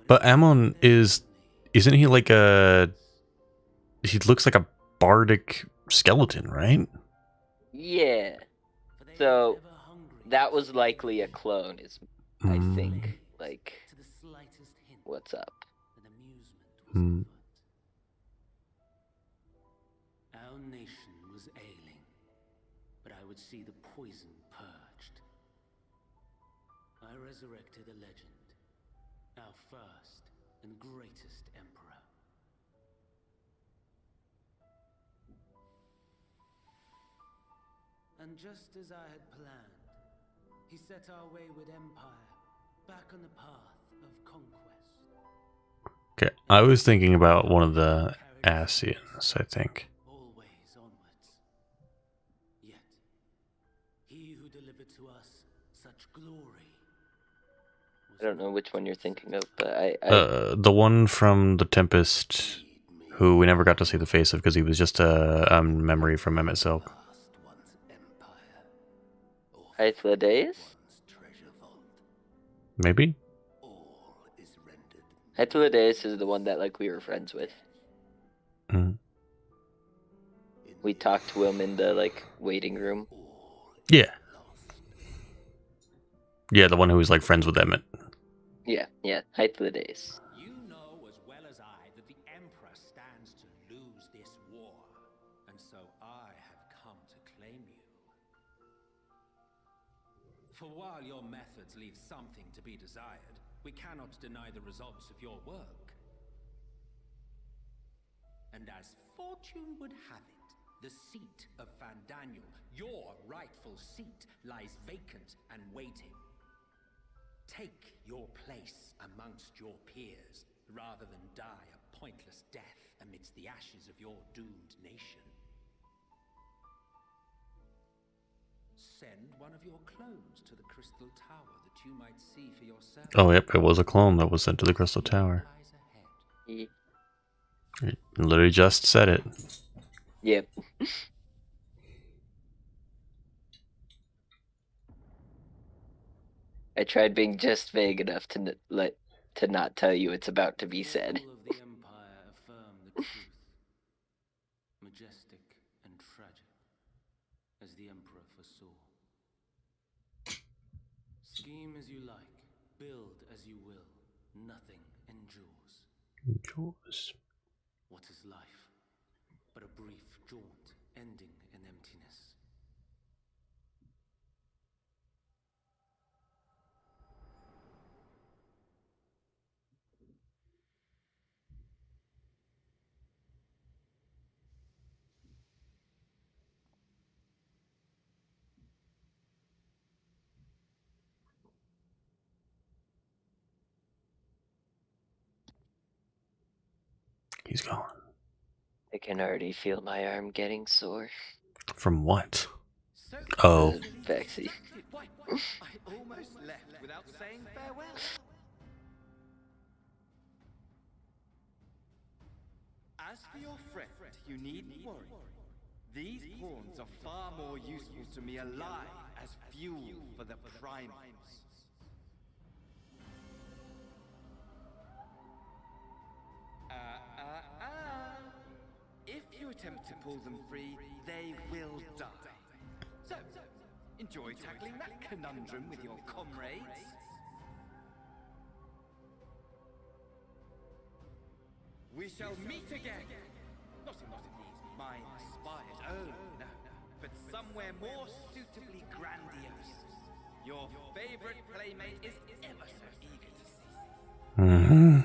But Ammon isn't he like he looks like a bardic skeleton, right? Yeah. So that was likely a clone, I think. Like, what's up? Our nation was ailing, but I would see the poison purged. I resurrected a legend, our first and greatest emperor. And just as I had planned, he set our wayward empire back on the path of conquest. Okay, I was thinking about one of the Ascians, I think. Always onwards. Yet, he who delivered to us such glory. I don't know which one you're thinking of, but The one from the Tempest, who we never got to see the face of because he was just a memory from Emmett Silk. Hythlodaeus? Maybe? Hythlodaeus is the one that, like, we were friends with. We talked to him in the, like, waiting room. Yeah. Yeah, the one who was, like, friends with Emmett. Yeah, Hythlodaeus. You know as well as I that the Emperor stands to lose this war, and so I have come to claim you. For while your methods leave something to be desired, we cannot deny the results of your work. And as fortune would have it, the seat of Fandaniel, your rightful seat, lies vacant and waiting. Take your place amongst your peers, rather than die a pointless death amidst the ashes of your doomed nation. Send one of your clones to the Crystal Tower that you might see for yourself. Oh, yep, it was a clone that was sent to the Crystal Tower. Yeah. It literally just said it. Yep. I tried being just vague enough to to not tell you it's about to be said. People of the Empire affirm the truth, majestic and tragic, as the Emperor foresaw. Scheme as you like, build as you will, nothing endures. Endures. What is life but a brief jaunt ending in emptiness? He's gone. I can already feel my arm getting sore. From what? Oh. The vaccine. Why, I almost left without saying farewell. As for your friend, you needn't worry. These pawns are far more useful to me alive as fuel for the primals. If you attempt to pull them free, they will die. So, enjoy tackling that conundrum with your comrades. We shall meet again. Not in one of these minor spires, oh no, but somewhere more suitably grandiose. Your favorite playmate is ever so eager to see. Mm-hmm.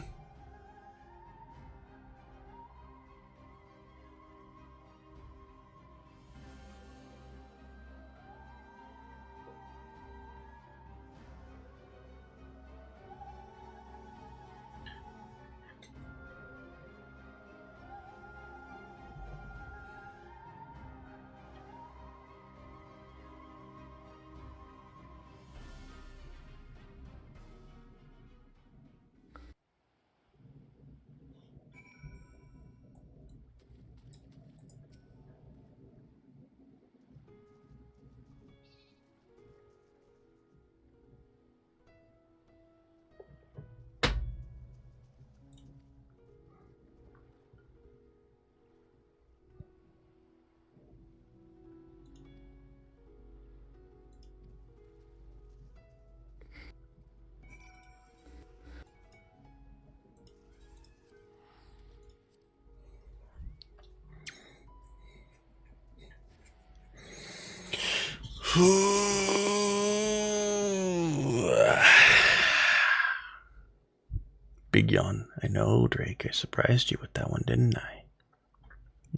Big yawn. I know, Drake. I surprised you with that one, didn't I?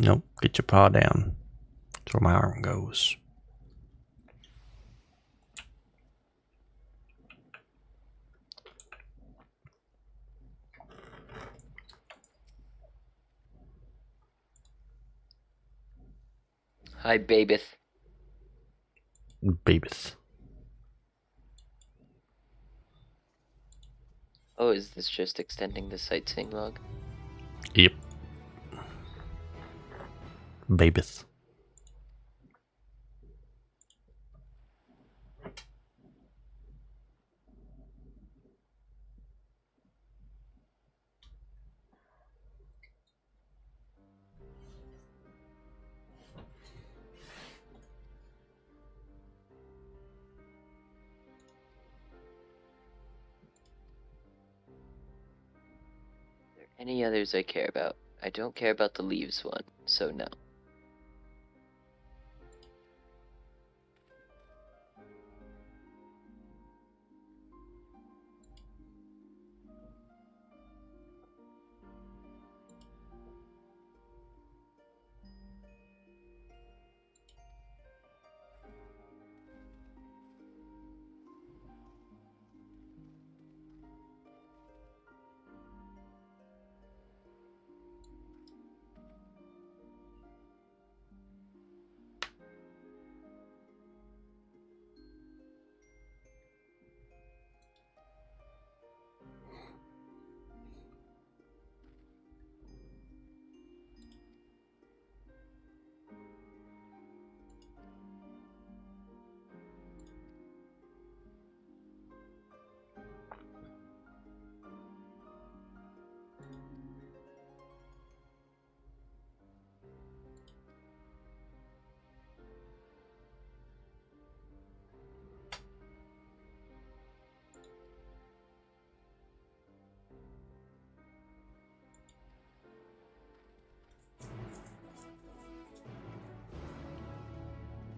Nope. Get your paw down. That's where my arm goes. Hi, Babeth. Babeth. Oh, is this just extending the sightseeing log? Yep. Babeth. Any others I care about? I don't care about the leaves one, so no.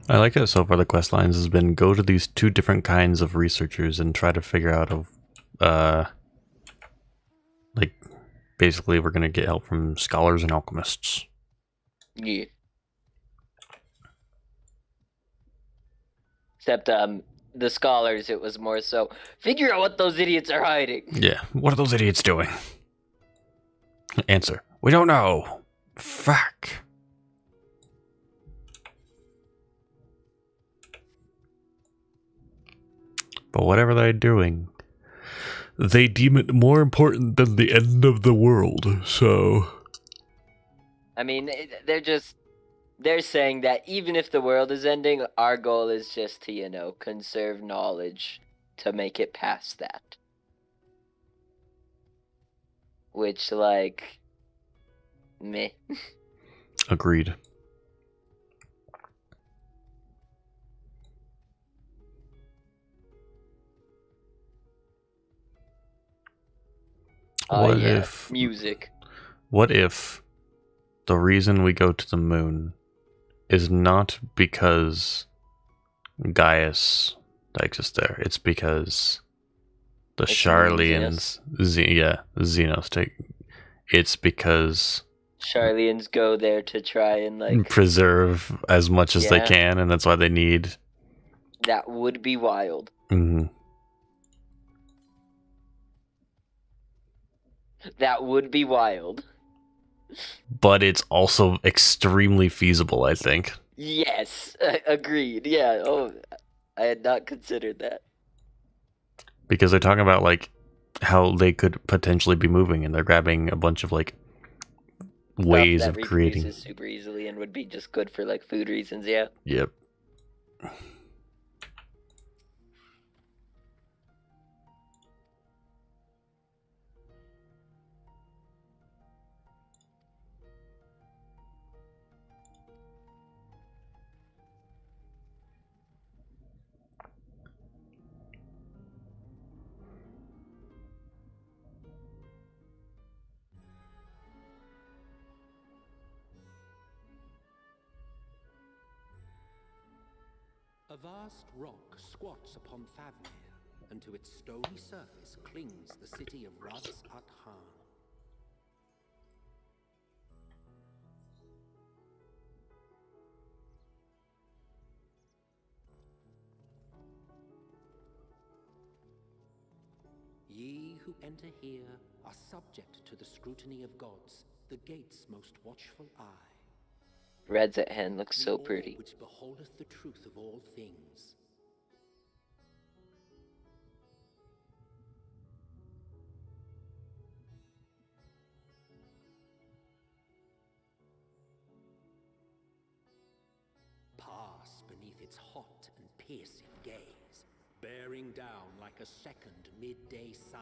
I like that so far the quest lines has been go to these two different kinds of researchers and try to figure out like basically we're gonna get help from scholars and alchemists. Yeah. Except the scholars, it was more so figure out what those idiots are hiding. Yeah. What are those idiots doing? Answer. We don't know. Fuck. But whatever they're doing, they deem it more important than the end of the world, so... I mean, they're saying that even if the world is ending, our goal is just to, you know, conserve knowledge to make it past that. Which, like, meh. Agreed. What if music? What if the reason we go to the moon is not because Gaius takes us there? It's because the Charlians, Xenos take. It's because Charlians go there to try and, like, preserve as much as they Yeah. can, and that's why they need. That would be wild. Mm-hmm. That would be wild. But it's also extremely feasible, I think. Yes, agreed. Yeah. Oh, I had not considered that. Because they're talking about like how they could potentially be moving, and they're grabbing a bunch of like ways Stuff of that creating. reproduces super easily and would be just good for, like, food reasons. Yeah. Yep. A vast rock squats upon Thavnir, and to its stony surface clings the city of Rads-at-Han. Ye who enter here are subject to the scrutiny of gods, the gate's most watchful eye. Rads-at-Han looks so The pretty. orb which beholdeth the truth of all things. Pass beneath its hot and piercing gaze, bearing down like a second midday sun.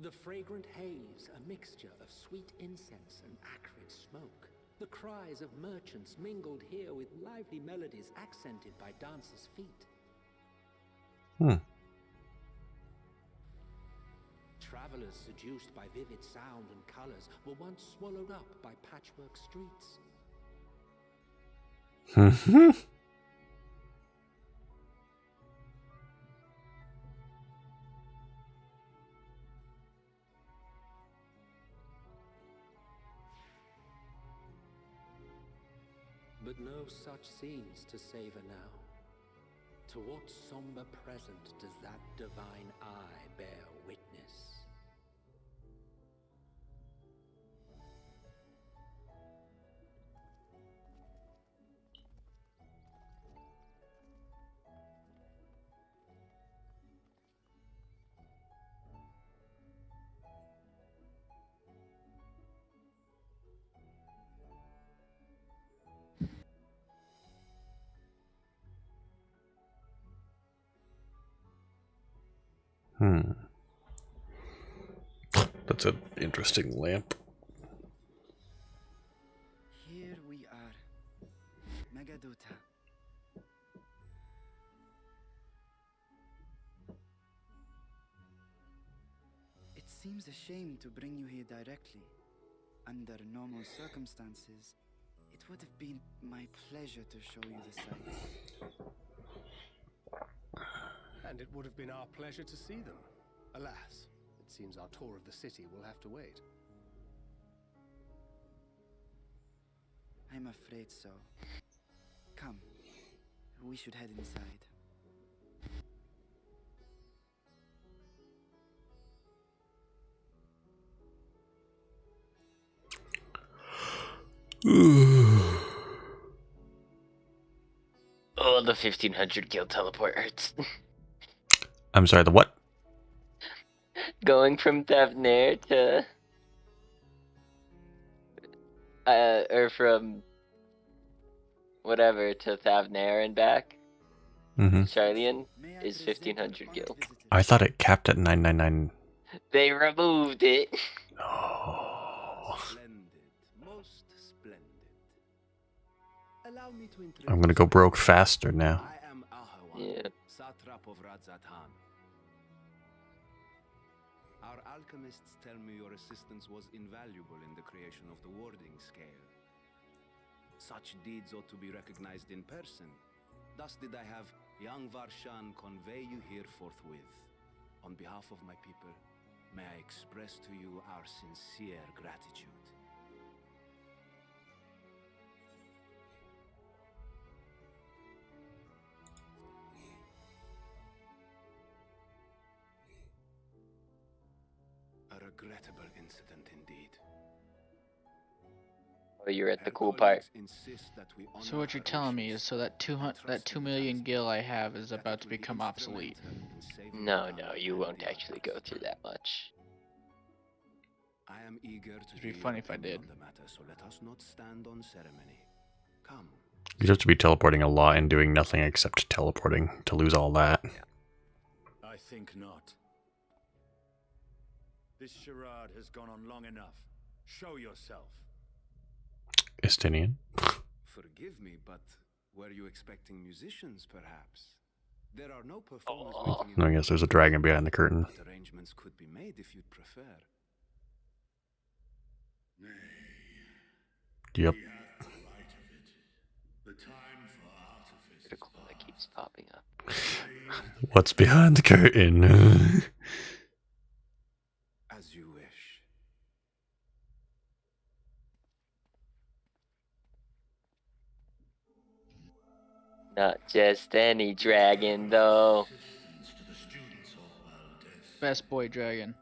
The fragrant haze, a mixture of sweet incense and acrid smoke. The cries of merchants mingled here with lively melodies accented by dancers' feet. Travelers seduced by vivid sound and colors were once swallowed up by patchwork streets. But no such scenes to savor now. To what somber present does that divine eye bear witness? That's an interesting lamp. Here we are. Megaduta. seems a shame to bring you here directly. Under normal circumstances, it would have been my pleasure to show you the sights. And it would have been our pleasure to see them. Alas, it seems our tour of the city will have to wait. I'm afraid so. Come, we should head inside. Oh, the 1500 gil teleport hurts. I'm sorry, the what? Going from Thavnair to... or from... whatever, to Thavnair and back. Mm-hmm. Charlian is 1500 gil. I thought it capped at 999. They removed it. Allow me to introduce I'm gonna go broke faster now. I am Ahawan, Yeah. satrap of Radzatan. Our alchemists tell me your assistance was invaluable in the creation of the warding scale. Such deeds ought to be recognized in person. Thus did I have young Varshan convey you here forthwith. On behalf of my people, may I express to you our sincere gratitude. A regrettable incident indeed. Oh, you're at the cool part. So what you're telling me is that 2 million gil I have is about to become obsolete. No, you won't actually go through that much. I am eager to It'd be funny if I did. on the matter, so let us not stand on ceremony. Come. You'd have to be teleporting a lot and doing nothing except teleporting to lose all that. I think not. This charade has gone on long enough. Show yourself. Estinian? Forgive me, but were you expecting musicians, perhaps? There are no performers waiting in I guess there's a dragon behind the curtain. but arrangements could be made if you'd prefer. Yep. The time for artifice. Critical that keeps popping up. What's behind the curtain? As you wish. Not just any dragon, though. Best boy dragon.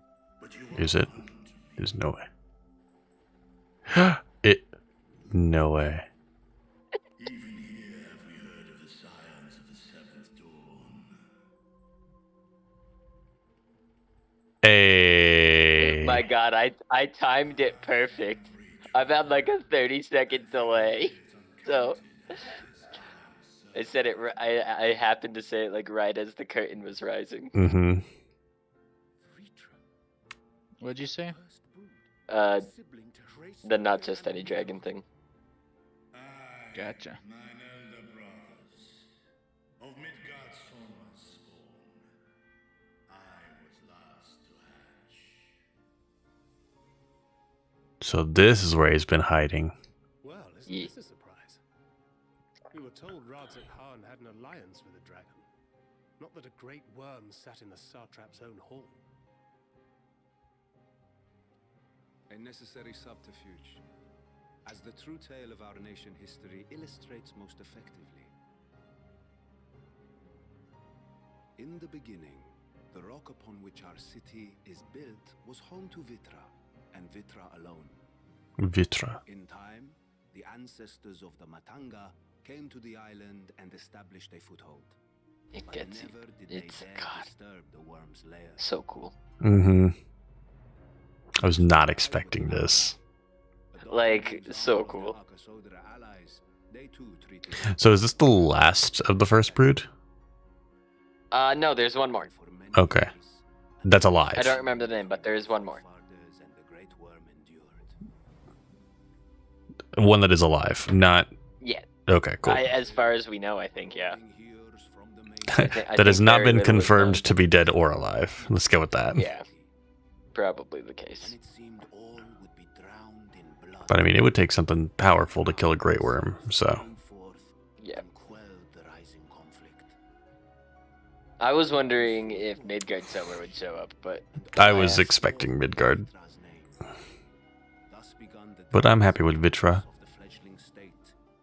Is it? There's no way. No way. Even here have we heard of the scions of the seventh dawn. Hey. My god, I timed it perfect. I've had like a 30-second delay. So I said it I happened to say it like right as the curtain was rising. Mm-hmm. What'd you say? The not just any dragon thing. Gotcha. Mine elder brothers, of Midgard's Solma's spawn, I was last to hatch. So this is where he's been hiding. Well, isn't this a surprise? We were told Radzatan had an alliance with a dragon. Not that a great worm sat in the satrap's own hall. A necessary subterfuge, as the true tale of our nation history illustrates most effectively. In the beginning, the rock upon which our city is built was home to Vitra, and Vitra alone. Vitra. In time, the ancestors of the Matanga came to the island and established a foothold. It But gets never did it's they dare god. disturb the worm's lair. So cool. Mm-hmm. I was not expecting this. Like, so cool. So is this the last of the first brood? No, there's one more. Okay. That's alive. I don't remember the name, but there is one more. One that is alive, not... Yeah. Okay, cool. As far as we know, I think, yeah. That has not been confirmed to be dead or alive. Let's go with that. Yeah. probably the case. And it seemed all would be drowned in blood. But I mean, it would take something powerful to kill a great worm, so. Yeah. I was wondering if Midgard Summer would show up, but I was expecting Midgard. But I'm happy with Vitra.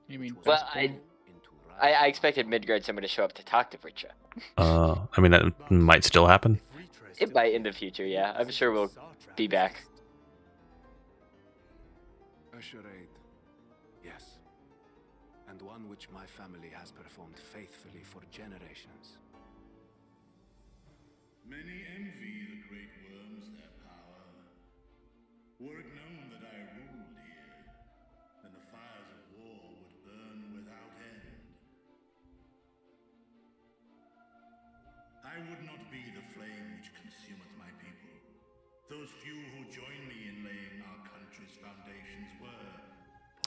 You mean well, Vesper? I expected Midgard Summer to show up to talk to Vritra. I mean, that might still happen. It might in the future, yeah. I'm sure we'll be back. A charade, yes. And one which my family has performed faithfully for generations. Many envy the great worms their power. Were it known that I ruled here, then the fires of war would burn without end. I would not be the flame which consumeth my people. Those few who join me in laying our country's foundations were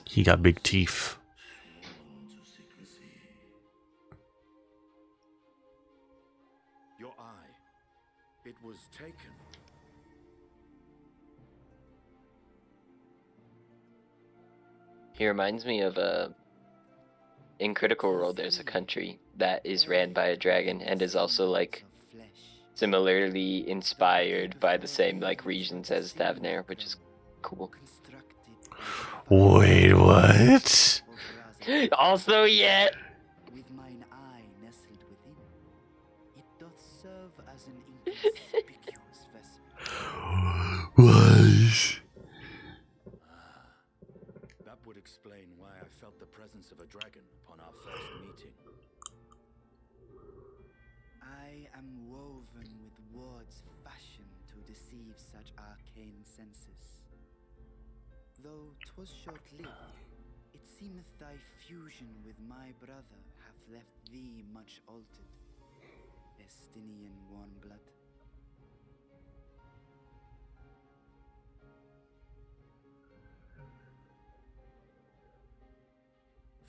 He got big teeth. sworn to secrecy. Your eye, it was taken. He reminds me of in Critical Role, there's a country that is ran by a dragon and is also like similarly inspired by the same like regions as Thavnair, which is cool. Wait, what? Also, yet. With mine eye nestled within, it doth serve as an inconspicuous vessel. Was. That would explain why I felt the presence of a dragon upon our first meeting. I am woven with words fashioned to deceive such arcane senses. Though 'twas short-lived, it seemeth thy fusion with my brother hath left thee much altered, Estinian warm-blood.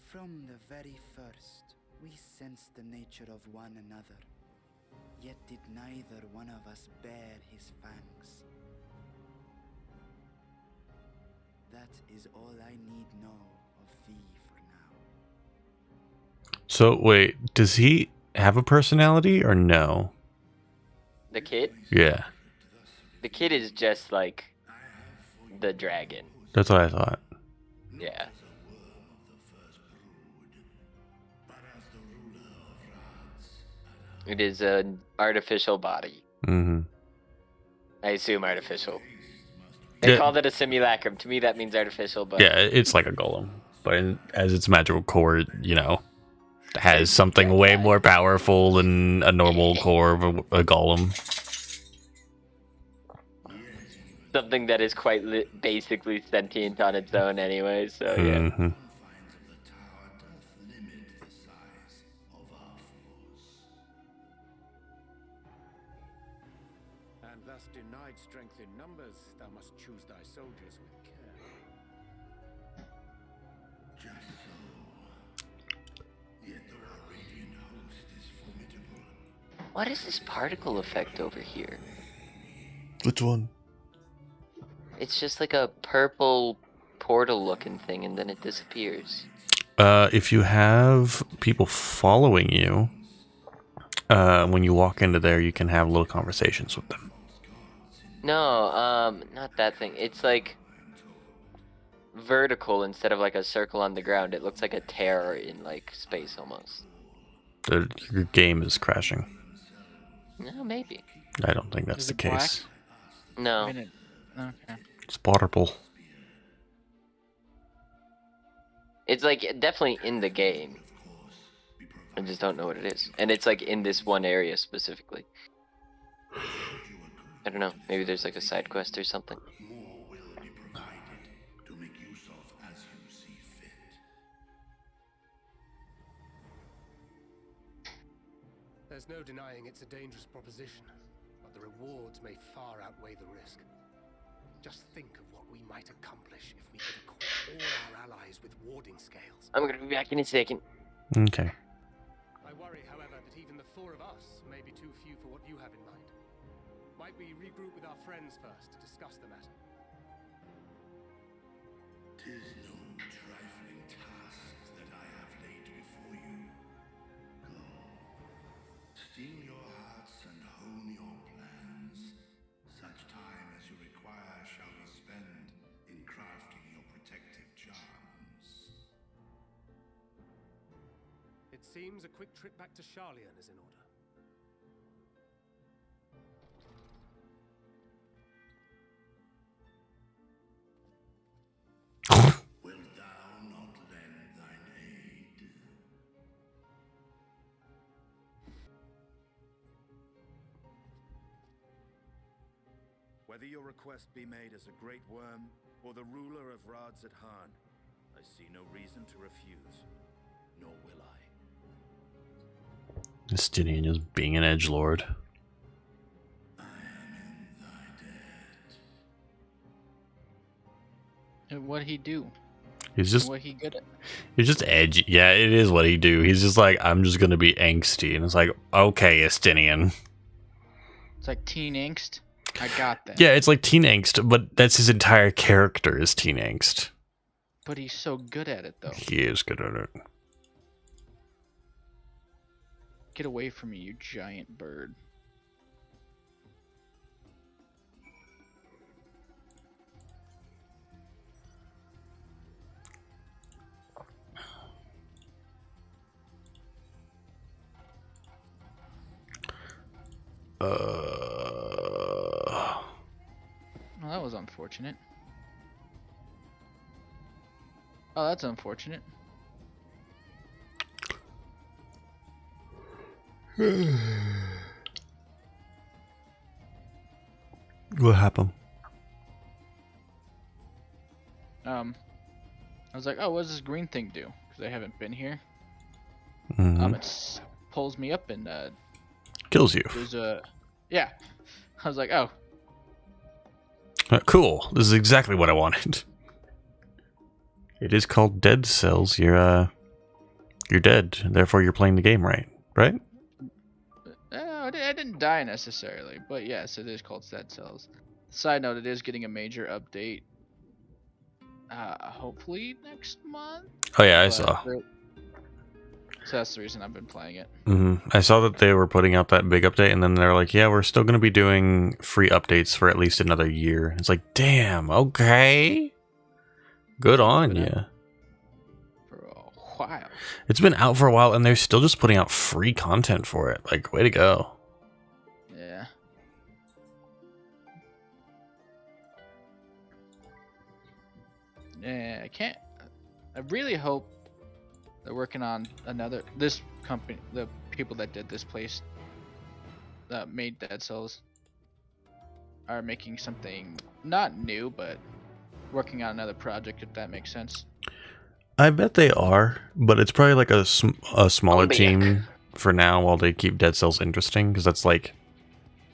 From the very first, we sensed the nature of one another, yet did neither one of us bear his fangs. That is all I need know of thee for now. So, wait, does he have a personality or no? The kid? Yeah, The kid is just like the dragon. that's what I thought. Yeah. It is an artificial body. Mm-hmm. I assume artificial. They called it a simulacrum. To me, that means artificial, but Yeah, it's like a golem. But as its magical core, you know, has something way more powerful than a normal core of a golem. something that is quite basically sentient on its own anyway, so yeah. Mm-hmm. And thus denied strength in numbers, thou must choose thy soldiers with care. Just so. Yet though our radiant host is formidable. What is this particle effect over here? Which one? It's just like a purple portal looking thing and then it disappears. If you have people following you, when you walk into there, you can have little conversations with them. No, not that thing. It's like vertical instead of like a circle on the ground. It looks like a tear in like space almost. Your game is crashing. No, maybe. I don't think that's Is the it black? case. No. Okay. It's purple. It's like definitely in the game. I just don't know what it is. And it's like in this one area specifically. I don't know. Maybe there's like a side quest or something. More will be provided to make use of as you see fit. There's no denying it's a dangerous proposition, but the rewards may far outweigh the risk. Just think of what we might accomplish if we could equip all our allies with warding scales. I'm gonna be back in a second. Okay. I worry, however, that even the four of us may be too few for what you have in mind. Might we regroup with our friends first? discuss the matter. 'Tis no trifling task that I have laid before you. Go, steel your hearts and hone your plans. Such time as you require shall be spent in crafting your protective charms. It seems a quick trip back to Charlian is in order. Wilt thou not lend thine aid? Whether your request be made as a great worm or the ruler of Rads at Han, I see no reason to refuse, nor will I. Justinian just being an edgelord. And what'd he do? He's just And what he good at? he's just edgy. Yeah, it is what he do. He's just like, I'm just gonna be angsty, and it's like, okay, Justinian. It's like teen angst. I got that. Yeah, it's like teen angst, but that's his entire character is teen angst. But he's so good at it, though. He is good at it. Get away from me, you giant bird. Well, that was unfortunate. Oh, that's unfortunate. What happened? I was like, oh, what does this green thing do? Because I haven't been here. Mhm. It pulls me up and Kills you. there's a yeah. I was like, oh, Cool. This is exactly what I wanted. It is called Dead Cells. You're dead, therefore you're playing the game right, right? I didn't die necessarily, but yes, it is called Dead Cells. Side note, it is getting a major update. Hopefully next month. Oh yeah, I But saw. So that's the reason I've been playing it. I saw that they were putting out that big update, and then they're like, "Yeah, we're still going to be doing free updates for at least another year." It's like, damn, okay, good on you. For a while. It's been out for a while, and they're still just putting out free content for it. Like, way to go. Yeah. Yeah, I can't. I really hope they're working on this company, the people that did this place that made Dead Cells are making something not new, but working on another project, if that makes sense. I bet they are, but it's probably like a smaller team for now while they keep Dead Cells interesting, because that's like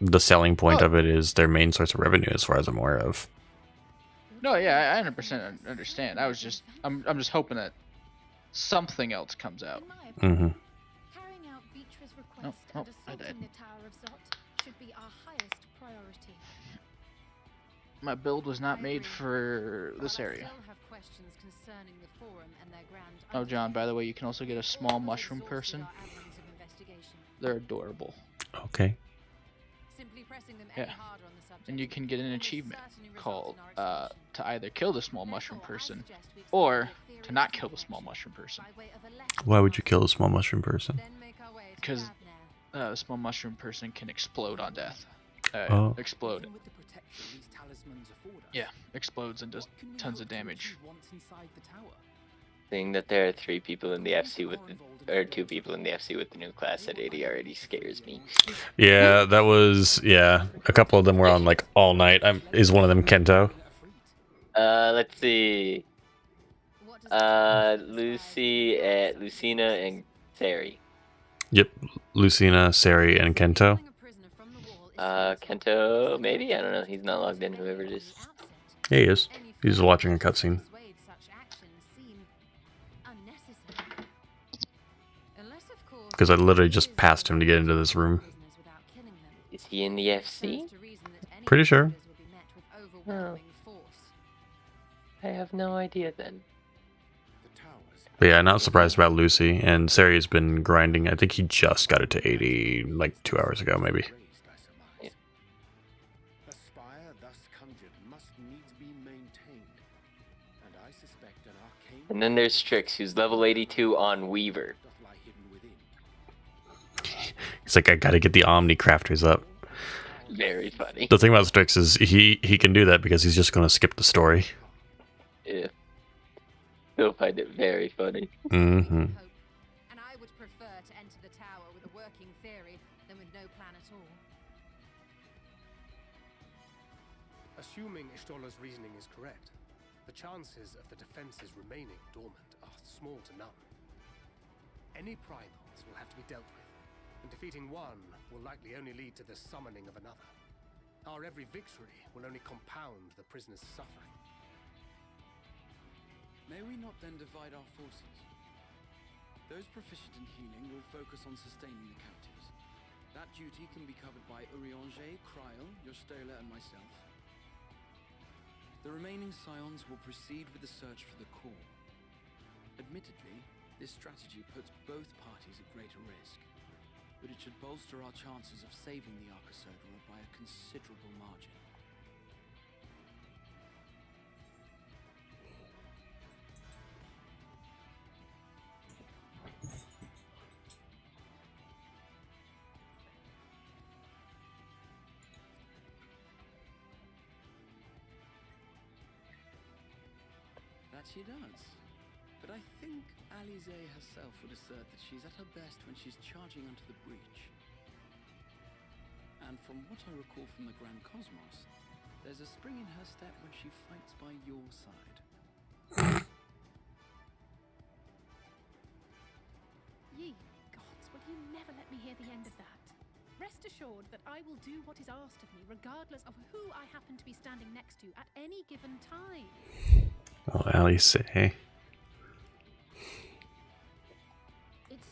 the selling point of it is their main source of revenue, as far as I'm aware of. No, yeah, I 100% understand. I'm just hoping that something else comes out. Mm-hmm. Carrying out Vitra's request Oh, and I died. assaulting the Tower of Zot should be our highest priority. My build was not made for this area. Oh, John, by the way, you can also get a small mushroom person. They're adorable. Okay. Yeah. And you can get an achievement called to either kill the small mushroom person or to not kill the small mushroom person. Why would you kill a small mushroom person? Because the small mushroom person can explode on death. Explode. Yeah, explodes and does tons of damage. Seeing that there are 3 people in the FC with or 2 people in the FC with the new class at 80 already scares me. Yeah, that was a couple of them were on like all night. Is one of them Kento? Let's see. Lucina and Sari. Yep, Lucina, Sari, and Kento. Kento, maybe? I don't know. He's not logged in, whoever it is. Yeah, he is. He's watching a cutscene. Because I literally just passed him to get into this room. Is he in the FC? Pretty sure. Oh. I have no idea then. But yeah, not surprised about Lucy. And Sari's been grinding. I think he just got it to 80 like 2 hours ago, maybe. Yeah. A spire thus conjured must needs be maintained, and I suspect an arcane. And then there's Strix, who's level 82 on Weaver. He's like, I gotta get the Omni Crafters up. Very funny. The thing about Strix is he can do that because he's just gonna skip the story. Yeah. You'll find it very funny. Mm-hmm. And I would prefer to enter the tower with a working theory than with no plan at all. Assuming Ishtola's reasoning is correct, the chances of the defenses remaining dormant are small to none. Any primals will have to be dealt with, and defeating one will likely only lead to the summoning of another. Our every victory will only compound the prisoner's suffering. May we not then divide our forces? Those proficient in healing will focus on sustaining the captives. That duty can be covered by Urianger, Cryle, Yostola, and myself. The remaining scions will proceed with the search for the core. Admittedly, this strategy puts both parties at greater risk, but it should bolster our chances of saving the Arcosodra by a considerable margin. That she does. But I think Alize herself would assert that she's at her best when she's charging onto the breach. And from what I recall from the Grand Cosmos, there's a spring in her step when she fights by your side. Ye gods, will you never let me hear the end of that? Rest assured that I will do what is asked of me, regardless of who I happen to be standing next to at any given time. Oh, Alice. It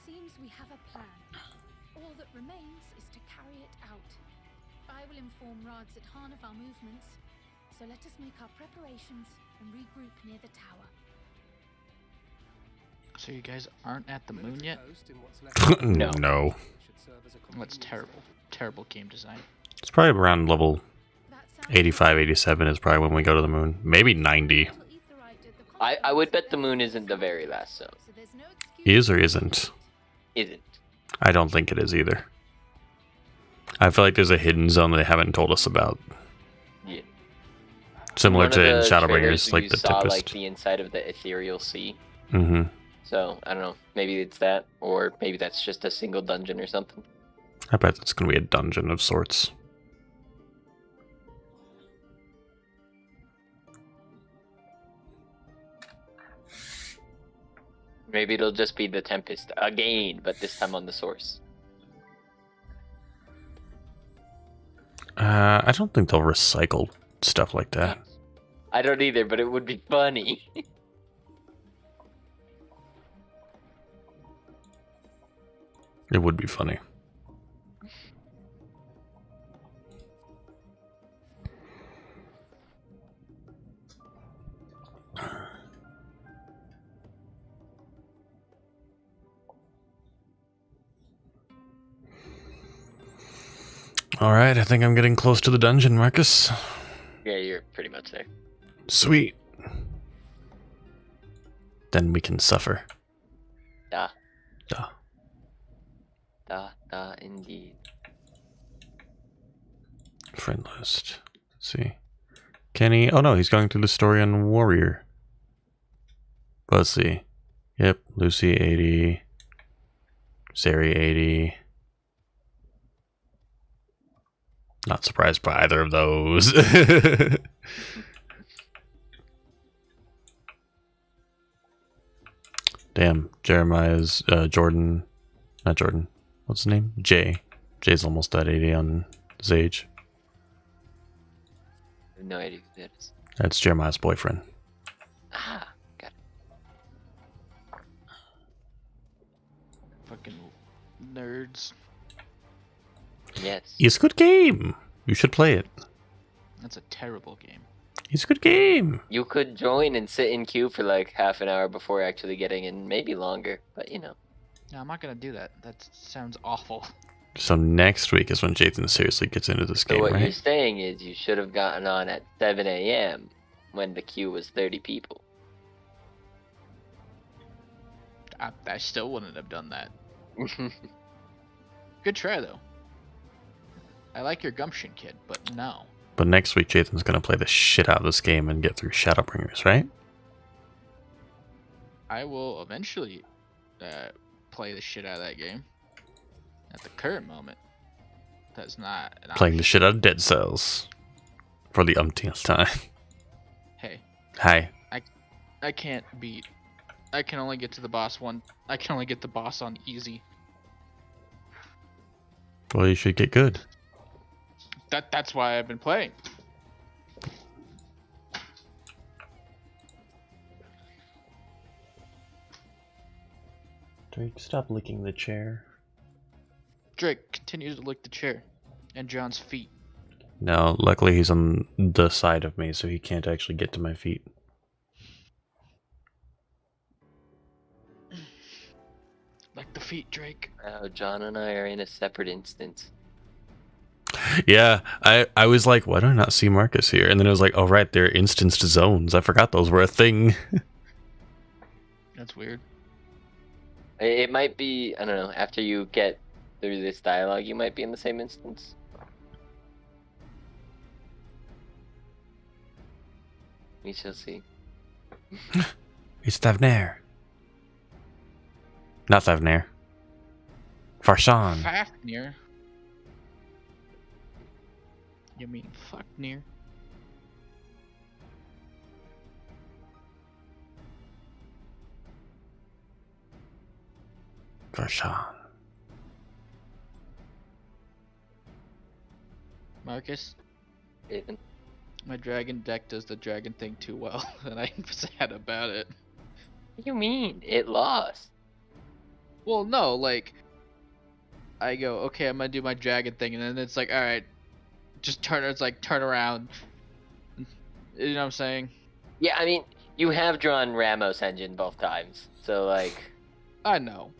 seems we have a plan. All that remains is to carry it out. I will inform Rads at Han of our movements, so let us make our preparations and regroup near the tower. So you guys aren't at the moon yet? No. That's terrible. Terrible game design. It's probably around level 85, 87 is probably when we go to the moon. Maybe 90. I would bet the moon isn't the very last zone. Is or isn't? Isn't. I don't think it is either. I feel like there's a hidden zone that they haven't told us about. Yeah. Similar One of to the Shadowbringers, trailers like you the saw, Tempest. like the inside of the ethereal sea. Mm-hmm. So I don't know. Maybe it's that, or maybe that's just a single dungeon or something. I bet it's going to be a dungeon of sorts. Maybe it'll just be the Tempest again, but this time on the source. I don't think they'll recycle stuff like that. I don't either, but it would be funny. It would be funny. Alright, I think I'm getting close to the dungeon, Marcus. Yeah, you're pretty much there. Sweet. Then we can suffer. Da. Da. Da, indeed. Friend list. Let's see. Kenny. Oh no, he's going through the story on Warrior. Let's see. Yep, Lucy 80. Sari 80. Not surprised by either of those. Damn, Jeremiah's Jordan. Not Jordan. What's his name? Jay. Jay's almost at 80 on Zage. I have no idea who that is. That's Jeremiah's boyfriend. Ah, got it. Fucking nerds. Yes. It's a good game. You should play it. That's a terrible game. It's a good game. You could join and sit in queue for like half an hour before actually getting in, maybe longer, but you know. No, I'm not gonna do that. That sounds awful. So next week is when Jathan seriously gets into this So game, what you're right? saying is you should have gotten on at 7 a.m. when the queue was 30 people. I still wouldn't have done that. Good try though. I like your gumption, kid, but no. But next week, Jathan's gonna play the shit out of this game and get through Shadowbringers, right? I will eventually play the shit out of that game. At the current moment, that's not an Playing option. the shit out of Dead Cells for the umpteenth time. Hey. Hi. I can't beat. I can only get to the boss I can only get the boss on easy. Well, you should get good. That's why I've been playing. Drake, stop licking the chair. Drake continues to lick the chair and John's feet. No, luckily he's on the side of me, so he can't actually get to my feet. Like the feet, Drake. Wow, John and I are in a separate instance. Yeah, I was like, why do I not see Marcus here? And then it was like, oh right, they're instanced zones. I forgot those were a thing. That's weird. It might be, I don't know, after you get through this dialogue, you might be in the same instance. We shall see. It's Thavnair. Not Thavnair. Farshan. Fafnir. You mean Fucknir? Farshan. Marcus? Ethan? My dragon deck does the dragon thing too well, and I'm sad about it. What do you mean? It lost. Well, no, like, I go, okay, I'm gonna do my dragon thing, and then it's like, alright, just turn, it's like, turn around. You know what I'm saying? Yeah, I mean, you have drawn Ramos engine both times, so like... I know.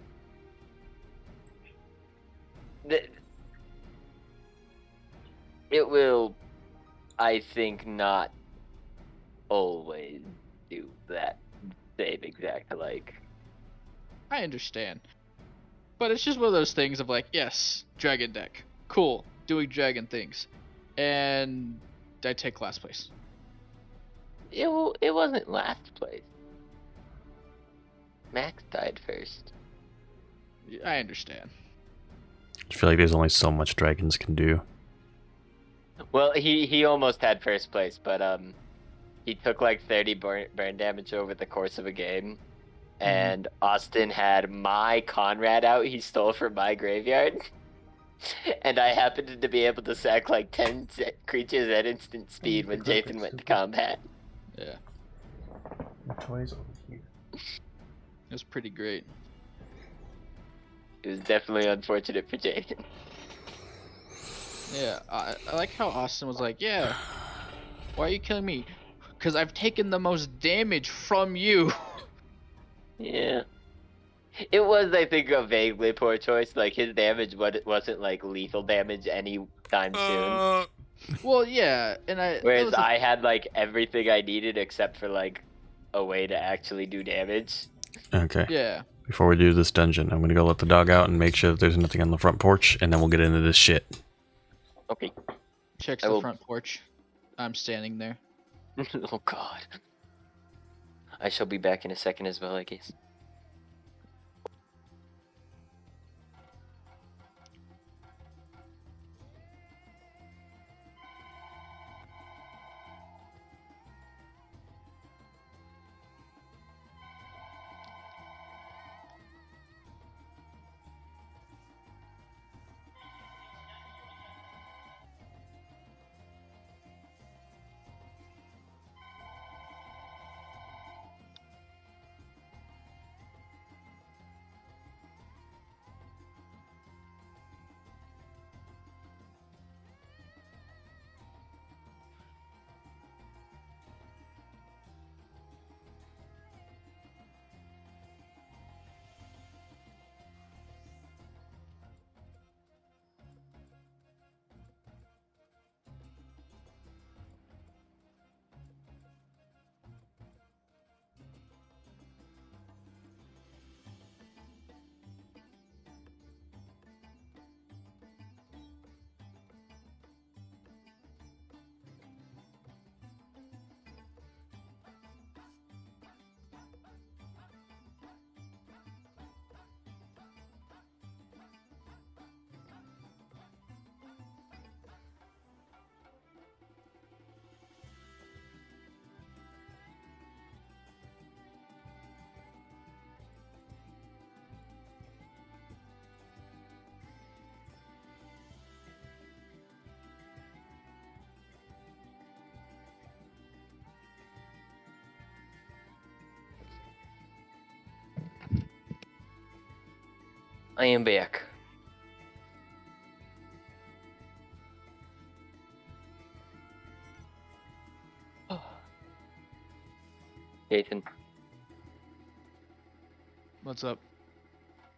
It will, I think, not always do that same exact, like... I understand. But it's just one of those things of like, yes, dragon deck. Cool, doing dragon things. And I take last place. It wasn't last place. Max died first. I understand. I feel like there's only so much dragons can do. Well, he almost had first place, but he took like 30 burn damage over the course of a game. And Austin had my Conrad out he stole from my graveyard. And I happened to be able to sack like 10 creatures at instant speed when Jathan went to combat. Yeah. My toys over here. It was pretty great. It was definitely unfortunate for Jathan. Yeah, I like how Austin was like, yeah, why are you killing me? Because I've taken the most damage from you. Yeah. It was, I think, a vaguely poor choice. Like, his damage wasn't, like, lethal damage anytime soon. Well, yeah, and Whereas I had, like, everything I needed except for, like, a way to actually do damage. Okay. Yeah. Before we do this dungeon, I'm gonna go let the dog out and make sure that there's nothing on the front porch, and then we'll get into this shit. Okay. Checks the front porch. I'm standing there. Oh, God. I shall be back in a second as well, I guess. I am back. Nathan, What's up?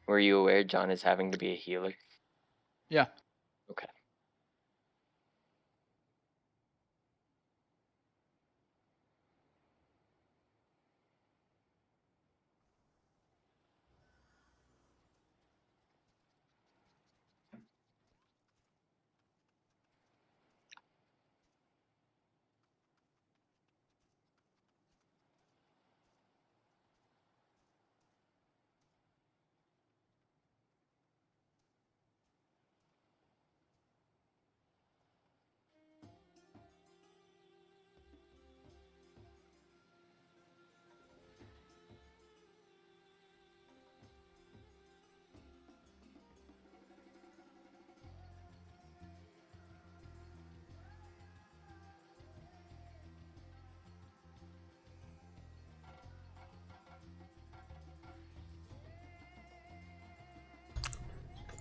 were you aware John is having to be a healer? Yeah. Okay.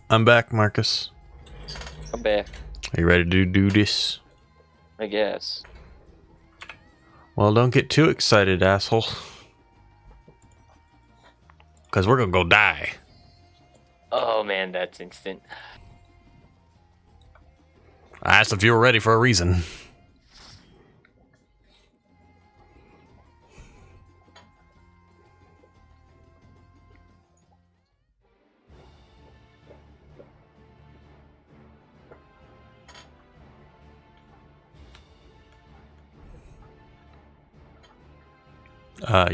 I'm back, Marcus. I'm back. Are you ready to do this? I guess. Well, don't get too excited, asshole. Because we're going to go die. Oh man, that's instant. I asked if you were ready for a reason.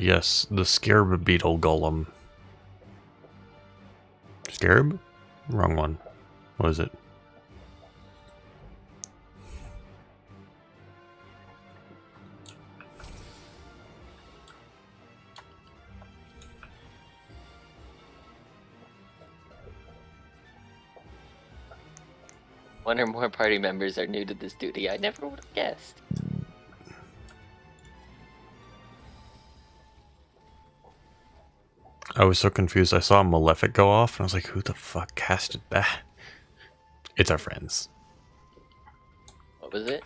Yes, the Scarab Beetle Golem. Scarab? Wrong one. What is it? One or more party members are new to this duty. I never would have guessed. I was so confused. I saw Malefic go off, and I was like, who the fuck casted that? It's our friends. What was it?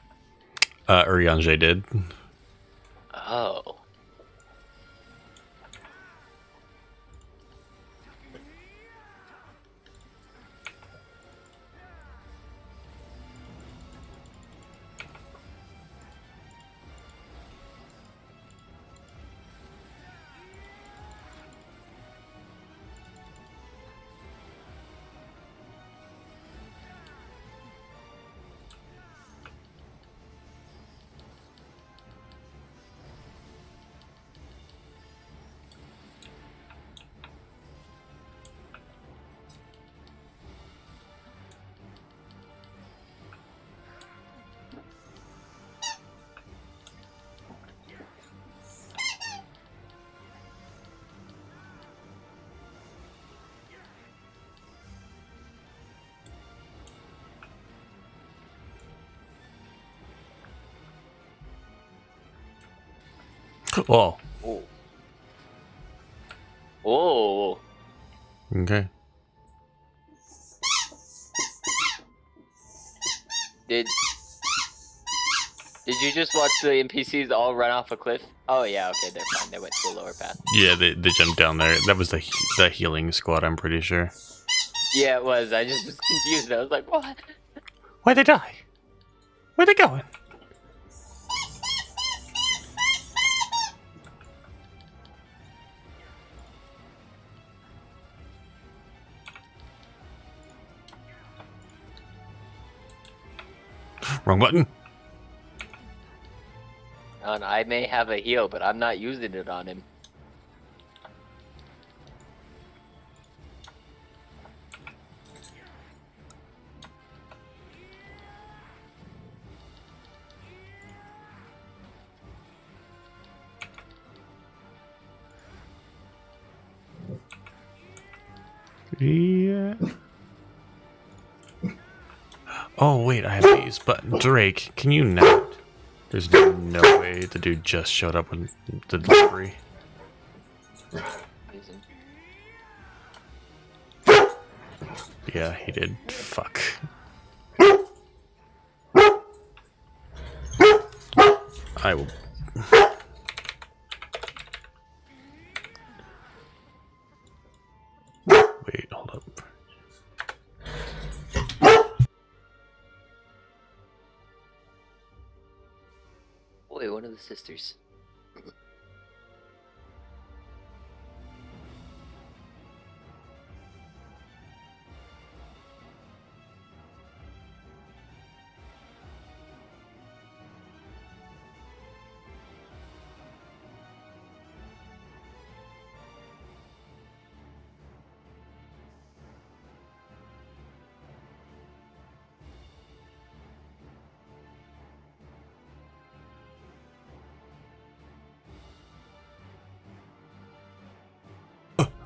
Urianger did. Oh. Oh. Oh. Oh. Okay. Did you just watch the NPCs all run off a cliff? Oh yeah, okay, they're fine. They went to a lower path. Yeah, they jumped down there. That was the healing squad, I'm pretty sure. Yeah, it was. I just was confused. I was like, what? Why'd they die? Where they going? Wrong button. And I may have a heal, but I'm not using it on him. Yeah. Oh, wait, I have these. But, Drake, can you not? There's no way the dude just showed up with the delivery. Yeah, he did. Fuck. I will. Wait, hold up. Boy, one of the sisters.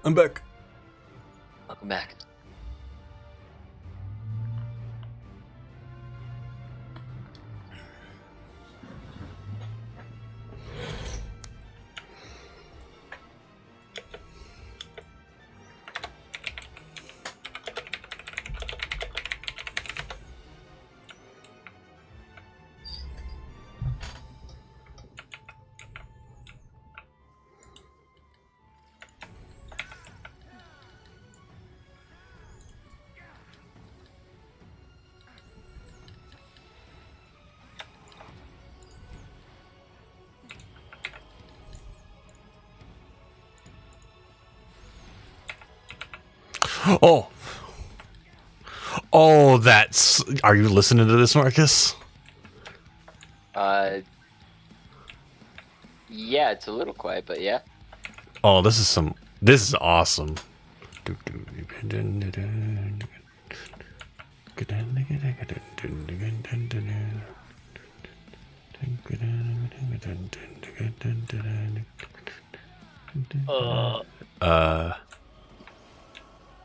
I'm back. Welcome back. Oh. Oh, that's... Are you listening to this, Marcus? Yeah, it's a little quiet, but yeah. Oh, this is some... This is awesome.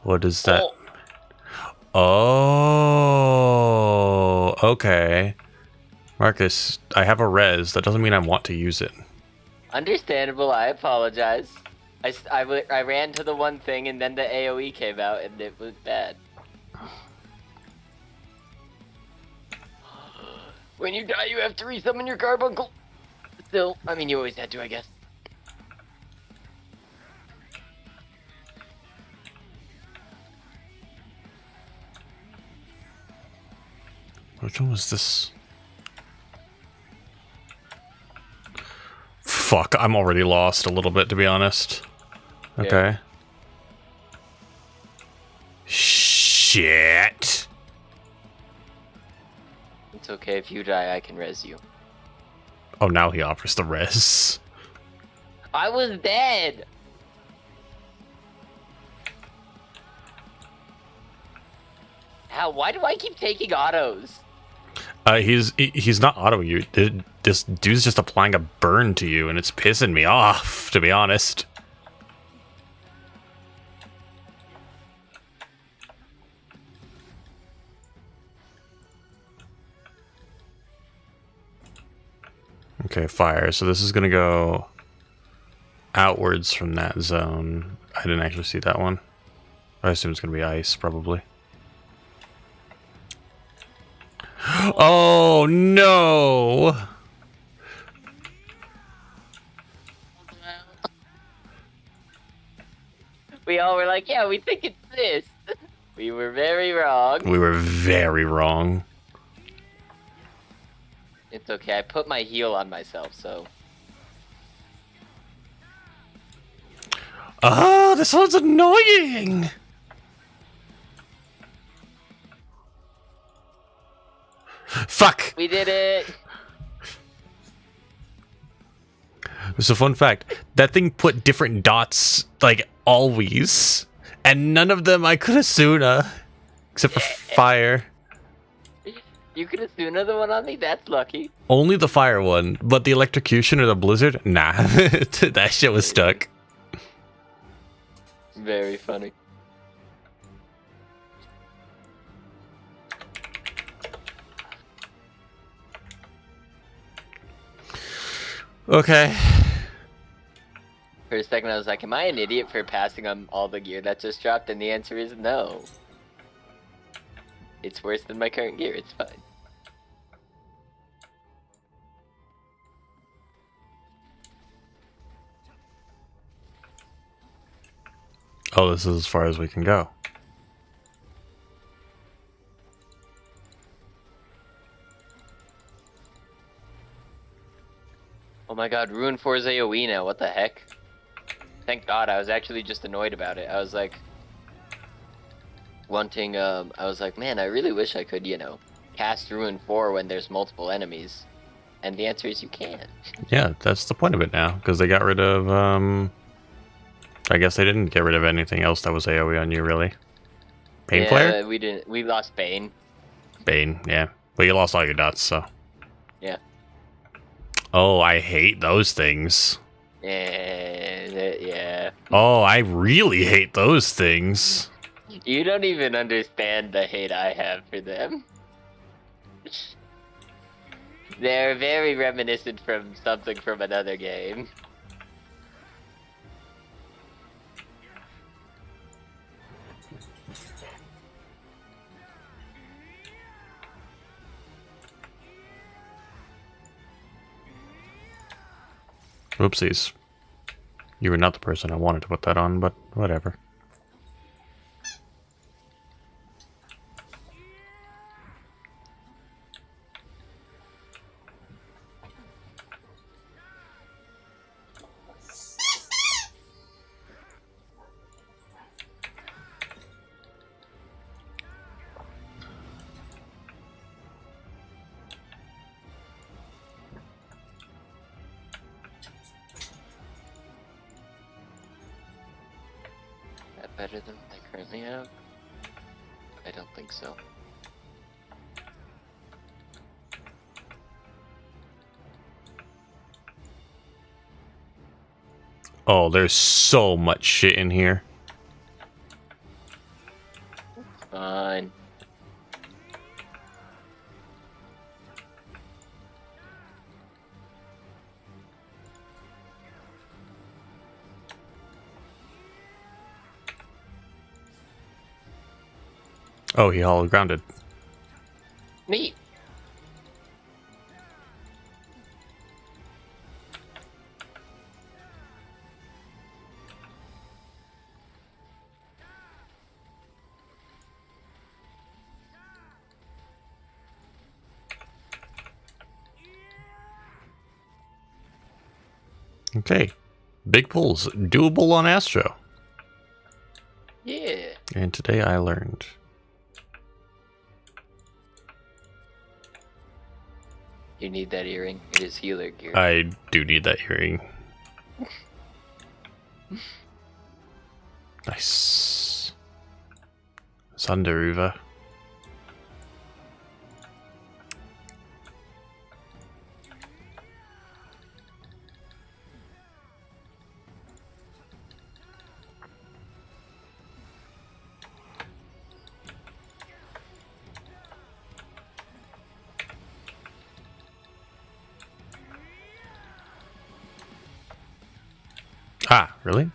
What is that? Oh, okay. Marcus, I have a res. That doesn't mean I want to use it. Understandable, I apologize. I ran to the one thing and then the AoE came out and it was bad. When you die, you have to resummon your carbuncle. Still, I mean, you always had to, I guess. Which one was this? Fuck, I'm already lost a little bit, to be honest. Okay. Yeah. Shit. It's okay, if you die, I can res you. Oh, now he offers the res. I was dead! How? Why do I keep taking autos? He's not auto you. This dude's just applying a burn to you, and it's pissing me off, to be honest. Okay, fire. So this is gonna go outwards from that zone. I didn't actually see that one. I assume it's gonna be ice, probably. Oh no! We all were like, yeah, we think it's this. We were very wrong. We were very wrong. It's okay, I put my heel on myself, so... Oh, this one's annoying! Fuck! We did it! So fun fact, that thing put different dots, like, always. And none of them I could Asuna. Except for fire. You could assume another one on me? That's lucky. Only the fire one, but the electrocution or the blizzard? Nah. That shit was stuck. Very funny. Okay. For a second I was like, am I an idiot for passing on all the gear that just dropped? And the answer is no. It's worse than my current gear. It's fine. Oh, this is as far as we can go. Oh my god, Ruin 4's AoE now. What the heck? Thank God, I was actually just annoyed about it. I was like, wanting, I was like, man, I really wish I could, you know, cast Ruin 4 when there's multiple enemies. And the answer is you can. Yeah, that's the point of it now, because they got rid of, I guess they didn't get rid of anything else that was AoE on you, really. Pain Flare? Yeah, we didn't. We lost Bane. Bane, yeah. Well, you lost all your dots, so. Yeah. Oh, I hate those things. Yeah. Oh, I really hate those things. You don't even understand the hate I have for them. They're very reminiscent from something from another game. Oopsies. You were not the person I wanted to put that on, but whatever. Is that better than what I currently have? I don't think so. Oh, there's so much shit in here. Fine. Oh, he hollow grounded. Neat. Okay. Big pulls. Doable on Astro. Yeah. And today I learned. You need that earring. It is healer gear. I do need that earring. Nice. Sundaruva. Ah, really?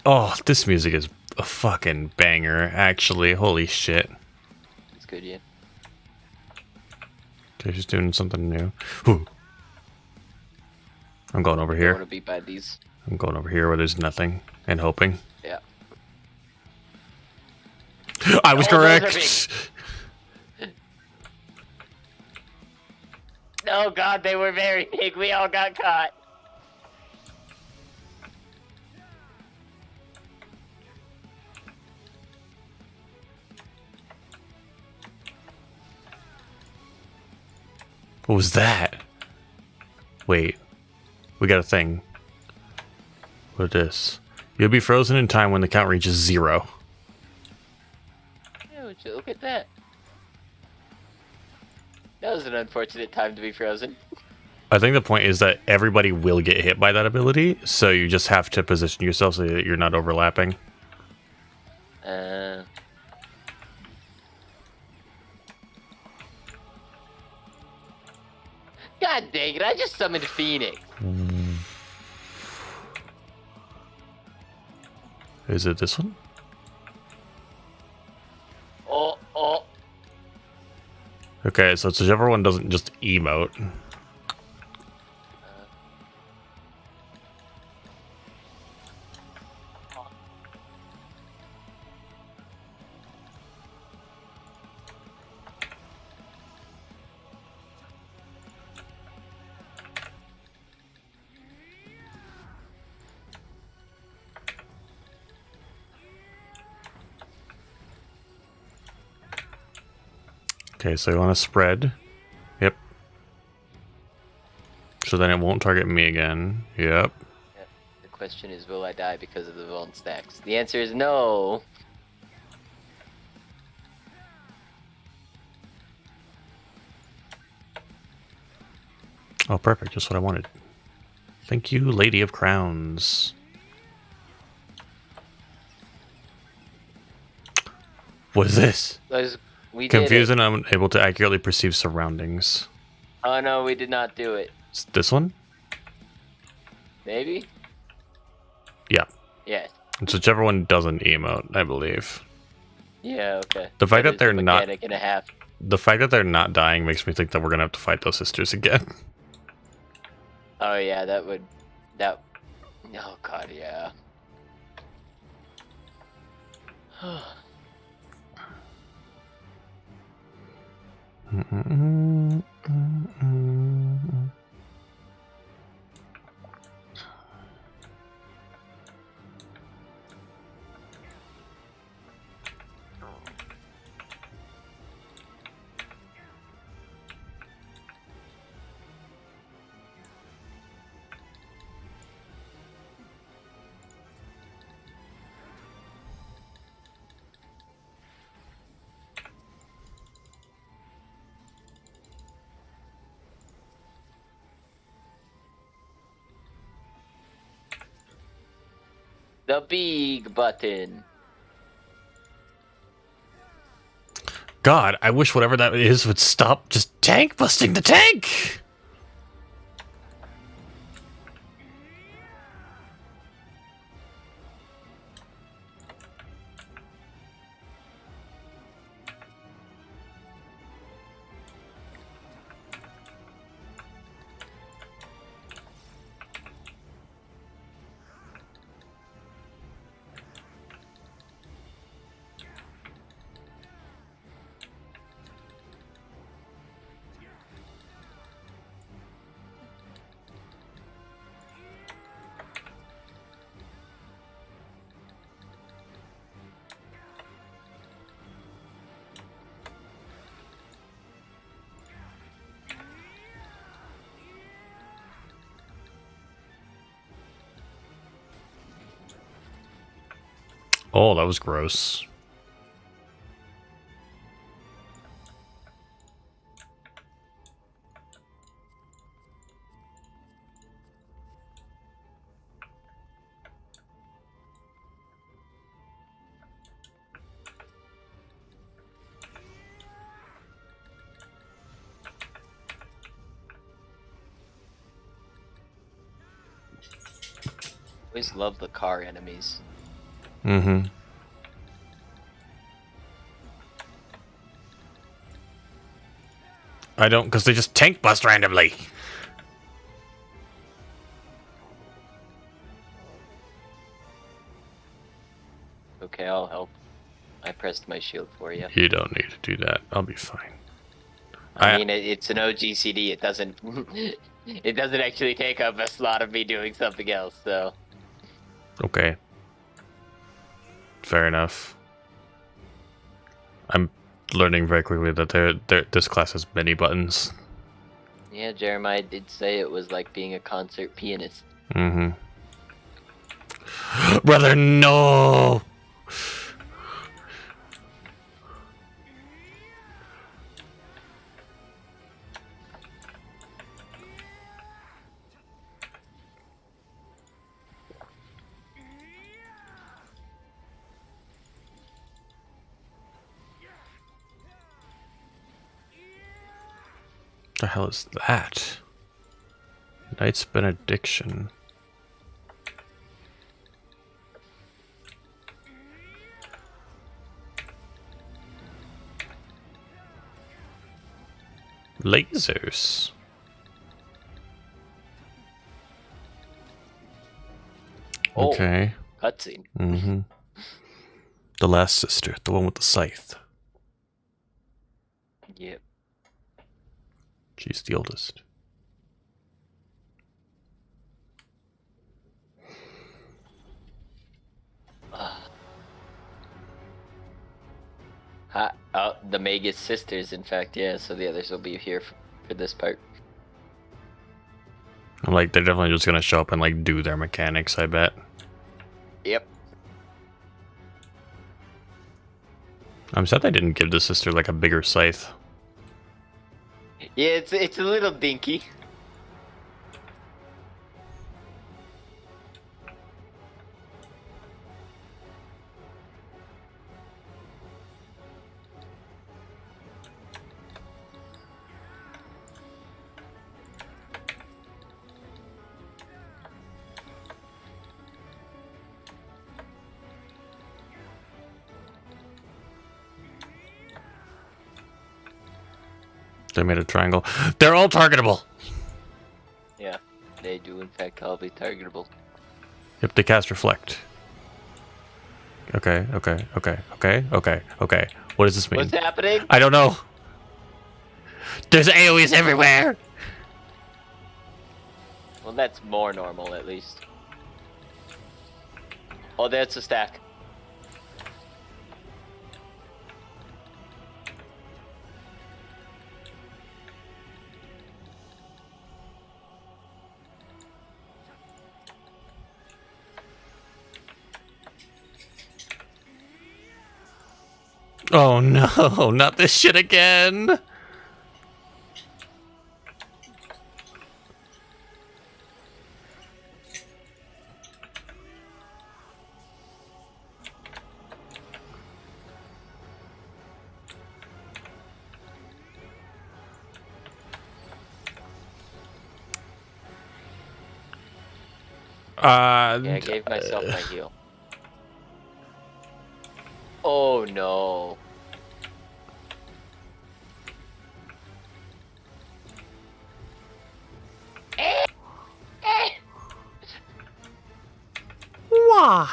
Oh, this music is a fucking banger, actually. Holy shit. It's good, yeah. They're just doing something new. Whew. I'm going over I here. want to be by these. I'm going over here where there's nothing and hoping. Yeah. I was correct. Oh god, they were very big. We all got caught. What was that? Wait. We got a thing. What is this? You'll be frozen in time when the count reaches 0. Yeah, would you look at that? That was an unfortunate time to be frozen. I think the point is that everybody will get hit by that ability, so you just have to position yourself so that you're not overlapping. God dang it, I just summoned Phoenix. Is it this one? Oh, Okay, so it's whichever one doesn't just emote. Okay, so you want to spread. Yep. So then it won't target me again. Yep. Yeah. The question is, will I die because of the Vuln stacks? The answer is no. Oh, perfect. Just what I wanted. Thank you, Lady of Crowns. What is this? We did Confused it. and unable to accurately perceive surroundings. Oh no, we did not do it. It's this one? Maybe? Yeah. Yes. It's whichever one doesn't emote, I believe. Yeah, okay. The fact So that they're there's a not mechanic and a half. the fact that they're not dying makes me think that we're gonna have to fight those sisters again. Oh yeah, that would... That... Oh god, yeah. The big button. God, I wish whatever that is would stop just tank busting the tank! Oh, that was gross. Always love the car enemies. Mm-hmm. I don't, because they just tank bust randomly. Okay, I'll help. I pressed my shield for you. You don't need to do that. I'll be fine. I mean, it's an OGCD. It doesn't... it doesn't actually take up a slot of me doing something else, so... Okay. Fair enough. I'm learning very quickly that this class has many buttons. Yeah, Jeremiah did say it was like being a concert pianist. Mm-hmm. Brother, no! The hell is that? Knight's Benediction. Lasers. Oh, Okay. cutscene. Mm-hmm. The last sister, the one with the scythe. Yep. She's the oldest. The Magus sisters, in fact, yeah. So the others will be here for this part. I'm like, they're definitely just gonna show up and like do their mechanics, I bet. Yep. I'm sad they didn't give the sister like a bigger scythe. Yeah, it's a little dinky. They made a triangle. They're all targetable. Yeah, they do in fact all be targetable. Yep, they cast reflect. Okay. What does this mean? What's happening? I don't know. There's AoEs everywhere. Well, that's more normal, at least. Oh, that's a stack. Oh no, not this shit again. Yeah, I gave myself my heal. Oh no. Why?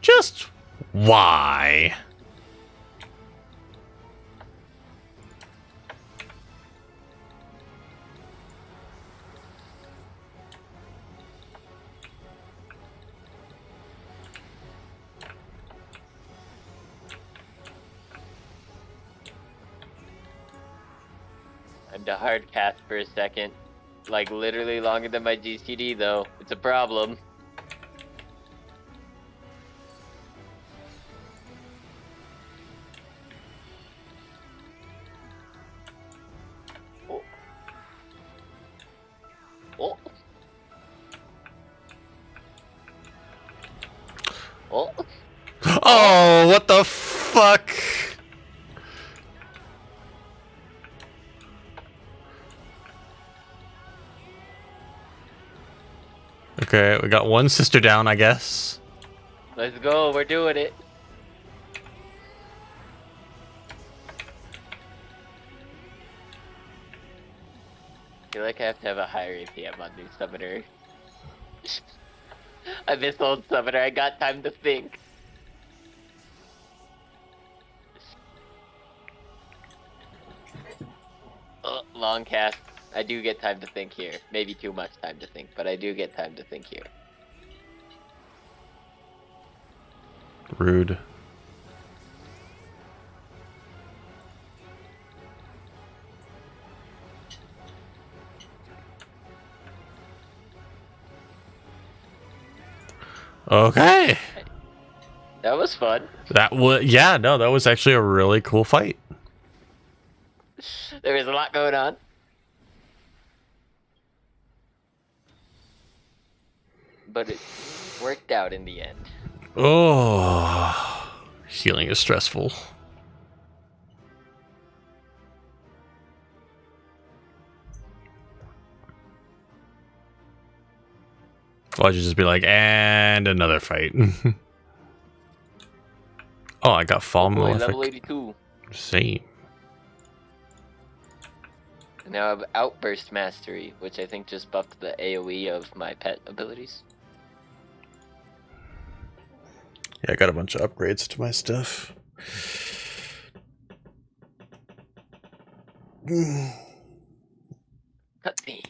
Just why? I'm to hard cast for a second. Like literally longer than my GCD though. It's a problem. Oh. Oh. Oh. Oh, what the fuck? Okay, we got one sister down, I guess. Let's go, we're doing it. I feel like I have to have a higher APM on new summoner. I miss old summoner, I got time to think. Oh, long cast. I do get time to think here. Maybe too much time to think, but I do get time to think here. Rude. Okay. That was fun. That was, yeah, no, that was actually a really cool fight. There was a lot going on. But it worked out in the end. Oh, healing is stressful. Why'd you just be like, and another fight? Oh, I got fall Boy, malefic. level 82. Same. Now I have Outburst Mastery, which I think just buffed the AoE of my pet abilities. Yeah, I got a bunch of upgrades to my stuff. Cut me.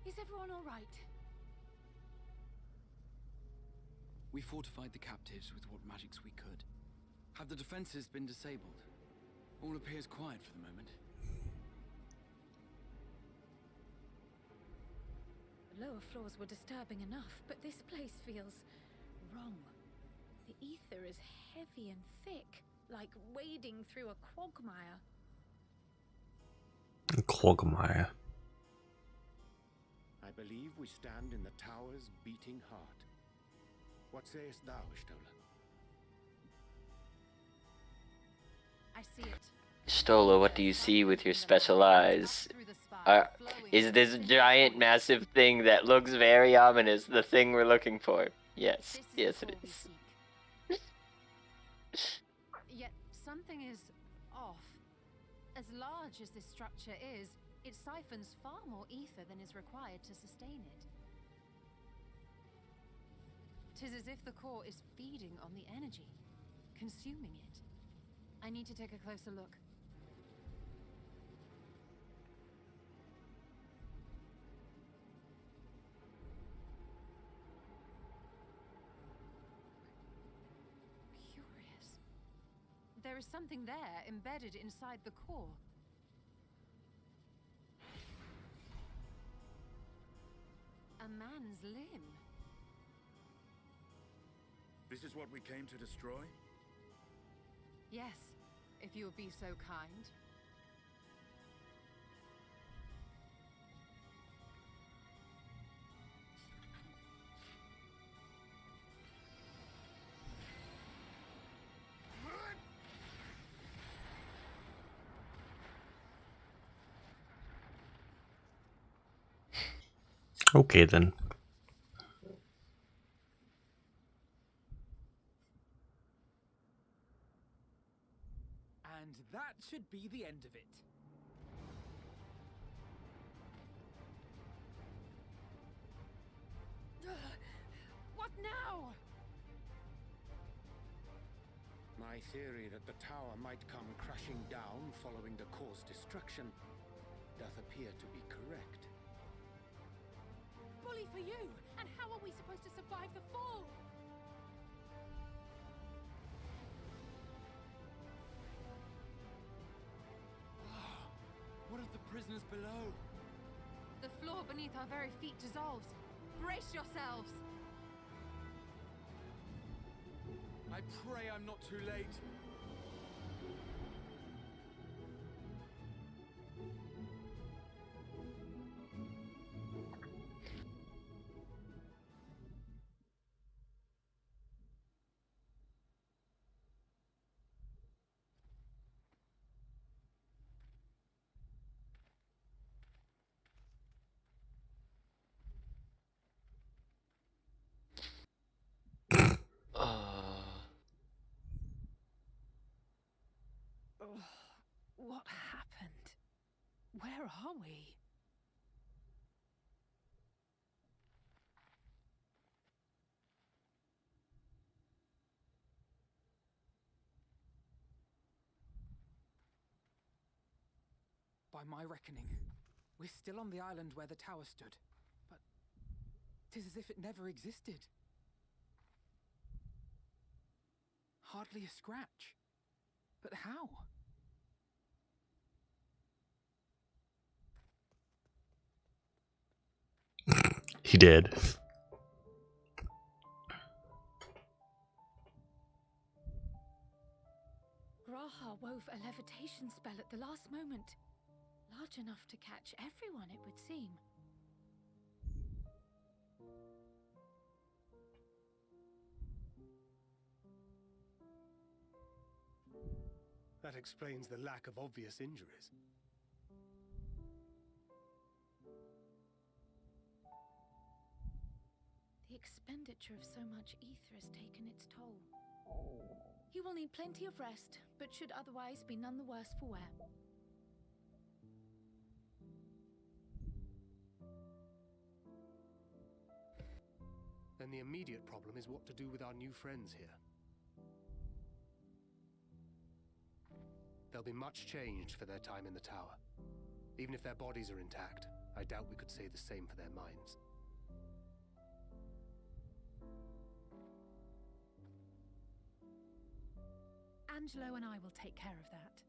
Is everyone all right? We fortified the captives with what magics we could. Have the defenses been disabled? All appears quiet for the moment. The lower floors were disturbing enough, but this place feels wrong. The ether is heavy and thick, like wading through a quagmire. Quagmire. I believe we stand in the tower's beating heart. What sayest thou, Stola? I see it. Stola, what do you see with your special eyes? Is this giant, massive thing that looks very ominous the thing we're looking for? Yes, yes it is. Yet something is off. As large as this structure is, it siphons far more ether than is required to sustain it. 'Tis as if the core is feeding on the energy, consuming it. I need to take a closer look. Curious. There is something there embedded inside the core. A man's limb. This is what we came to destroy? Yes, if you would be so kind. Okay then. And that should be the end of it. What now? My theory that the tower might come crashing down following the core's destruction doth appear to be correct. Bully for you! And how are we supposed to survive the fall? What of the prisoners below? The floor beneath our very feet dissolves. Brace yourselves! I pray I'm not too late. What happened? Where are we? By my reckoning, we're still on the island where the tower stood. But 'tis as if it never existed. Hardly a scratch. But how? He did. Raha wove a levitation spell at the last moment. Large enough to catch everyone, it would seem. That explains the lack of obvious injuries. The expenditure of so much ether has taken its toll. He will need plenty of rest, but should otherwise be none the worse for wear. Then the immediate problem is what to do with our new friends here. They'll be much changed for their time in the tower. Even if their bodies are intact, I doubt we could say the same for their minds. Angelo and I will take care of that.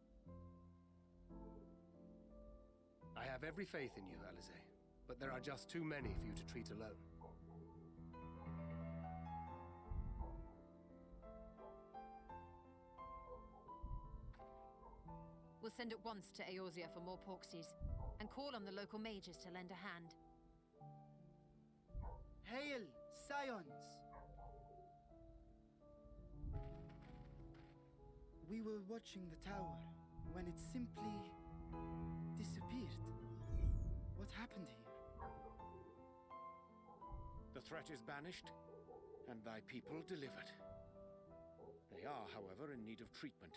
I have every faith in you, Alize, but there are just too many for you to treat alone. We'll send at once to Eorzea for more Porksies, and call on the local mages to lend a hand. Hail, Scions! We were watching the tower when it simply disappeared. What happened here? The threat is banished, and thy people delivered. They are, however, in need of treatment,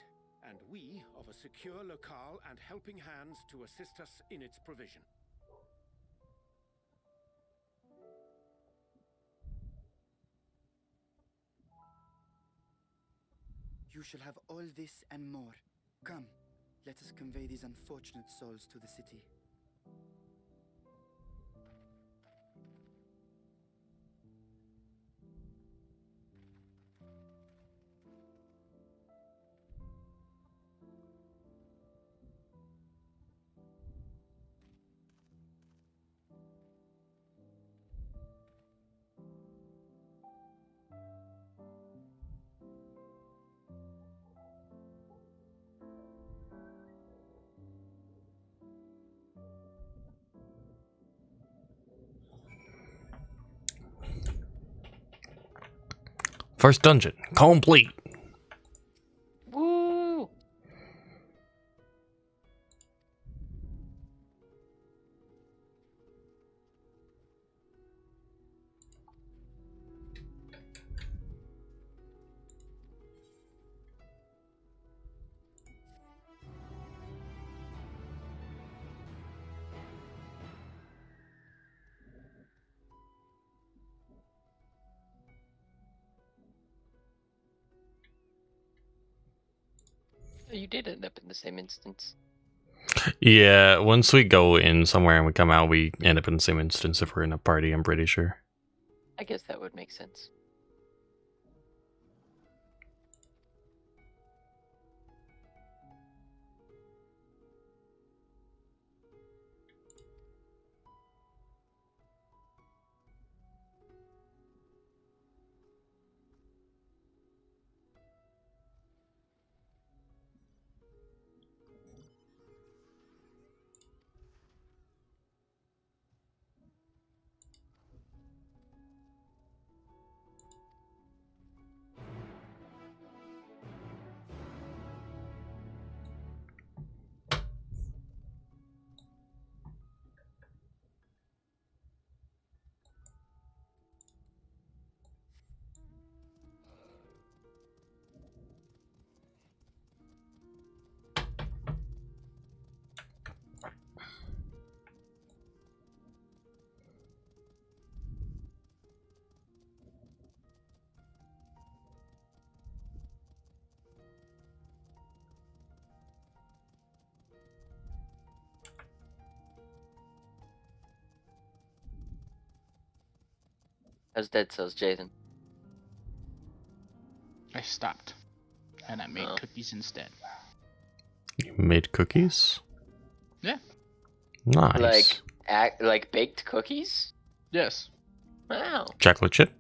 and we of a secure locale and helping hands to assist us in its provision. You shall have all this and more. Come, let us convey these unfortunate souls to the city. First dungeon, complete. Woo! You did end up in the same instance. Yeah, once we go in somewhere and we come out, we end up in the same instance if we're in a party, I'm pretty sure. I guess that would make sense. How's Dead Cells, Jason? I stopped, and I made cookies instead. You made cookies? Yeah. Nice. Like baked cookies? Yes. Wow. Chocolate chip?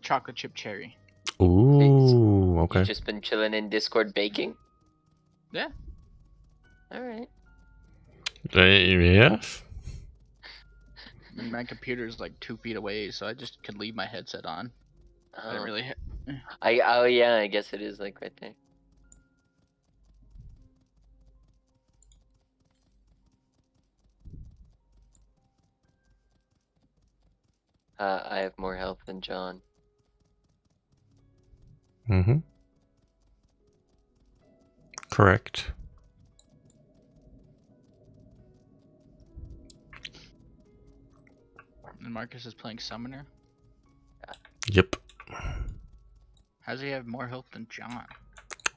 Chocolate chip cherry. Ooh, okay. You've just been chilling in Discord baking? Yeah. Alright. Yeah. My computer's like 2 feet away, so I just could leave my headset on. I didn't really Oh yeah, I guess it is like right there. I have more health than John. Mm-hmm. Correct. And Marcus is playing Summoner. Yep. How does he have more health than John?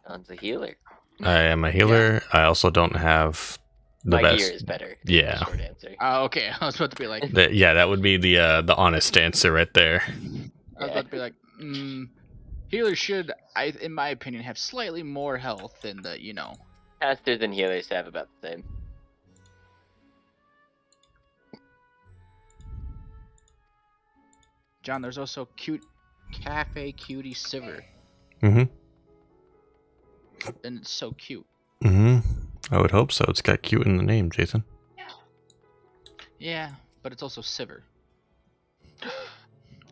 John's a healer. I am a healer. I also don't have the My best. gear is better. Yeah. Short answer. Oh, okay. I was about to be like. Yeah, that would be the honest answer right there. I was about to be like, healers should, in my opinion, have slightly more health than the, Casters and healers have about the same. John, there's also cute Cafe Cutie Sivir. Mm-hmm. And it's so cute. Mm-hmm. I would hope so. It's got cute in the name, Jason. Yeah, but it's also Sivir.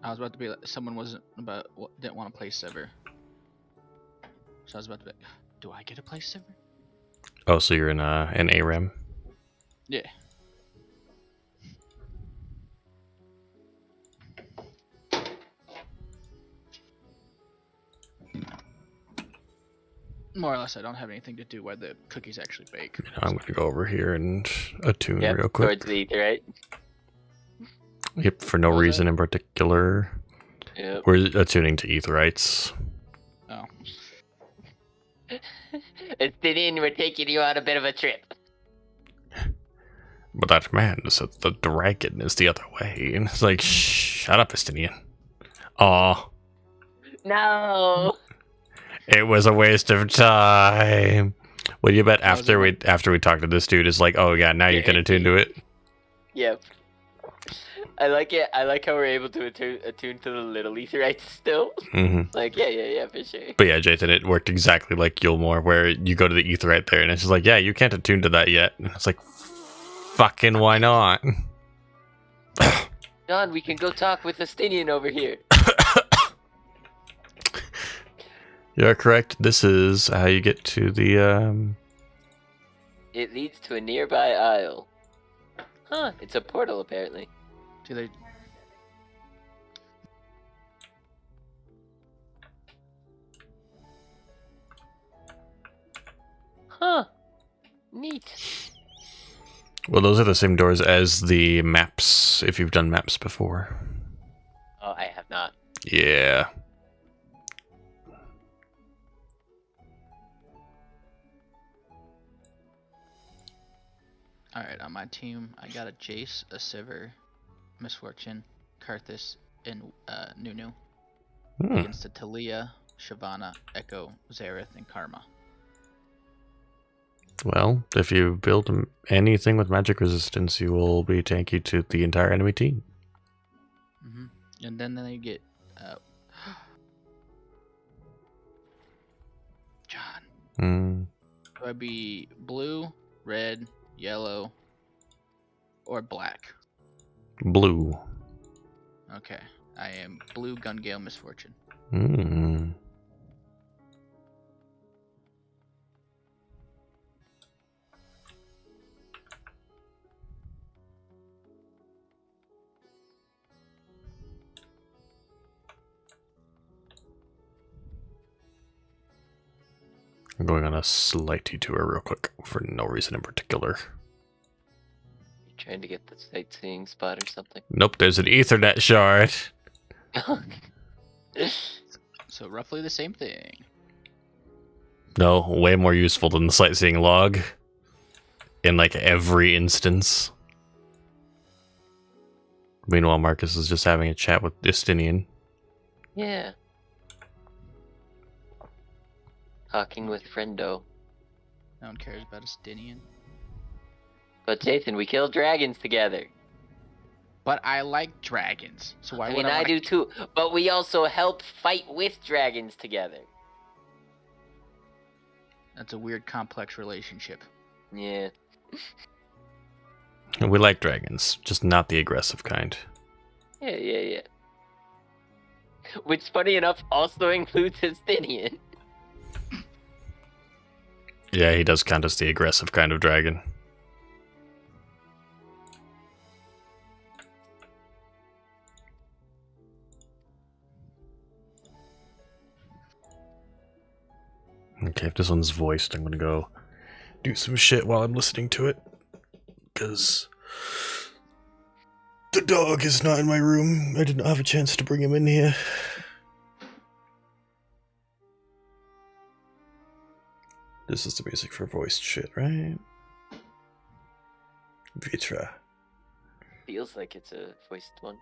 I was about to be like, someone didn't want to play Sivir. So I was about to be like, do I get to play Sivir? Oh, so you're in an ARAM? Yeah. More or less, I don't have anything to do while the cookies actually bake. I'm going to go over here and attune real quick. Towards the ether, right? Yep, for no reason in particular. Yep. We're attuning to Aetherites. Oh. Estinian, we're taking you on a bit of a trip. But that man said the dragon is the other way. And it's like, shut up, Estinian. Aw. No. It was a waste of time. Well, you bet after we talk to this dude is like, oh yeah, now you can attune to it. Yep. I like it. I like how we're able to attune to the little Aetherites still. Mm-hmm. Like, yeah, for sure. But yeah, Jason, it worked exactly like Gilmore, where you go to the Aetherite there, and it's just like, yeah, you can't attune to that yet. And it's like, fucking why not? John, we can go talk with Estinian over here. You're correct. This is how you get to the, It leads to a nearby isle. Huh, it's a portal apparently. Do they... Huh. Neat. Well, those are the same doors as the maps, if you've done maps before. Oh, I have not. Yeah. Alright, on my team, I got a Jace, a Sivir, Misfortune, Karthus, and Nunu. Against a Talia, Shyvana, Echo, Zareth, and Karma. Well, if you build anything with magic resistance, you will be tanky to the entire enemy team. Mm-hmm. And then you get... John. Do I be blue, red, yellow, or black? Blue. Okay. I am blue Gungale Misfortune. I'm going on a slight detour real quick for no reason in particular. You trying to get the sightseeing spot or something? Nope, there's an Ethernet shard. So roughly the same thing. No, way more useful than the sightseeing log. In like every instance. Meanwhile, Marcus is just having a chat with Justinian. Yeah. Talking with Friendo. No one cares about Estinian. But Jason, we killed dragons together. But I like dragons, so why I would mean, I I do too. But we also help fight with dragons together. That's a weird, complex relationship. Yeah. We like dragons, just not the aggressive kind. Yeah. Which, funny enough, also includes Justinian. Yeah, he does count as the aggressive kind of dragon. Okay, if this one's voiced, I'm gonna go do some shit while I'm listening to it. Because the dog is not in my room. I didn't have a chance to bring him in here. This is the music for voiced shit, right? Vitra. Feels like it's a voiced one.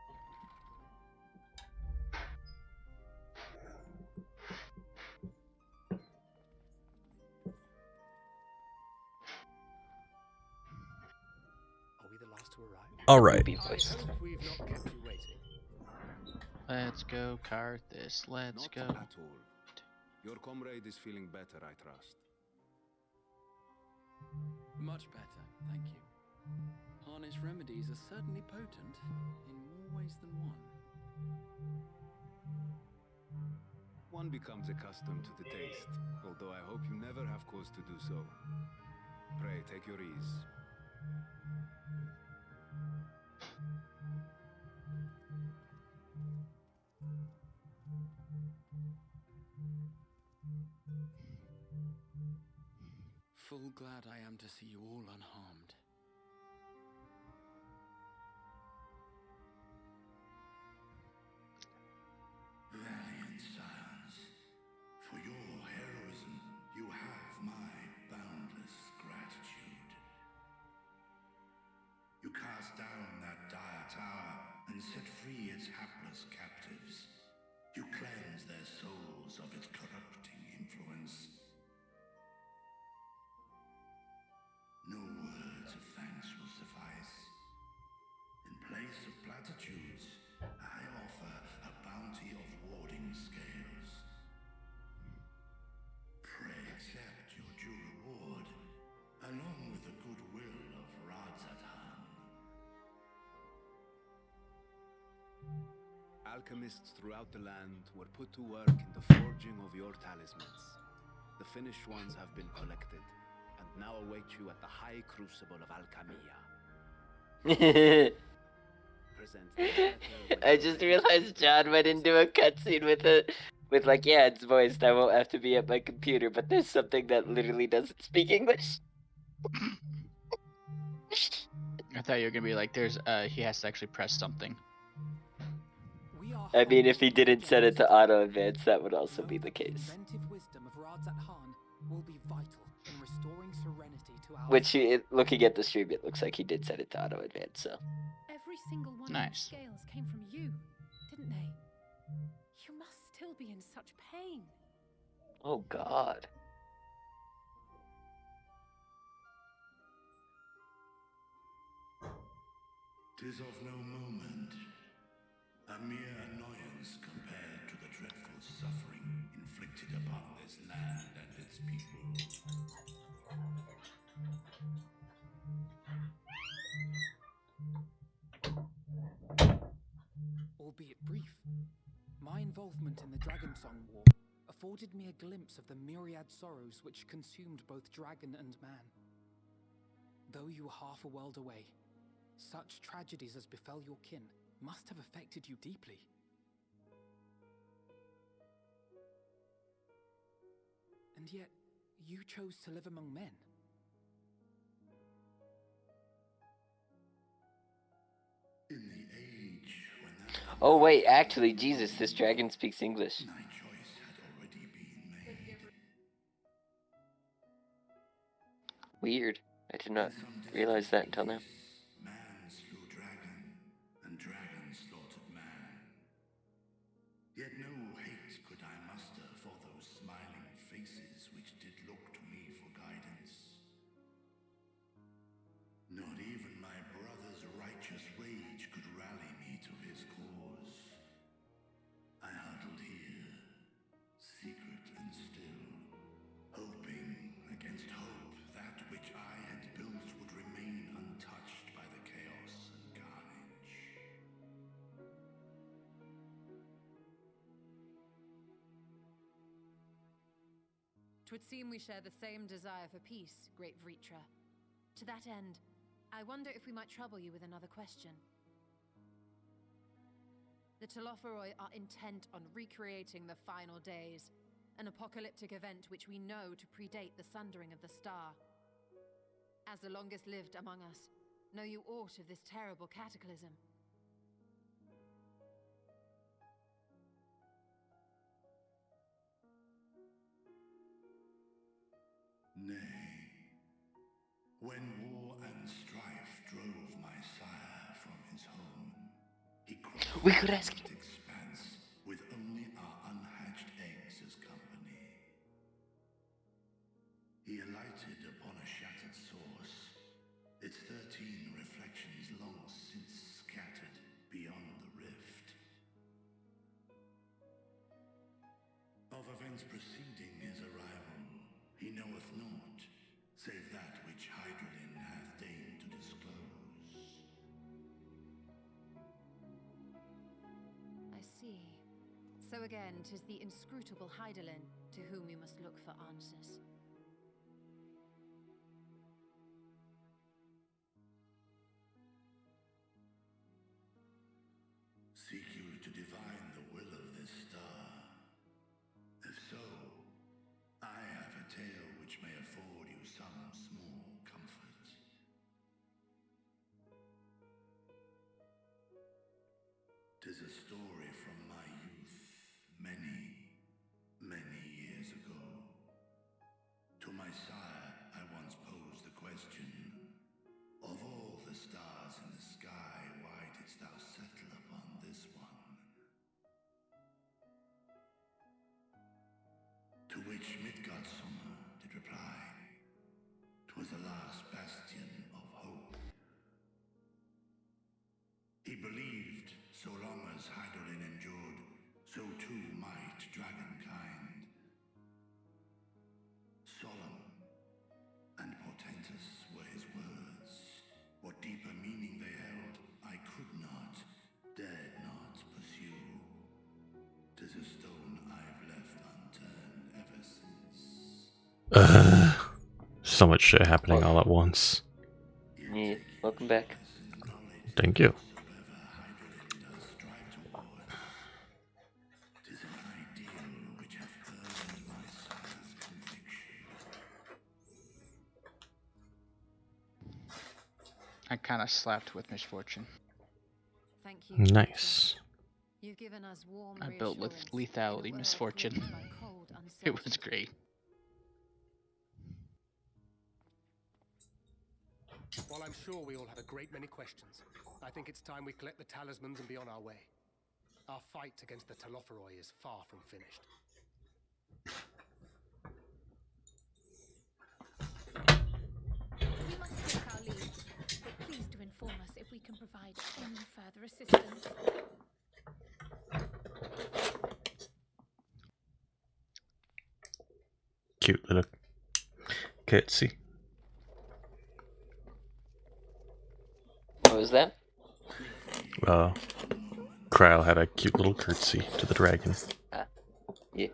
Are we the last to arrive? Alright. We've not kept you waiting. Let's go, Karthus. Let's go. Not at all. Your comrade is feeling better, I trust. Much better, thank you. Harnish remedies are certainly potent, in more ways than one. One becomes accustomed to the taste, although I hope you never have cause to do so. Pray, take your ease. Full glad I am to see you all unharmed. Valiant scions, for your heroism, you have my boundless gratitude. You cast down that dire tower and set free its hapless captives. You cleanse their souls of its corrupting influence. No words of thanks will suffice. In place of platitudes, I offer a bounty of warding scales. Pray accept your due reward, along with the goodwill of Radzatan. Alchemists throughout the land were put to work in the forging of your talismans. The finished ones have been collected, and now await you at the high crucible of Alchemia. I just realized John went into a cutscene with like, yeah, it's voiced. I won't have to be at my computer, but there's something that literally doesn't speak English. I thought you were gonna be like, there's he has to actually press something. I mean, if he didn't set it to auto advance, that would also be the case. Inventive wisdom of Radzat-Han will be vital in restoring serenity to our Which, looking at the stream, it looks like he did set it to auto advance. So Every single one of those scales came from you, didn't they? You must still be in such pain. oh god. Tis of no moment, a mere annoyance compared to the dreadful suffering inflicted upon this land and its people. albeit brief. My involvement in the Dragonsong War afforded me a glimpse of the myriad sorrows which consumed both dragon and man. Though you were half a world away, such tragedies as befell your kin must have affected you deeply. And yet, you chose to live among men. In the age when that Oh wait, actually, Jesus, this dragon speaks English. my choice had already been made. Weird. I did not realize that until now. Man slew dragon, and dragon slaughtered man. Yet no hate could I muster for those smiling faces which did look to me for guidance. Not even my brother's righteous rage could rally me to his cause. I huddled here, secret and still, hoping against hope that which I had built would remain untouched by the chaos and carnage. 'Twould seem we share the same desire for peace, great Vritra. To that end, I wonder if we might trouble you with another question. The Telophoroi are intent on recreating the final days, an apocalyptic event which we know to predate the sundering of the star. As the longest lived among us, know you aught of this terrible cataclysm? Nay. When war and strife drove my sire from his home, he crossed We the could ask vast expanse with only our unhatched eggs as company. He alighted upon a shattered source, its 13 reflections long since scattered beyond the rift. Of events preceding his arrival, he knoweth naught, save that which Hydralin hath deigned to disclose. I see. So again, 'tis the inscrutable Hydaelyn to whom we must look for answers. Seek you to divine the will of this star? If so, I have a tale which may afford you some small comfort. 'Tis a story from my youth, many, many years ago. To my sire, I once posed the question, of all the stars in the sky, why didst thou settle upon this one? To which Midgardsormr did reply, 'twas the last bastion of hope. He believed so long as Hydaelyn endured, so too might dragonkind. Solemn and portentous were his words. What deeper meaning they held, I could not, dared not pursue. 'Tis a stone I've left unturned ever since. So much shit happening all at once. Yeah, welcome back. Thank you. I kind of slapped with misfortune. Thank you. Nice. You've given us warm I built with reassurance in a lethality world misfortune. gripped by cold It was uncertainty. great. While I'm sure we all have a great many questions, I think it's time we collect the talismans and be on our way. Our fight against the Telophoroi is far from finished. We must take our leave, but please do inform us if we can provide any further assistance. Cute little curtsy. What was that? Kryle had a cute little curtsy to the dragon. Yeah.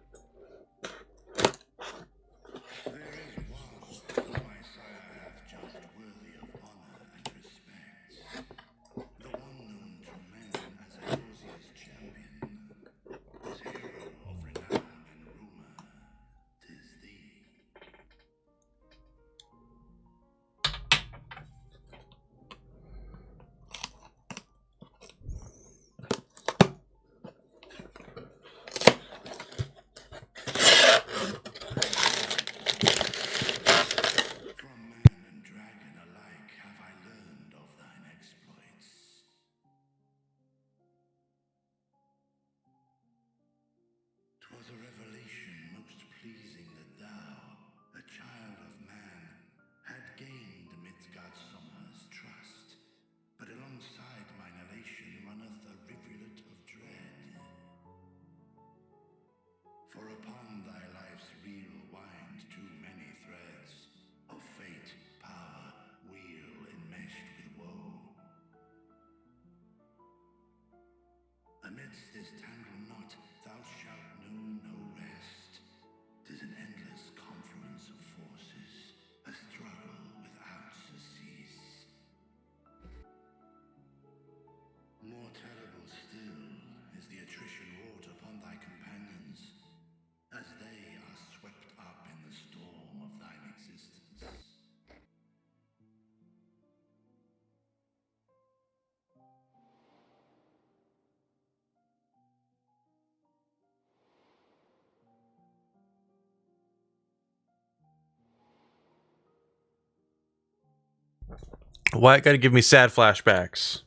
Why it gotta give me sad flashbacks?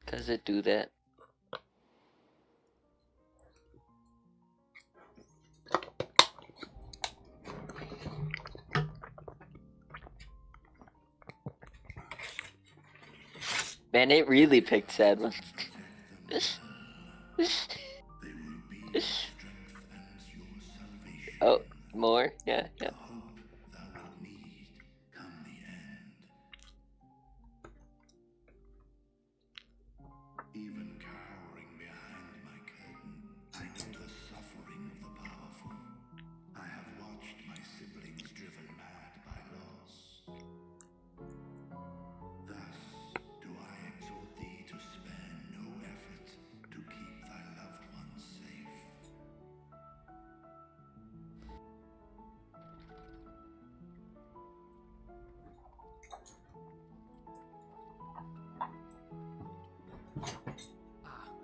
Does it do that? Man, it really picked sad ones. Oh, more? Yeah, yeah. Even cowering behind my curtain, I know the suffering of the powerful. I have watched my siblings driven mad by loss. Thus do I exhort thee to spare no effort to keep thy loved ones safe.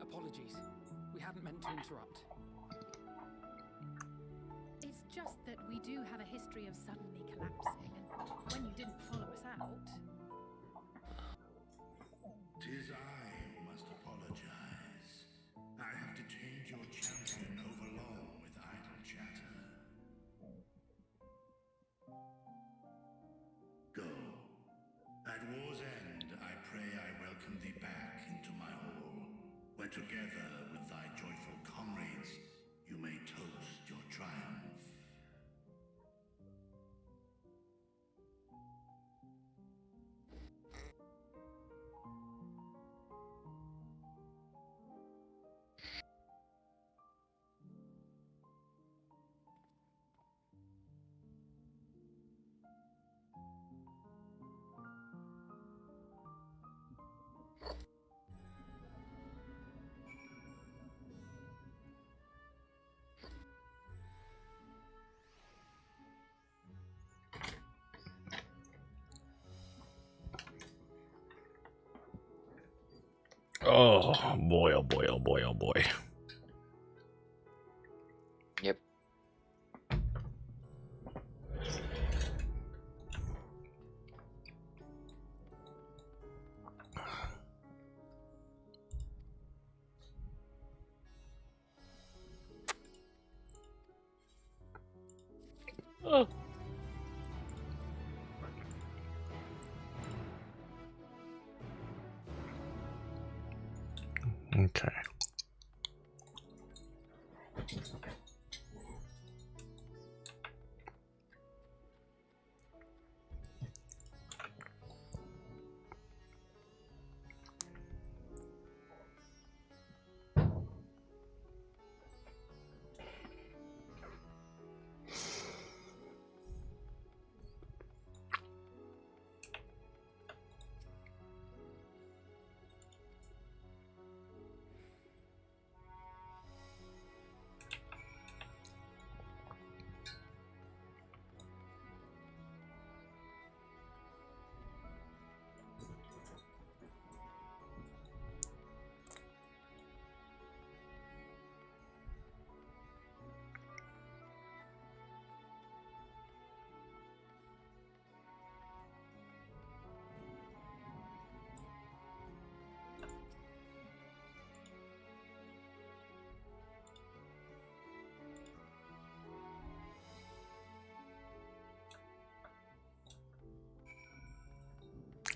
Apologies. We hadn't meant to interrupt. It's just that we do have a history of suddenly collapsing, and when you didn't follow us out... 'Tis I who must apologize. I have detained your champion overlong with idle chatter. Go. At war's end, I pray I welcome thee back into my hall, where together with thy joyful comrades, you may toast your triumph. Oh boy, oh boy, oh boy, oh boy. Yep. Oh. Okay.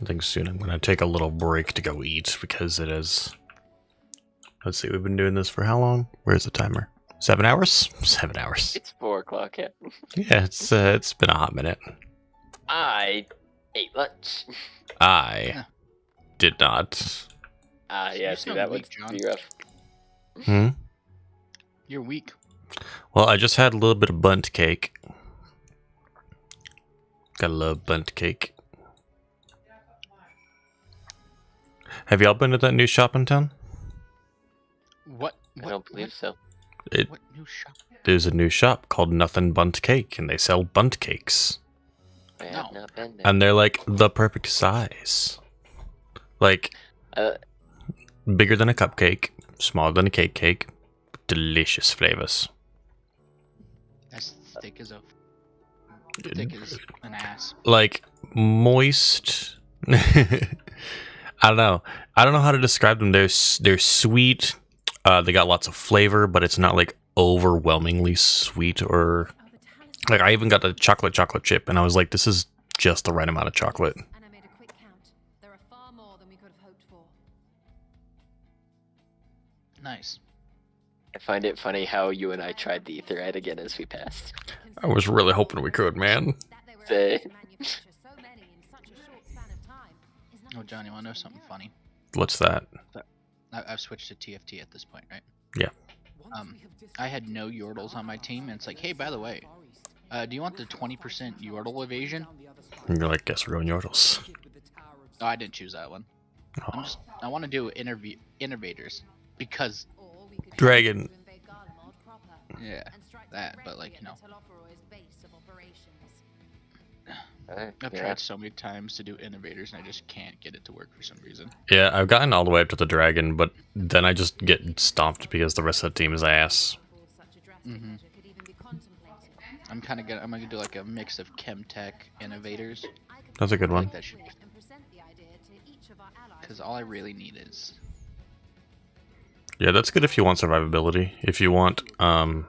I think soon I'm gonna take a little break to go eat because it is. Let's see, we've been doing this for how long? Where's the timer? 7 hours? 7 hours. It's 4 o'clock, yeah. Yeah, it's been a hot minute. I ate lunch. I did not. Yeah, You see, sound that weak, would John. be rough. Hmm? You're weak. Well, I just had a little bit of bundt cake. Gotta love bundt cake. Have y'all been to that new shop in town? What? I don't believe so. What new shop? There's a new shop called Nothing Bundt Cake, and they sell bundt cakes. I have not been there. And they're like the perfect size. Like, bigger than a cupcake, smaller than a cake, delicious flavors. As thick as an ass. Like, moist. I don't know. I don't know how to describe them. They're sweet. They got lots of flavor, but it's not like overwhelmingly sweet or like I even got a chocolate chip, and I was like, this is just the right amount of chocolate. And I made a quick count. There are far more than we could have hoped for. Nice. I find it funny how you and I tried the Etherite again as we passed. I was really hoping we could, man. Say. Oh, John, you want to know something funny? What's that? I've switched to TFT at this point, right? Yeah. I had no Yordles on my team, and it's like, hey, by the way, do you want the 20% Yordle evasion? And you're like, guess we're going Yordles. Oh, I didn't choose that one. Oh. I want to do innovators because Dragon. Yeah, that, but like, you know. I've tried so many times to do innovators and I just can't get it to work for some reason. Yeah, I've gotten all the way up to the dragon, but then I just get stomped because the rest of the team is ass. Mm-hmm. I'm gonna do like a mix of Chemtech innovators. That's a good one. Because all I really need is. Yeah, that's good if you want survivability. If you want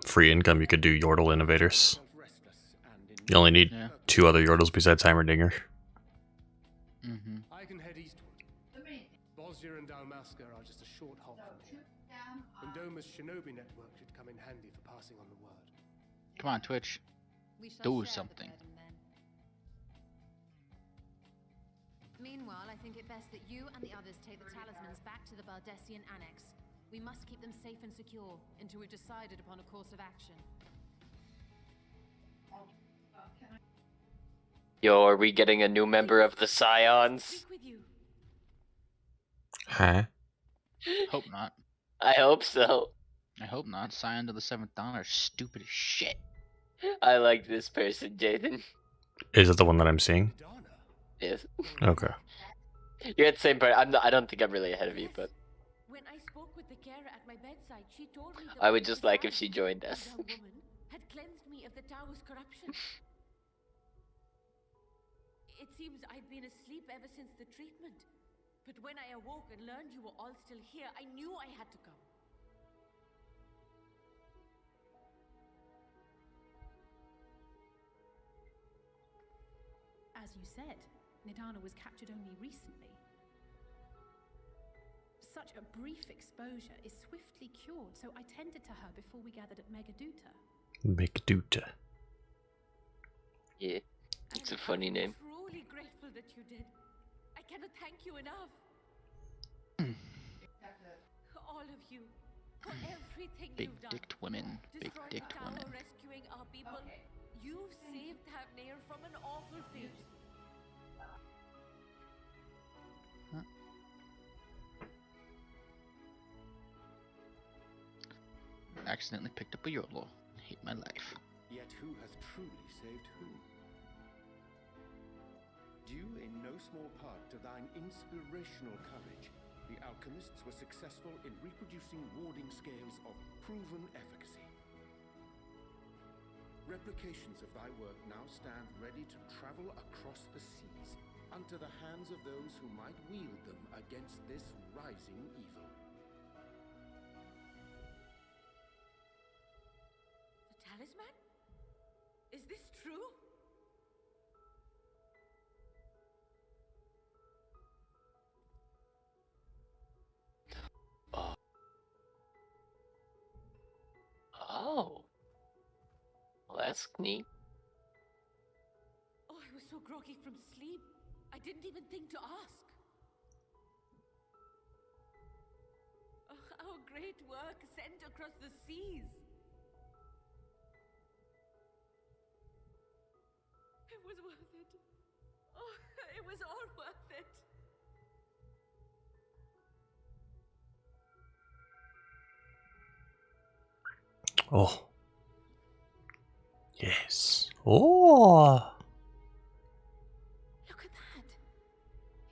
free income, you could do Yordle innovators. You only need 2 other Yordles besides Heimerdinger. Mm-hmm. I can head eastward. Bosnia and Dalmasca are just a short hop from here. Indoma's shinobi network should come in handy for passing on the word. Come on, Twitch. Do something. Meanwhile, I think it best that you and the others take the talismans back to the Baldessian Annex. We must keep them safe and secure until we've decided upon a course of action. Yo, are we getting a new member of the Scions? Huh? Hope not. I hope so. I hope not. Scion to the 7th Dawn are stupid as shit. I like this person, Jaden. Is it the one that I'm seeing? Yes. Okay. You're at the same part. I don't think I'm really ahead of you, but When I spoke with the carer at my bedside, she told me I would just like if she joined us. woman had cleansed me of the tower's corruption. It seems I'd been asleep ever since the treatment. But when I awoke and learned you were all still here, I knew I had to come. As you said, Nidana was captured only recently. Such a brief exposure is swiftly cured, so I tended to her before we gathered at Megaduta. Megaduta. Yeah, it's a funny name. I'm truly grateful that you did. I cannot thank you enough. All of you, for everything Big you've done. dicked women. Big Destroying dicked the tower, women. rescuing our people. You've saved Thavnair from an awful fate. Accidentally picked up a Yordle. Hate my life. Yet who has truly saved who? Due in no small part to thine inspirational courage, the alchemists were successful in reproducing warding scales of proven efficacy. Replications of thy work now stand ready to travel across the seas, unto the hands of those who might wield them against this rising evil. The talisman? Is this true? Oh. Well, that's neat. Oh, I was so groggy from sleep. I didn't even think to ask. Our great work sent across the seas. It was worth it. Oh, it was all worth it. Oh. Yes. Oh. Look at that.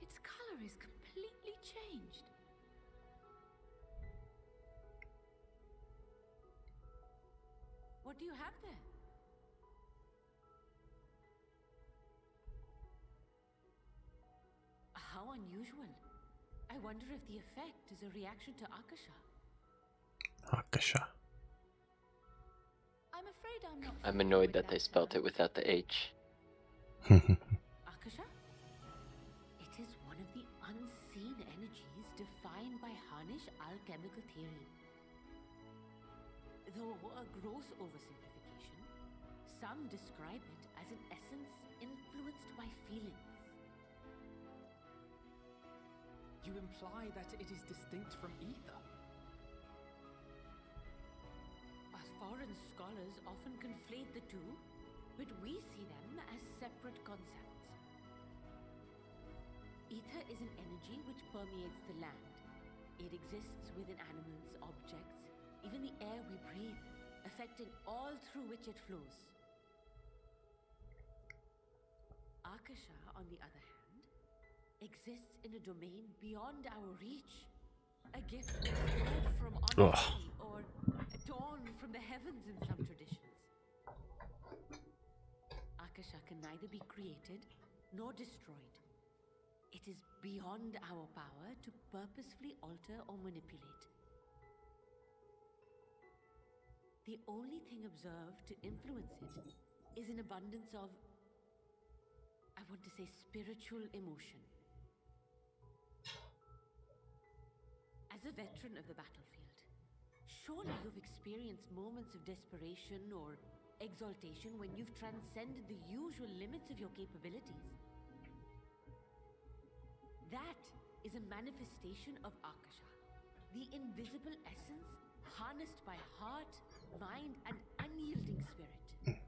Its color is completely changed. What do you have there? unusual. I wonder if the effect is a reaction to Akasha. Akasha. I'm afraid I'm not. I'm annoyed that they spelt it without the H. Akasha? It is one of the unseen energies defined by Harnish alchemical theory. Though a gross oversimplification, some describe it as an essence influenced by feelings. You imply that it is distinct from ether? Foreign scholars often conflate the two, but we see them as separate concepts. Ether is an energy which permeates the land. It exists within animals, objects, even the air we breathe, affecting all through which it flows. Akasha, on the other hand, exists in a domain beyond our reach. A gift restored from honesty or dawn from the heavens in some traditions. Akasha can neither be created nor destroyed. It is beyond our power to purposefully alter or manipulate. The only thing observed to influence it is an abundance of, I want to say, spiritual emotion. As a veteran of the battlefield, surely you've experienced moments of desperation or exaltation when you've transcended the usual limits of your capabilities. That is a manifestation of Akasha, the invisible essence harnessed by heart, mind, and unyielding spirit.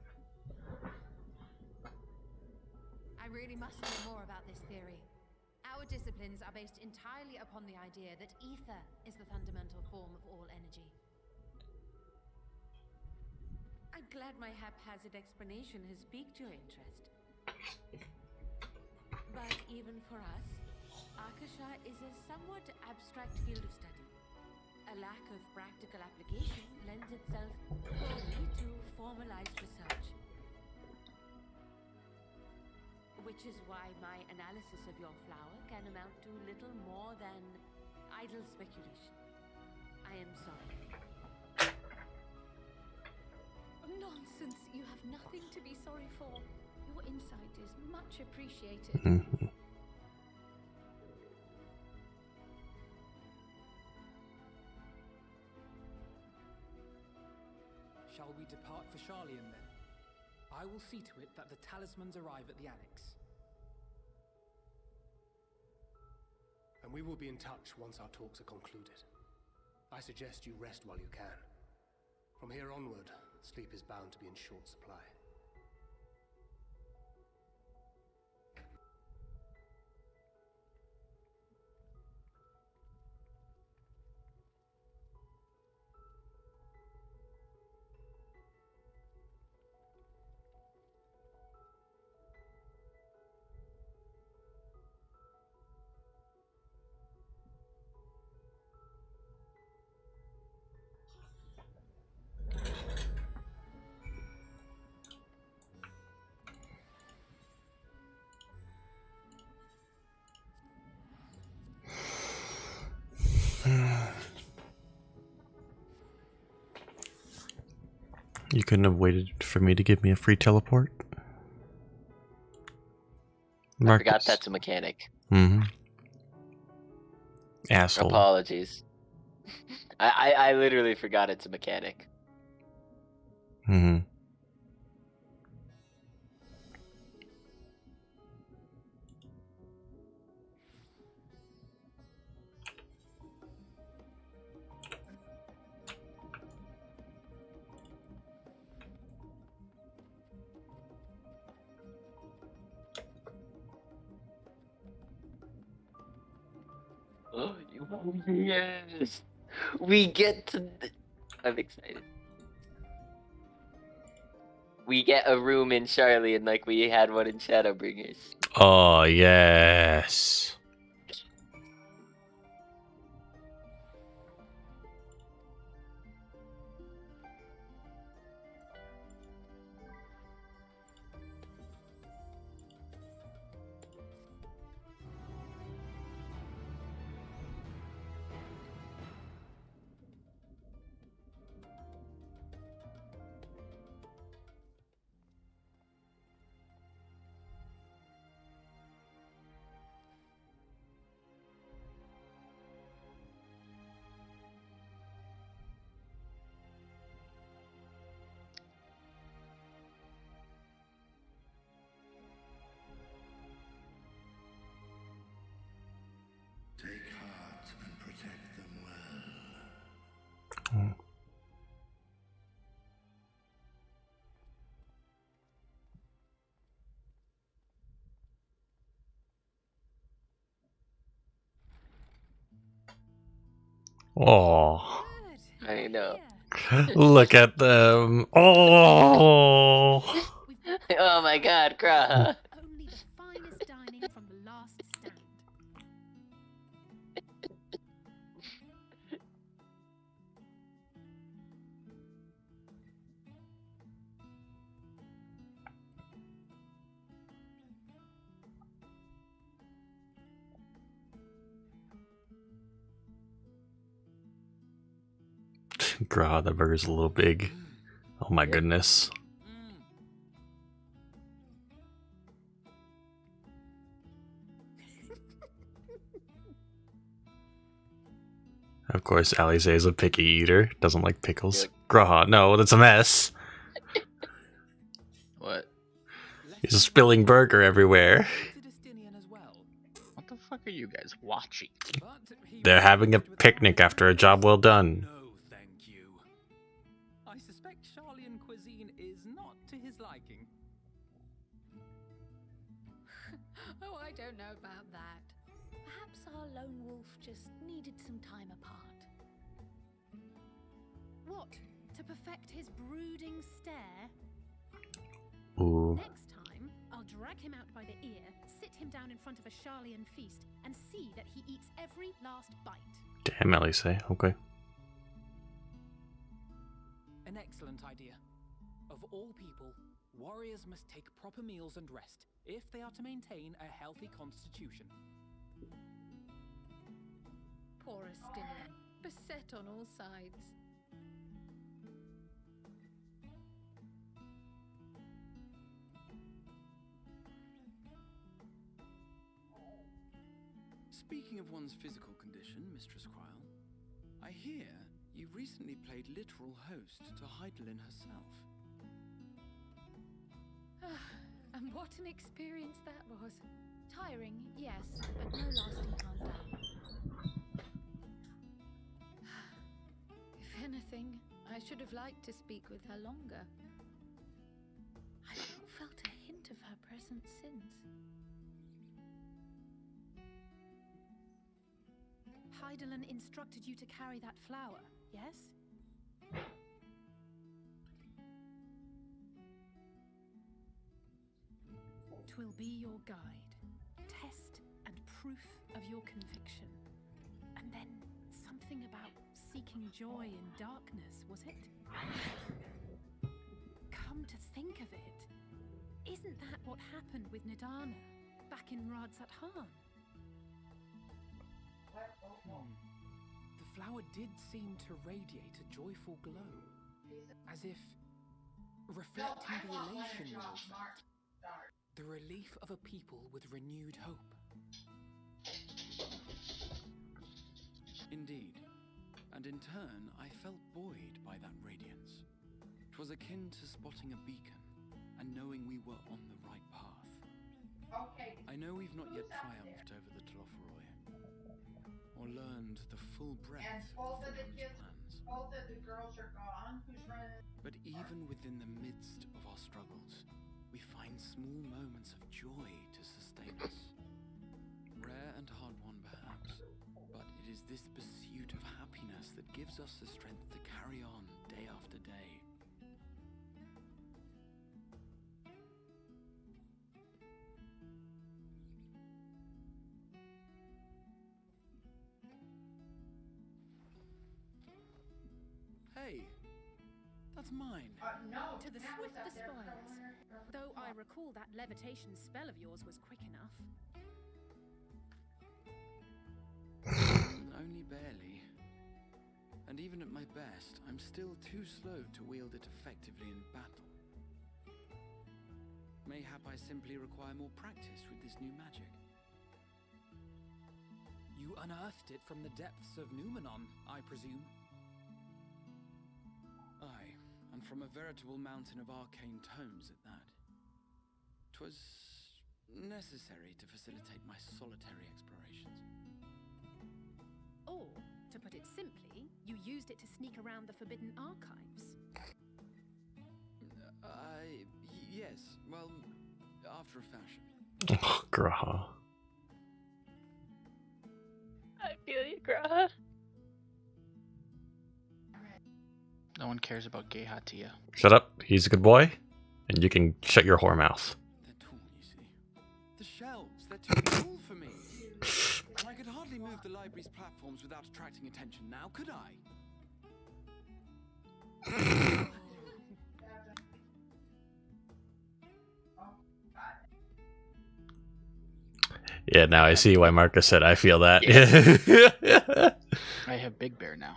I really must know more about this theory. Our disciplines are based entirely upon the idea that ether is the fundamental form of all energy. I'm glad my haphazard explanation has piqued your interest. But even for us, Akasha is a somewhat abstract field of study. A lack of practical application lends itself poorly to formalized research. Which is why my analysis of your flower can amount to little more than idle speculation. I am sorry. Nonsense! You have nothing to be sorry for. Your insight is much appreciated. Shall we depart for Charlian then? I will see to it that the talismans arrive at the annex. And we will be in touch once our talks are concluded. I suggest you rest while you can. From here onward, sleep is bound to be in short supply. You couldn't have waited for me to give me a free teleport? I forgot that's a mechanic. Asshole. Apologies. I literally forgot it's a mechanic. Oh, yes! We get to... I'm excited. We get a room in Charlian like we had one in Shadowbringers. Oh, yes. Oh, I know. look at them. Oh, Oh my god, Graha. Only the finest dining from the last stand. God, that burger's a little big. Oh my goodness. Of course, Alize is a picky eater. Doesn't like pickles. Graha, no, that's a mess. What? He's spilling burger everywhere. What the fuck are you guys watching? They're having a picnic after a job well done. Thank you. I suspect Charlian cuisine is not to his liking. Oh, I don't know about that. Perhaps our lone wolf just needed some time apart. What? To perfect his brooding stare? Ooh. Next time, I'll drag him out by the ear, sit him down in front of a Charlian feast, and see that he eats every last bite. Damn, Alize. Okay. An excellent idea. Of all people, warriors must take proper meals and rest if they are to maintain a healthy constitution. Poor Astinian, beset on all sides. Speaking of one's physical condition, Mistress Quile, I hear you recently played literal host to Heidelin herself. And what an experience that was. Tiring, yes, but no lasting countdown. If anything, I should have liked to speak with her longer. I've not felt a hint of her presence since. Heidelin instructed you to carry that flower, yes? 'Twill be your guide, test and proof of your conviction. And then something about seeking joy in darkness, was it? Come to think of it, isn't that what happened with Nidana back in Radzat Han? The flower did seem to radiate a joyful glow, as if reflecting the elation we all felt, the relief of a people with renewed hope. Indeed, and in turn I felt buoyed by that radiance. 'Twas akin to spotting a beacon and knowing we were on the right path. I know we've not yet triumphed over the Tlofferoy, or learned the full breadth of the Foreman's plans. Both of the girls are gone. Who's running? But even within the midst of our struggles, we find small moments of joy to sustain us. Rare and hard-won perhaps, but it is this pursuit of happiness that gives us the strength to carry on day after day. Hey, that's mine. No. To the swift the spoils. Though I recall that levitation spell of yours was quick enough. Only barely. And even at my best, I'm still too slow to wield it effectively in battle. Mayhap I simply require more practice with this new magic. You unearthed it from the depths of Numenon, I presume? Aye, and from a veritable mountain of arcane tomes at that. 'Twas necessary to facilitate my solitary explorations. Or, to put it simply, you used it to sneak around the Forbidden Archives. Yes, well, after a fashion. Oh, Graha. I feel you, Graha. No one cares about gay Hatia. Shut up. He's a good boy, and you can shut your whore mouth. The shelves, they're too full for me. And I could hardly move the library's platforms without attracting attention now, could I? Yeah, now I see why Marcus said I feel that. Yeah. I have Big Bear now.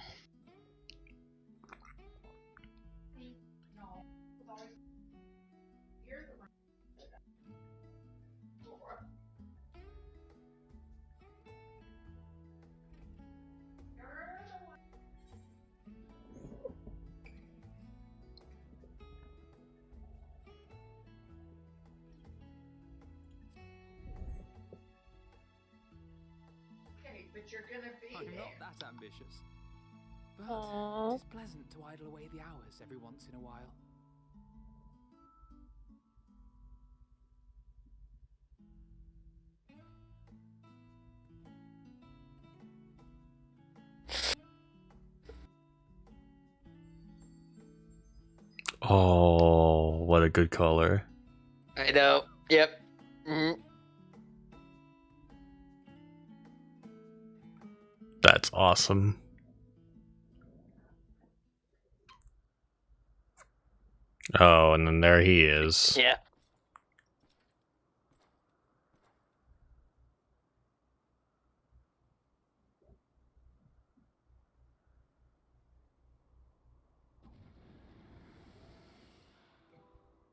But you're gonna be I'm there. not that ambitious. But Aww. it is pleasant to idle away the hours every once in a while. Oh, what a good color. I know. Yep. Mm-hmm. That's awesome. Oh, and then there he is. Yeah.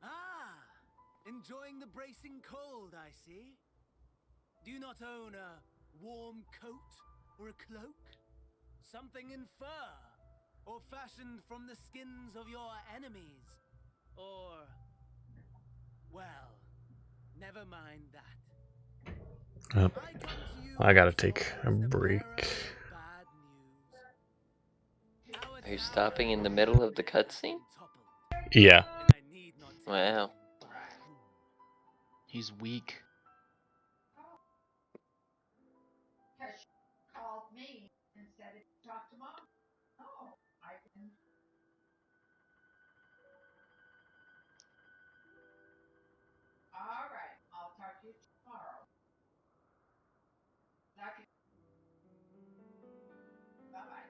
Ah! Enjoying the bracing cold, I see. Do you not own a warm coat or a cloak? Something in fur? Or fashioned from the skins of your enemies? Or... well, never mind that. Yep. I come to you I gotta once take more a as the break. bearer of bad news. Our Are you tower stopping in the has middle of the cutscene? Yeah. and I need not tell Wow. He's weak. Because she called me and said, if you talk to mom, oh, I can. All right, I'll talk to you tomorrow. Bye bye.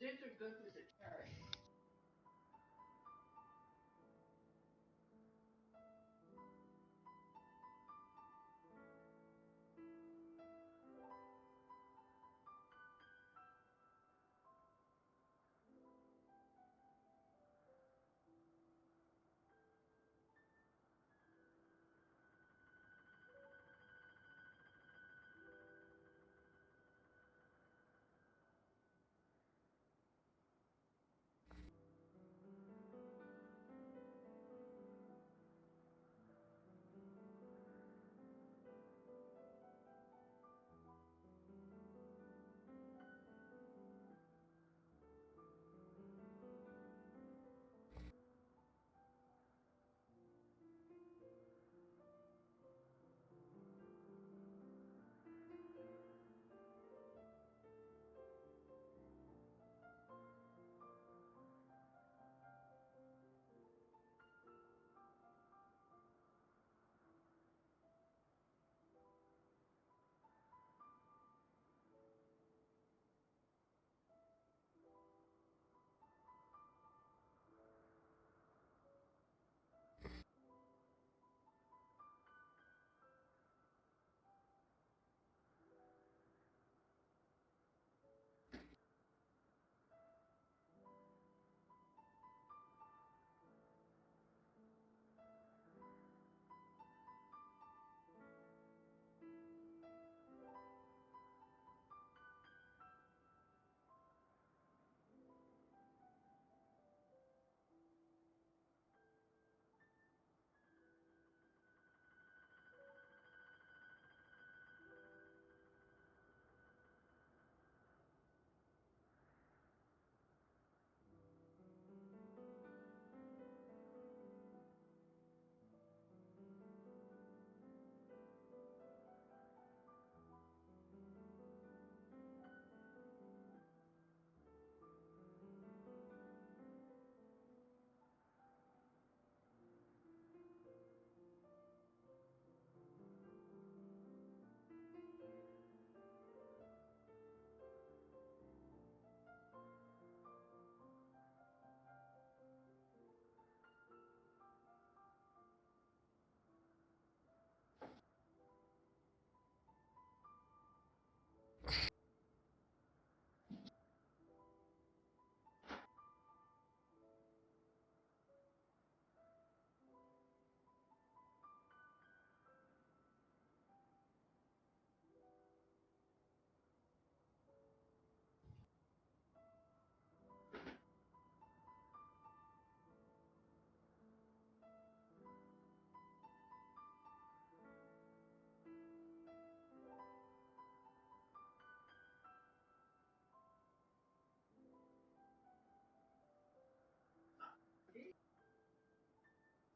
These are good with the cherry.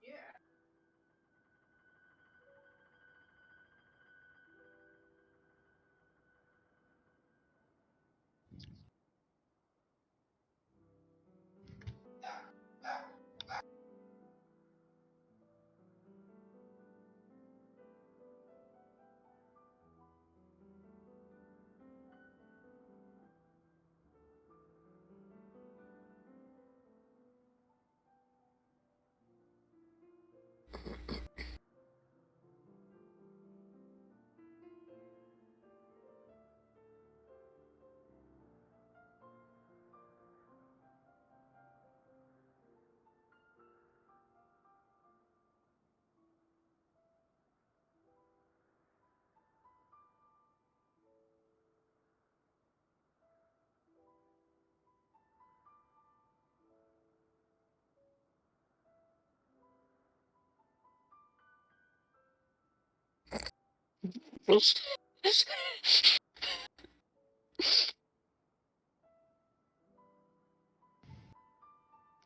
Yeah.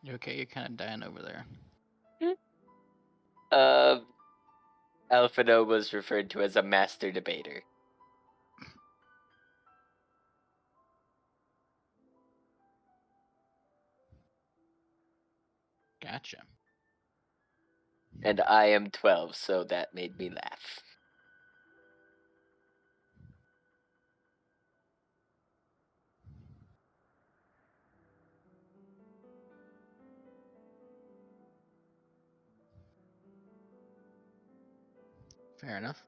You okay? You're kind of dying over there. Alphino was referred to as a master debater. Gotcha. And I am 12, so that made me laugh. Fair enough.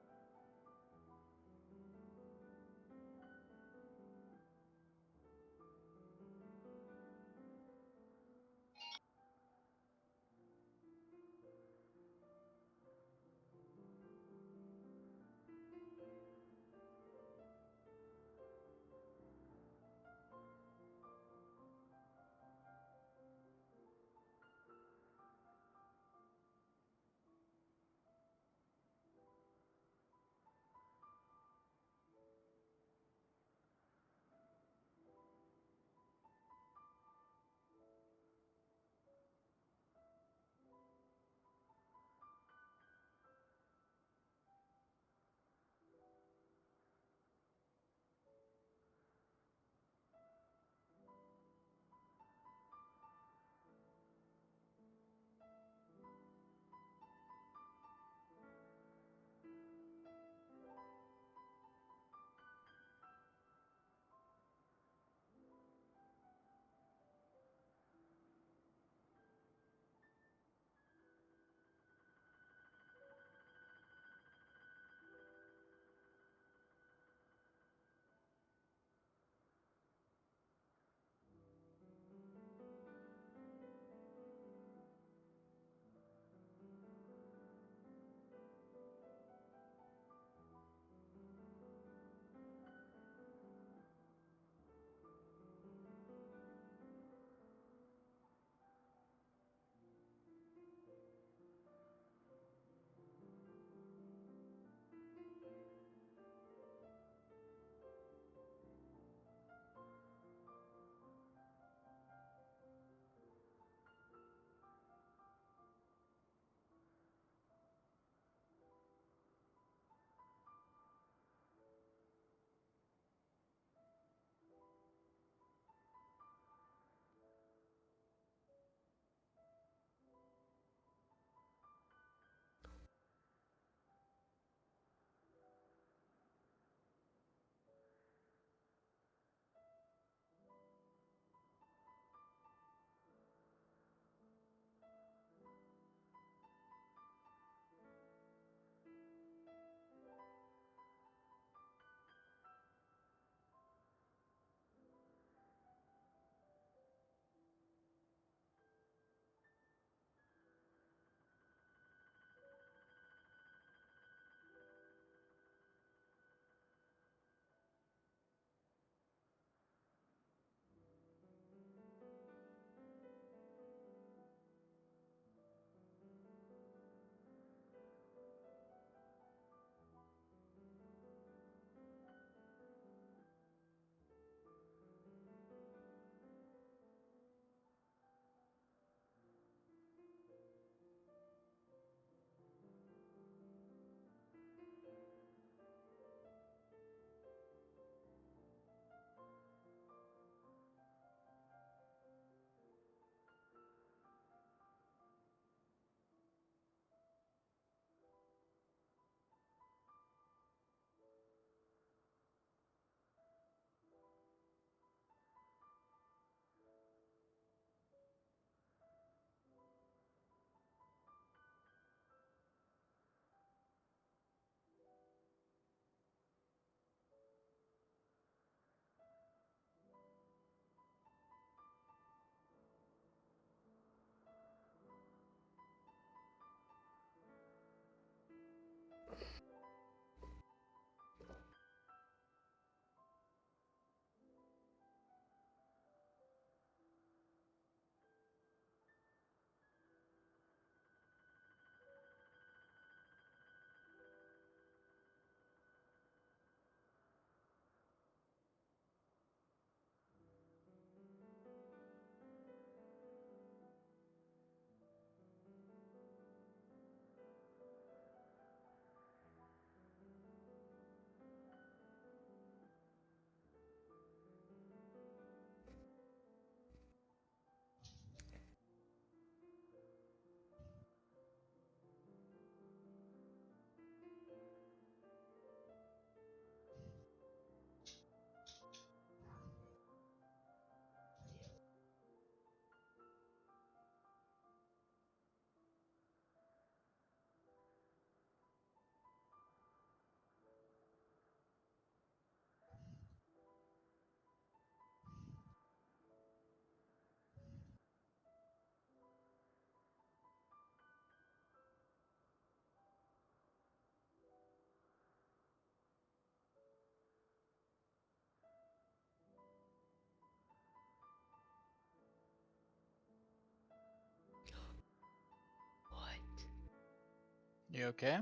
You okay?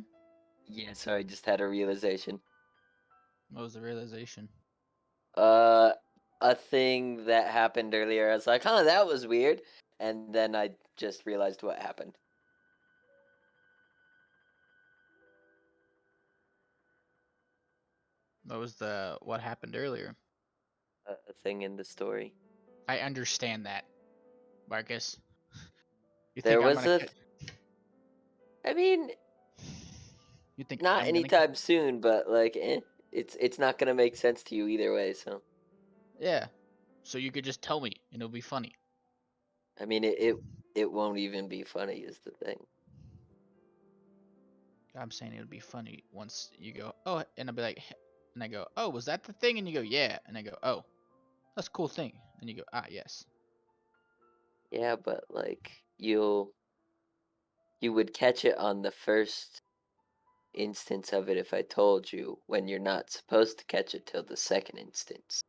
Yeah, sorry, just had a realization. What was the realization? Uh, a thing that happened earlier. I was like, huh, that was weird. And then I just realized what happened. What happened earlier? A thing in the story. I understand that, Marcus. You There think I'm was gonna a. I mean, You think not I'm gonna anytime soon, but like, it's not gonna make sense to you either way. So, Yeah. So you could just tell me and it'll be funny. I mean, it won't even be funny is the thing. I'm saying it'll be funny once you go, oh, and I'll be like, and I go, oh, was that the thing? And you go, yeah. And I go, oh, that's a cool thing. And you go, ah, yes. Yeah, but like you would catch it on the first instance of it if I told you, when you're not supposed to catch it till the second instance.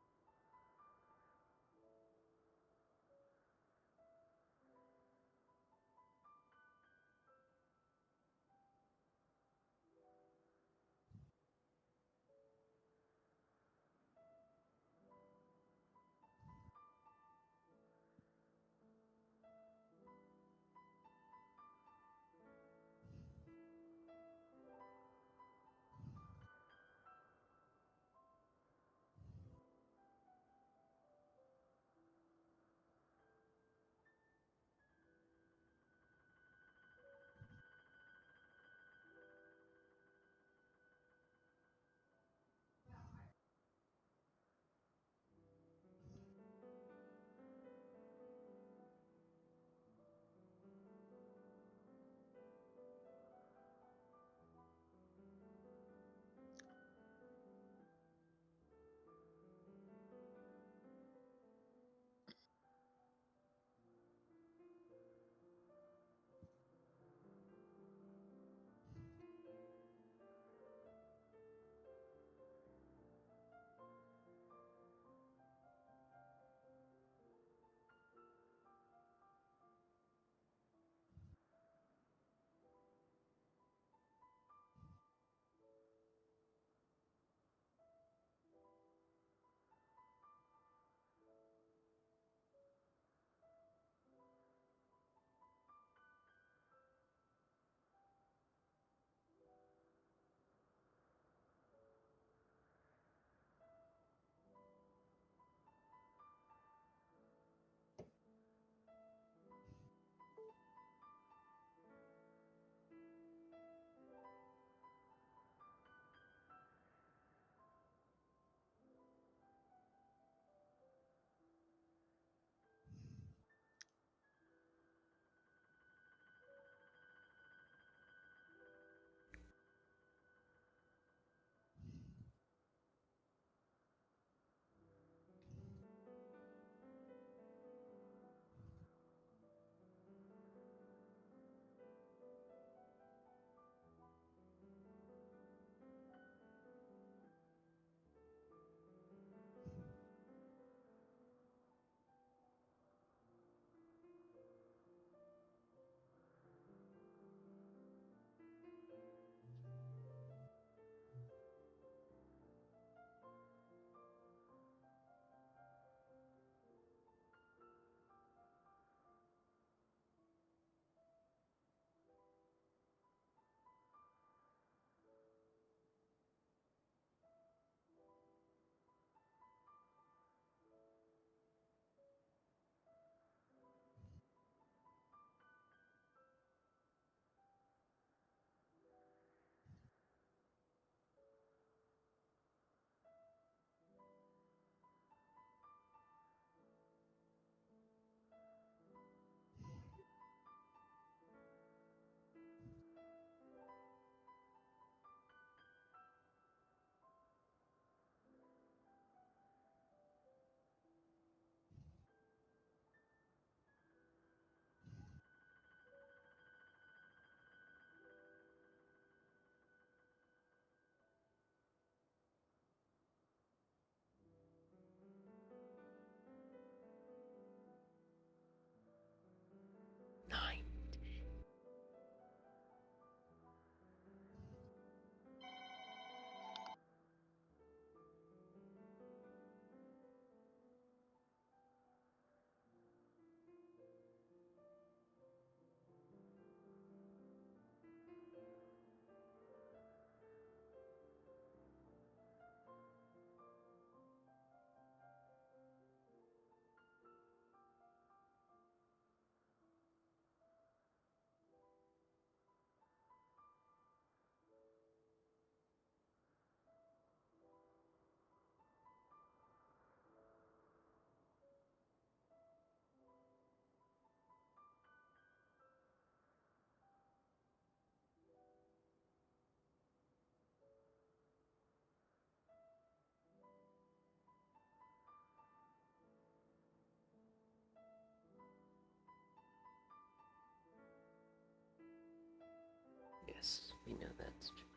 Yes, we know that's true.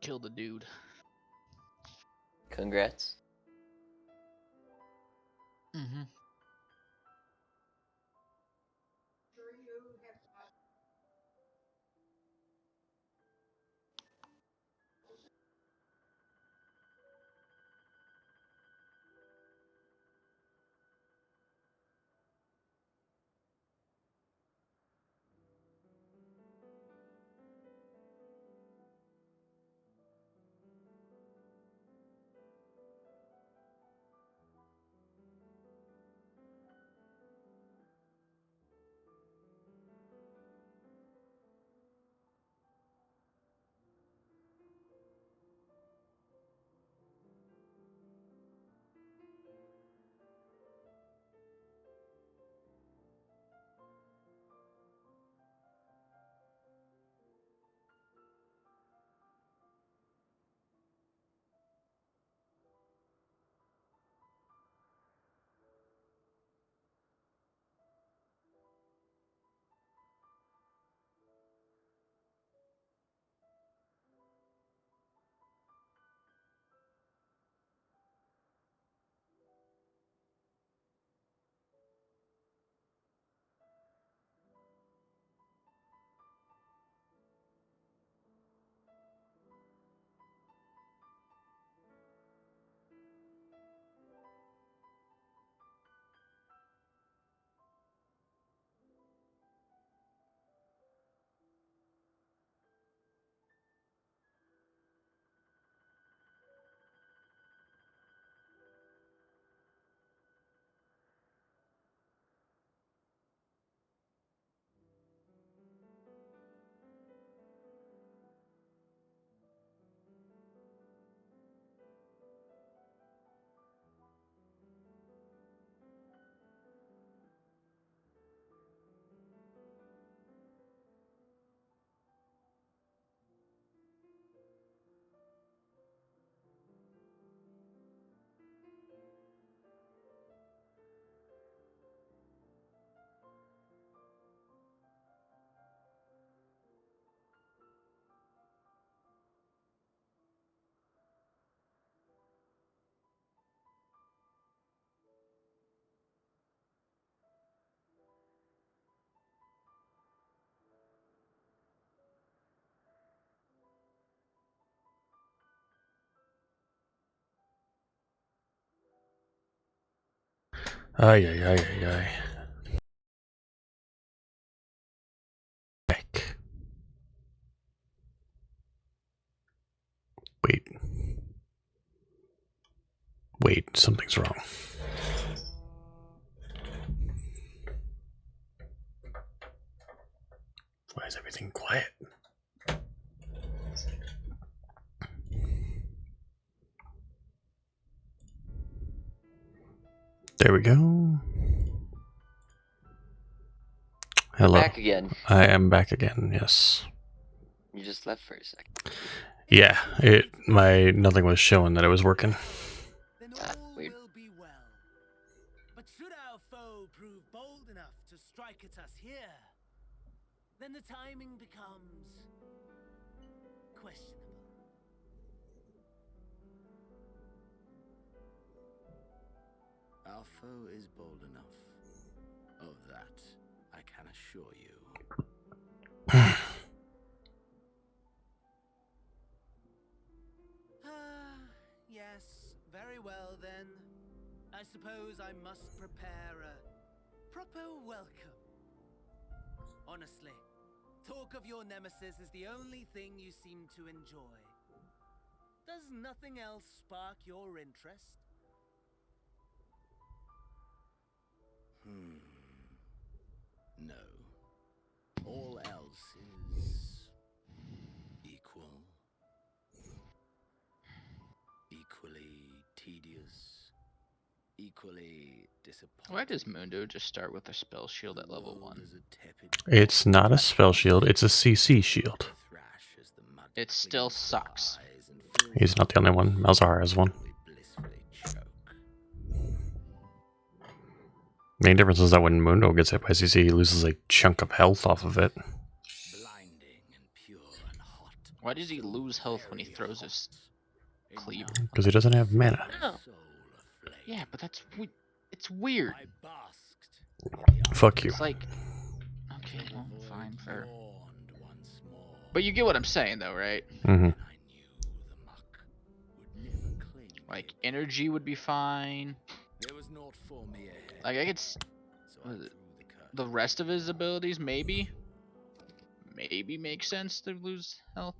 Kill the dude. Congrats. Mm-hmm. Ay, ay, ay, ay, ay. Heck. Wait. Wait, something's wrong. Why is everything quiet? There we go. Hello. Back again. I am back again, yes. You just left for a second. Yeah, nothing was showing that it was working. Weird. But should our foe prove bold enough to strike at us here, then the timing becomes questionable. Our foe is bold enough. Of that, I can assure you. Yes, very well then. I suppose I must prepare a proper welcome. Honestly, talk of your nemesis is the only thing you seem to enjoy. Does nothing else spark your interest? No. All else is equal. Equally tedious. Equally disappointing. Why does Mundo just start with a spell shield at level 1? It's not a spell shield, it's a CC shield. It still sucks. He's not the only one. Malzahar has one. Main difference is that when Mundo gets hit by CC, he loses a chunk of health off of it. Why does he lose health when he throws his cleave? Because he doesn't have mana. No. Yeah, but that's it's weird. Fuck you. It's like, okay, well, fine, fair. But you get what I'm saying, though, right? Mm-hmm. Like, energy would be fine. Like, I could... The rest of his abilities, maybe make sense to lose health.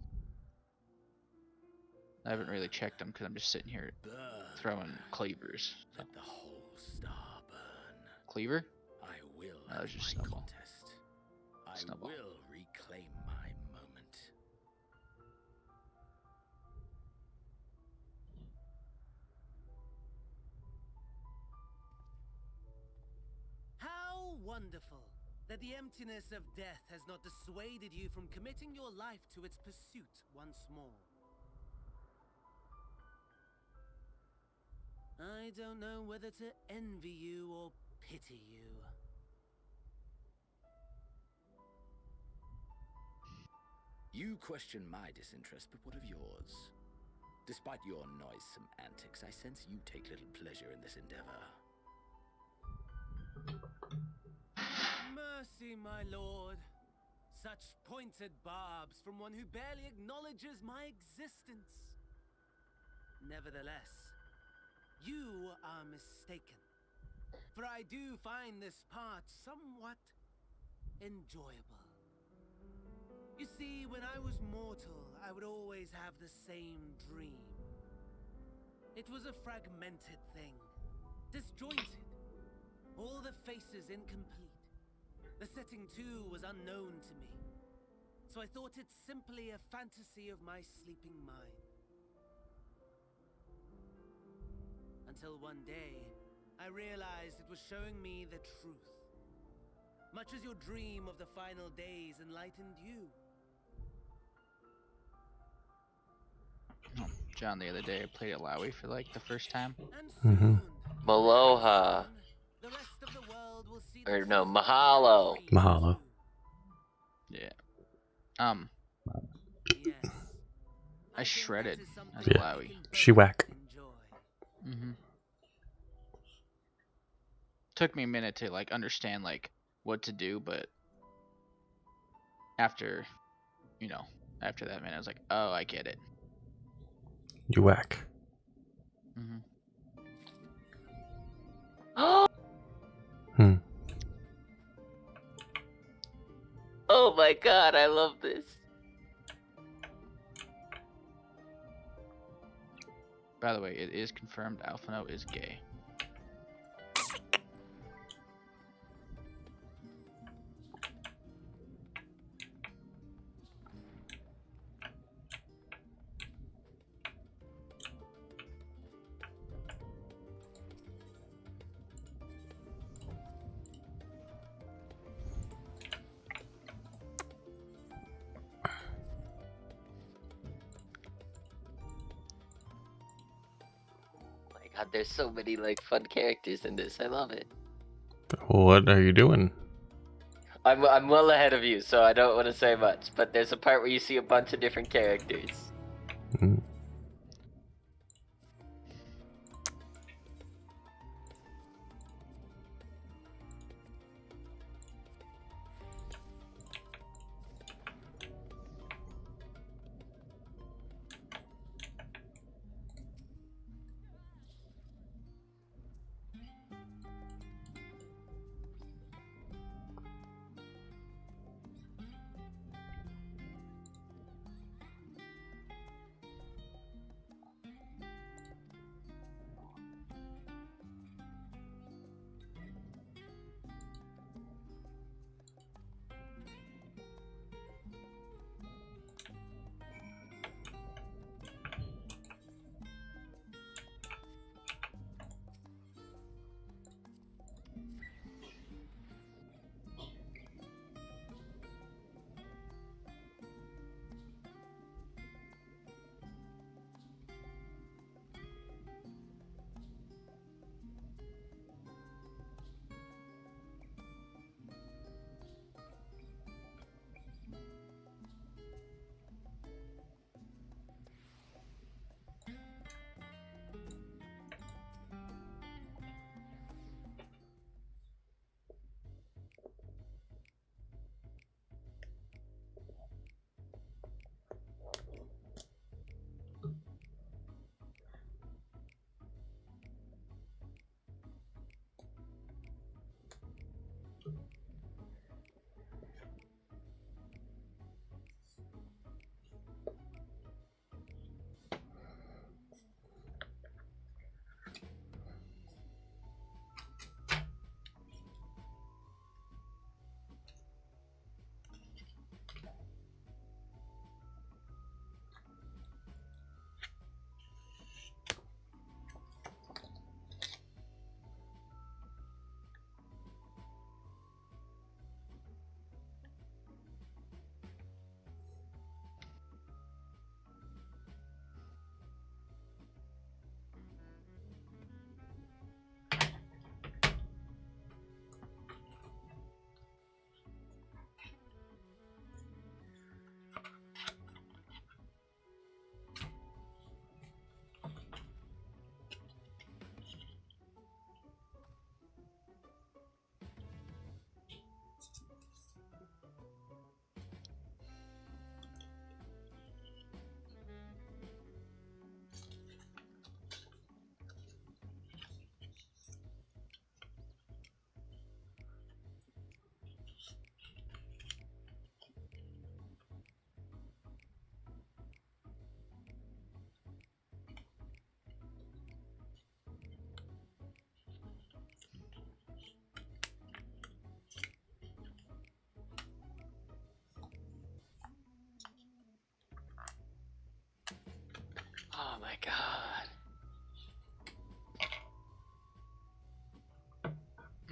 I haven't really checked them because I'm just sitting here throwing cleavers. So. Cleaver? No, that's just snowball. Snowball. I will reclaim my moment. How wonderful that the emptiness of death has not dissuaded you from committing your life to its pursuit once more. I don't know whether to envy you or pity you. You question my disinterest, but what of yours? Despite your noisome antics, I sense you take little pleasure in this endeavor. Mercy, my lord. Such pointed barbs from one who barely acknowledges my existence. Nevertheless, you are mistaken. For I do find this part somewhat enjoyable. You see, when I was mortal, I would always have the same dream. It was a fragmented thing, disjointed, all the faces incomplete. The setting too was unknown to me, so I thought it simply a fantasy of my sleeping mind. Until one day, I realized it was showing me the truth. Much as your dream of the final days enlightened you. John, the other day I played Alawi for like the first time. Mm-hmm. Maloha. Or no, Mahalo. Mahalo. Yeah. I shredded as Yeah. Alawi. She whack. Mm-hmm. Took me a minute to like understand like what to do, but after that minute I was like, oh, I get it. You whack. Mm-hmm. Hmm. Oh my god, I love this. By the way, it is confirmed Alphino is gay. God, there's so many like fun characters in this. I love it. What are you doing? I'm well ahead of you, so I don't want to say much. But there's a part where you see a bunch of different characters. Mm.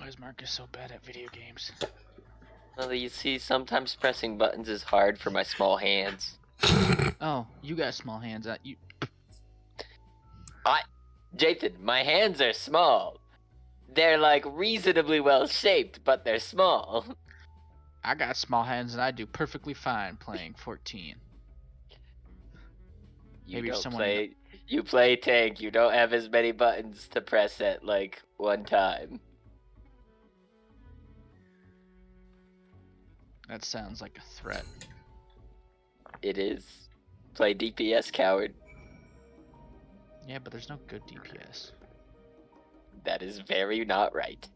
Why is Marcus so bad at video games? Well, you see, sometimes pressing buttons is hard for my small hands. Oh, you got small hands. Jathan, my hands are small. They're like reasonably well shaped, but they're small. I got small hands and I do perfectly fine playing 14. You play tank. You don't have as many buttons to press at like one time. That sounds like a threat. It is. Play DPS, coward. Yeah, but there's no good DPS. That is very not right.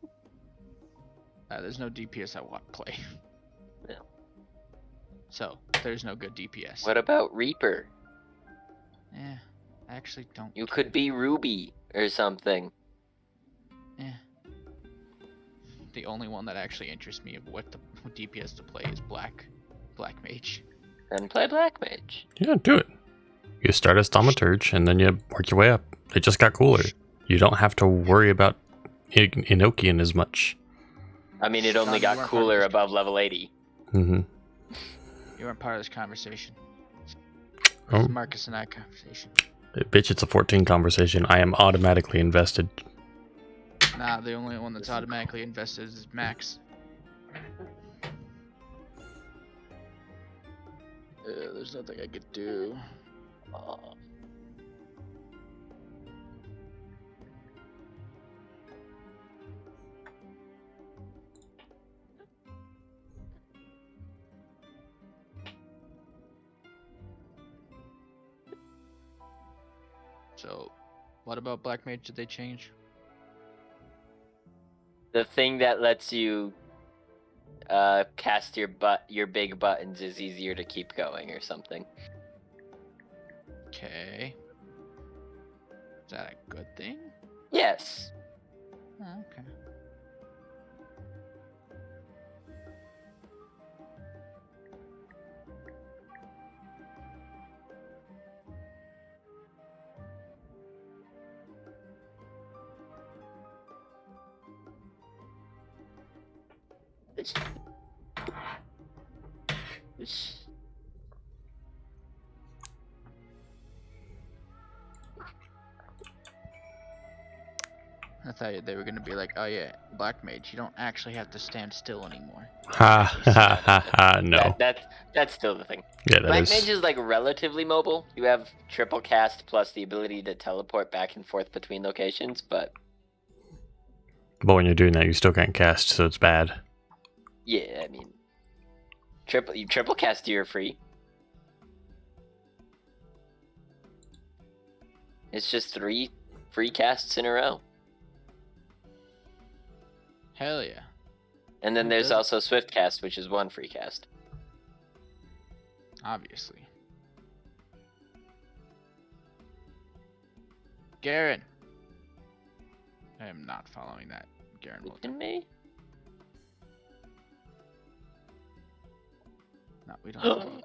There's no DPS I want to play. No. So, there's no good DPS. What about Reaper? I actually don't. You could be Ruby or something. The only one that actually interests me of what DPS to play is Black Mage. Then play Black Mage. Yeah, do it. You start as Thaumaturge and then you work your way up. It just got cooler. You don't have to worry about Enochian as much. I mean, it only got cooler above level 80. Mm-hmm. You weren't part of this conversation. Oh. It's Marcus and I conversation. Bitch, it's a 14 conversation. I am automatically invested. Nah, the only one that's automatically invested is Max. There's nothing I could do. So, what about Black Mage did they change? The thing that lets you cast your big buttons is easier to keep going or something. Okay. Is that a good thing? Yes. Oh, okay. I thought they were gonna be like, oh yeah, Black Mage, you don't actually have to stand still anymore. Ha ha ha ha, no. That's still the thing. Yeah, that Black is. Mage is like relatively mobile. You have triple cast plus the ability to teleport back and forth between locations, but when you're doing that, you still can't cast, so it's bad. yeah, I mean, triple cast you're free. It's just 3 free casts in a row. Hell yeah. And then there's also Swift Cast, which is 1 free cast. Obviously. Garen. I am not following that. Garen will. And me? No, we don't.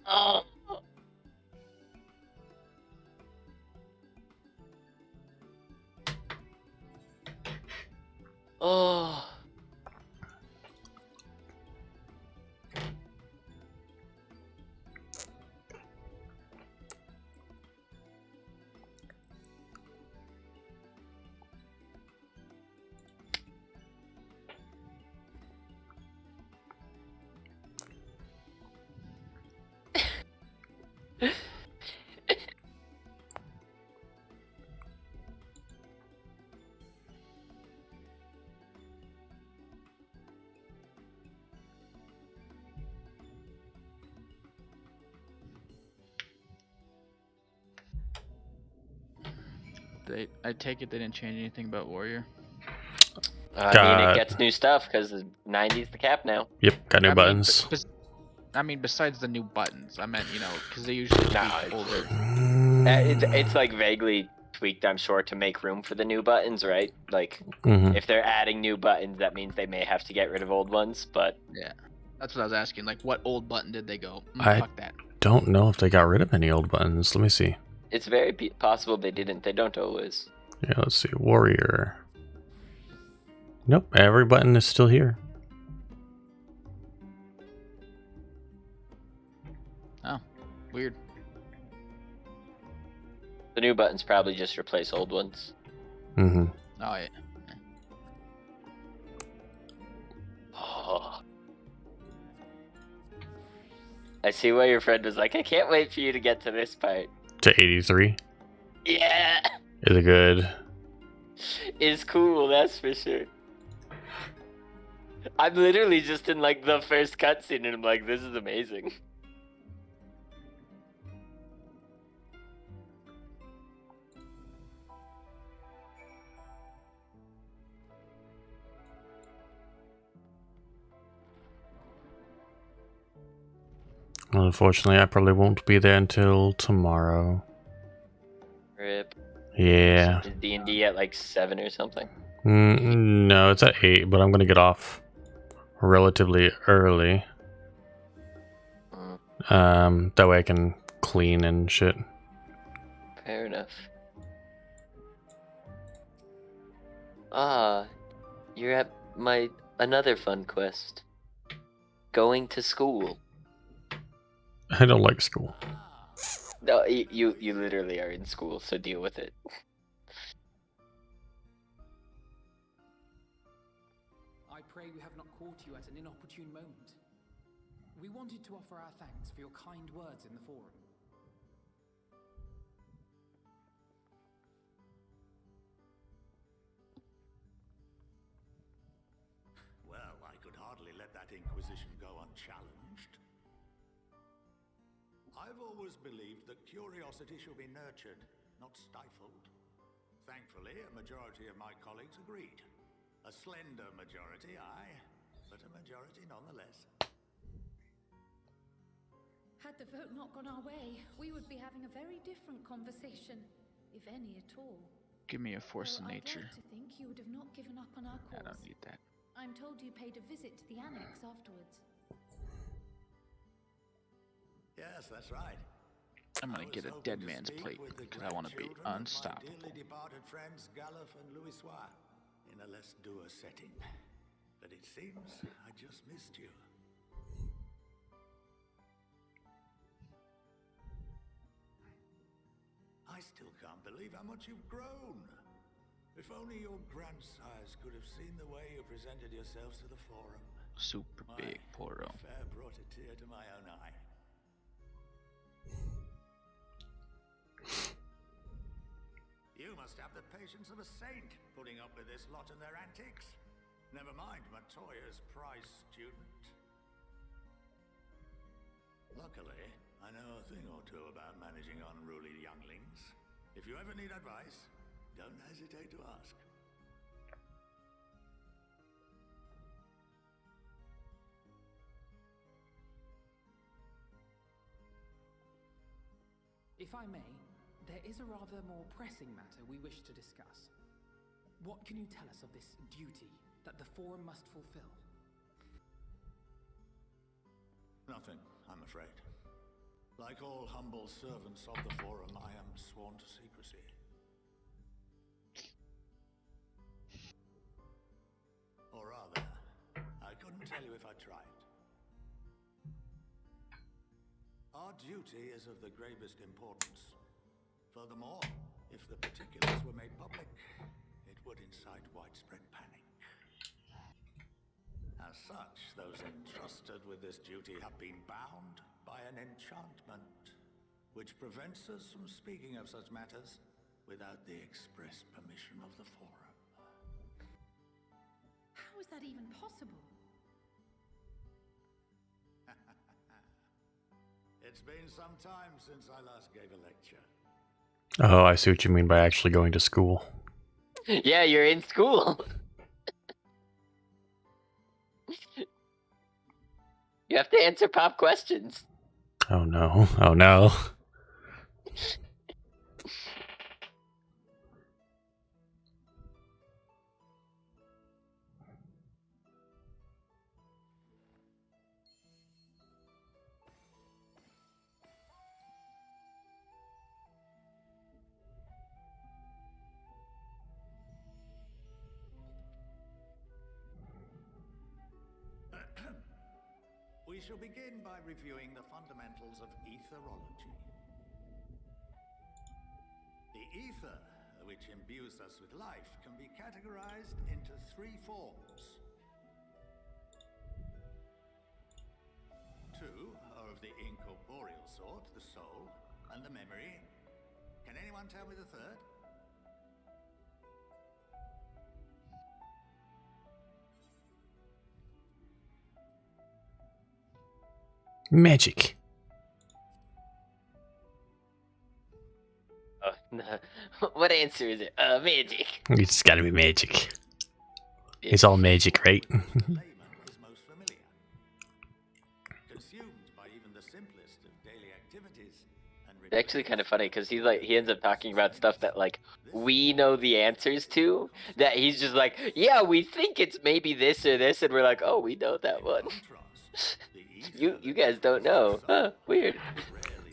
Oh. Oh. I take it they didn't change anything about Warrior. I mean, it gets new stuff because 90's the cap now. Yep, got new buttons. I mean, besides the new buttons, I meant, because they usually tweak older. It's like vaguely tweaked, I'm sure, to make room for the new buttons, right? Like, if they're adding new buttons, that means they may have to get rid of old ones, but... Yeah, that's what I was asking. Like, what old button did they go, fuck that. Don't know if they got rid of any old buttons. Let me see. It's very possible they didn't. They don't always. Yeah, let's see. Warrior. Nope, every button is still here. Oh, weird. The new buttons probably just replace old ones. Mm-hmm. Oh, yeah. Oh. I see why your friend was like, I can't wait for you to get to this part. To 83. Yeah. Is it good? It's cool, that's for sure. I'm literally just in like the first cutscene and I'm like, this is amazing. Well, unfortunately, I probably won't be there until tomorrow. Rip. Yeah. Is D&D at like 7 or something? No, it's at 8, but I'm gonna get off relatively early. That way I can clean and shit. Fair enough. You're at another fun quest. Going to school. I don't like school. No, you literally are in school, so deal with it. I pray we have not caught you at an inopportune moment. We wanted to offer our thanks for your kind words in the forum. Well, I could hardly let that inquisition go unchallenged. I've always believed that curiosity should be nurtured, not stifled. Thankfully, a majority of my colleagues agreed. A slender majority, aye, but a majority nonetheless. Had the vote not gone our way, we would be having a very different conversation, if any at all. Give me a force of Though nature. I'd like to think you would have not given up on our cause. I don't need that. I'm told you paid a visit to the annex afterwards. Yes, that's right. I'm gonna get a dead man's plate because I want to be unstoppable. My dearly departed friends Galuf and Louisoix in a less dour setting. But it seems I just missed you. I still can't believe how much you've grown. If only your grandsires could have seen the way you presented yourselves to the forum. Super big Poro. Fair brought a tear to my own eye. You must have the patience of a saint, putting up with this lot and their antics. Never mind Matoya's prize student. Luckily, I know a thing or two about managing unruly younglings. If you ever need advice, don't hesitate to ask. If I may, there is a rather more pressing matter we wish to discuss. What can you tell us of this duty that the Forum must fulfill? Nothing, I'm afraid. Like all humble servants of the Forum, I am sworn to secrecy. Or rather, I couldn't tell you if I tried. Our duty is of the gravest importance. Furthermore, if the particulars were made public, it would incite widespread panic. As such, those entrusted with this duty have been bound by an enchantment, which prevents us from speaking of such matters without the express permission of the Forum. How is that even possible? It's been some time since I last gave a lecture. Oh, I see what you mean by actually going to school. Yeah, you're in school. You have to answer pop questions. Oh no. Oh no. We shall begin by reviewing the fundamentals of etherology. The ether, which imbues us with life, can be categorized into 3 forms. 2 are of the incorporeal sort, the soul, and the memory. Can anyone tell me the third? Magic. Oh, no. What answer is it? Magic. It's gotta be magic. It's all magic, right? Is most familiar. Consumed by even the simplest of daily activities. It's actually kind of funny because he ends up talking about stuff that like we know the answers to. That he's just like, yeah, we think it's maybe this or this, and we're like, oh, we know that one. you guys don't know. Huh, weird.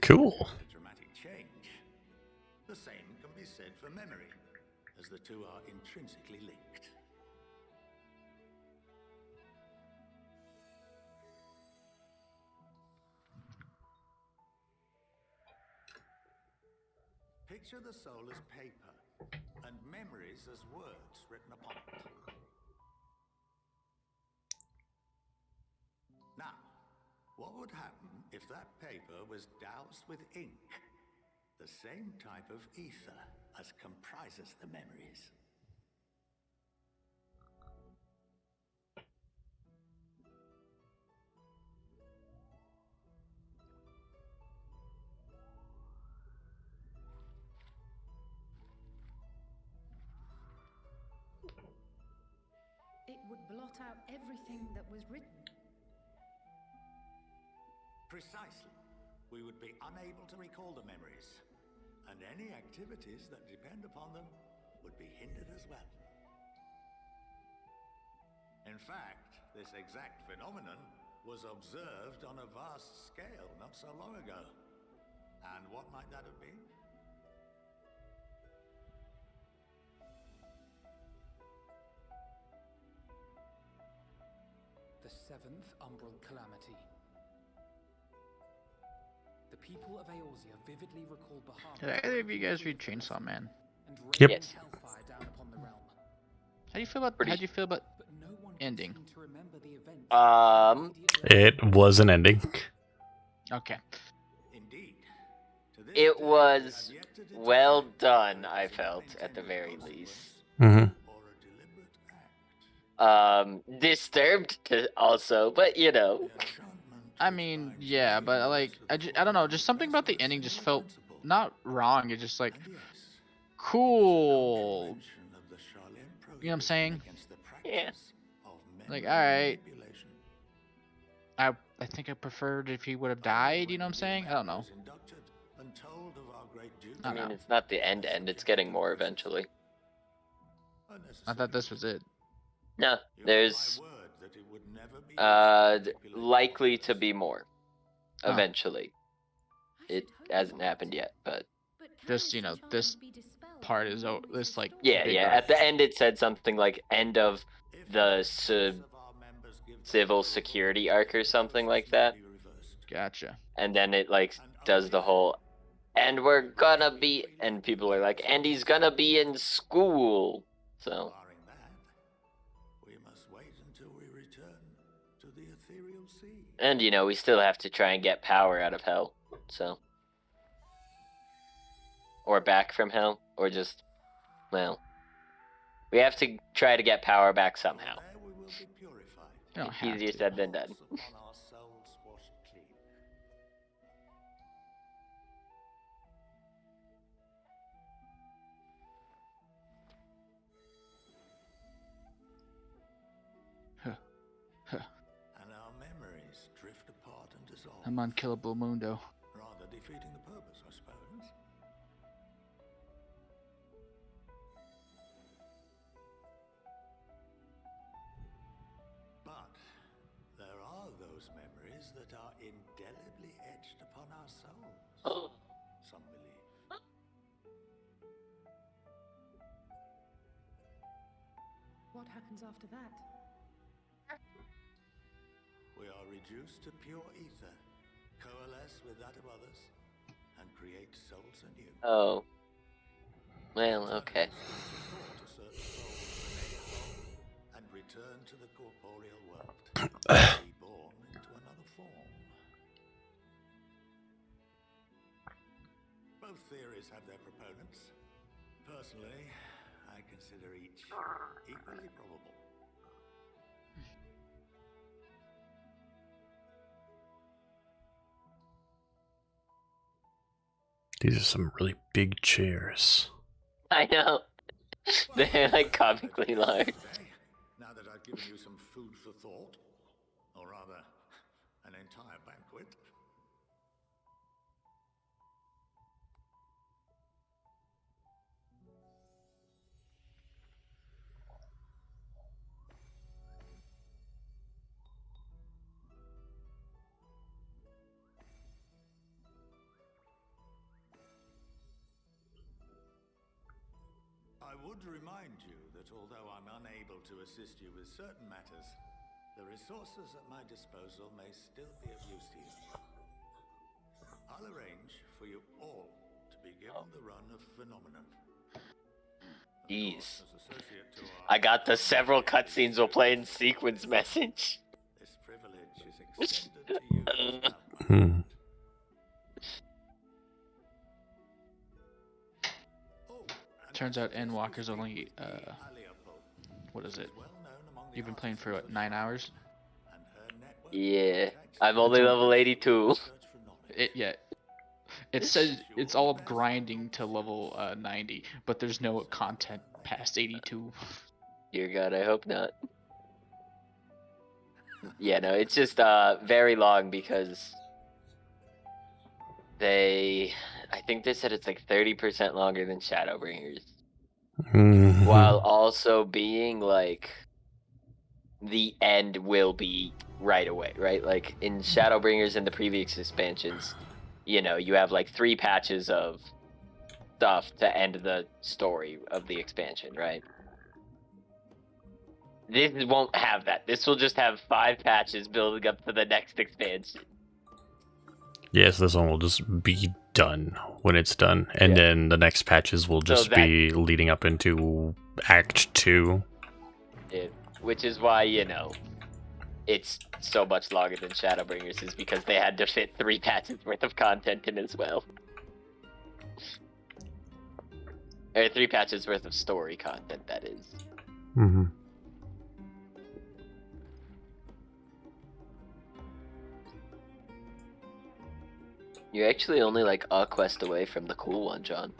Cool. Dramatic change. The same can be said for memory, as the two are intrinsically linked. Picture the soul as paper, and memories as words written upon it. Now, what would happen if that paper was doused with ink? The same type of ether as comprises the memories. It would blot out everything that was written. Precisely. We would be unable to recall the memories, and any activities that depend upon them would be hindered as well. In fact, this exact phenomenon was observed on a vast scale not so long ago. And what might that have been? The 7th Umbral Calamity. The people of Eorzea vividly recall Bahamut. Did either of you guys read Chainsaw Man? Yep. Yes. Hellfire down upon the realm. How do you feel about ending? It was an ending. Okay. It was well done, I felt, at the very least. Mm-hmm. Disturbed also, but you know. I mean, yeah, but like, I don't know, just something about the ending just felt not wrong. It's just like, cool. You know what I'm saying? Yeah. Like, alright. I think I preferred if he would have died, you know what I'm saying? I don't know. I mean, it's not the end, it's getting more eventually. I thought this was it. No, there's likely to be more eventually. It hasn't happened yet, but just, you know, this part is this like yeah. At the end, it said something like end of the civil security arc or something like that. Gotcha. And then it like does the whole, and we're gonna be, and people are like, and he's gonna be in school. So. And, you know, we still have to try and get power out of hell, so. Or back from hell, or just, well. We have to try to get power back somehow. Easier said than done. And our memories drift apart and dissolve. I'm unkillable Mundo. Rather defeating the purpose, I suppose. But there are those memories that are indelibly etched upon our souls. Some believe. What happens after that? we are reduced to pure ether, coalesce with that of others, and create souls anew. Oh. Well, okay. Spiritual thought asserts souls remain whole and return to the corporeal world, reborn into another form. Both theories have their proponents. Personally, I consider each equally probable. These are some really big chairs. I know. They're like comically large. Now that I've given you some food for thought, or rather, an entire banquet. I would remind you that although I'm unable to assist you with certain matters, the resources at my disposal may still be of use to you. I'll arrange for you all to be given the run of Phenomenon. Jeez. I got the several cutscenes will play in sequence message. This privilege is extended to you as well. Turns out Endwalker's only, what is it? You've been playing for what, 9 hours? Yeah, I'm only level 82. It says it's all grinding to level 90, but there's no content past 82. Dear God, I hope not. Yeah, no, it's just very long because I think they said it's like 30% longer than Shadowbringers. While also being like the end will be right away, right? Like in Shadowbringers and the previous expansions, you know, you have like 3 patches of stuff to end the story of the expansion, right? This won't have that. This will just have 5 patches building up to the next expansion. Yes, this one will just be done when it's done. And then the next patches will just be leading up into Act 2. Which is why, you know, it's so much longer than Shadowbringers is because they had to fit 3 patches worth of content in as well. Or 3 patches worth of story content, that is. Mm-hmm. You're actually only like a quest away from the cool one, John.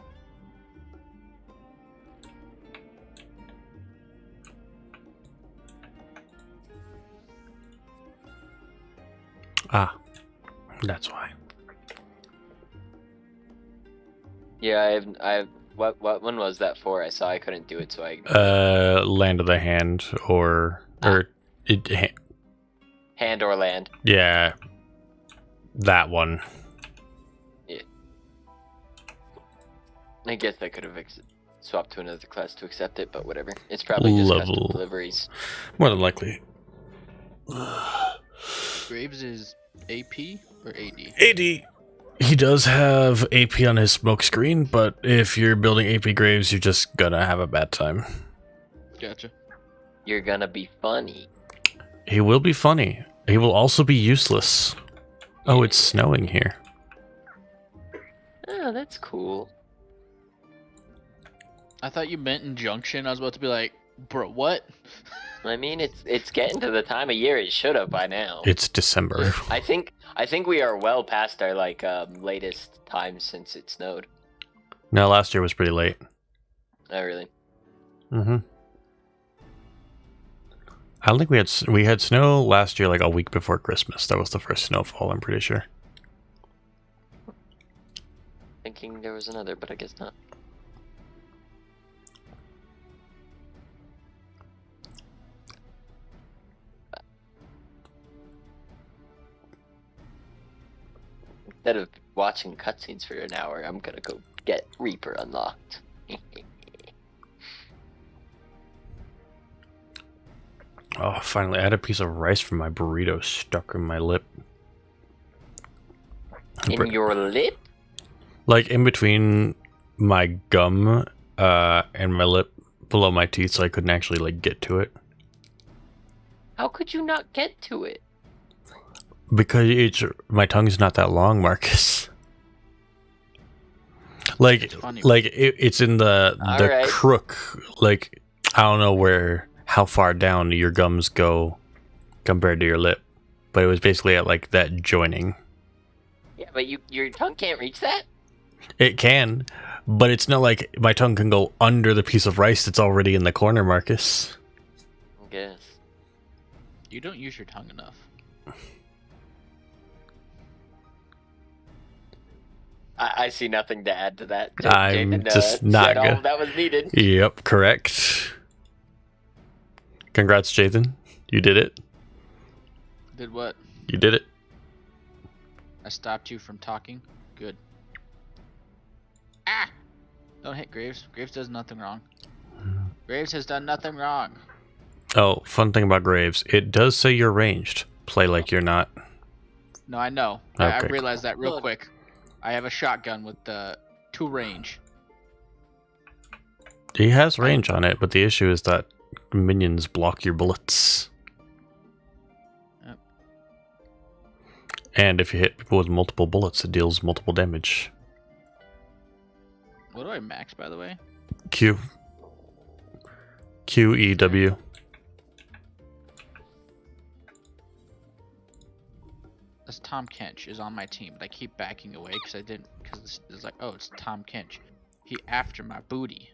Ah, that's why. Yeah, what one was that for? I saw I couldn't do it, so I Land of the Hand Hand or Land. Yeah, that one. Yeah. I guess I could have swapped to another class to accept it, but whatever. It's probably just custom deliveries. More than likely. Graves is AP or AD? AD. He does have AP on his smoke screen, but if you're building AP Graves, you're just gonna have a bad time. Gotcha. You're gonna be funny. He will be funny. He will also be useless. Yeah. Oh, it's snowing here. Oh, that's cool. I thought you meant Injunction. I was about to be like, bro, what? I mean, it's getting to the time of year it should have by now. It's December. I think we are well past our like latest time since it snowed. No, last year was pretty late. Oh, really? Mm-hmm. I don't think we had snow last year like a week before Christmas. That was the first snowfall, I'm pretty sure. Thinking there was another, but I guess not. Instead of watching cutscenes for an hour, I'm gonna go get Reaper unlocked. Oh, finally, I had a piece of rice from my burrito stuck in my lip. In your lip? Like in between my gum and my lip below my teeth, so I couldn't actually like get to it. How could you not get to it? Because my tongue's not that long, Marcus. Like it's in the Alright. crook. Like I don't know how far down your gums go compared to your lip, but it was basically at like that joining. Yeah, but your tongue can't reach that? It can, but it's not like my tongue can go under the piece of rice that's already in the corner, Marcus. I guess. You don't use your tongue enough. I see nothing to add to that. I'm Jaden, just not said all good. that was needed. Yep, correct. Congrats, Jathan. You did it. Did what? You did it. I stopped you from talking. Good. Ah! Don't hit Graves. Graves does nothing wrong. Graves has done nothing wrong. Oh, fun thing about Graves. It does say you're ranged. Play like you're not. No, I know. Okay, I realized that real quick. I have a shotgun with 2 range. He has range on it, but the issue is that minions block your bullets. Yep. And if you hit people with multiple bullets, it deals multiple damage. What do I max, by the way? Q. QEW. This Tom Kench is on my team, but I keep backing away because it's like, oh, it's Tom Kench. He after my booty.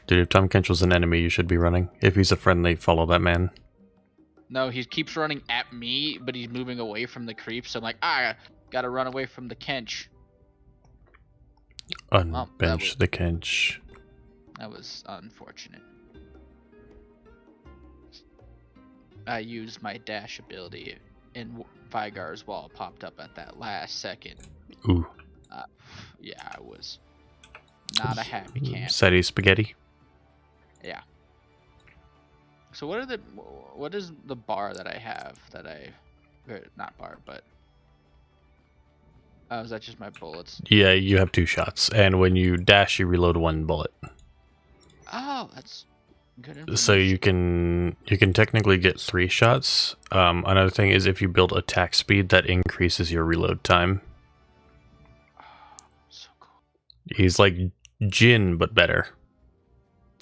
Dude, if Tom Kench was an enemy, you should be running. If he's a friendly, follow that man. No, he keeps running at me, but he's moving away from the creeps. So I'm like, gotta run away from the Kench. Unbench the Kench. That was unfortunate. I used my dash ability, and Vigar's wall popped up at that last second. Ooh. Yeah, I was not a happy camp. Seti spaghetti. Yeah. So what is the bar that I have not bar, but is that just my bullets? Yeah, you have 2 shots, and when you dash, you reload 1 bullet. Oh, that's good information. So you can technically get 3 shots. Another thing is if you build attack speed, that increases your reload time. So cool. He's like Jin, but better.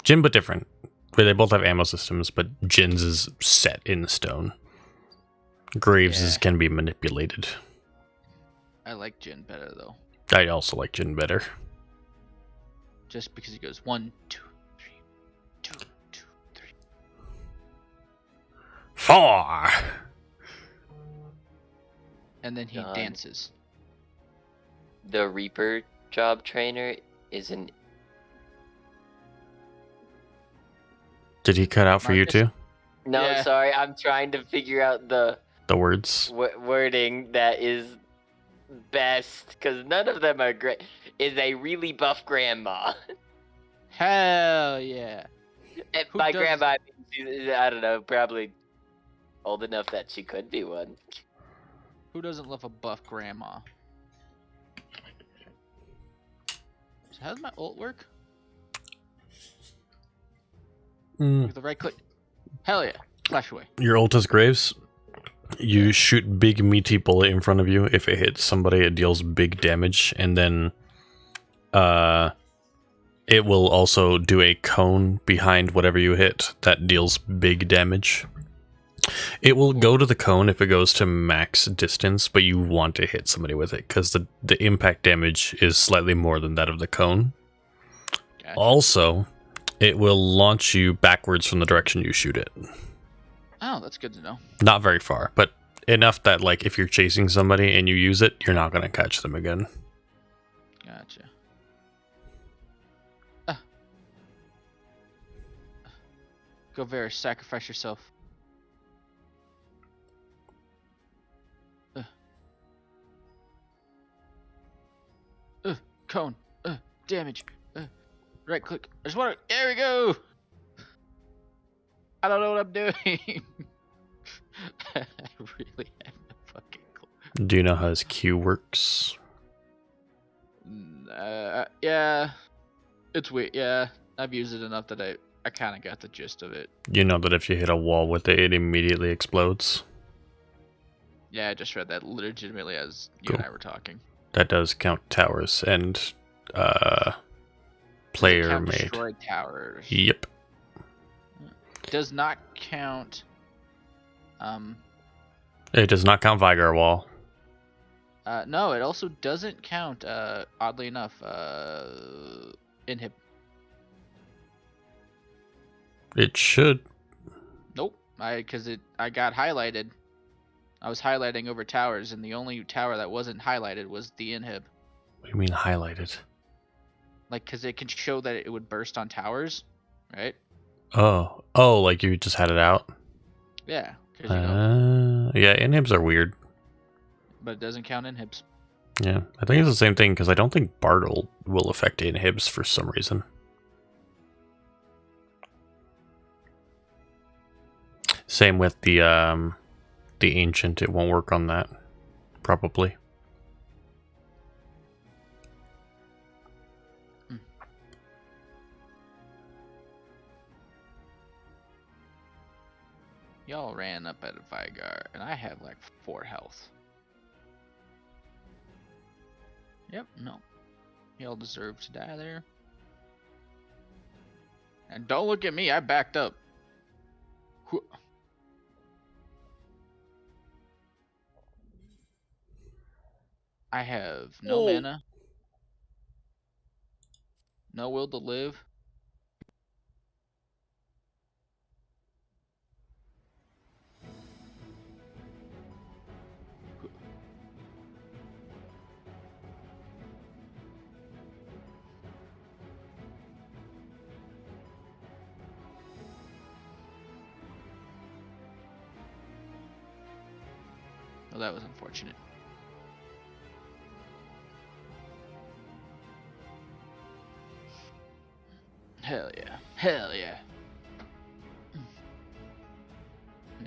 Jin, but different. Where they both have ammo systems, but Jin's is set in stone. Graves' can be manipulated. I like Jin better though. I also like Jin better. Just because he goes 1, 2, 3, 2, 2, 3, 4, and then he dances. The Reaper job trainer is an. Did he cut out for you too? No, sorry, I'm trying to figure out the words wording that is best because none of them are great. Is a really buff grandma. Hell yeah! And by grandma, I mean, I don't know, probably old enough that she could be one. Who doesn't love a buff grandma? So how does my ult work? With the right click. Hell yeah! Flash away. Your ult is Graves. You shoot big meaty bullet in front of you. If it hits somebody, it deals big damage, and then it will also do a cone behind whatever you hit that deals big damage. It will go to the cone if it goes to max distance, but you want to hit somebody with it because the impact damage is slightly more than that of the cone. Gotcha. Also, it will launch you backwards from the direction you shoot it. Oh, that's good to know. Not very far, but enough that like if you're chasing somebody and you use it, you're not going to catch them again. Gotcha. Go Varys, sacrifice yourself. Cone. Damage. Right click. I just want to. There we go. I don't know what I'm doing. I really have no fucking clue. Do you know how his Q works? Yeah, it's weird. Yeah, I've used it enough that I kind of got the gist of it. You know that if you hit a wall with it, it immediately explodes. Yeah, I just read that legitimately as you Cool. and I were talking. That does count towers and player Does it count made. destroyed towers? Yep. Does not count. It does not count Vigar wall. No, it also doesn't count. Oddly enough, inhib. It should. Nope. I got highlighted. I was highlighting over towers, and the only tower that wasn't highlighted was the inhib. What do you mean highlighted? Like, because it can show that it would burst on towers, right? Oh, like you just had it out. Yeah, because you know. Yeah, inhibs are weird. But it doesn't count inhibs. Yeah, I think it's the same thing because I don't think Bartle will affect inhibs for some reason. Same with the ancient, it won't work on that, probably. Y'all ran up at a Vigar, and I have like 4 health. Yep, no. Y'all deserve to die there. And don't look at me, I backed up. I have no mana. No will to live. Well, that was unfortunate. Hell yeah. Hell yeah.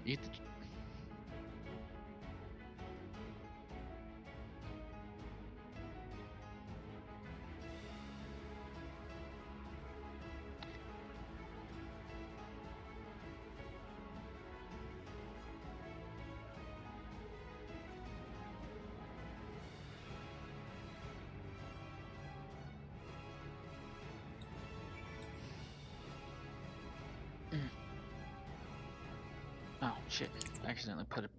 Eat the... Oh shit, I accidentally put an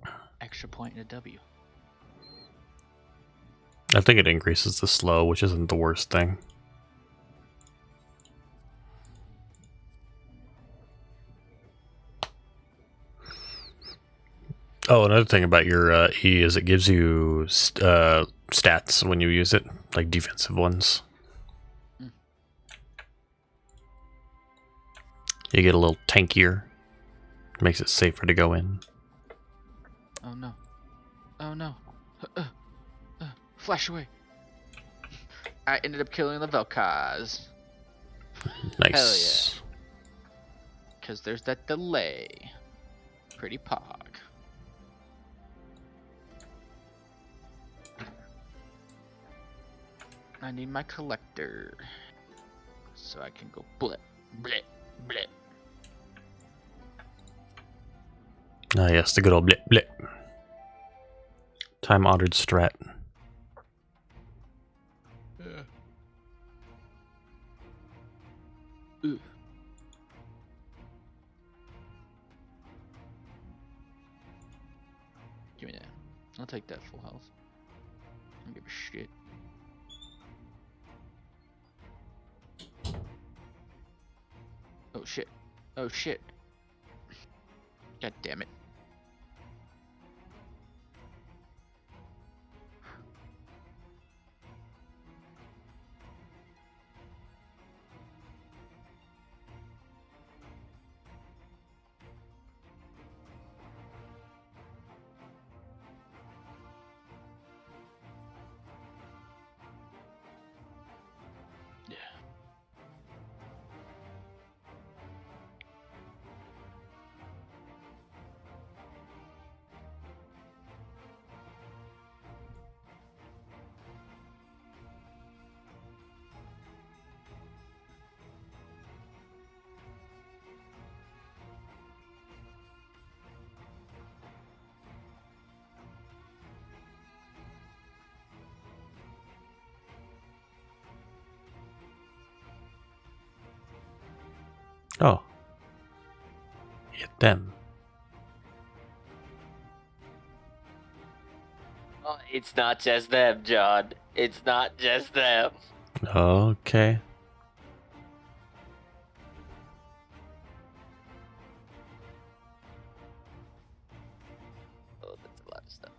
extra point in a W. I think it increases the slow, which isn't the worst thing. Oh, another thing about your E is it gives you stats when you use it, like defensive ones. You get a little tankier. Makes it safer to go in. Oh no. Oh no. Flash away. I ended up killing the Vel'Koz. Nice. Hell yeah. Because there's that delay. Pretty pog. I need my collector. So I can go blip, blip, blip. Ah, yes, the good old blip, blip. Time-honored strat. Yeah. Give me that. I'll take that full health. I don't give a shit. Oh shit. Oh shit. God damn it. Yeah. Get them. Oh, it's not just them, John. It's not just them. Okay. Oh, that's a lot of stuff.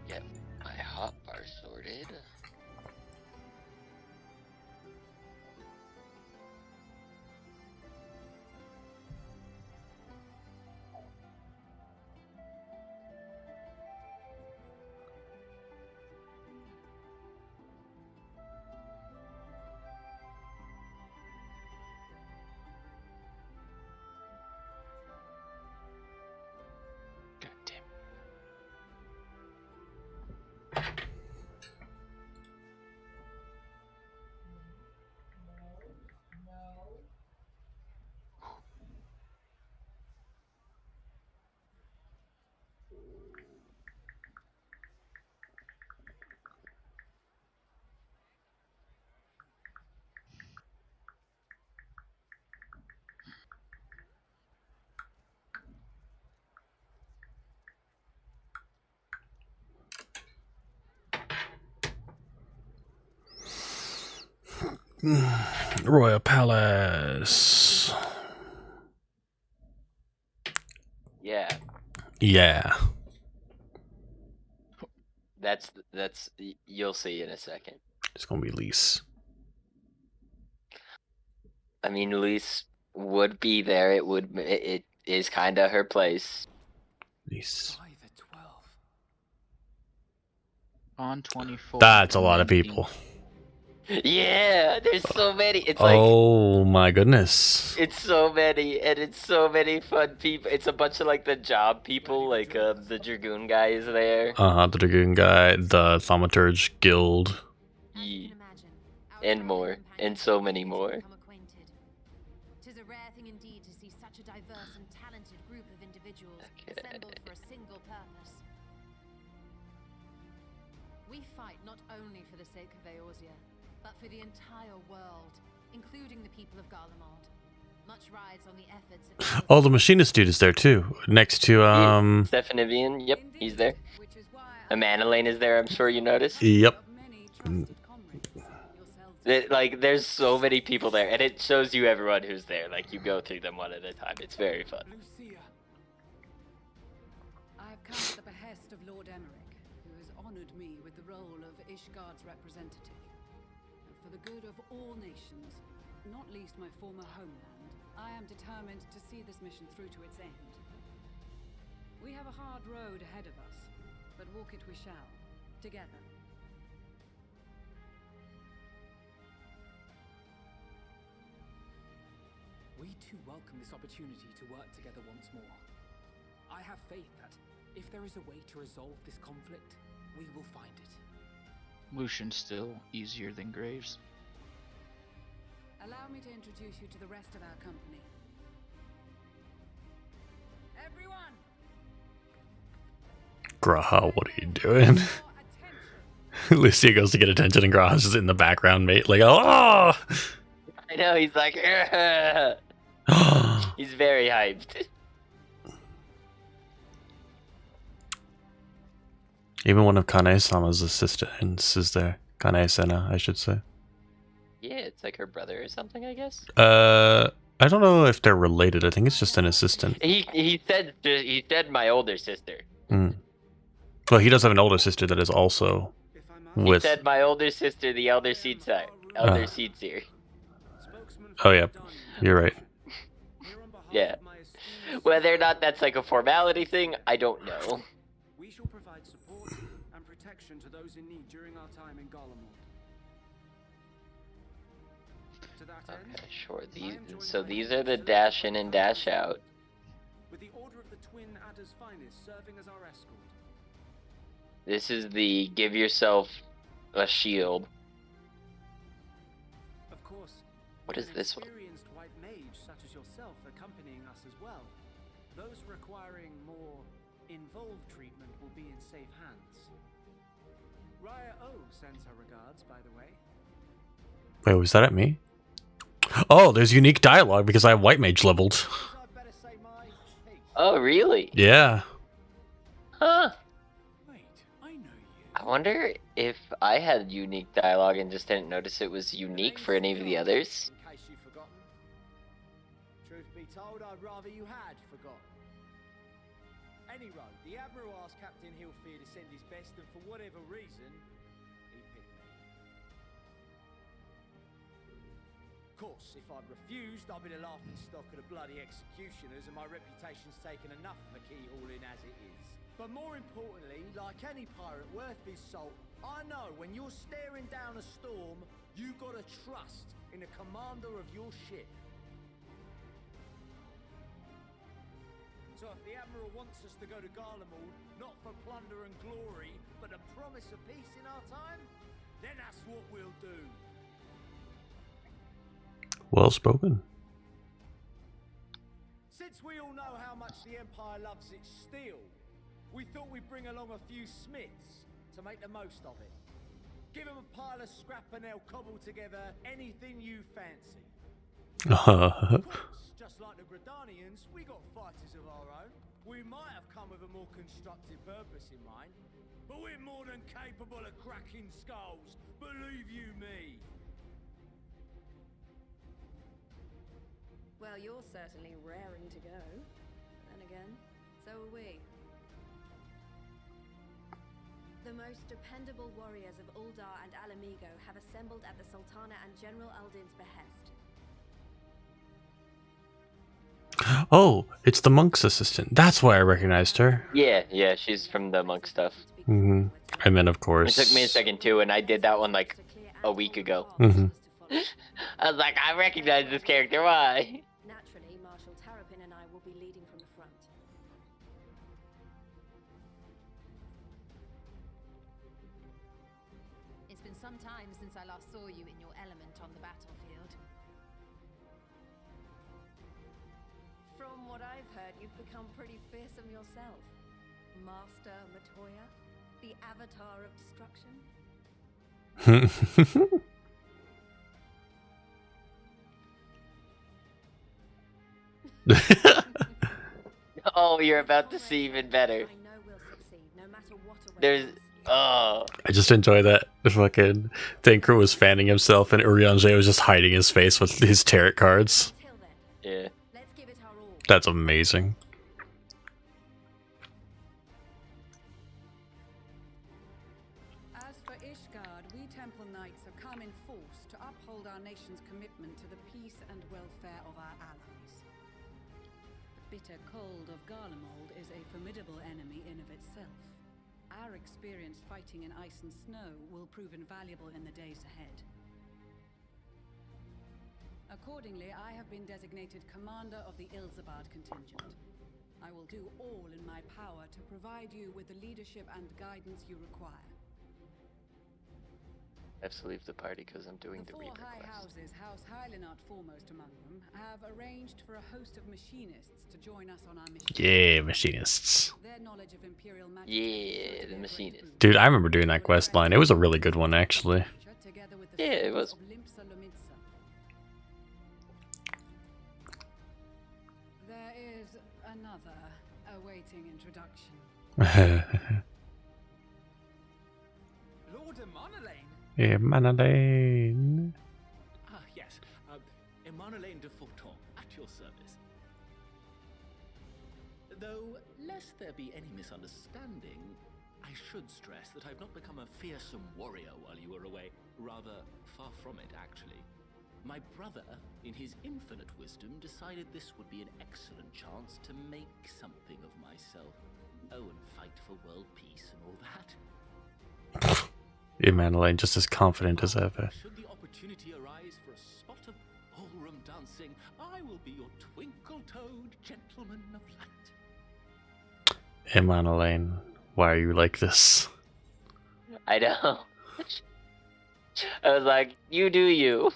Get my hotbar sorted. Royal Palace. Yeah, Yeah. that's you'll see in a second. It's gonna be Lise. I mean, Lise would be there. It is kind of her place. Lise. On 24. That's a and lot then of people. Yeah, there's so many. It's like Oh my goodness. it's so many, and it's so many fun people. It's a bunch of like the job people, like the Dragoon guy is there. The Dragoon guy, the Thaumaturge Guild. And more, and so many more. Tis a rare thing indeed to see such a diverse and talented group of individuals assembled for a single purpose. We fight not only for the sake of Eorzea, but for the entire world, including the people of Garlemald. Much rides on the efforts of Oh, the machinist dude is there too. Next to Stefan Evian, yep, he's there. Amanda Lane is there, I'm sure you noticed. Yep. Like, there's so many people there, and it shows you everyone who's there. Like, you go through them one at a time. It's very fun. I have come at the behest of Lord Emmerich, who has honored me with the role of Ishgard's representative. And for the good of all nations, not least my former homeland, I am determined to see this mission through to its end. We have a hard road ahead of us, but walk it we shall, together. We too welcome this opportunity to work together once more. I have faith that if there is a way to resolve this conflict, we will find it. Lucian's still easier than Graves. Allow me to introduce you to the rest of our company. Everyone! Graha, what are you doing? Lucia goes to get attention and Graha's just in the background, mate. Like, oh! I know, he's like, he's very hyped. Even one of Kanae-sama's assistants is there. Kanae-sena, I should say. Yeah, it's like her brother or something, I guess. I don't know if they're related. I think it's just an assistant. He said my older sister. Mm. Well, he does have an older sister that is also with. He said my older sister, the elder seed sire. Elder seed seer. Oh yeah, you're right. Yeah. Whether or not that's like a formality thing, I don't know. We shall provide support and protection to those in need during our time in Garlemald. To that end, Okay, sure. These are the dash in and dash out. with the Order of the Twin Adder's Finest serving as our escort. This is the give yourself a shield. Of course, What is this one? experienced white mage such as yourself accompanying us as well. Those requiring more involved treatment will be in safe hands. Raya O sends her regards, by the way. Wait, was that at me? Oh, there's unique dialogue because I have white mage leveled. Oh, really? Yeah. Huh. I wonder if I had unique dialogue and just didn't notice it was unique for any of the others. In case you've forgotten. Truth be told, I'd rather you had forgotten. Anyway, the Admiral asked Captain Hillfear to send his best, and for whatever reason, he picked me. Of course, if I'd refused, I'd be the laughing stock of the bloody executioners, and my reputation's taken enough of a keyhauling as it is. But more importantly, like any pirate worth his salt, I know when you're staring down a storm, you gotta trust in the commander of your ship. So if the Admiral wants us to go to Garlemald, not for plunder and glory, but a promise of peace in our time, then that's what we'll do. Well spoken. Since we all know how much the Empire loves its steel, we thought we'd bring along a few smiths to make the most of it. Give them a pile of scrap and they'll cobble together anything you fancy. Of course, just like the Gridanians, we got fighters of our own. We might have come with a more constructive purpose in mind, but we're more than capable of cracking skulls, believe you me. Well, you're certainly raring to go. Then again, so are we. The most dependable warriors of Uldar and Alamigo have assembled at the Sultana and General Aldin's behest. Oh, it's the monk's assistant. That's why I recognized her. Yeah, she's from the monk stuff. Mm-hmm. And then, of course... It took me a second too, and I did that one like a week ago. Mm-hmm. I was like, I recognize this character, why? Naturally, Marshal Terrapin and I will be leading from the front. It's been some time since I last saw you in your element on the battlefield. From what I've heard, you've become pretty fearsome yourself. Master Matoya, the avatar of destruction. Oh, you're about to see even better. There's... Oh. I just enjoy that. The fucking Thancred was fanning himself and Urianger was just hiding his face with his tarot cards. Yeah. That's amazing. Guard, we Temple Knights have come in force to uphold our nation's commitment to the peace and welfare of our allies. The bitter cold of Garlemald is a formidable enemy in of itself. Our experience fighting in ice and snow will prove invaluable in the days ahead. Accordingly, I have been designated commander of the Ilzabard contingent. I will do all in my power to provide you with the leadership and guidance you require. I have to leave the party because I'm doing the Four Reaper high quest. houses, House Hylinart foremost among them, have arranged for a host of machinists to join us on our mission. Yeah, machinists. Their knowledge of Imperial magic Yeah, the machinist. Dude, I remember doing that quest line. It was a really good one, actually. together with the Yeah, it sons was. of Limpsa Lomitsa. There is another awaiting introduction. Lord Emanolain? Emanolain. Ah, yes. Emanolain de Forton, at your service. Though, lest there be any misunderstanding, I should stress that I've not become a fearsome warrior while you were away. Rather, far from it, actually. My brother, in his infinite wisdom, decided this would be an excellent chance to make something of myself. Oh, and fight for world peace and all that. Emanolain just as confident as ever. Should the opportunity arise for a spot of ballroom dancing, I will be your twinkle-toed gentleman of light. Emanolain, why are you like this? I know. I was like, you do you.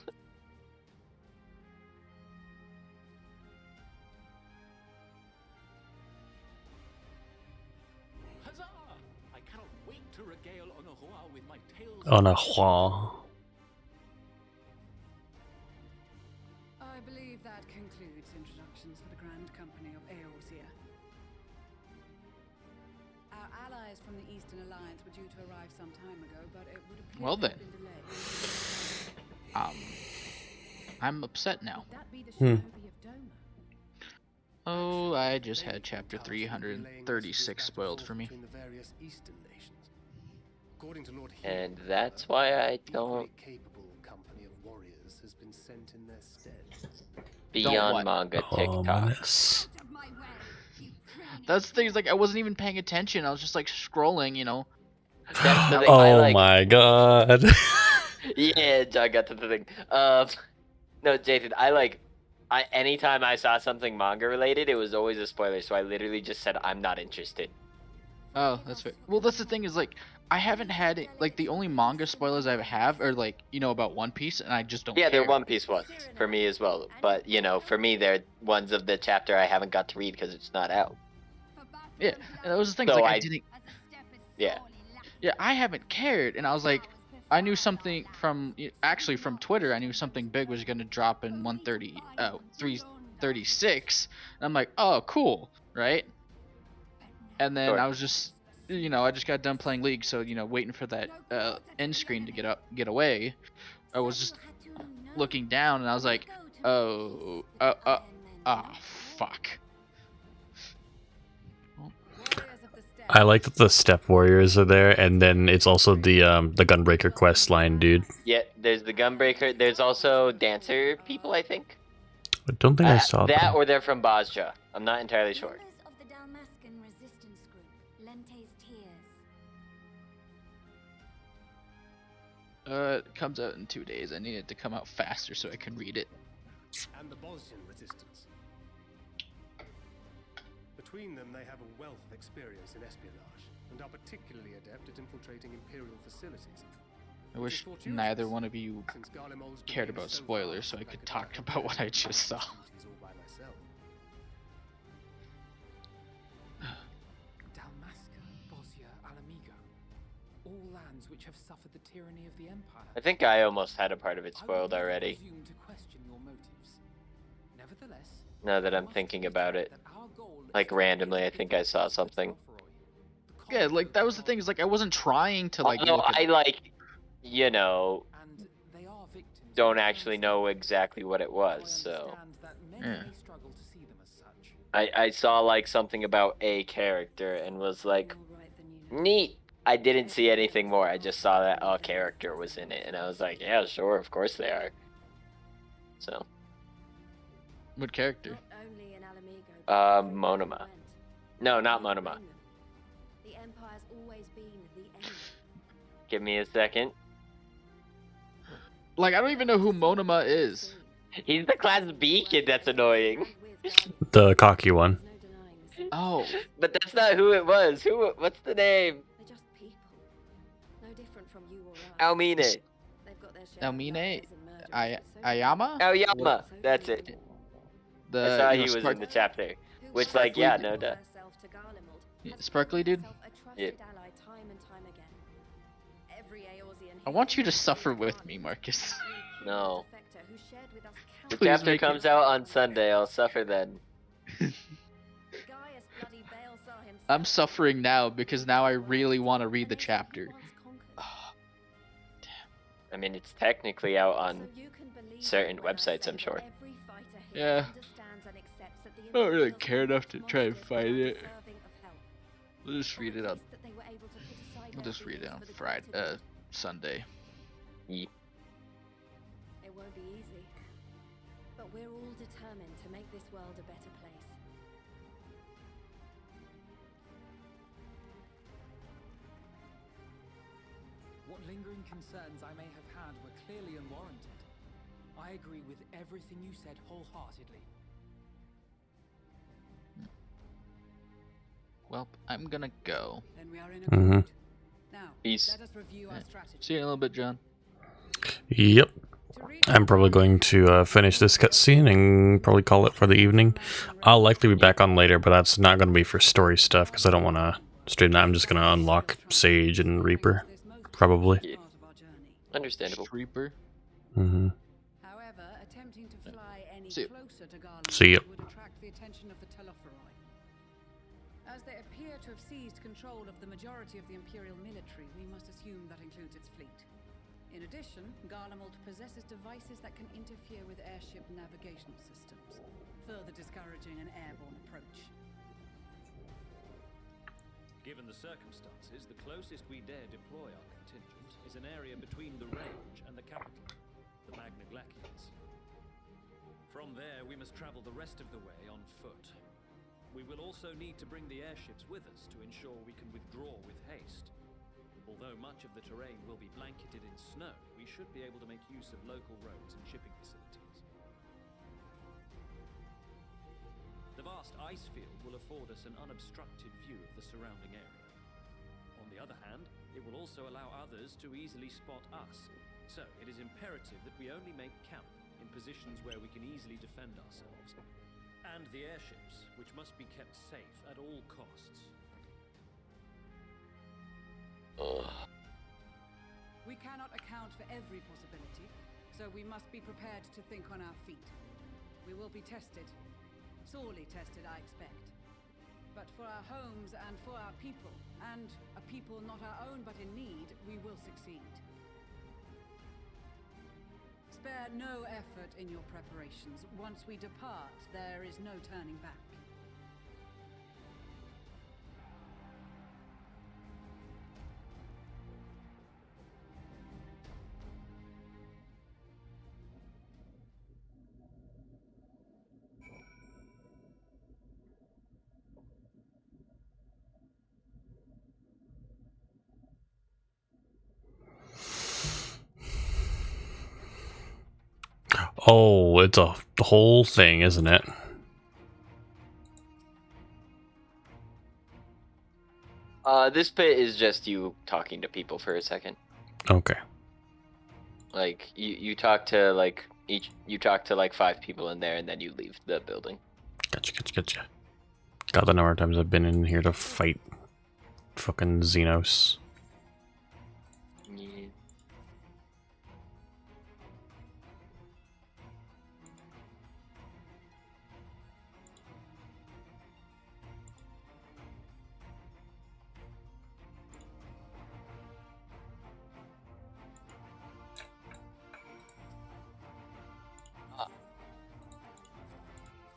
Huzzah! I cannot wait to regale Onohua with my tales. Onohua. I believe that concludes introductions for the Grand Company of Eorzea. Our allies from the Eastern Alliance were due to arrive some time ago, but it would appear Well they then. have been delayed. I'm upset now. Would that be the Hmm. Shinobi of Doma? Oh, I just had chapter 336 spoiled for me. Between the various eastern nations. According to Lord And that's why I don't capable company of warriors has been sent in their stead. beyond manga TikTok. Ominous. That's the thing, is like I wasn't even paying attention. I was just like scrolling, you know. That's the thing. Oh my god. Yeah, I got to the thing. No, Jason, anytime I saw something manga related, it was always a spoiler. So I literally just said I'm not interested. Oh, that's right. Well, that's the thing, is like I haven't had like the only manga spoilers I have are like, you know, about One Piece, and I just don't Yeah, care. they're One Piece ones for me as well. But you know, for me, they're ones of the chapter I haven't got to read because it's not out. Yeah, and that was the thing. So Like I I didn't. Yeah. Yeah, I haven't cared, and I was like, I knew something from actually from Twitter. I knew something big was gonna drop in 336, and I'm like, oh, cool, right? And then Sure. I was just, you know, I just got done playing League, so you know, waiting for that end screen to get away. I was just looking down, and I was like, fuck. I like that the step warriors are there, and then it's also the gunbreaker quest line, dude. Yeah, there's the Gunbreaker. There's also dancer people, I think. I don't think I saw that, them. or they're from Bajra. I'm not entirely sure. Members of the Dalmascan resistance group, Lente's Tears. It comes out in 2 days. I need it to come out faster so I can read it. And the Bosnian resistance. Between them, they have a wealth of experience in espionage, and are particularly adept at infiltrating Imperial facilities. I wish neither one of you cared about spoilers so I could talk about what I just saw. Dalmasca, Bosnia, Alamigo. All lands which have suffered the tyranny of the Empire. I think I almost had a part of it spoiled already. Presume to question your motives. Nevertheless, Now that I'm thinking about it. Like randomly, I think I saw something. Yeah, like that was the thing, is like I wasn't trying to like Although look at... I like, you know, don't actually know exactly what it was, so. Yeah. I saw like something about a character and was like, neat, I didn't see anything more. I just saw that a character was in it, and I was like, yeah, sure, of course they are. So. What character? Monoma. No, not Monoma. The Empire's always been the enemy. Give me a second. Like, I don't even know who Monoma is. He's the Class B kid that's annoying. The cocky one. Oh. But that's not who it was. What's the name? They're just people. No different from you or us. Almine. They've got their share of Almine? liars and murderers, but so Ayama? Aoyama. That's it. I saw he was in the chapter. Which, like, yeah, no duh. Sparkly dude? Yeah. I want you to suffer with me, Marcus. No. The Please chapter make comes out on Sunday. I'll suffer then. I'm suffering now because now I really want to read the chapter. I mean, it's technically out on certain websites, I'm sure. Yeah. I don't really care enough to try and find it. We'll just read it on. We'll just read it on Friday, Sunday. Yeah. It won't be easy, but we're all determined to make this world a better place. What lingering concerns I may have had were clearly unwarranted. I agree with everything you said wholeheartedly. Well, I'm gonna go. Then we are in Mm-hmm. Now, peace. let us review our strategy. See you in a little bit, John. Yep. I'm probably going to finish this cutscene and probably call it for the evening. I'll likely be back on later, but that's not going to be for story stuff because I don't want to stream that. I'm just going to unlock Sage and Reaper, probably. Yeah. Understandable. Reaper. Mm-hmm. However, attempting to fly any See ya. closer to Garland See ya. would attract the attention of the Telophoroi. As they appear to have seized control of the majority of the Imperial military, we must assume that includes its fleet. In addition, Garlemald possesses devices that can interfere with airship navigational systems, further discouraging an airborne approach. Given the circumstances, the closest we dare deploy our contingent is an area between the range and the capital, the Magna Glacians. From there, we must travel the rest of the way on foot. We will also need to bring the airships with us to ensure we can withdraw with haste. Although much of the terrain will be blanketed in snow, we should be able to make use of local roads and shipping facilities. The vast ice field will afford us an unobstructed view of the surrounding area. On the other hand, it will also allow others to easily spot us, so it is imperative that we only make camp in positions where we can easily defend ourselves. And the airships, which must be kept safe at all costs. We cannot account for every possibility, so we must be prepared to think on our feet. We will be tested. Sorely tested, I expect. But for our homes and for our people, and a people not our own but in need, we will succeed. Spare no effort in your preparations. Once we depart, there is no turning back. Oh, it's a whole thing, isn't it? This bit is just you talking to people for a second. Okay. Like you talk to like you talk to like 5 people in there, and then you leave the building. Gotcha. God, the number of times I've been in here to fight fucking Xenos. Yeah.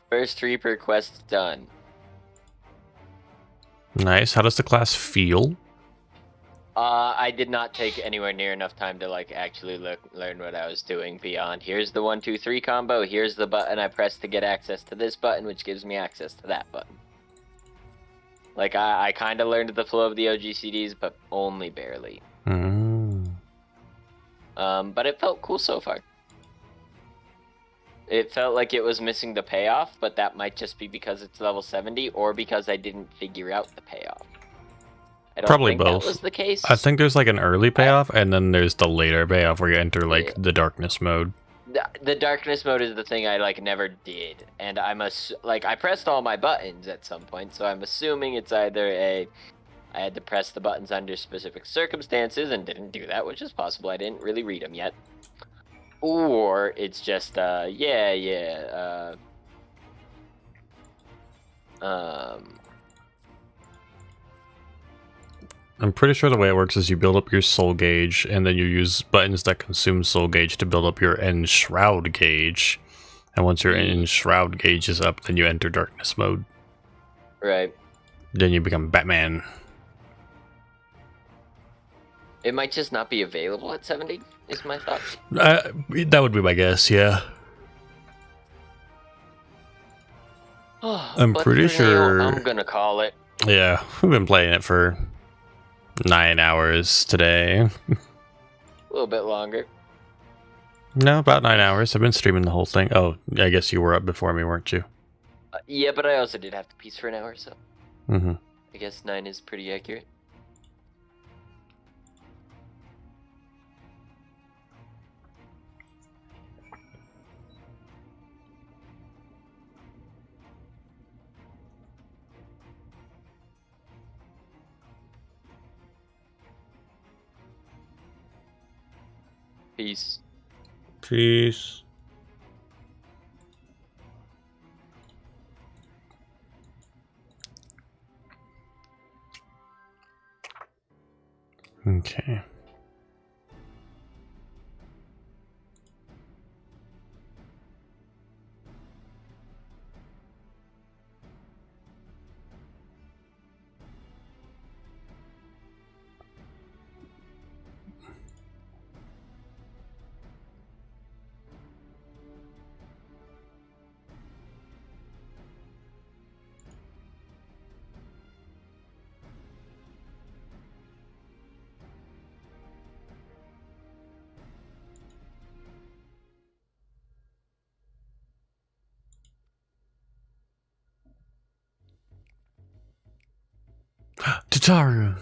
First Reaper quest done. Nice. How does the class feel? I did not take anywhere near enough time to like actually learn what I was doing beyond. Here's the 1, 2, 3 combo. Here's the button I press to get access to this button, which gives me access to that button. Like I kind of learned the flow of the OGCDs, but only barely. But it felt cool so far. It felt like it was missing the payoff, but that might just be because it's level 70 or because I didn't figure out the payoff. I don't Probably think that both. was the case. I think there's like an early payoff, and then there's the later payoff where you enter like the darkness mode. The darkness mode is the thing I like never did, and I pressed all my buttons at some point, so I'm assuming it's either I had to press the buttons under specific circumstances and didn't do that, which is possible. I didn't really read them yet. Or it's just, I'm pretty sure the way it works is you build up your soul gauge, and then you use buttons that consume soul gauge to build up your enshroud gauge. And once your enshroud gauge is up, then you enter darkness mode. Right. Then you become Batman. It might just not be available at 70, is my thought. That would be my guess, yeah. I'm But pretty for now, sure. I'm gonna call it. Yeah, we've been playing it for 9 hours today. A little bit longer. No, about 9 hours. I've been streaming the whole thing. Oh, I guess you were up before me, weren't you? Yeah, but I also did have to piece for an hour, so. Mm-hmm. I guess 9 is pretty accurate. Peace. Peace. Okay. Tataru.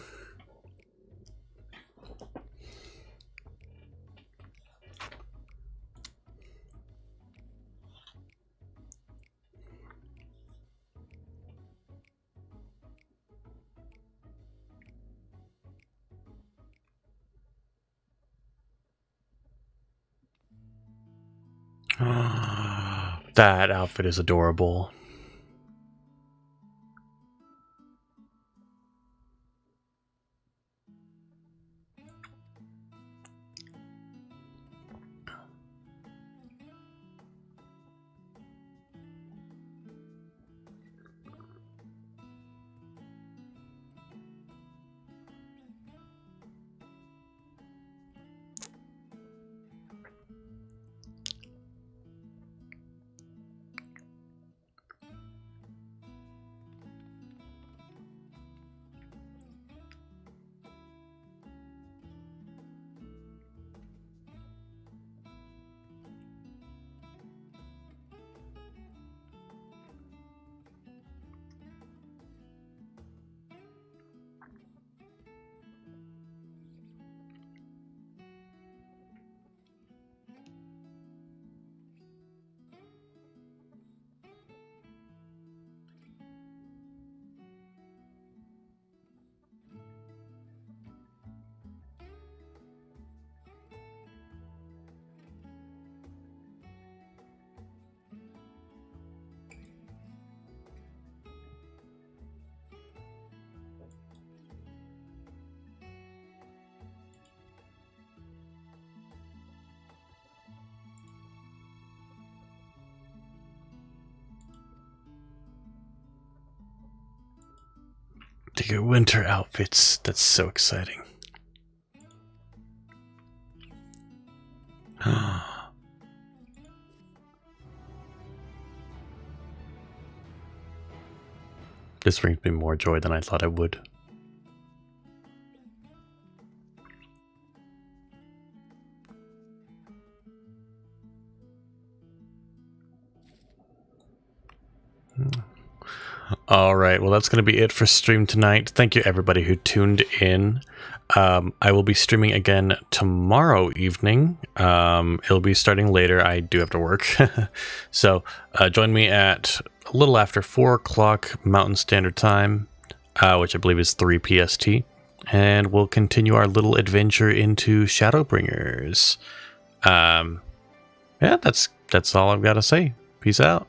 That outfit is adorable. To get winter outfits. That's so exciting. This brings me more joy than I thought it would. All right, well, that's going to be it for stream tonight. Thank you, everybody who tuned in. I will be streaming again tomorrow evening. It'll be starting later. I do have to work. So join me at a little after 4 o'clock Mountain Standard Time, which I believe is 3 PST. And we'll continue our little adventure into Shadowbringers. Yeah, that's all I've got to say. Peace out.